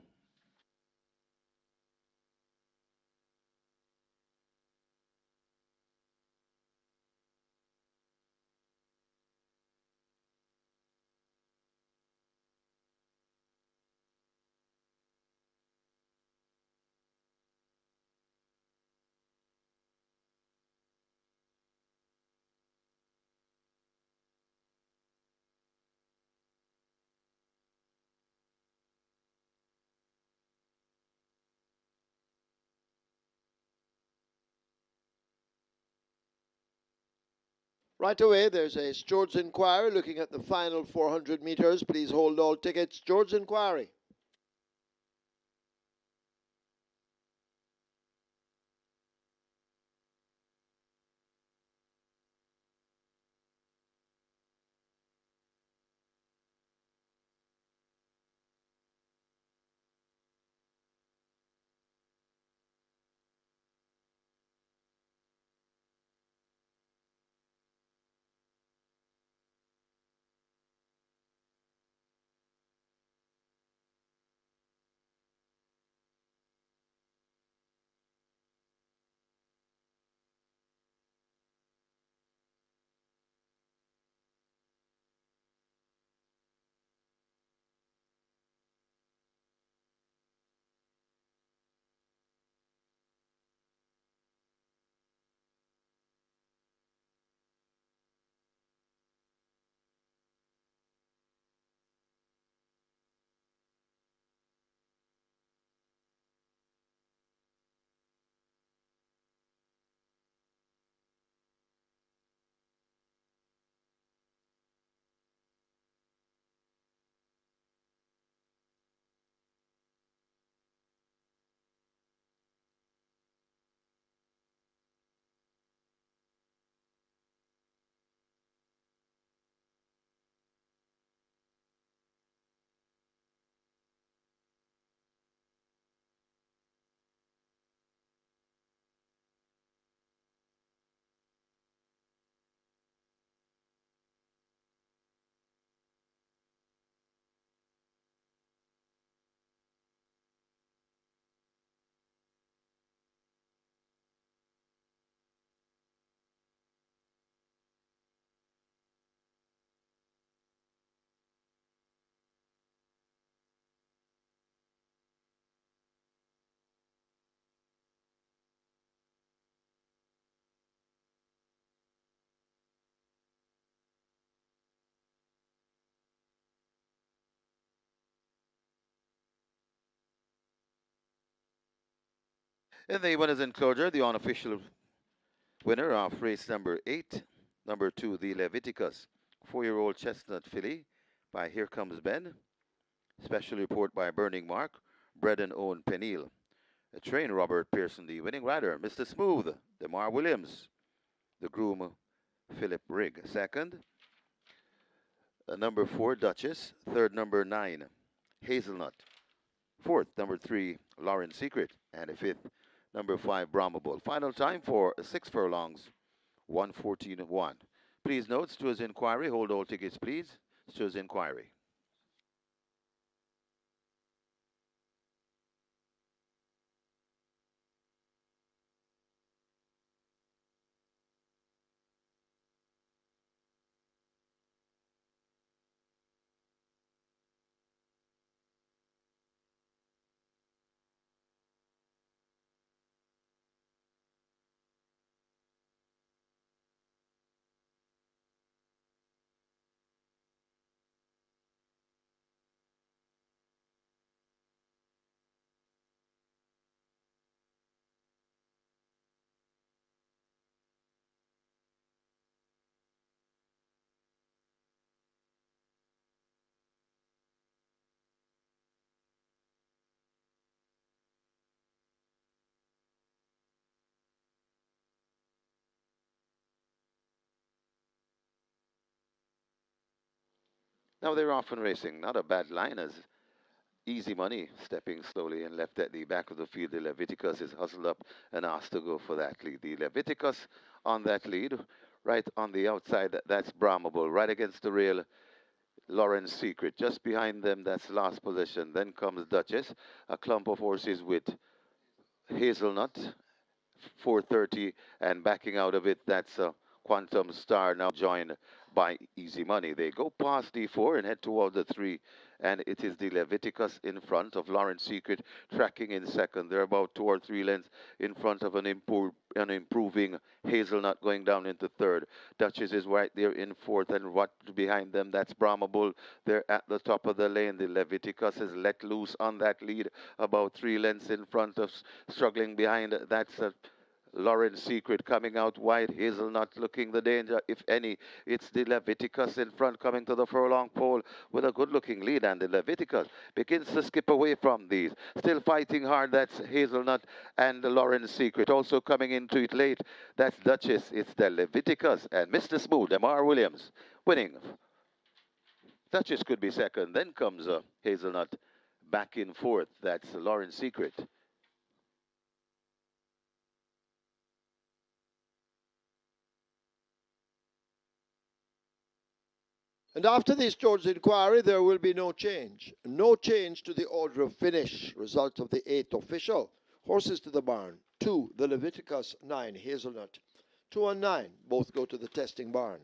Right away, there's a Stewart's Inquiry looking at the final 400 metres. Please hold all tickets. Stewart's Inquiry. In the winners enclosure, the unofficial winner of race number 8, number 2, the Leviticus, 4-year-old chestnut filly by Here Comes Ben. Special report by Burning Mark, bred and owned Peniel. A train Robert Pearson, the winning rider, Mr. Smooth, Demar Williams. The groom, Philip Rigg. Second, number 4, Duchess. Third, number 9, Hazelnut. Fourth, number 3, Lauren Secret. And a fifth, number 5, Brahma Bull. Final time for 6 furlongs, 1:14:1. Please note, Stewards Inquiry. Hold all tickets, please. Stewards Inquiry. Now they're off and racing. Not a bad line as Easy Money stepping slowly and left at the back of the field. The Leviticus is hustled up and asked to go for that lead. The Leviticus on that lead, right on the outside, that's Brahma Bull, right against the rail. Lauren's Secret. Just behind them, that's last position. Then comes Duchess, a clump of horses with Hazelnut, 4:30, and backing out of it, that's Quantum Star, now joined by Easy Money. They go past D4 and head toward the 3, and it is the Leviticus in front of Lauren Secret, tracking in second. They're about 2 or 3 lengths in front of an improving Hazelnut going down into third. Duchess is right there in fourth, and what behind them, that's Brahma Bull. They're at the top of the lane. The Leviticus is let loose on that lead, about 3 lengths in front of, struggling behind. That's Lauren's Secret coming out wide. Hazelnut looking the danger, if any. It's the Leviticus in front coming to the furlong pole with a good-looking lead, and the Leviticus begins to skip away from these. Still fighting hard, that's Hazelnut and Lauren's Secret. Also coming into it late, that's Duchess. It's the Leviticus and Mr. Smooth, Demar Williams, winning. Duchess could be second. Then comes Hazelnut back in fourth. That's Lauren's Secret. And after this George's inquiry, there will be no change. No change to the order of finish. Result of the 8th official. Horses to the barn. 2, the Leviticus. 9, Hazelnut. 2 and 9, both go to the testing barn.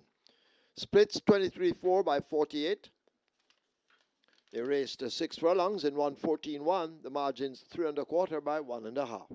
Splits 23-4 by 48. They raced 6 furlongs in 1:14:1. The margins 3 1/4 by 1.5.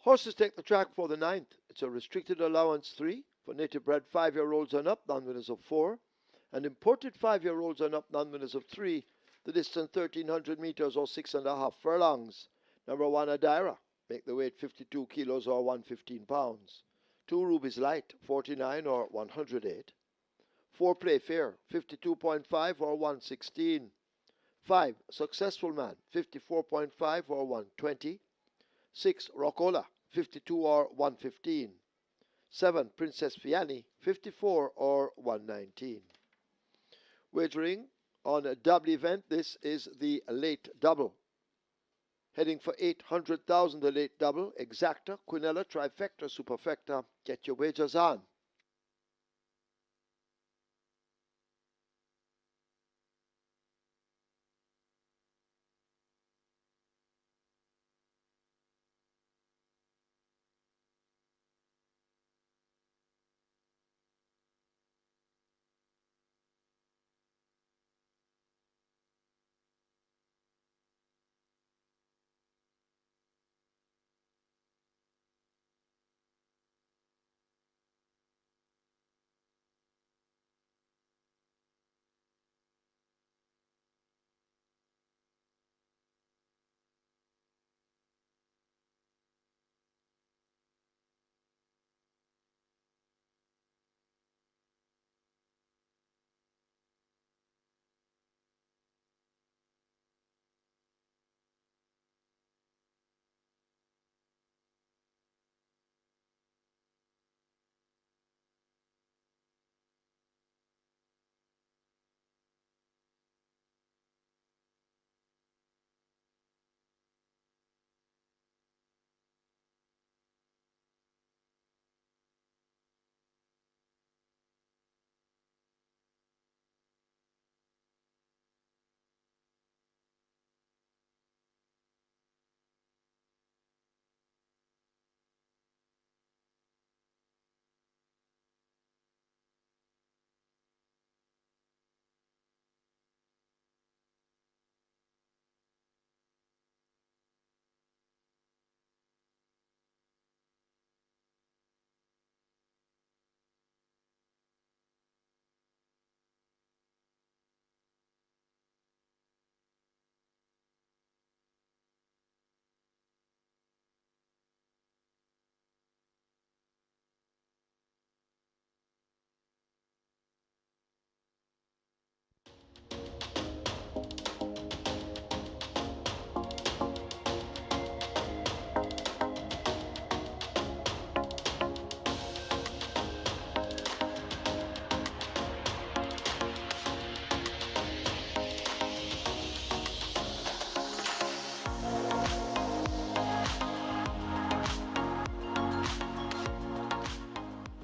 Horses take the track for the ninth. It's a restricted allowance 3 for native bred 5-year-olds and up, non-winners of 4, and imported 5-year-olds and up, non-winners of 3. The distance 1,300 meters or 6.5 furlongs. Number 1, Adira. Make the weight 52 kilos or 115 pounds. 2, Ruby's Light, 49 or 108. 4, Playfair, 52.5 or 116. 5, Successful Man, 54.5 or 120. 6, Rockola, 52 or 115. 7, Princess Fiani, 54 or 119. Wagering on a double event, this is the late double. Heading for 800,000, the late double, exacta, quinella, trifecta, superfecta. Get your wagers on.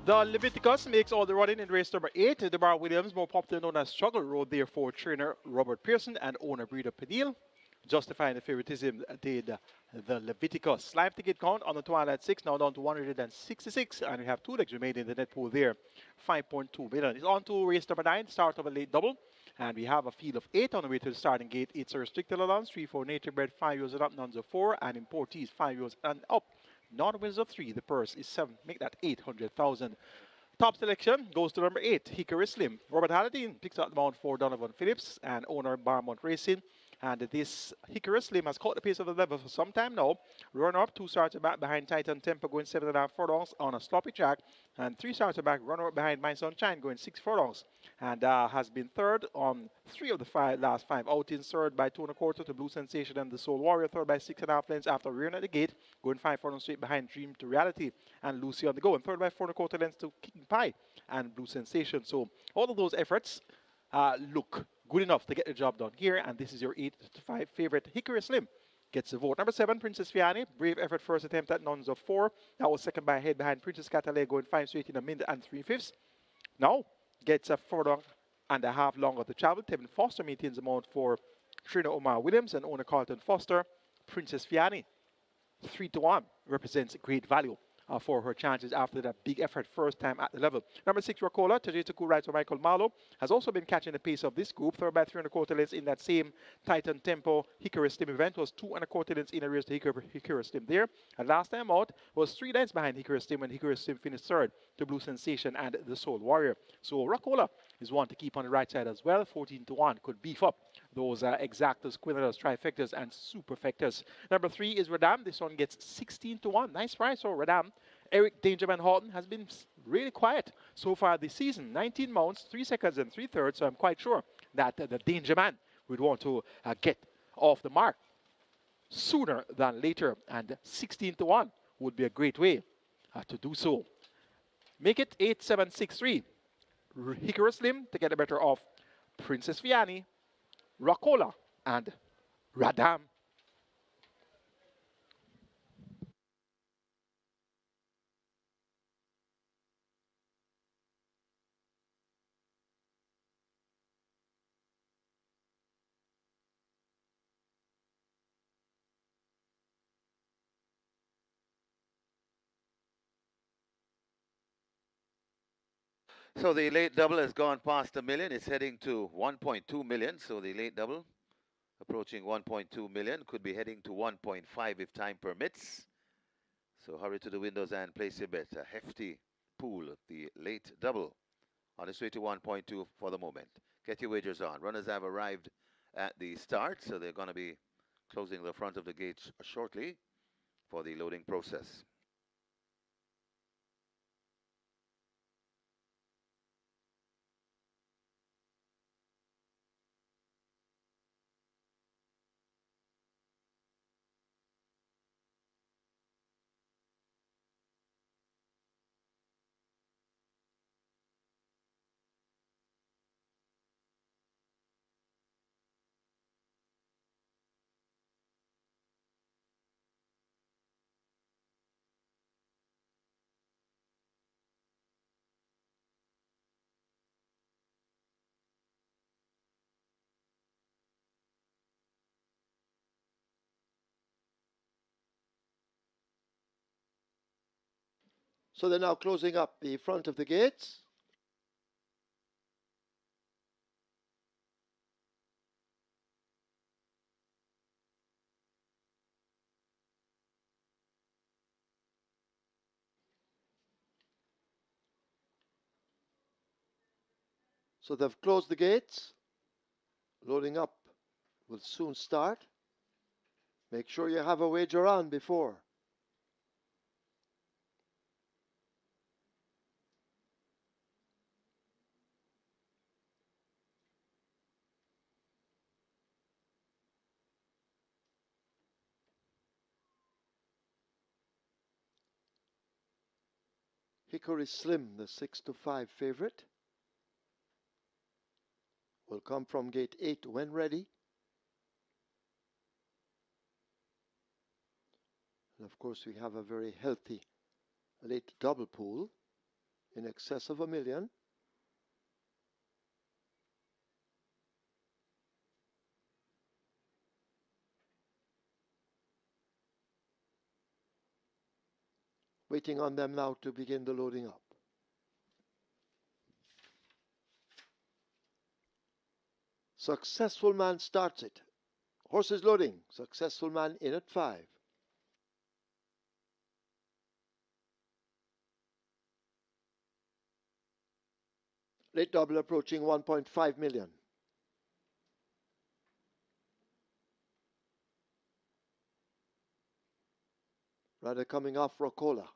The Leviticus makes all the running in race number 8. DeMar Williams, more popularly known as Struggle, rode there for trainer Robert Pearson and owner Breeder Padil. Justifying the favoritism did the Leviticus. Live ticket count on the Twilight 6 now down to 166, and we have 2 legs remaining in the net pool there, 5.2 million. It's on to race number 9, start of a late double, and we have a field of 8 on the way to the starting gate. It's a restricted allowance, 3 for native bred, 5 years and up, nuns of 4, and importees 5 years and up. Non-winners of 3. The purse is 7. Make that 800,000. Top selection goes to number 8, Hickory Slim. Robert Halladine picks up the mount for Donovan Phillips and owner Barmount Racing. And this Hickory Slim has caught the pace of the level for some time now. Runner-up, 2 starts back behind Titan Temper going 7.5 furlongs on a sloppy track. And 3 starts back, runner-up behind My Sunshine going 6 furlongs. And has been third on 3 of the last 5 outings. Third by 2 1/4 to Blue Sensation and the Soul Warrior. Third by 6.5 lengths after rearing at the gate. Going 5 furlongs straight behind Dream to Reality and Lucy on the go. And third by 4 1/4 lengths to King Pie and Blue Sensation. So all of those efforts look good enough to get the job done here, and this is your 8 to 5 favorite. Hickory Slim gets the vote. Number 7, Princess Fiani. Brave effort, first attempt at nuns of 4. That was second by a head behind Princess Catalay, going 5 straight in a minute and 3/5. Now gets a furlong and a half longer to travel. Tevin Foster maintains the mount for trainer Omar Williams and owner Carlton Foster. Princess Fiani, 3 to 1, represents great value. for her chances after that big effort first time at the level. Number 6, Rakola, Tajituku rides for Michael Marlowe, has also been catching the pace of this group. Third by 3¼ lengths in that same Titan Tempo Hickory Slim event, was 2¼ lengths in arrears to Hickory Slim there. And last time out was 3 lengths behind Hickory Slim when Hickory Slim finished third to Blue Sensation and the Soul Warrior. So Rakola is one to keep on the right side as well. 14-1 could beef up those exactas, quintillas, trifectas, and superfectas. Number 3 is Radam. This one gets 16-1. Nice price for Radam. Eric Dangerman Horton has been really quiet so far this season. 19 mounts, 3 seconds and 3/3. So I'm quite sure that the Dangerman would want to get off the mark sooner than later. And 16-1 would be a great way to do so. Make it 8-7-6-3. Hickory Slim to get the better of Princess Vianney, Rakola, and Radam. So the late double has gone past $1 million. It's heading to 1.2 million. So the late double approaching 1.2 million, could be heading to 1.5 if time permits. So hurry to the windows and place your bet. A hefty pool, the late double, on its way to 1.2 for the moment. Get your wagers on. Runners have arrived at the start, so they're going to be closing the front of the gate shortly for the loading process. So they're now closing up the front of the gates. So they've closed the gates. Loading up will soon start. Make sure you have a wager on before. Hickory Slim, the 6-5 favorite, will come from gate 8 when ready. And of course, we have a very healthy late double pool in excess of $1 million. Waiting on them now to begin the loading up. Successful Man starts it. Horses loading. Successful Man in at 5. Late double approaching 1.5 million. Rather coming off Rakola.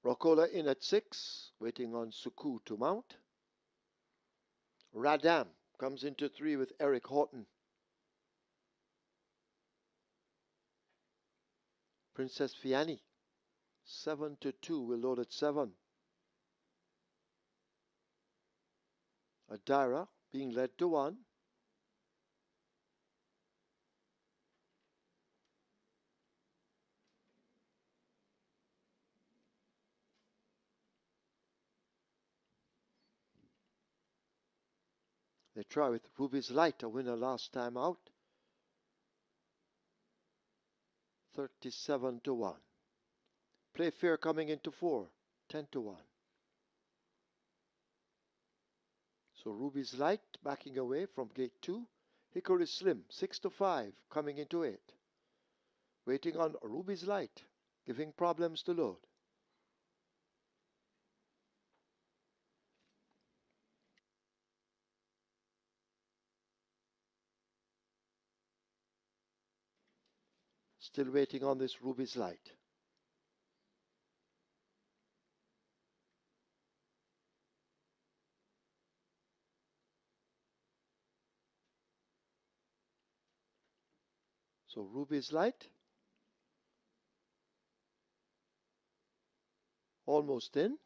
Rakola in at 6, waiting on Suku to mount. Radam comes into 3 with Eric Horton. Princess Vianney, 7-2, will load at 7. Adira being led to 1. They try with Ruby's Light, a winner last time out. 37-1. Play Fair coming into 4, 10-1. So Ruby's Light backing away from gate 2. Hickory Slim, 6-5, coming into 8. Waiting on Ruby's Light, giving problems to load. Still waiting on this Ruby's Light. So Ruby's Light. Almost in.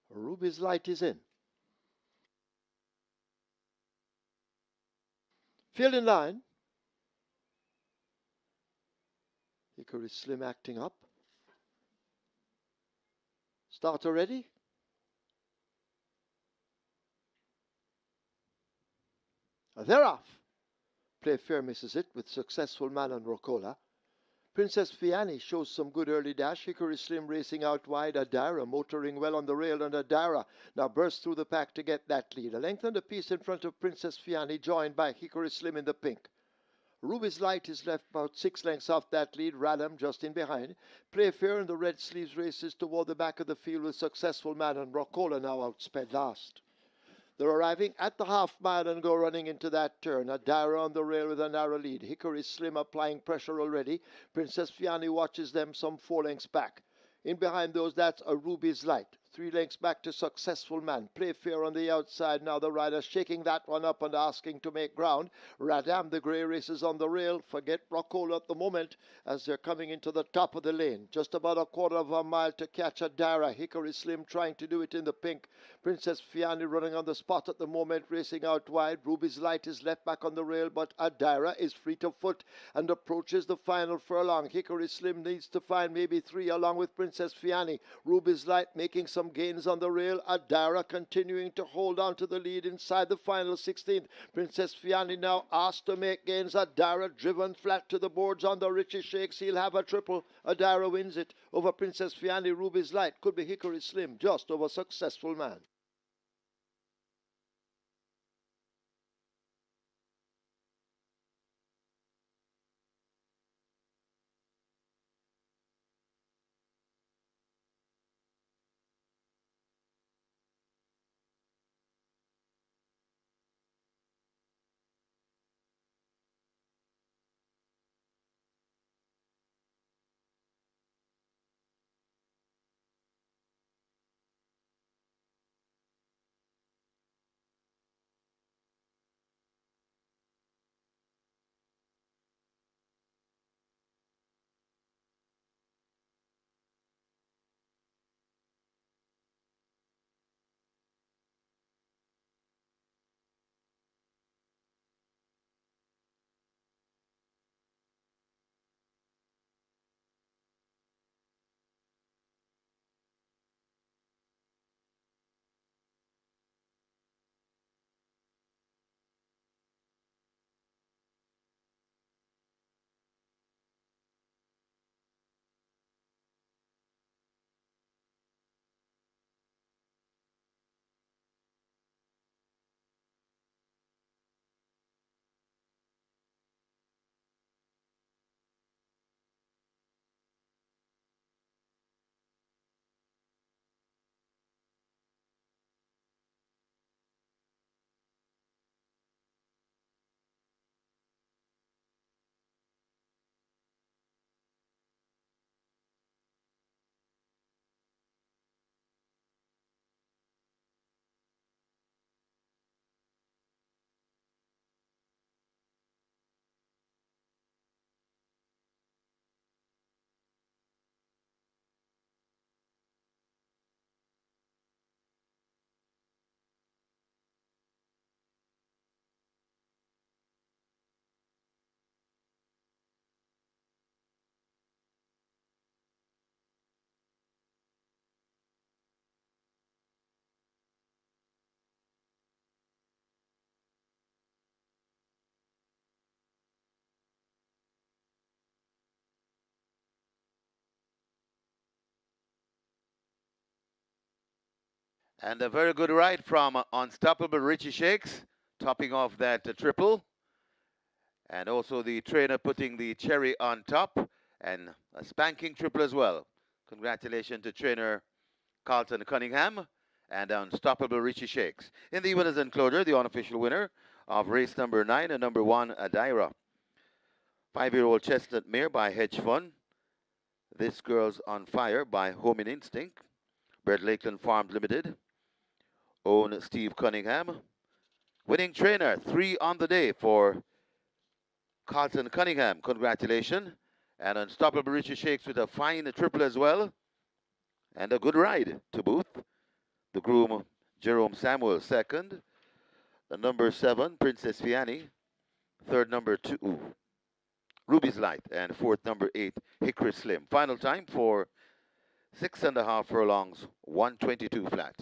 Ruby's Light is in. Field in line. Hickory Slim acting up. Starter ready. They're off. Play Fair misses it with Successful Man and Rocola. Princess Fiani shows some good early dash. Hickory Slim racing out wide. Adira motoring well on the rail, and Adira now bursts through the pack to get that lead. A length and a piece in front of Princess Fiani, joined by Hickory Slim in the pink. Ruby's Light is left about 6 lengths off that lead. Radam just in behind. Play Fair in the red sleeves races toward the back of the field with Successful Man and Rocola now outsped last. They're arriving at the half mile and go running into that turn. Adira on the rail with a narrow lead. Hickory Slim applying pressure already. Princess Fiani watches them some 4 lengths back. In behind those, that's a Ruby's Light. 3 lengths back to Successful Man. Play Fair on the outside. Now the rider shaking that one up and asking to make ground. Radam, the grey races on the rail. Forget Rocola at the moment as they're coming into the top of the lane. Just about a quarter of a mile to catch Adira. Hickory Slim trying to do it in the pink. Princess Fiani running on the spot at the moment, racing out wide. Ruby's Light is left back on the rail, but Adira is free to foot and approaches the final furlong. Hickory Slim needs to find maybe 3 along with Princess Fiani. Ruby's Light making some gains on the rail. Adira continuing to hold on to the lead inside the final 16th. Princess Fiani now asked to make gains. Adira driven flat to the boards on the Richie Shakes. He'll have a triple. Adira wins it over Princess Fiani. Ruby's Light could be Hickory Slim just over Successful Man. And a very good ride from Unstoppable Richie Shakes, topping off that triple. And also the trainer putting the cherry on top and a spanking triple as well. Congratulations to trainer Carlton Cunningham and Unstoppable Richie Shakes. In the winners enclosure, the unofficial winner of race number 9 and number 1, Adira. 5-year-old Chestnut Mare by Hedge Fund. This Girl's on Fire by Home Instinct. Bred Lakeland Farms Limited. Own Steve Cunningham. Winning trainer, 3 on the day for Carlton Cunningham. Congratulations. And Unstoppable Richie Shakes with a fine triple as well. And a good ride to boot. The groom, Jerome Samuel, second. The number 7, Princess Fiani. Third, number 2, Ruby's Light. And fourth, number 8, Hickory Slim. Final time for 6.5 furlongs, 122 flat.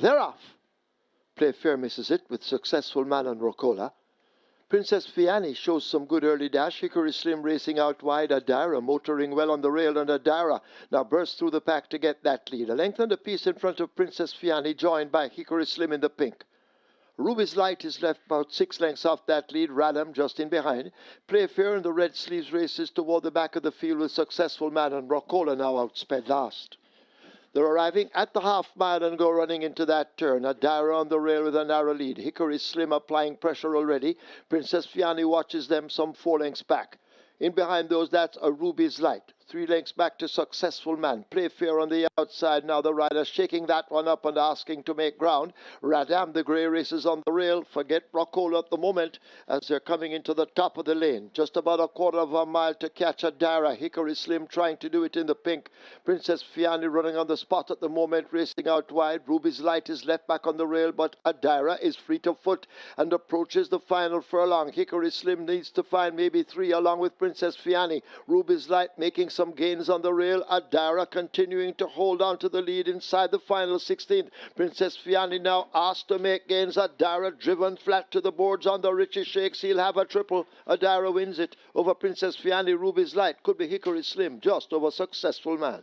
They're off. Playfair misses it with Successful Man and Rocola. Princess Fiani shows some good early dash. Hickory Slim racing out wide. Adira motoring well on the rail, and Adira now bursts through the pack to get that lead. A length and a piece in front of Princess Fiani, joined by Hickory Slim in the pink. Ruby's Light is left about 6 lengths off that lead. Radam just in behind. Playfair in the red sleeves races toward the back of the field with Successful Man and Rocola now outsped last. They're arriving at the half-mile and go running into that turn. Adira on the rail with a narrow lead. Hickory Slim applying pressure already. Princess Fiani watches them some 4 lengths back. In behind those, that's a Ruby's Light. 3 lengths back to Successful Man. Playfair on the outside. Now the rider shaking that one up and asking to make ground. Radam, the grey, races on the rail. Forget Rocola at the moment as they're coming into the top of the lane. Just about a quarter of a mile to catch Adira. Hickory Slim trying to do it in the pink. Princess Fiani running on the spot at the moment, racing out wide. Ruby's Light is left back on the rail, but Adira is free to foot and approaches the final furlong. Hickory Slim needs to find maybe 3 along with Princess Fiani. Ruby's Light making some gains on the rail. Adira continuing to hold on to the lead inside the final 16th. Princess Fiani now asked to make gains. Adira driven flat to the boards on the Richie Shakes. He'll have a triple. Adira wins it over Princess Fiani. Ruby's Light could be Hickory Slim just over Successful Man.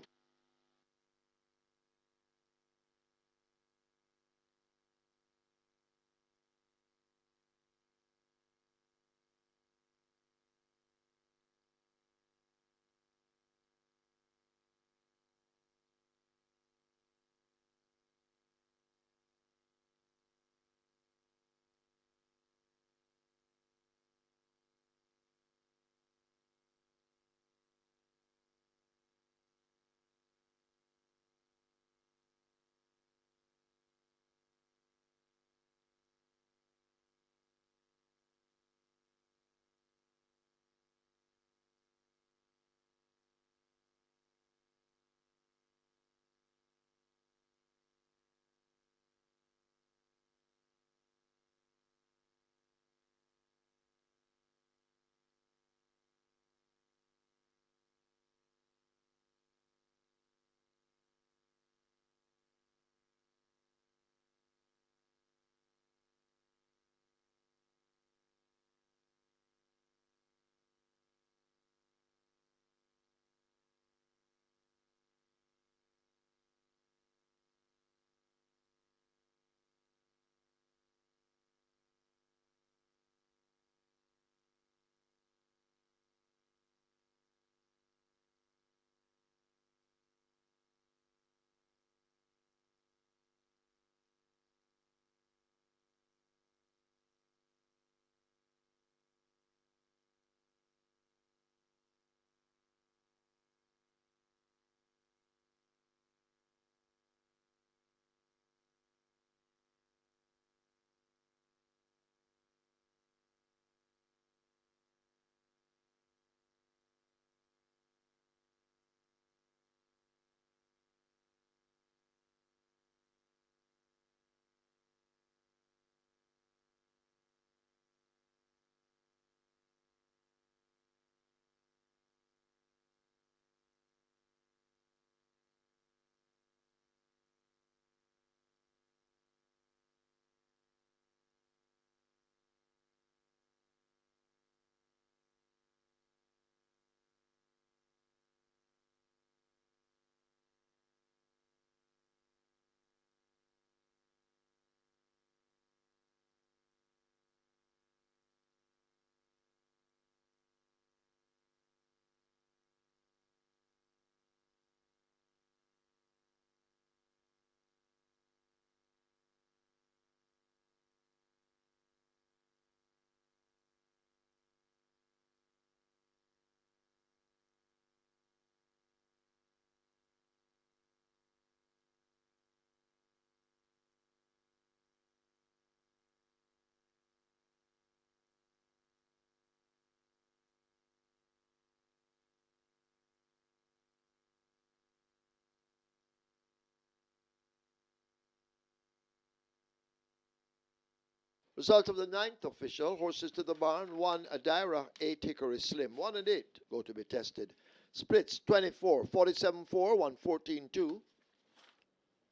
Result of the ninth official. Horses to the barn. 1 Adira, 8 Hickory Slim. 1 and 8 go to be tested. Splits 24, 47 4, 114 2.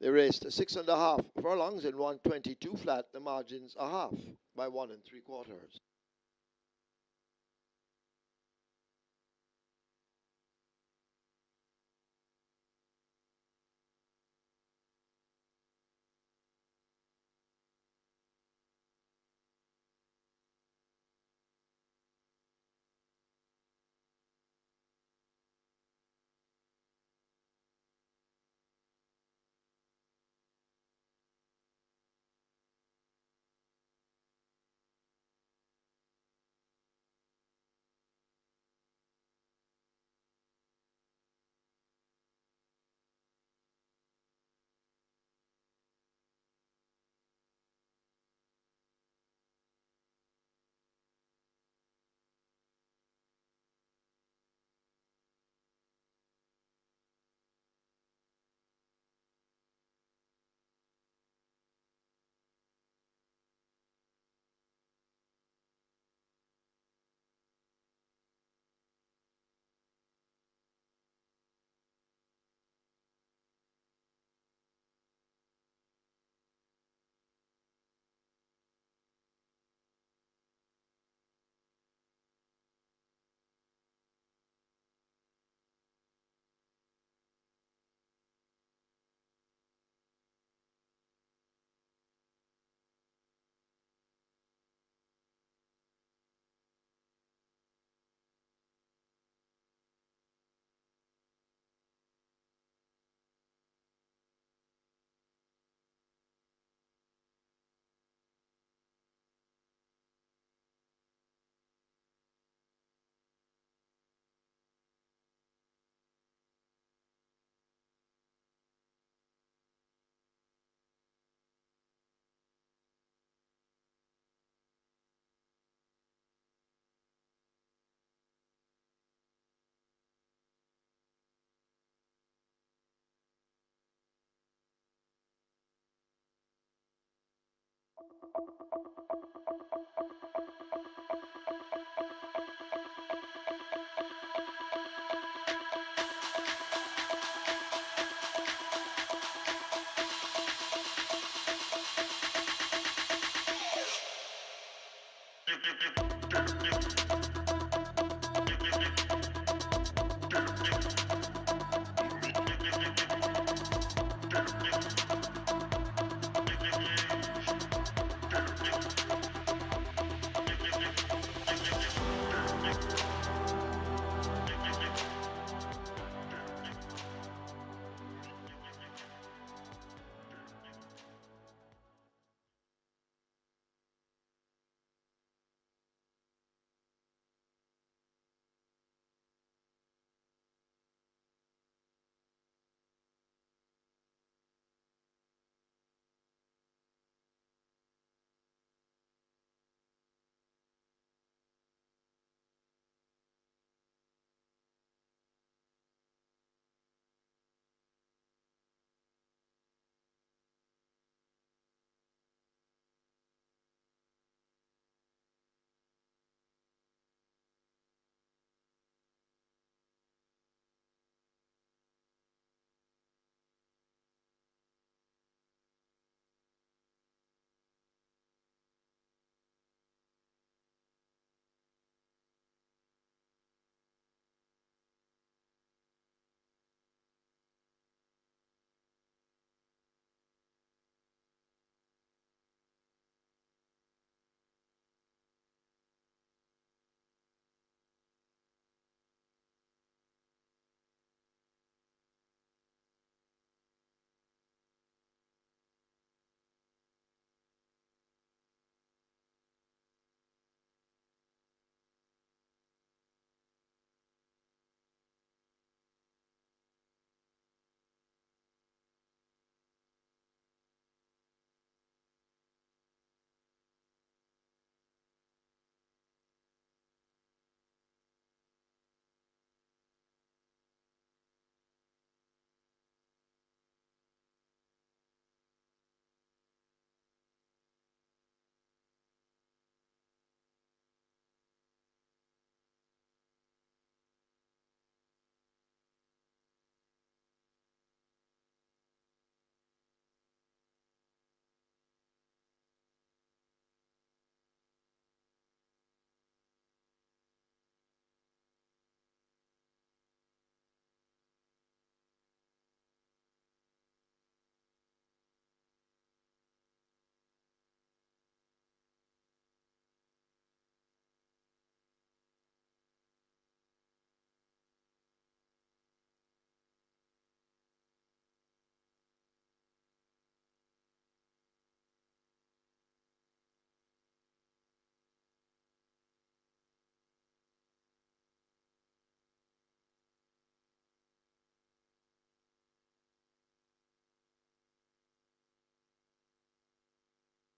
They raced 6.5 furlongs in 122 flat. The margins a half by 1 3/4.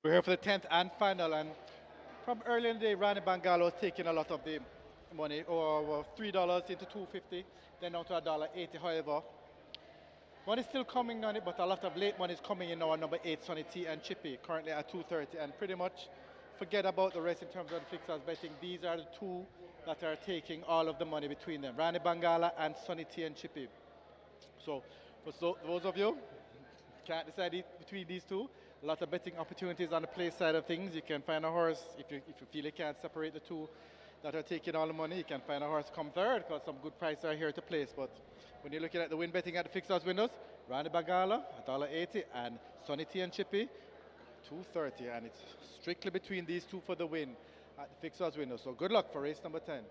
We're here for the 10th and final, and from early in the day, Randy Bangalo was taking a lot of the money, or $3 into 250, then down to $1.80. However, money still coming on it, but a lot of late money is coming in now. Number 8, Sonny T and Chippy, currently at 230, and pretty much forget about the rest in terms of the fixers betting. These are the two that are taking all of the money between them, Randy Bangala and Sonny T and Chippy. So, for those of you can't decide between these two, a lot of betting opportunities on the play side of things. You can find a horse, if you feel you can't separate the two that are taking all the money, you can find a horse come third because some good prices are here to place. But when you're looking at the win betting at the fixed odds windows, Randy Bagala, $1.80, and Sonny T and Chippy, 230, and it's strictly between these two for the win at the fixed odds window. So good luck for race number 10.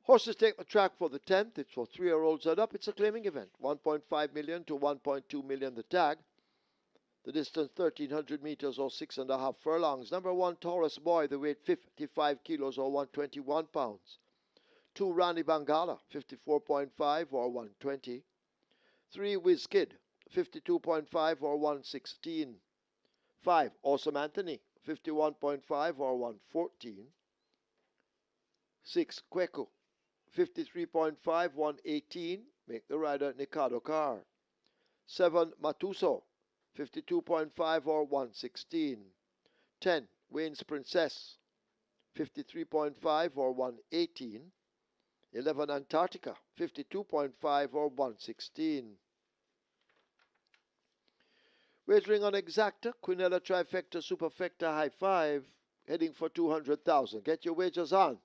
Horses take the track for the 10th. It's for 3-year-olds and up. It's a claiming event. 1.5 million to 1.2 million the tag. The distance 1,300 meters or 6.5 furlongs. Number 1, Taurus Boy, the weight 55 kilos or 121 pounds. 2, Rani Bangala, 54.5 or 120. 3, Whiz Kid, 52.5 or 116. 5, Awesome Anthony, 51.5 or 114. 6, Kweko, 53.5, 118. Make the rider Nikado Carr. 7, Matuso, 52.5 or 116. 10, Wayne's Princess, 53.5 or 118. 11, Antarctica, 52.5 or 116. Wagering on Exacta, Quinella Trifecta, Superfecta, High Five, heading for 200,000. Get your wagers on.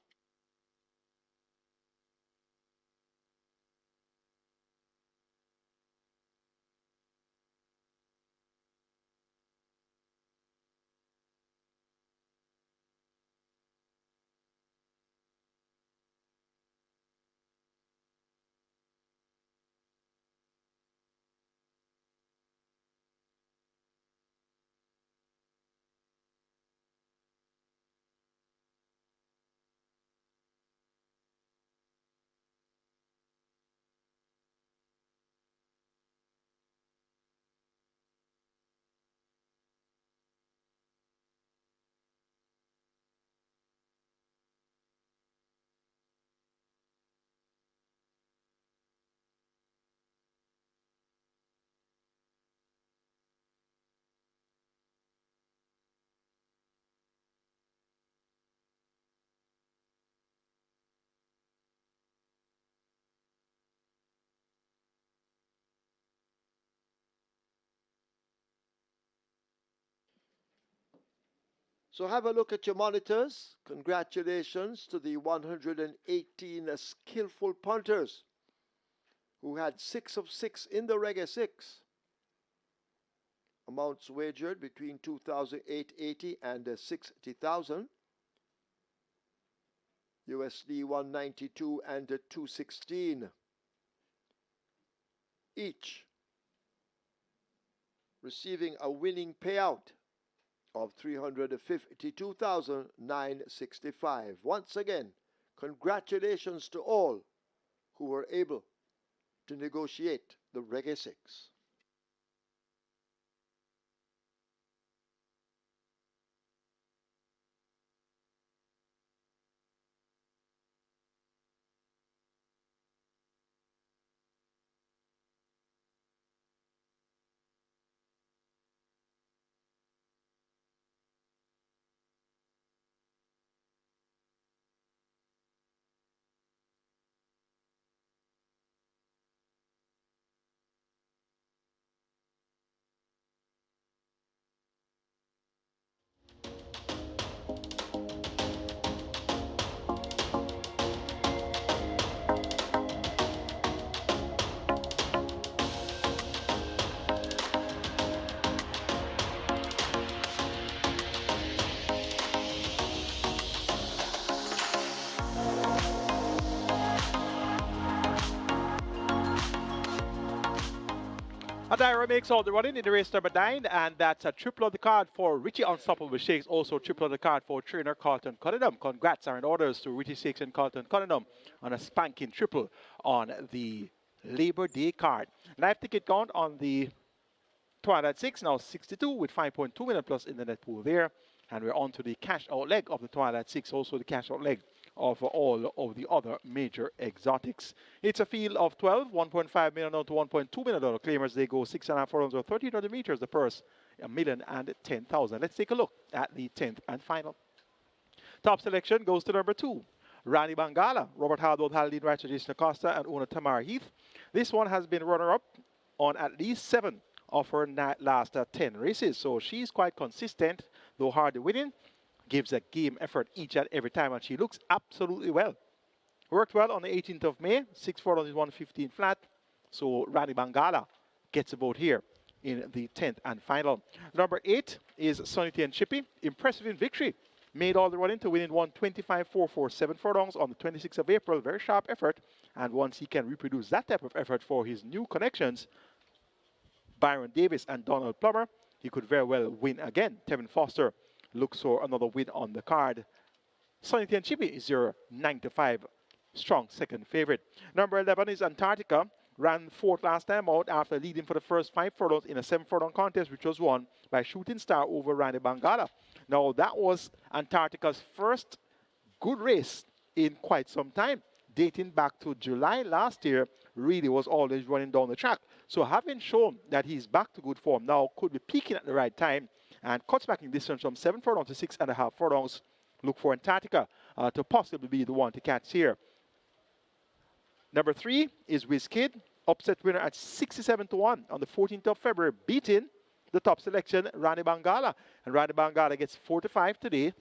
So have a look at your monitors. Congratulations to the 118 skillful punters who had 6 of 6 in the Reggae 6. Amounts wagered between 2,880 and 60,000. USD 192 and 216 each, receiving a winning payout of 352,965. Once again, congratulations to all who were able to negotiate the Reggae 6. Adaira makes all the running in the race number 9, and that's a triple on the card for Richie Unstoppable Shakes. Also triple on the card for trainer Carlton Cunningham. Congrats are in orders to Richie Shakes and Carlton Cunningham on a spanking triple on the Labor Day card. Live ticket count on the Twilight 6, now 62 with 5.2 million plus in the net pool there. And we're on to the cash out leg of the Twilight 6, also the cash out leg of all of the other major exotics. It's a field of 12, 1.5 million down to 1.2 million dollar claimers. They go 6.5 furlongs or 1,300 meters. The purse, 1,010,000. Let's take a look at the 10th and final. Top selection goes to number 2. Rani Bangala, Robert Hardwood, Haldane Wright, Jason Acosta, and owner Tamara Heath. This one has been runner-up on at least 7 of her last 10 races. So she's quite consistent, though hard winning. Gives a game effort each and every time, and she looks absolutely well. Worked well on the 18th of May, 6 furlongs is 115 flat. So Rani Bangala gets a vote here in the 10th and final. Number 8 is Sonny and Chippy. Impressive in victory Made all the run into winning 125.44, 7 furlongs on the 26th of April. Very sharp effort. And once he can reproduce that type of effort for his new connections, Byron Davis and Donald Plummer, he could very well win again. Tevin Foster looks for another win on the card. Sonny and Chippy is your 9-5 strong second favorite. Number 11 is Antarctica. Ran fourth last time out after leading for the first 5 furlongs in a 7 furlong contest, which was won by Shooting Star over Randy Bangala. Now, that was Antarctica's first good race in quite some time, dating back to July last year. Really was always running down the track. So having shown that he's back to good form now, could be peaking at the right time and cuts back in distance from 7 furlongs to 6.5 furlongs. Look for Antarctica to possibly be the one to catch here. Number 3 is Wizkid, upset winner at 67-1 on the 14th of February, beating the top selection, Rani Bangala. And Rani Bangala gets 4-5 today,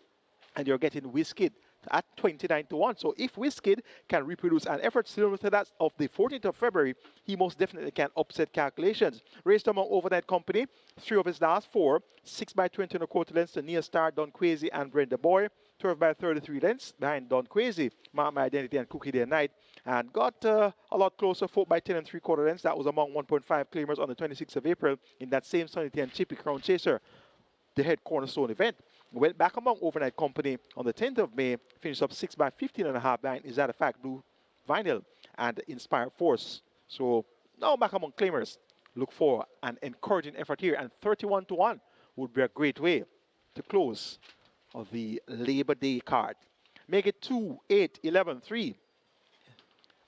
and you're getting Wizkid at 29-1. So if Wizkid can reproduce an effort similar to that of the 14th of February, he most definitely can upset calculations. Raced among Overnight Company, 3 of his last 4, 6 by 20 and a quarter lengths to Nia Star, Don Quasi, and Brenda Boy. 12 by 33 lengths behind Don Quasi, Mark My Identity, and Cookie Day and Night. And got a lot closer, 4 by 10 and 3/4 lengths. That was among 1.5 claimers on the 26th of April in that same Sonny and Chippy Crown Chaser, the head cornerstone event. Went back among Overnight Company on the 10th of May, finished up 6 by 15.5 behind Is That a Fact, Blue Vinyl, and Inspire Force. So now back among claimers. Look for an encouraging effort here, and 31-1 would be a great way to close of the Labor Day card. Make it 2, 8, 11, 3.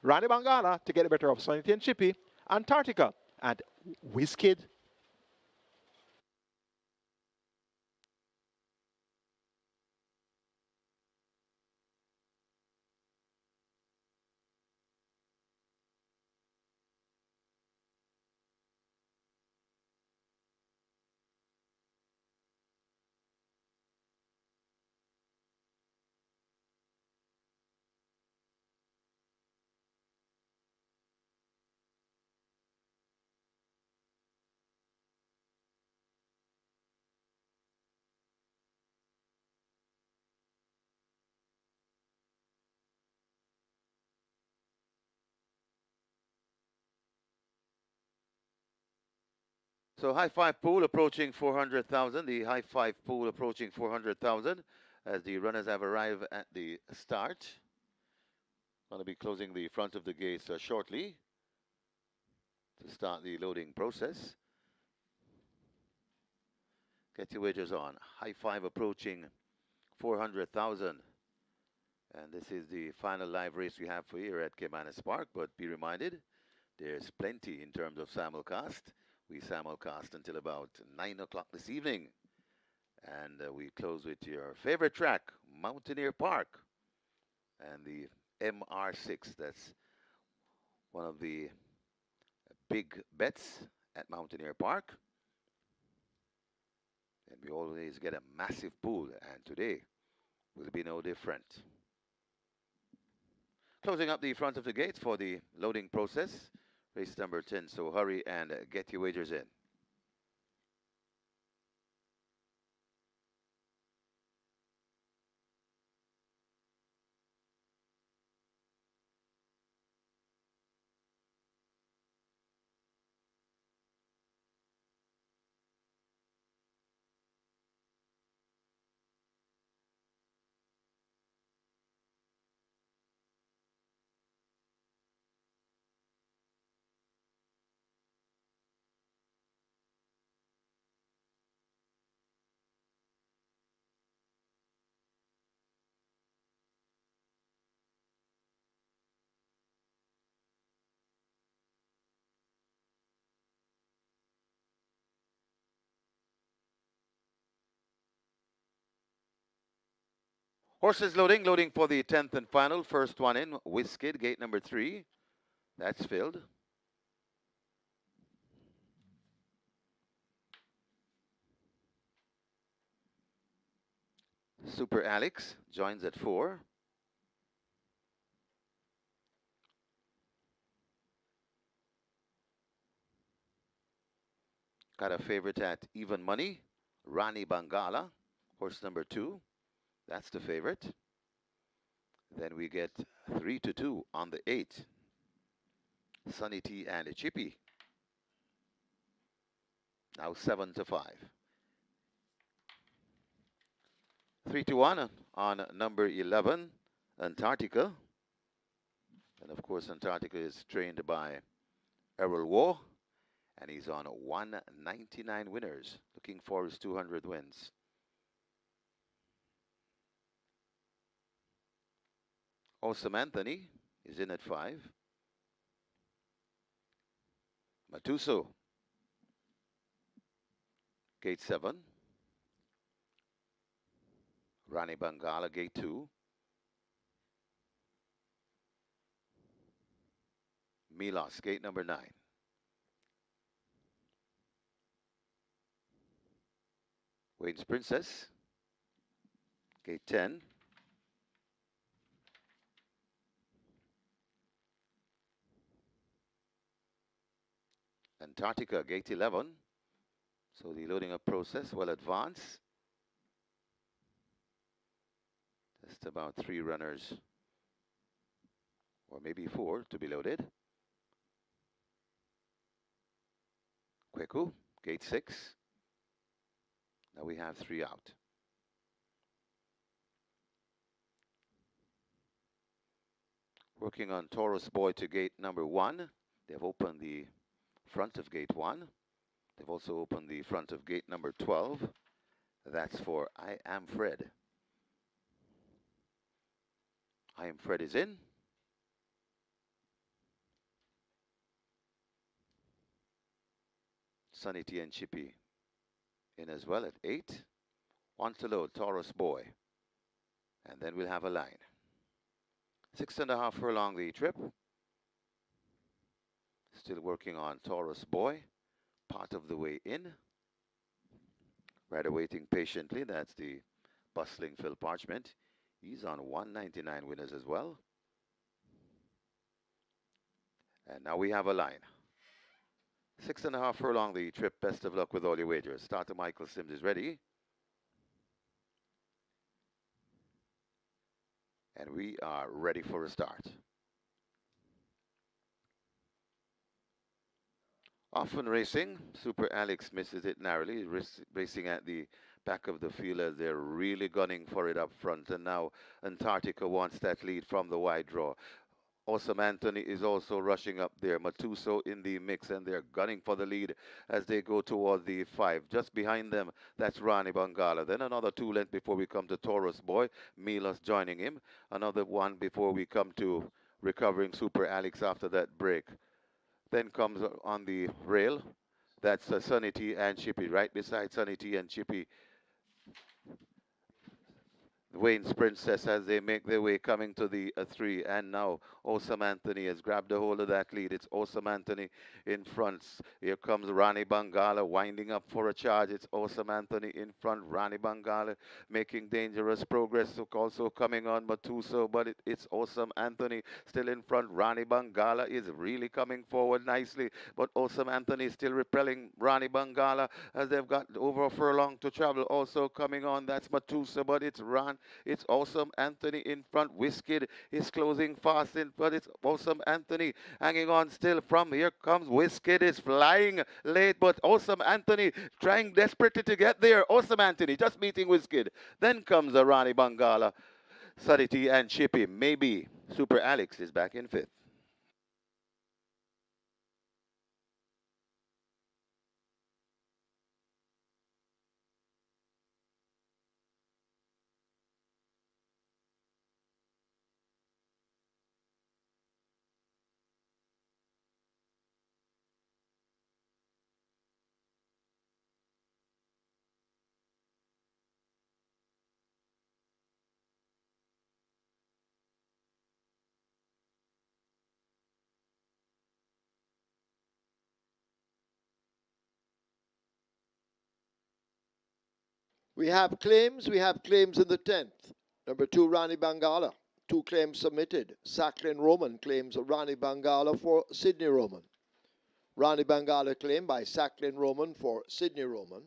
Rani Bangala to get the better of Sonny and Chippy, Antarctica, and Wizkid. So high five pool approaching 400,000. The high five pool approaching 400,000 as the runners have arrived at the start. Going to be closing the front of the gates shortly to start the loading process. Get your wagers on. High five approaching 400,000. And this is the final live race we have for you here at Caymanas Park. But be reminded, there's plenty in terms of simulcast. We simulcast until about 9 o'clock this evening. And we close with your favorite track, Mountaineer Park. And the MR6, that's one of the big bets at Mountaineer Park. And we always get a massive pool, and today will be no different. Closing up the front of the gates for the loading process, race number 10, so hurry and get your wagers in. Horses loading, loading for the 10th and final. First one in, Wizkid, gate number 3. That's filled. Super Alex joins at 4. Got a favorite at even money, Rani Bangala, horse number 2. That's the favorite. Then we get 3-2 on the 8. Sunny T and Chippy. Now 7-5. 3-1 on number 11, Antarctica. And of course, Antarctica is trained by Errol Waugh, and he's on 199 winners, looking for his 200 wins. Awesome Anthony is in at 5. Matuso, gate 7. Rani Bangala, gate 2. Milos, gate number 9. Wayne's Princess, gate 10. Antarctica, gate 11. So the loading up process well advanced. Just about 3 runners, or maybe 4 to be loaded. Kweku, gate 6. Now we have 3 out. Working on Taurus Boy to gate number 1. They've opened the front of gate 1. They've also opened the front of gate number 12. That's for I Am Fred. I Am Fred is in. Sunny T and Chippy in as well at 8. 1 to load, Taurus Boy. And then we'll have a line. 6.5 furlong the trip. Still working on Taurus Boy. Part of the way in. Rider waiting patiently. That's the bustling Phil Parchment. He's on 199 winners as well. And now we have a line. 6.5 furlong the trip. Best of luck with all your wagers. Starter Michael Sims is ready. And we are ready for a start. Often racing, Super Alex misses it narrowly, racing at the back of the field as they're really gunning for it up front. And now Antarctica wants that lead from the wide draw. Awesome Anthony is also rushing up there. Matuso in the mix, and they're gunning for the lead as they go toward the 5. Just behind them, that's Rani Bangala. Then another 2 lengths before we come to Taurus Boy. Milos joining him. Another 1 before we come to recovering Super Alex after that break. Then comes on the rail. That's Sunny T and Chippy. Right beside Sunny T and Chippy, Wayne's Princess as they make their way coming to the 3. And now Awesome Anthony has grabbed a hold of that lead. It's Awesome Anthony in front. Here comes Rani Bangala winding up for a charge. It's Awesome Anthony in front. Rani Bangala making dangerous progress. Also coming on Matuso, but it's Awesome Anthony still in front. Rani Bangala is really coming forward nicely, but Awesome Anthony is still repelling Rani Bangala as they've got over a furlong to travel. Also coming on, that's Matuso, but it's Awesome Anthony in front. Whiskey is closing fast in, but it's Awesome Anthony hanging on still. From here comes Whiskey is flying late, but Awesome Anthony trying desperately to get there. Awesome Anthony just beating Whiskey. Then comes the Rani Bangala, Saditi and Chippy. Maybe Super Alex is back in 5th. We have claims in the 10th. Number 2, Rani Bangala. 2 claims submitted. Sacklin Roman claims Rani Bangala for Sydney Roman. Rani Bangala claim by Sacklin Roman for Sydney Roman.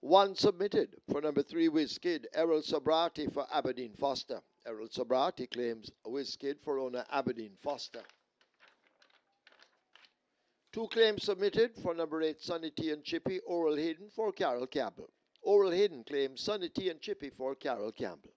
One submitted for number 3 Wizkid, Errol Sobrati for Aberdeen Foster. Errol Sobrati claims Wizkid for owner Aberdeen Foster. 2 claims submitted for number 8 Sunny T and Chippy, Oral Hayden for Carol Campbell. Oral Hayden claims Sunny T and Chippy for Carol Campbell.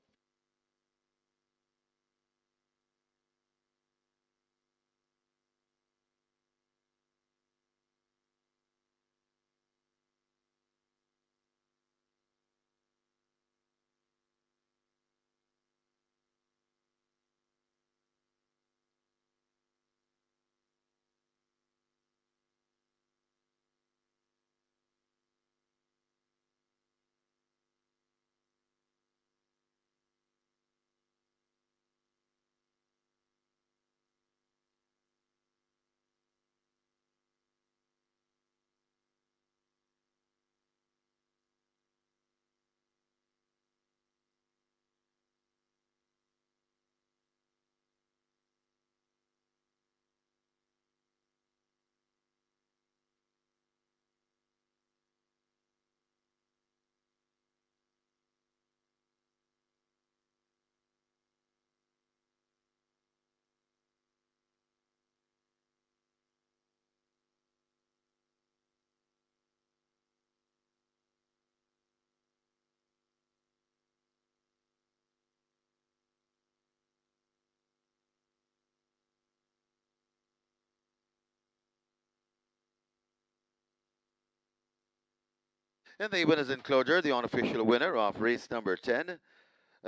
And the winners enclosure, the unofficial winner of race number 10,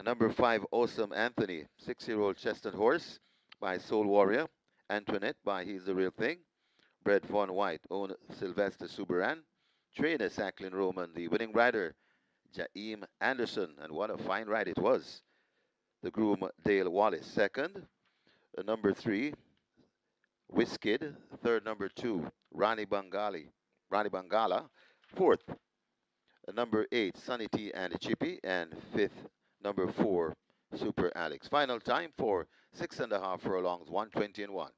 number 5, Awesome Anthony, 6-year-old chestnut horse by Soul Warrior. Antoinette by He's the Real Thing. Brett Von White, owned Sylvester Subaran. Trainer Jacqueline Roman, the winning rider, Jaim Anderson, and what a fine ride it was. The groom, Dale Wallace, second. Number 3, Wizkid. Third, number 2, Rani Bangala. Fourth, number 8, Sunny T and Chippy. And fifth, number 4, Super Alex. Final time for 6.5 furlongs, 120 and 1.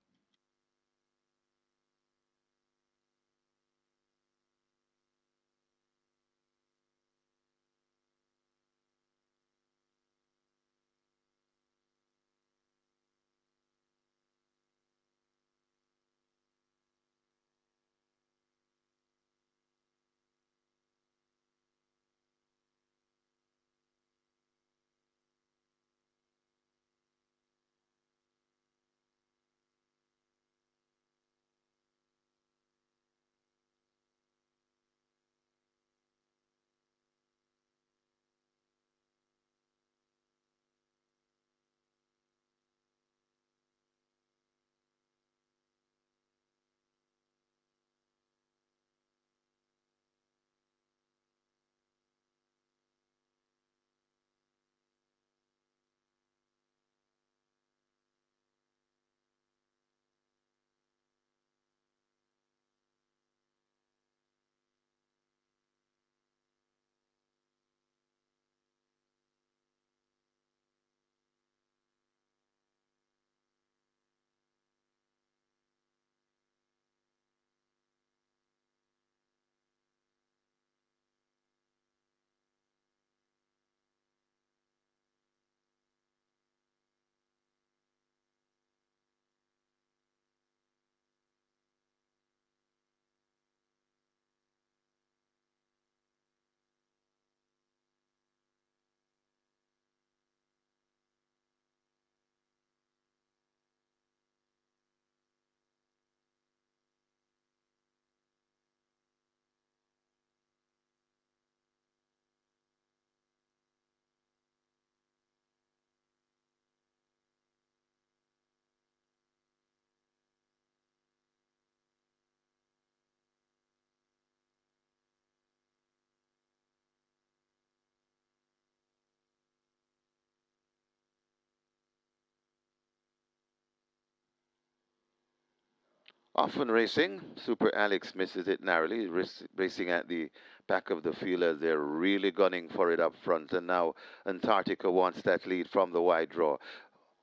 Often racing, Super Alex misses it narrowly, racing at the back of the field as they're really gunning for it up front. And now Antarctica wants that lead from the wide draw.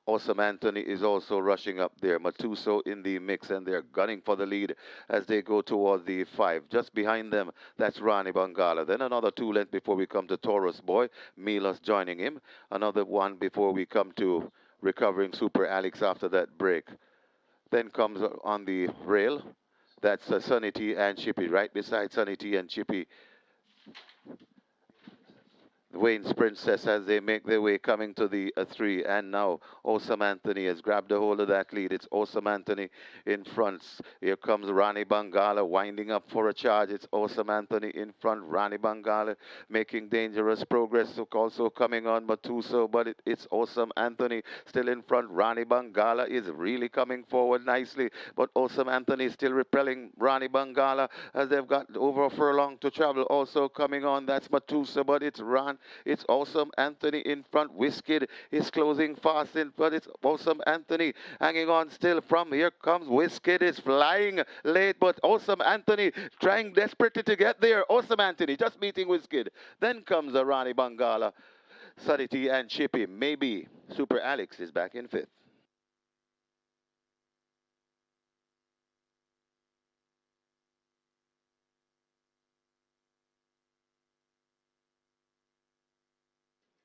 Awesome Anthony is also rushing up there. Matuso in the mix, and they're gunning for the lead as they go toward the 5. Just behind them, that's Rani Bangala. Then another 2 lengths before we come to Taurus Boy. Milos joining him. Another one before we come to Recovering Super Alex after that break. Then comes on the rail. That's Sunny T and Chippy. Right beside Sunny T and Chippy, Wayne's Princess as they make their way coming to the 3. And now Awesome Anthony has grabbed a hold of that lead. It's Awesome Anthony in front. Here comes Rani Bangala winding up for a charge. It's Awesome Anthony in front. Rani Bangala making dangerous progress. Also coming on Matuso, but it's Awesome Anthony still in front. Rani Bangala is really coming forward nicely, but Awesome Anthony is still repelling Rani Bangala as they've got over a furlong to travel. Also coming on, that's Matusa, but it's Awesome Anthony in front. Whiskey is closing fast in, but it's Awesome Anthony hanging on still. From here comes Whiskey is flying late, but Awesome Anthony trying desperately to get there. Awesome Anthony just beating Whiskey. Then comes the Rani Bangala, Saditi and Chippy. Maybe Super Alex is back in 5th.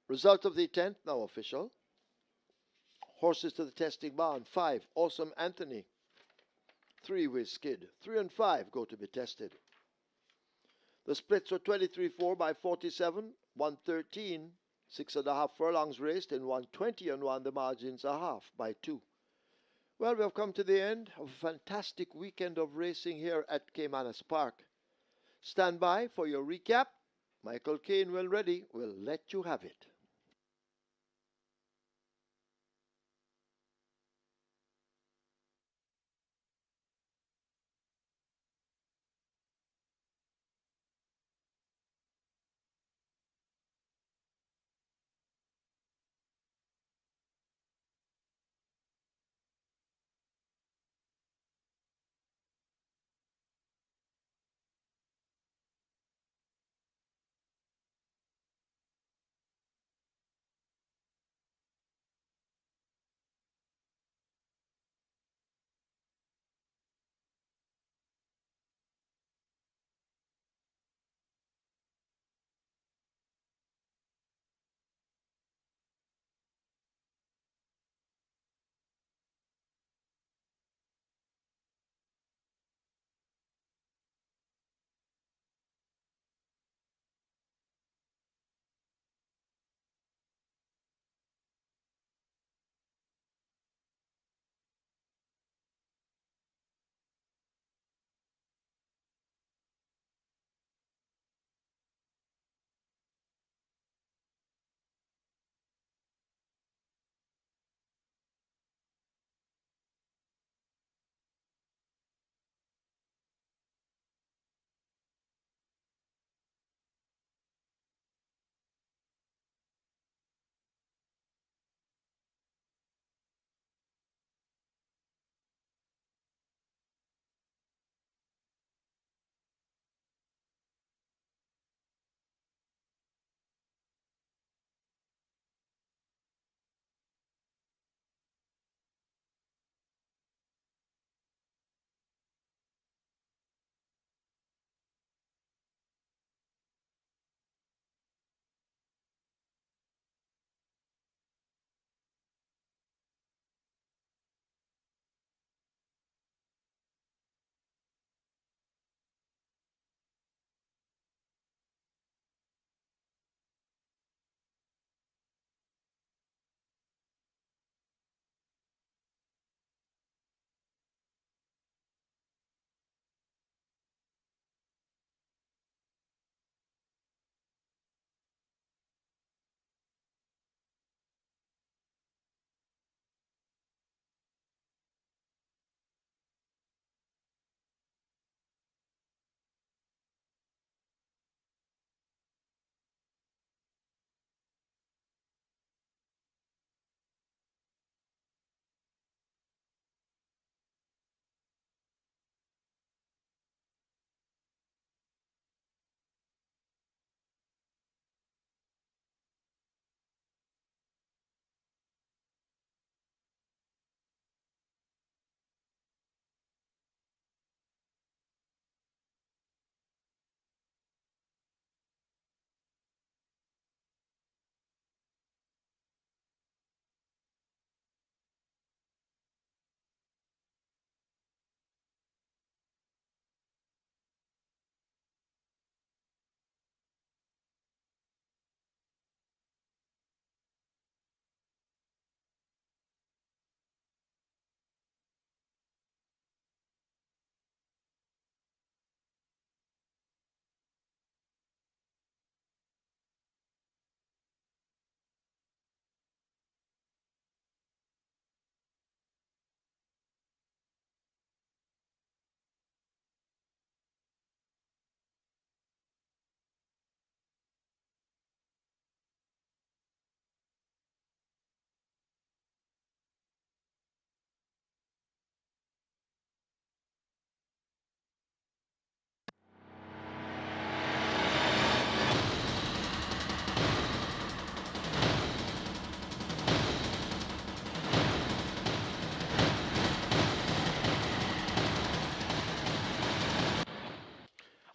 Result of the 10th now official. Horses to the testing barn. 5, Awesome Anthony. 3 with Skid. 3 and 5 go to be tested. The splits are 23-4 by 47, 113, 6.5 furlongs raced, and 120 and 1 the margins are half by 2. Well, we have come to the end of a fantastic weekend of racing here at Caymanas Park. Stand by for your recap. Michael Kane, when ready, will let you have it.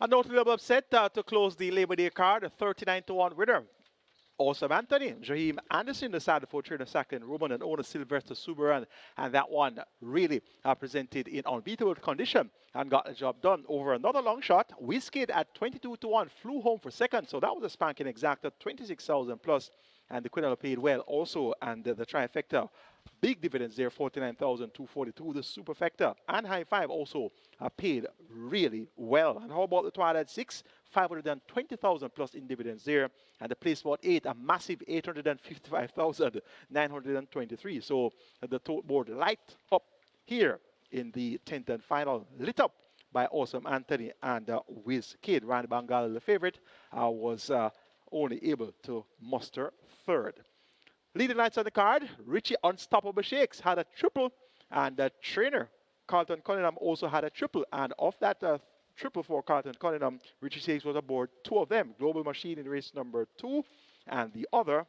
A notable upset to close the Labor Day card, a 39-1 winner. Awesome Anthony, Jaheim Anderson decided for trainer second, Roman and owner Sylvester Subaran, and that one really presented in unbeatable condition and got the job done over another long shot. Whiskey at 22-1 flew home for second, so that was a spanking exact at 26,000 plus, and the Quinella paid well also, and the trifecta. Big dividends there, 49,242. The superfecta and high five also paid really well. And how about the Twilight 6? 520,000 plus in dividends there. And the Place Spot 8, a massive 855,923. So the total board light up here in the 10th and final, lit up by Awesome Anthony and Wiz Kid. Randy Bangal, the favorite, was only able to muster third. Leading lights on the card, Richie Unstoppable Shakes had a triple, and the trainer, Carlton Cunningham, also had a triple. And of that triple for Carlton Cunningham, Richie Shakes was aboard two of them. Global Machine in race number 2, and the other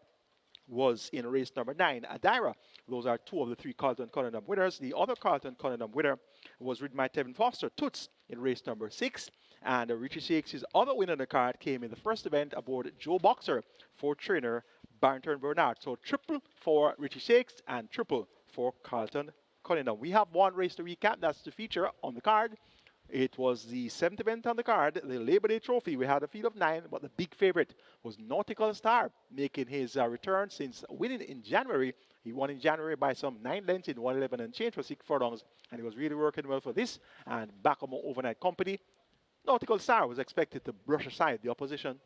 was in race number 9, Adira. Those are two of the three Carlton Cunningham winners. The other Carlton Cunningham winner was ridden by Tevin Foster, Toots, in race number 6. And Richie Shakes' other winner in the card came in the first event aboard Joe Boxer for trainer Barrington Bernard. So triple for Richie Shakes and triple for Carlton Cunningham. We have one race to recap. That's the feature on the card. It was the 7th event on the card, the Labor Day Trophy. We had a field of 9, but the big favorite was Nautical Star, making his return since winning in January. He won in January by some 9 lengths in 111 and change for 6 furlongs, and he was really working well for this. And back on overnight company, Nautical Star was expected to brush aside the opposition.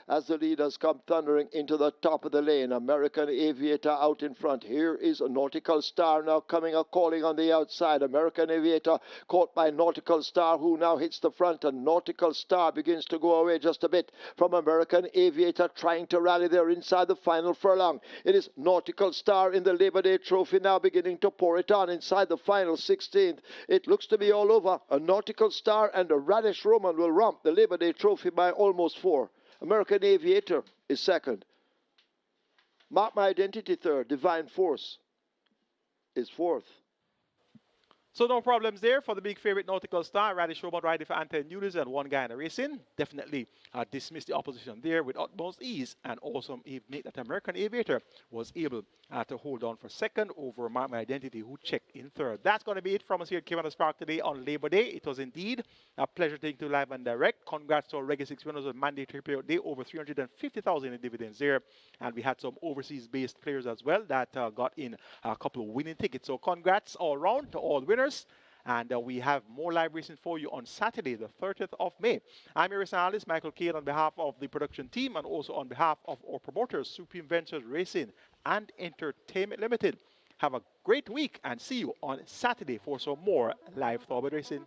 As the leaders come thundering into the top of the lane, American Aviator out in front. Here is a Nautical Star now coming a calling on the outside. American Aviator caught by Nautical Star, who now hits the front, and Nautical Star begins to go away just a bit from American Aviator, trying to rally there inside the final furlong. It is Nautical Star in the Labor Day Trophy now beginning to pour it on inside the final 16th. It looks to be all over. A Nautical Star and a Radish Roman will romp the Labor Day Trophy by almost 4. American Aviator is second. Mark My Identity third. Divine Force is fourth. So no problems there for the big favorite Nautical Star. Radish Robot riding for Anthony Nunes and one guy in the racing. Definitely dismissed the opposition there with utmost ease, and also made that American Aviator was able to hold on for second over Mark My Identity, who checked in third. That's going to be it from us here at Caymanas Park today on Labor Day. It was indeed a pleasure taking you live and direct. Congrats to our Reggae 6 winners of mandatory period day, over 350,000 in dividends there. And we had some overseas-based players as well that got in a couple of winning tickets. So congrats all around to all winners. And we have more live racing for you on Saturday, the 30th of May. I'm your race analyst, Michael Kane, on behalf of the production team and also on behalf of our promoters, Supreme Ventures Racing and Entertainment Limited. Have a great week and see you on Saturday for some more live thoroughbred racing.